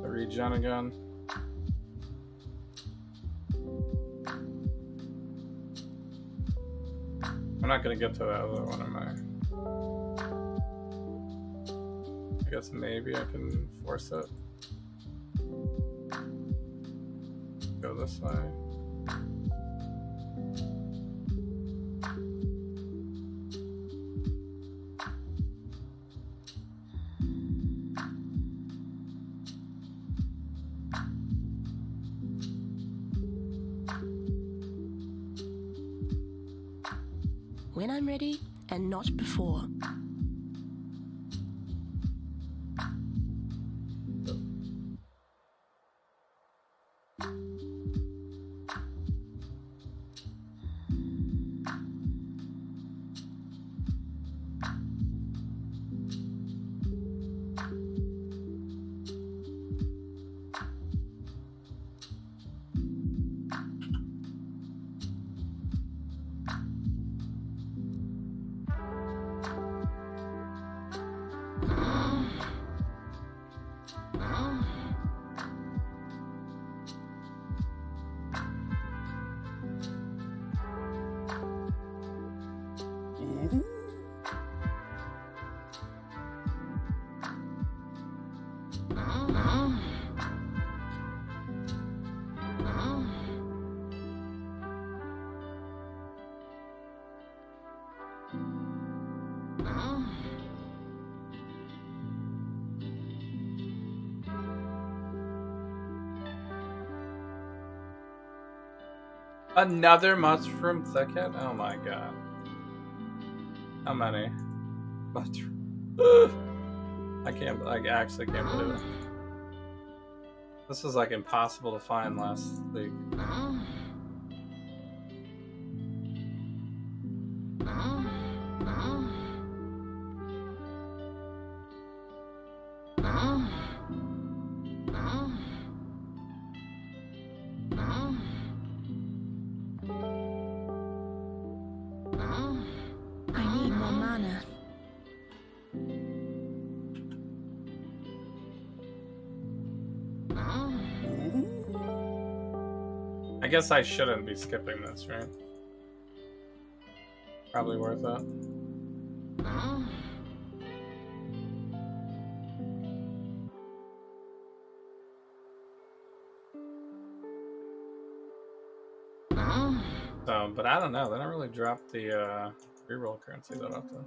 Regen again. I'm not gonna get to that other one, am I? I guess maybe I can force it. Go this way. When I'm ready and not before. Another mushroom thicket? Oh my god. How many? Mushroom. I actually can't believe it. This was like impossible to find last league. I need more mana. I guess I shouldn't be skipping this, right? Probably worth it. So, but I don't know. They don't really drop the reroll currency that often.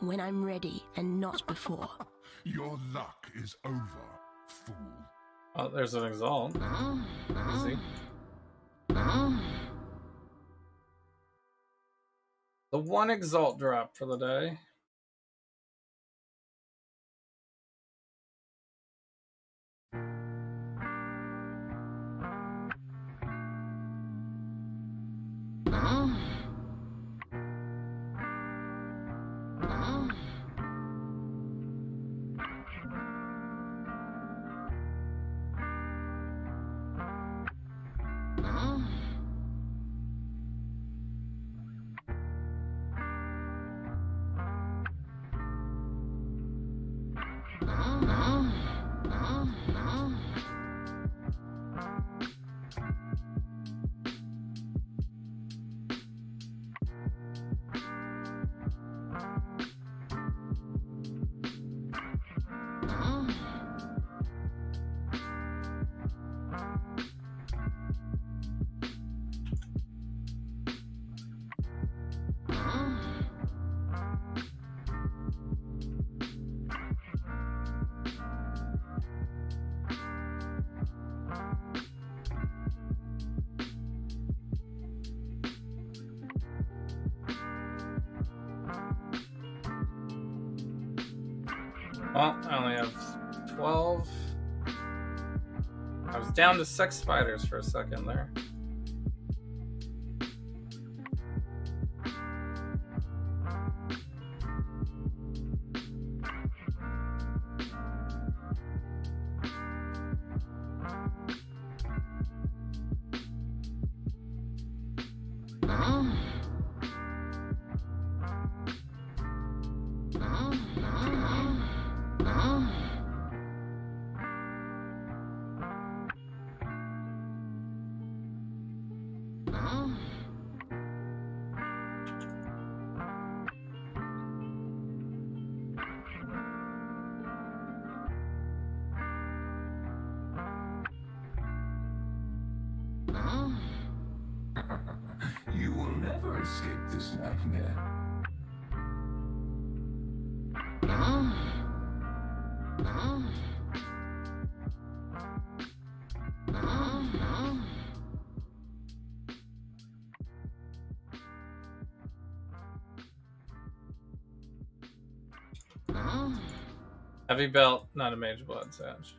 When I'm ready and not before. Your luck is over, fool. Oh, there's an Exalt. Easy. The one Exalt drop for the day. Well, I only have 12. I was down to 6 spiders for a second there. You will never escape this nightmare. Heavy belt, not a Mageblood, Sage.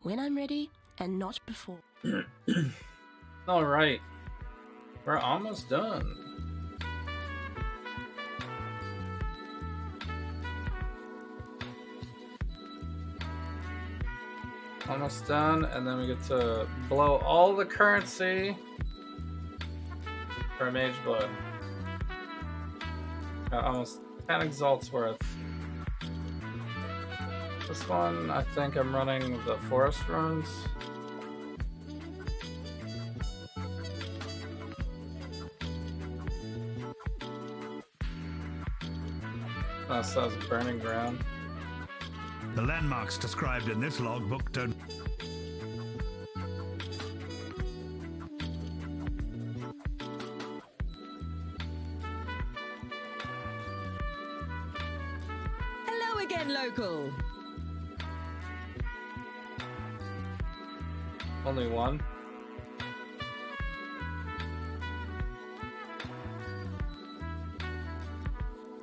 When I'm ready and not before. All right, we're almost done. Almost done, and then we get to blow all the currency for Mageblood. Got almost 10 exalts worth. This one, I think I'm running the forest runes. Oh, so it's burning ground. The landmarks described in this logbook don't... Hello again, local. Only one?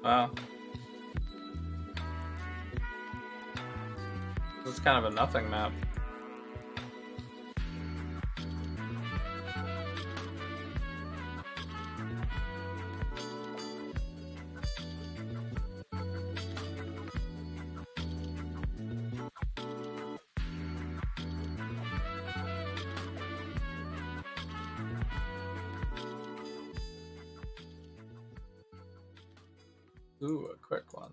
Wow. This is kind of a nothing map. Ooh, a quick one.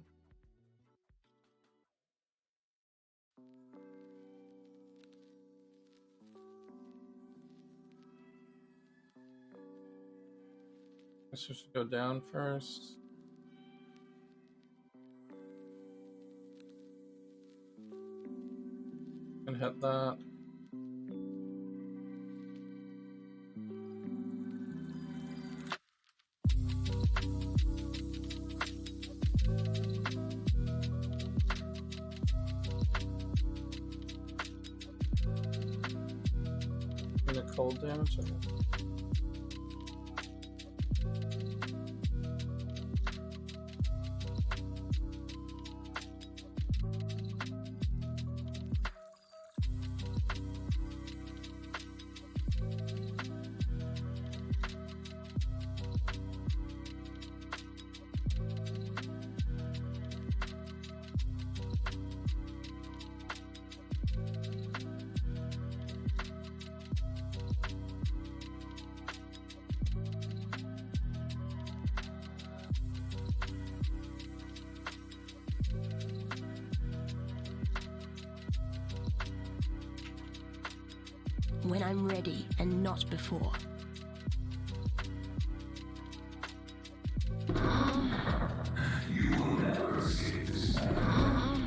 Guess we should go down first. And hit that. Gonna cold damage on it. When I'm ready and not before. You will never escape this nightmare.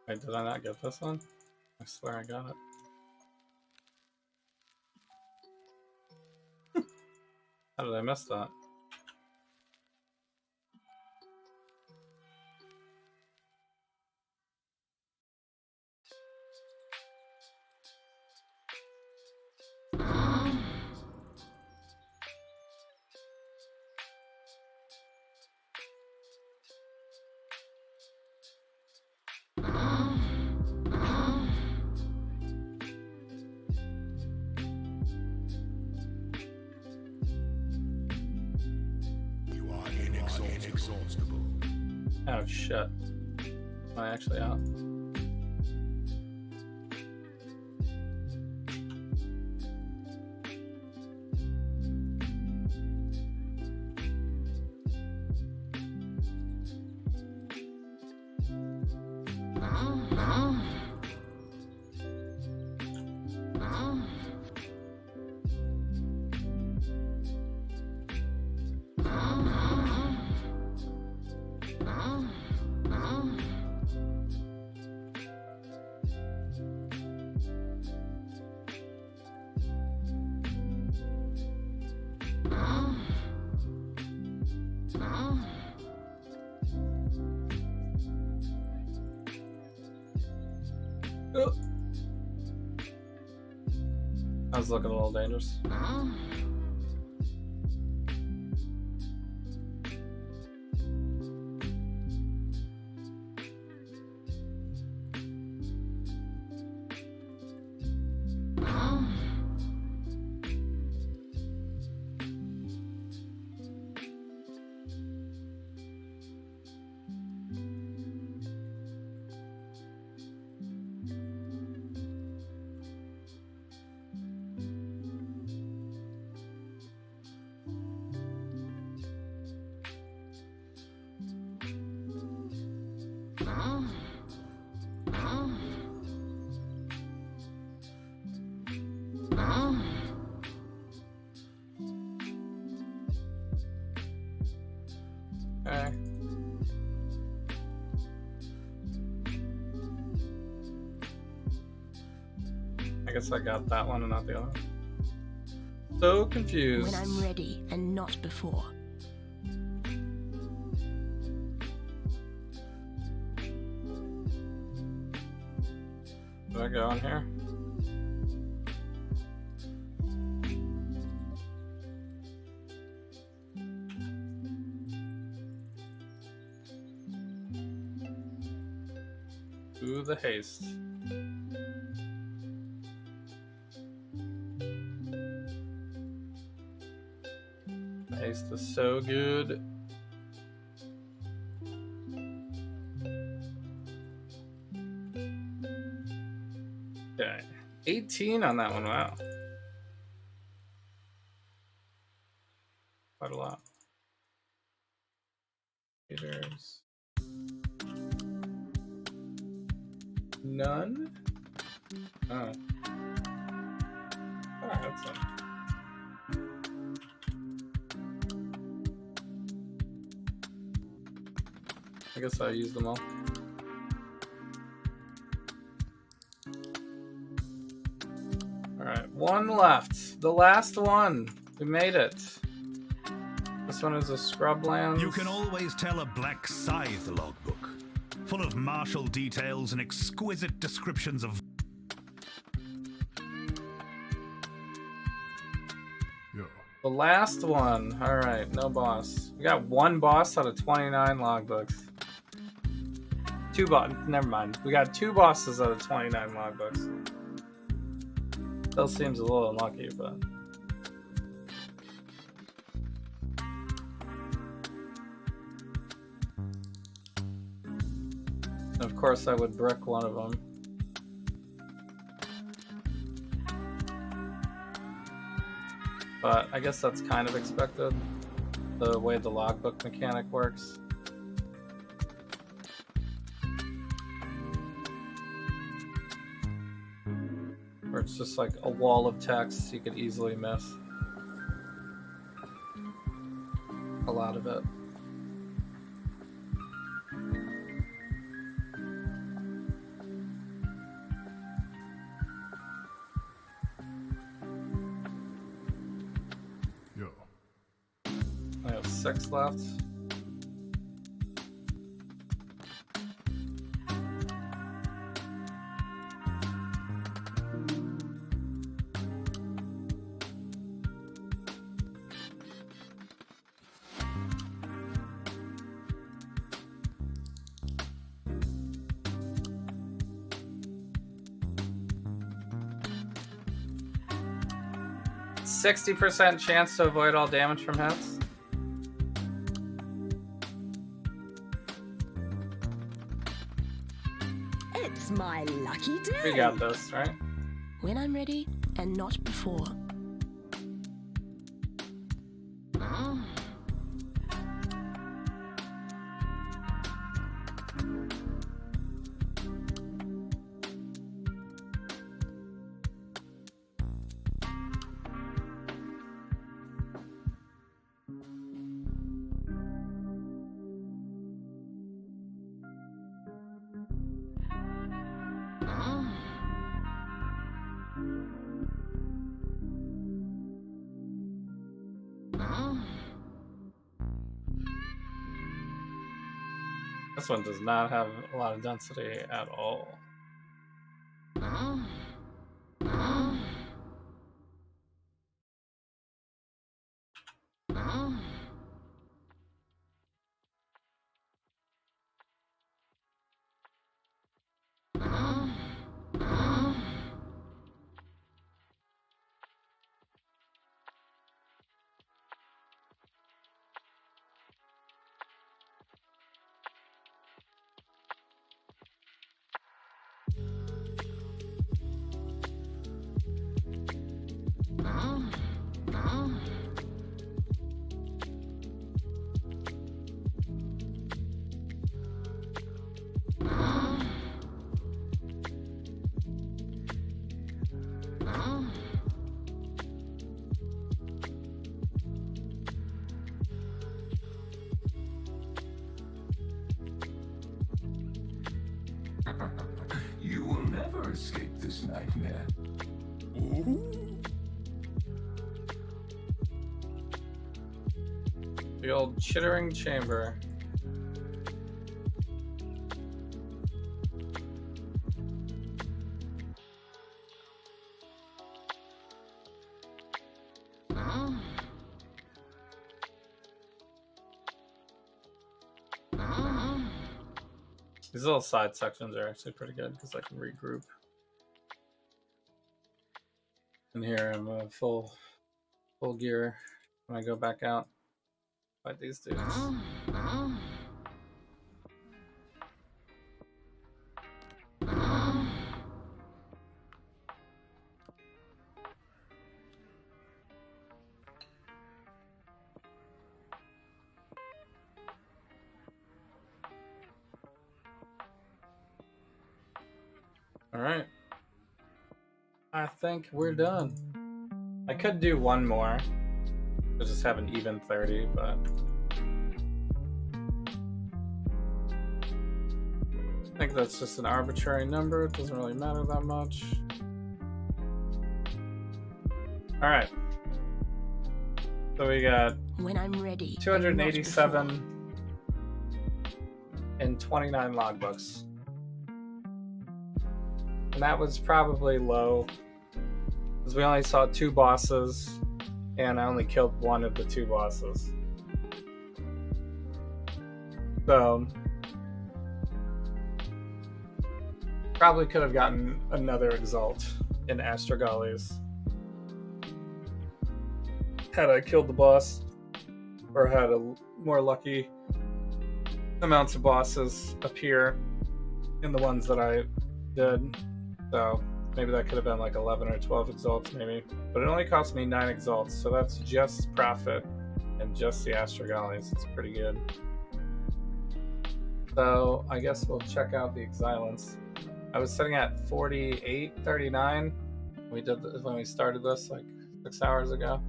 Wait, did I not get this one? I swear I got it. How did I miss that? You are inexhaustible. Oh shit. Am I actually out? Oh. I was looking a little dangerous. guess I got that one and not the other one. So confused. When I'm ready and not before. Do I go in here? Ooh, the haste. The haste is so good. Okay. 18 on that one, wow. Quite a lot. Leaders. None? Oh. Alright, that's fine. I guess I used them all. Alright, one left. The last one. We made it. This one is a Scrublands. You can always tell a Black Scythe logbook, full of martial details and exquisite descriptions of... The last one. Alright, no boss. We got one boss out of 29 logbooks. Never mind. We got 2 bosses out of 29 logbooks. Still seems a little unlucky, but... Of course I would brick one of them. But I guess that's kind of expected, the way the logbook mechanic works. Where it's just like a wall of text you could easily miss. A lot of it. I have 6 left. %60 chance to avoid all damage from hits. It's my lucky day. We got this, right? When I'm ready and not before. This one does not have a lot of density at all. You will never escape this nightmare. The old chittering chamber. These little side sections are actually pretty good because I can regroup. And here I'm full gear when I go back out. Fight these dudes. Alright. I think we're done. I could do one more. To just have an even 30, but I think that's just an arbitrary number. It doesn't really matter that much. Alright. So we got When I'm ready. 287 and 29 logbooks. And that was probably low, because we only saw 2 bosses, and I only killed 1 of the 2 bosses. So, probably could have gotten another Exalt in Astragalles had I killed the boss, or had a more lucky amounts of bosses appear in the ones that I did. So maybe that could have been like 11 or 12 exalts maybe. But it only cost me 9 exalts, so that's just profit and just the Astragalles. It's pretty good. So I guess we'll check out the Exilants. I was sitting at 48.39 when we started this like 6 hours ago.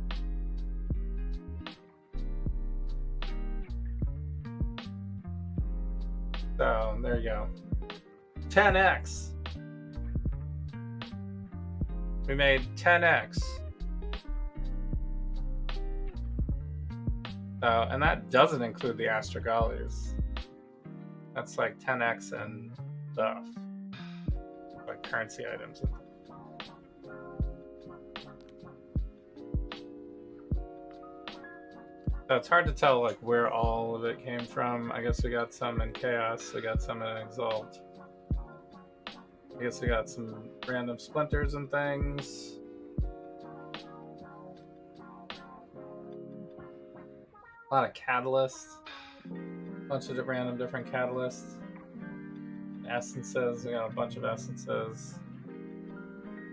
So there you go. 10x. We made 10x. And that doesn't include the Astragalles. That's like 10x and stuff. Like currency items. So it's hard to tell like where all of it came from. I guess we got some in Chaos, we got some in Exalt. I guess we got some random splinters and things. A lot of catalysts. A bunch of random different catalysts. Essences, we got a bunch of essences.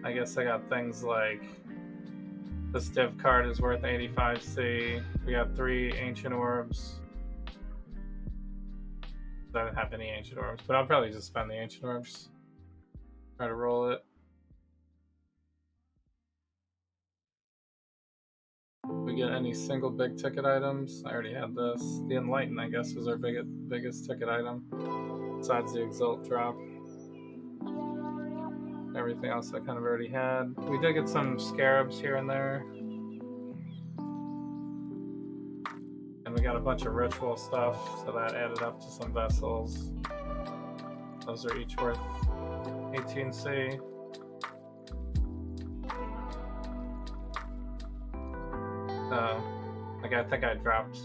I guess I got things like this div card is worth 85C. We got 3 ancient orbs. I don't have any ancient orbs, but I'll probably just spend the ancient orbs. Try to roll it. We get any single big ticket items? I already had this. The Enlighten, I guess, was our biggest ticket item. Besides the Exalt drop. Everything else I kind of already had. We did get some scarabs here and there. And we got a bunch of ritual stuff, so that added up to some vessels. Those are each worth 18C. Like I think I dropped,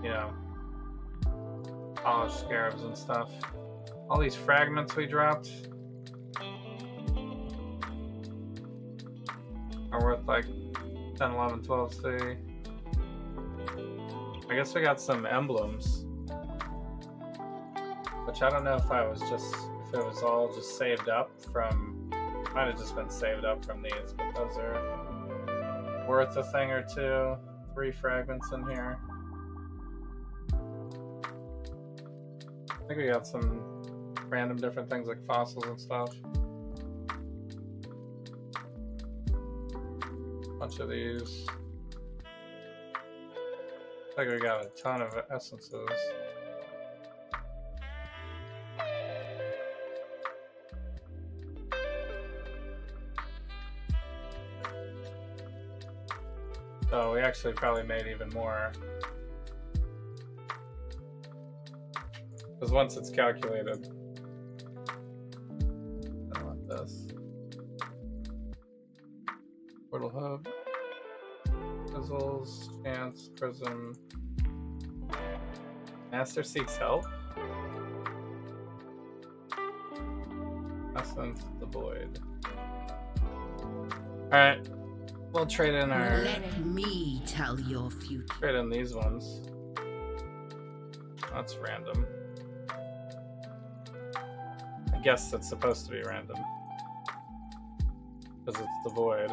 you know, polished scarabs and stuff. All these fragments we dropped are worth like 10, 11, 12C. I guess we got some emblems, which I don't know if if it was all just saved up from, might have just been saved up from these, but those are worth a thing or two. 3 fragments in here. I think we got some random different things like fossils and stuff. Bunch of these. I think we got a ton of essences. So we actually probably made even more. Because once it's calculated, I don't want this. Portal Hub, Fizzles, Chance, Prism. Master seeks help. Essence, the Void. Alright. We'll trade in our. Let me tell your future. Trade in these ones. That's random. I guess it's supposed to be random. Because it's the Void.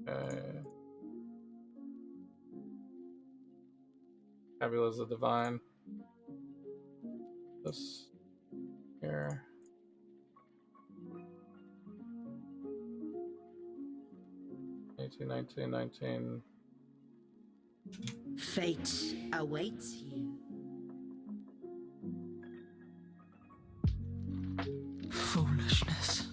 Okay. Fabulous the Divine. This here. 19. Fate awaits you. Foolishness.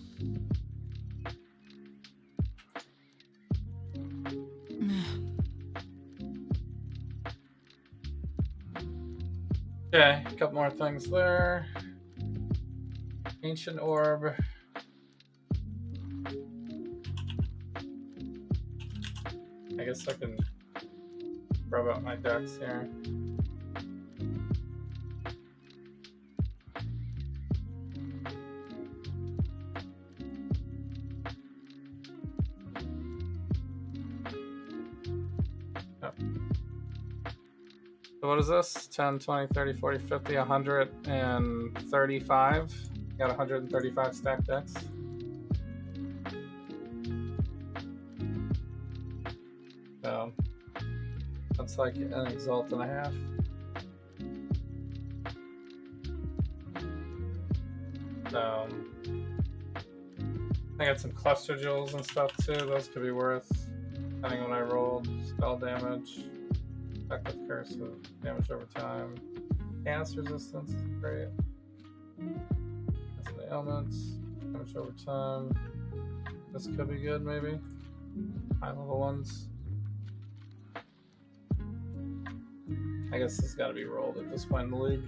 Okay, a couple more things there. Ancient Orb. I guess I can rub out my decks here. Yep. So what is this? 10, 20, 30, 40, 50, 135. Got 135 stacked decks. So that's like an Exalt and a half. So I got some cluster jewels and stuff too. Those could be worth, depending on what I rolled. Spell damage, effective curse, damage over time, chaos resistance, great. That's the ailments, damage over time. This could be good, maybe. High level ones. I guess this has got to be rolled at this point in the league.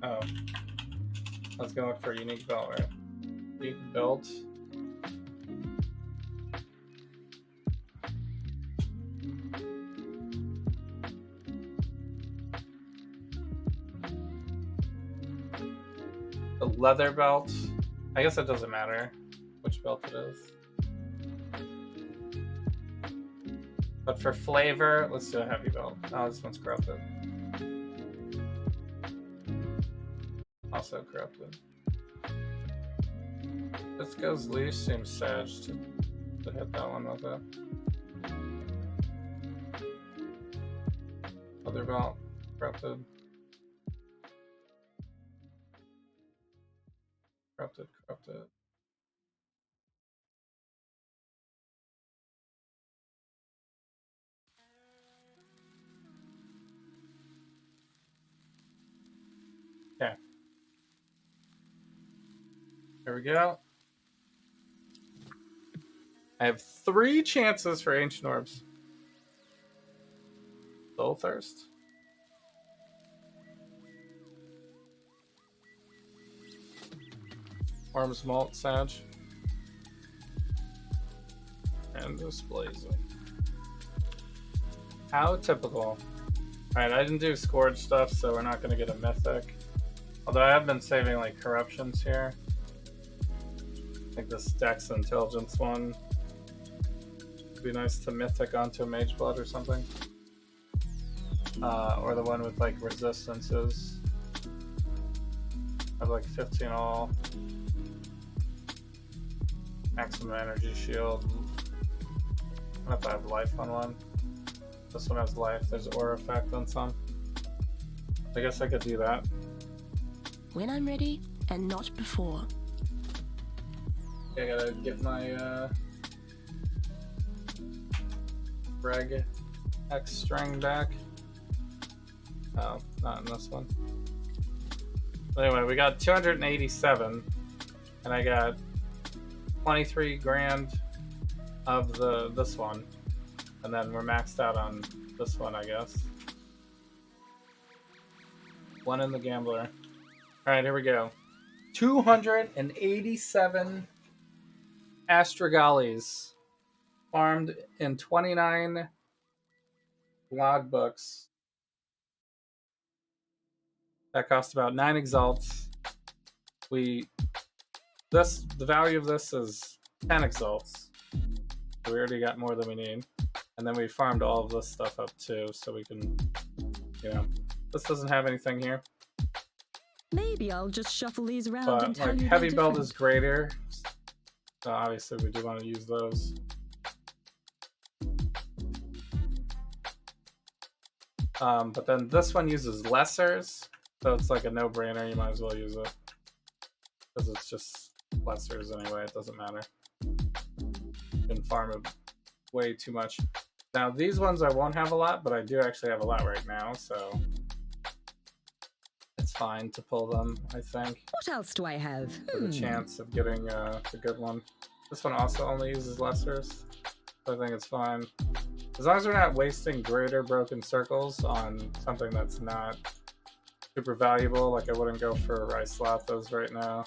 Oh. Let's go look for a unique belt, right? Unique belt. The leather belt. I guess it doesn't matter which belt it is. But for flavor, let's do a heavy belt. Oh, this one's corrupted. Also corrupted. This goes leash seems Sage to hit that one with it. Other belt, corrupted. Corrupted. Okay. Here we go. I have 3 chances for Ancient Orbs. Soul Thirst. Arms Malt Sage. And Displacing. How typical. Alright, I didn't do Scourge stuff, so we're not going to get a Mythic. Although I have been saving like Corruptions here. I think this Dex Intelligence one would be nice to Mythic onto a Mageblood or something. Or the one with like Resistances. I have like 15 all. Maximum Energy Shield. I don't know if I have life on one. This one has life. There's Aura Effect on some. I guess I could do that. When I'm ready, and not before. Okay, I gotta get my Reg X string back. Oh, not in this one. But anyway, we got 287, and I got 23 grand of this one, and then we're maxed out on this one, I guess. One in the gambler. All right, here we go. 287 Astragalis farmed in 29 logbooks. That cost about 9 exalts. The value of this is 10 exalts. So we already got more than we need. And then we farmed all of this stuff up too, so we can, this doesn't have anything here. Maybe I'll just shuffle these around But and tell like you heavy they're belt different. is greater. So obviously we do want to use those. But then this one uses lessers, so it's like a no-brainer. You might as well use it because it's just lessers anyway. It doesn't matter. You can farm it way too much. Now these ones I won't have a lot, but I do actually have a lot right now, so it's fine to pull them. I think. What else do I have? For the chance of getting the good one. This one also only uses lessers, so I think it's fine. As long as we're not wasting greater broken circles on something that's not super valuable, like I wouldn't go for rice lathas right now.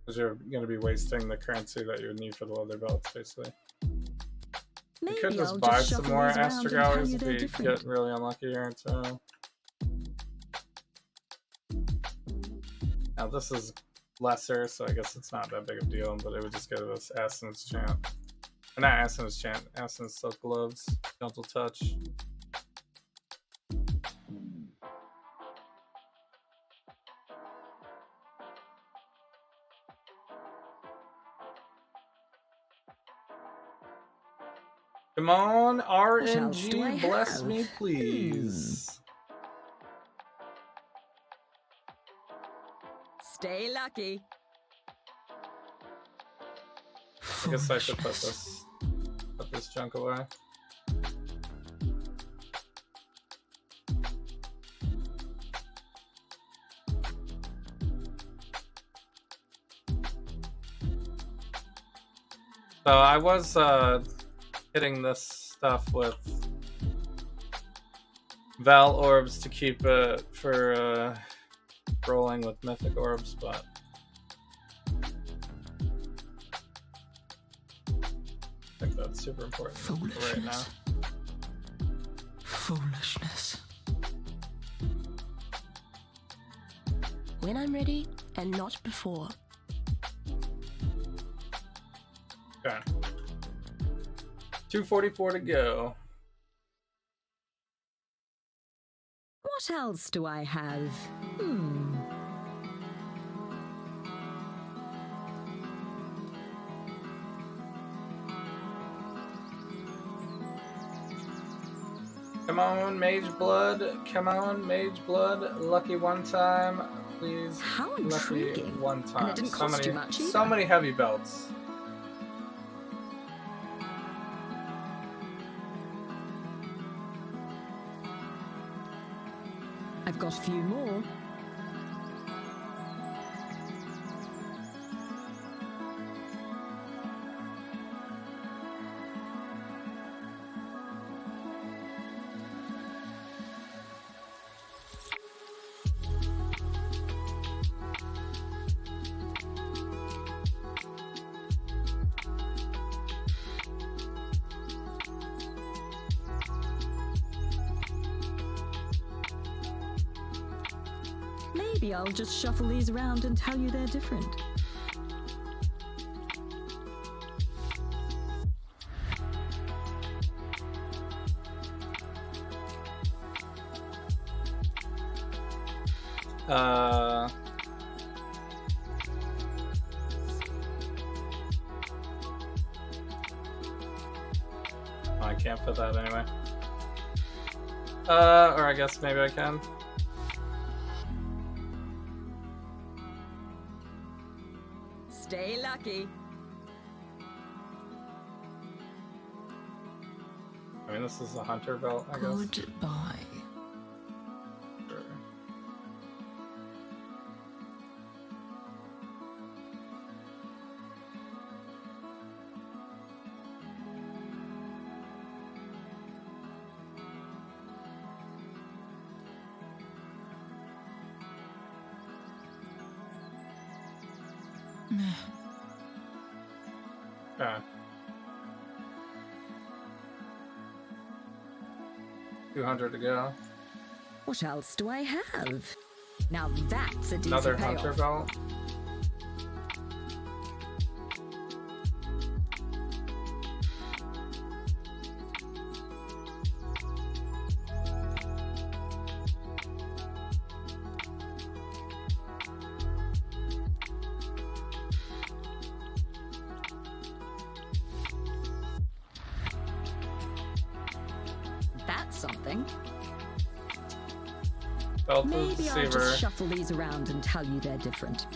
Because you're going to be wasting the currency that you would need for the leather belts, basically. Maybe We could just I'll buy just some shuffle more these around and tell Astragalis you if they're we different. get really unlucky here, too. Now this is lesser, so I guess it's not that big of a deal, but it would just give us Assonance Chant. Or not Assonance Chant, Assonance Silk Gloves, Gentle Touch. Come on, else do I RNG, bless have? me, please. Stay lucky. I guess I should put this junk away. So I was hitting this stuff with Val orbs to keep it for rolling with mythic orbs, but I think that's super important for right now. Foolishness. When I'm ready, and not before. Okay. 244 to go. What else do I have? Come on, Mage Blood. Come on, Mage Blood. Lucky one time, please. How Lucky intriguing. one time. And it didn't cost you much so either. many heavy belts. I've got a few more. Maybe I'll just shuffle these around and tell you they're different. I can't put that anyway. Or I guess maybe I can. Stay lucky. I mean, this is a hunter belt, I guess. Goodbye. Sure. Meh. Okay. 200 to go. What else do I have? Now that's a decent Another payoff. hunter belt. That's something. Belt of the Maybe I'll Deceiver. just shuffle these around and tell you they're different.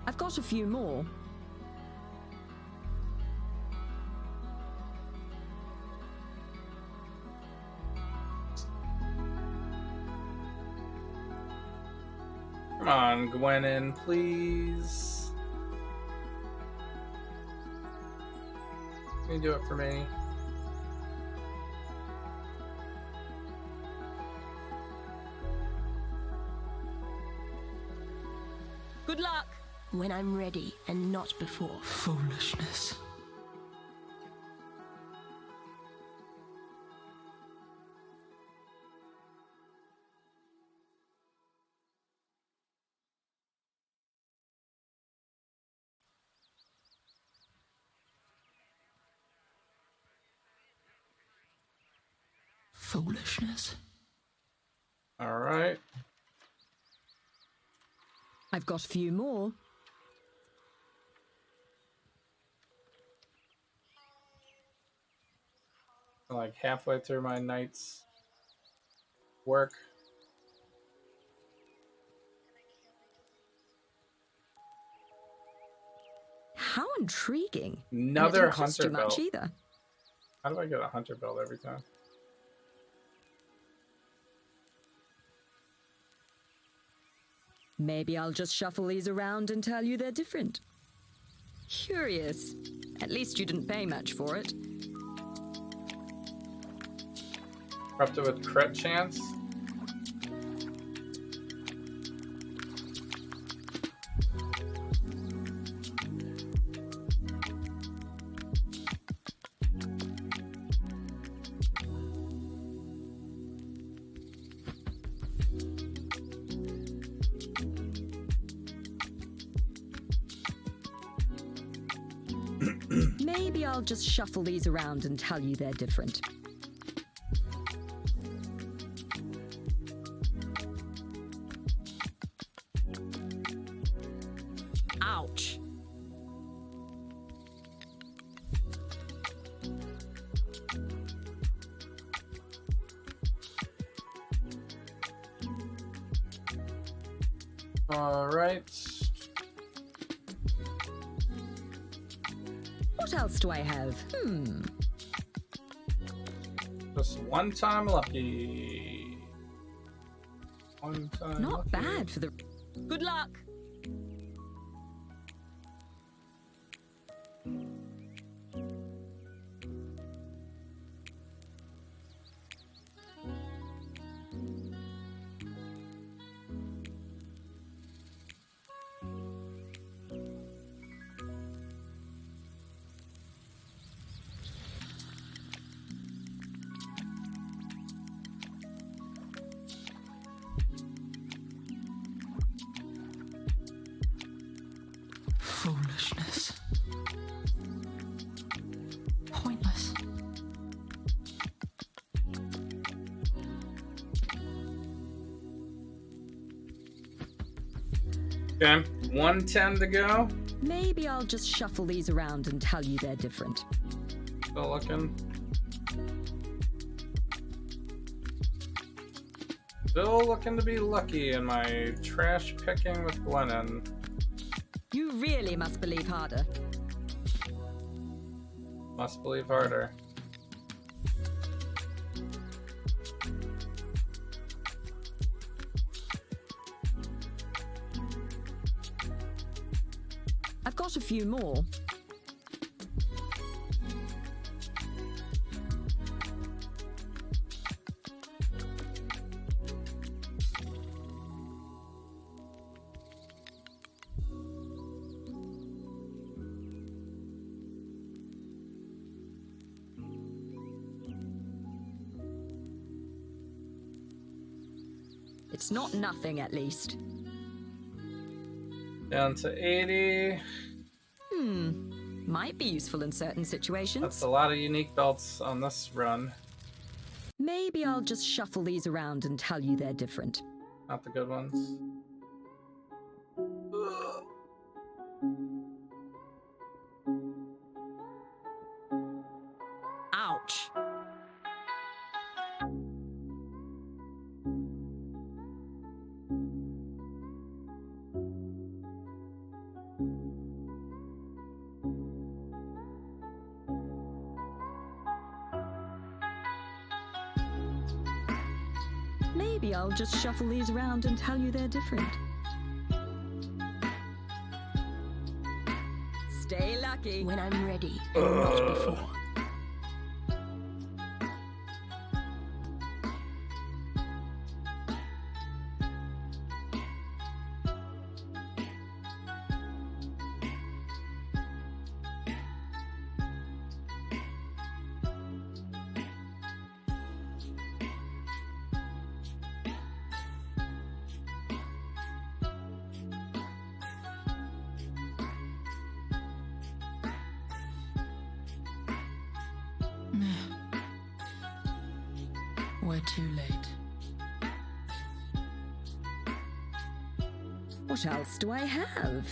I've got a few more. Come on, Gwenin, please. Can you do it for me? Good luck! When I'm ready and not before. Foolishness. Foolishness. All right. I've got a few more. Like halfway through my night's work. How intriguing. And it Another didn't cost hunter you much belt. either. How do I get a hunter belt every time? Maybe I'll just shuffle these around and tell you they're different. Curious. At least you didn't pay much for it. Corrupted with crit chance? Maybe I'll just shuffle these around and tell you they're different. Ouch. All right. What else do I have? Just one time lucky. One time Not lucky. bad for the... Good luck! Foolishness. Pointless. Okay, 110 to go. Maybe I'll just shuffle these around and tell you they're different. Still looking. Still looking to be lucky in my trash picking with Glennon. You really must believe harder. Must believe harder. I've got a few more. It's not nothing, at least. Down to 80. Might be useful in certain situations. That's a lot of unique belts on this run. Maybe I'll just shuffle these around and tell you they're different. Not the good ones. Ouch. Maybe I'll just shuffle these around and tell you they're different. Stay lucky. When I'm ready and not before. We're too late. What else do I have?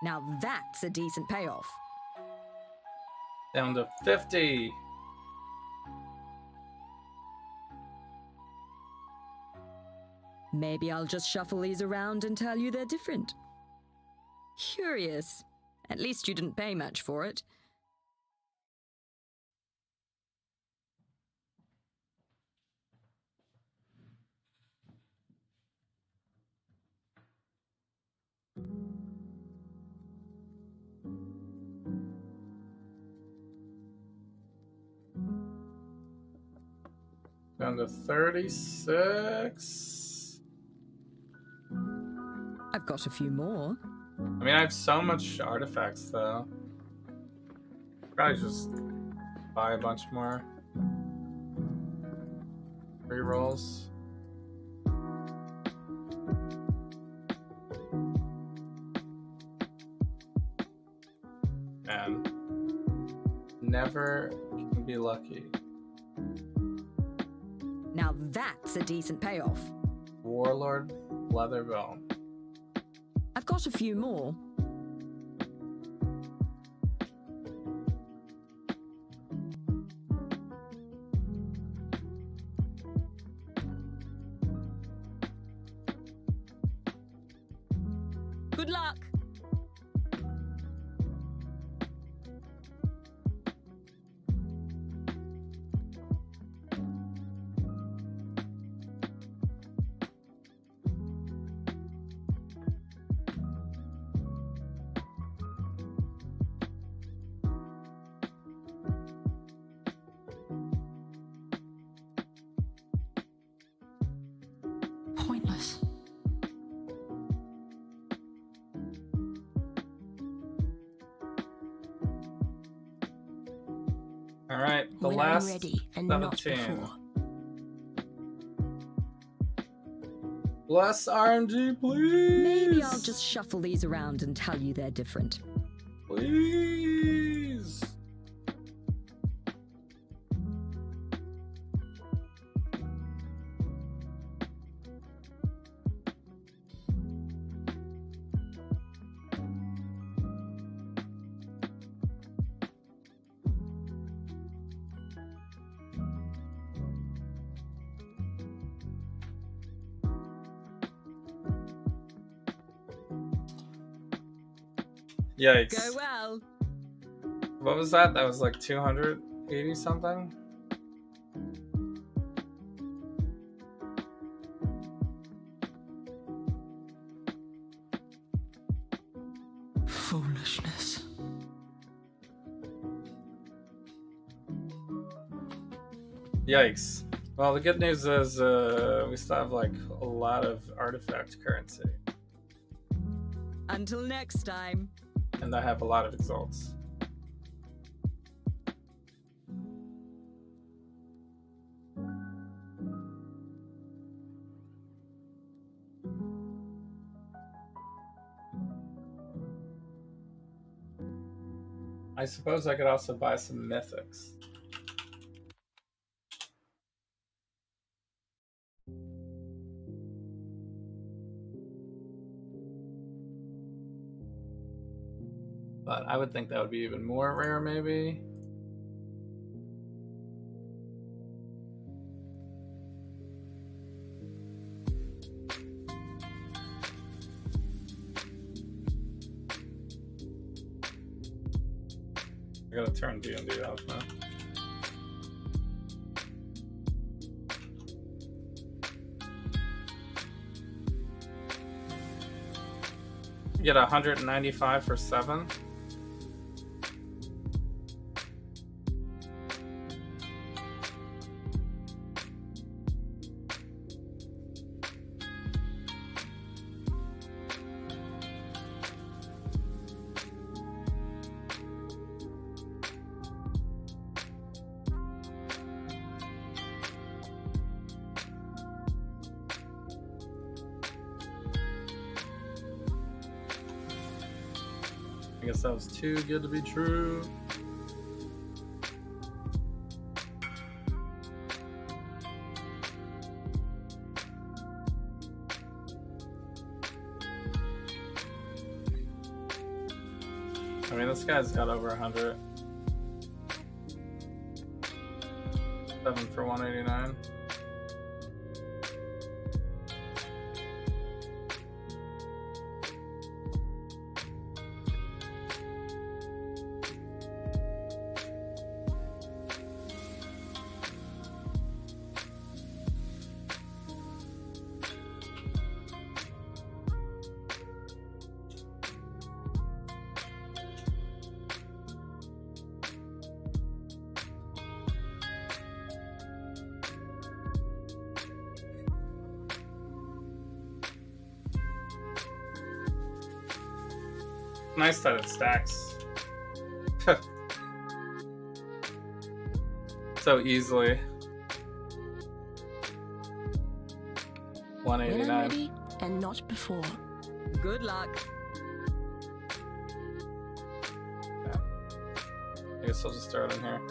Now that's a decent payoff. Down to 50. Maybe I'll just shuffle these around and tell you they're different. Curious. At least you didn't pay much for it. Down to 36. I've got a few more. I mean, I have so much artifacts, though. Probably just buy a bunch more. Rerolls. And never can be lucky. Now that's a decent payoff. Warlord Leather Belt. I've got a few more. Good luck. Pointless. All right, the When last I'm ready and not 17. before. Less RNG, please. Maybe I'll just shuffle these around and tell you they're different. Please. Yikes. Go well. What was that? That was like 280 something? Foolishness. Yikes. Well, the good news is we still have like a lot of artifact currency. Until next time. And I have a lot of exalts. I suppose I could also buy some mythics. But I would think that would be even more rare, maybe. I gotta turn D&D off now. You get 195 for 7. I guess that was too good to be true. I mean, this guy's got over 100. 7 for 189. Nice that it stacks so easily. When I'm 189. ready and not before. Good luck. I guess I'll just throw it in here.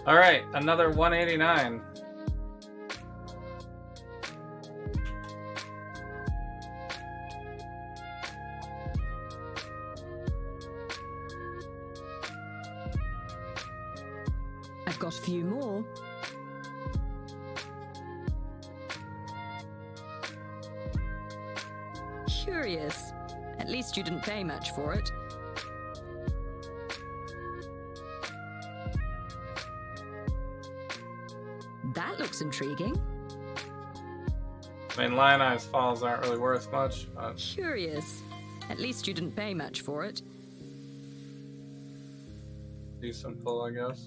All right, another 189. I've got a few more. Curious. At least you didn't pay much for it. That looks intriguing. I mean, Lionized Falls aren't really worth much, but Curious. At least you didn't pay much for it. decent pull, I guess.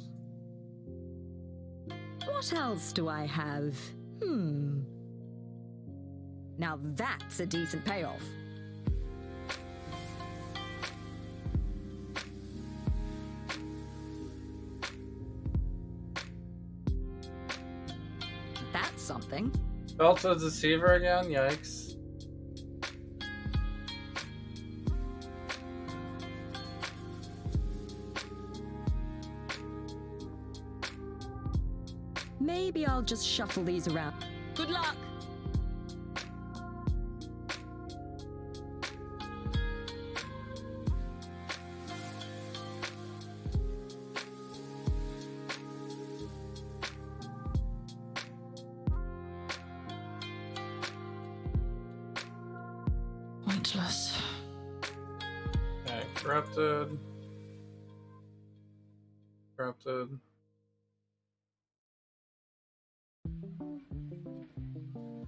What else do I have? Now that's a decent payoff. something. Fell to the Deceiver again? Yikes. Maybe I'll just shuffle these around. Good luck! Pointless. Okay, corrupted. Corrupted.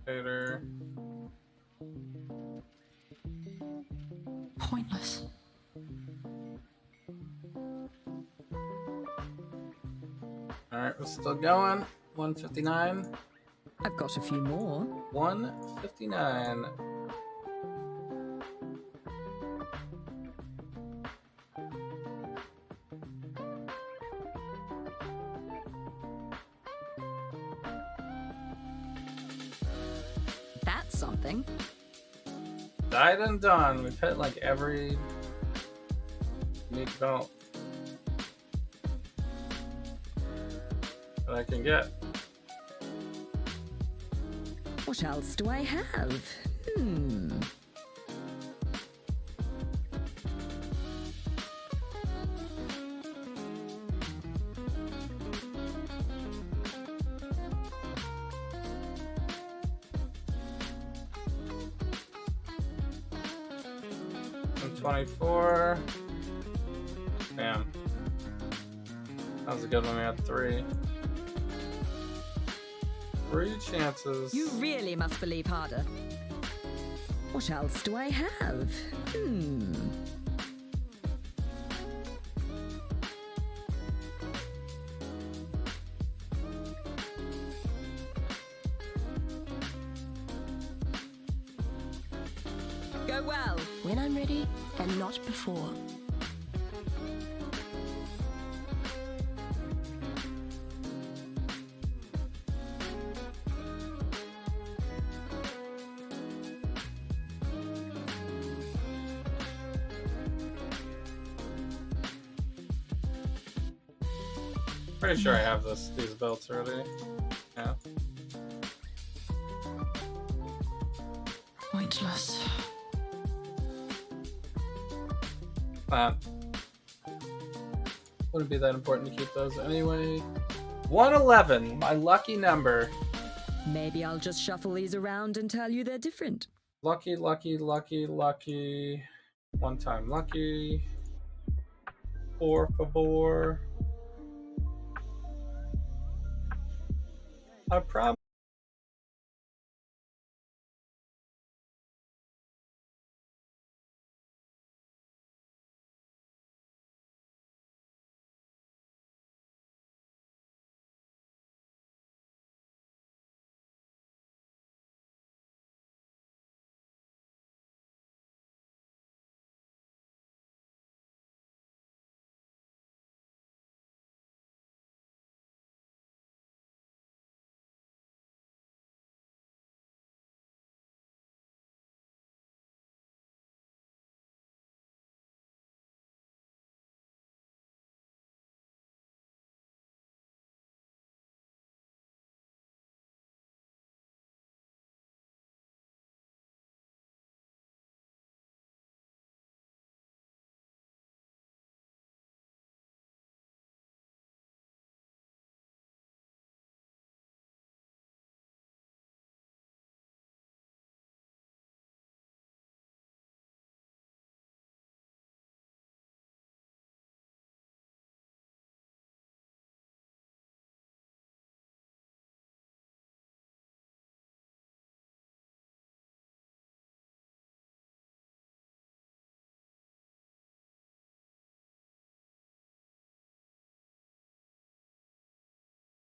Hater. Pointless. Alright, we're still going. 159. I've got a few more. 159. That's something. Died and done. We've hit like every unique belt that I can get. What else do I have? I'm 24. Damn. That was a good one. We had 3. 3 chances. You really must believe harder. What else do I have? Go well. When I'm ready and not before. Pretty sure I have these belts already. Yeah. Pointless. Wouldn't be that important to keep those anyway. 111, my lucky number. Maybe I'll just shuffle these around and tell you they're different. Lucky, lucky, lucky, lucky. One time lucky. Por favor. I promise.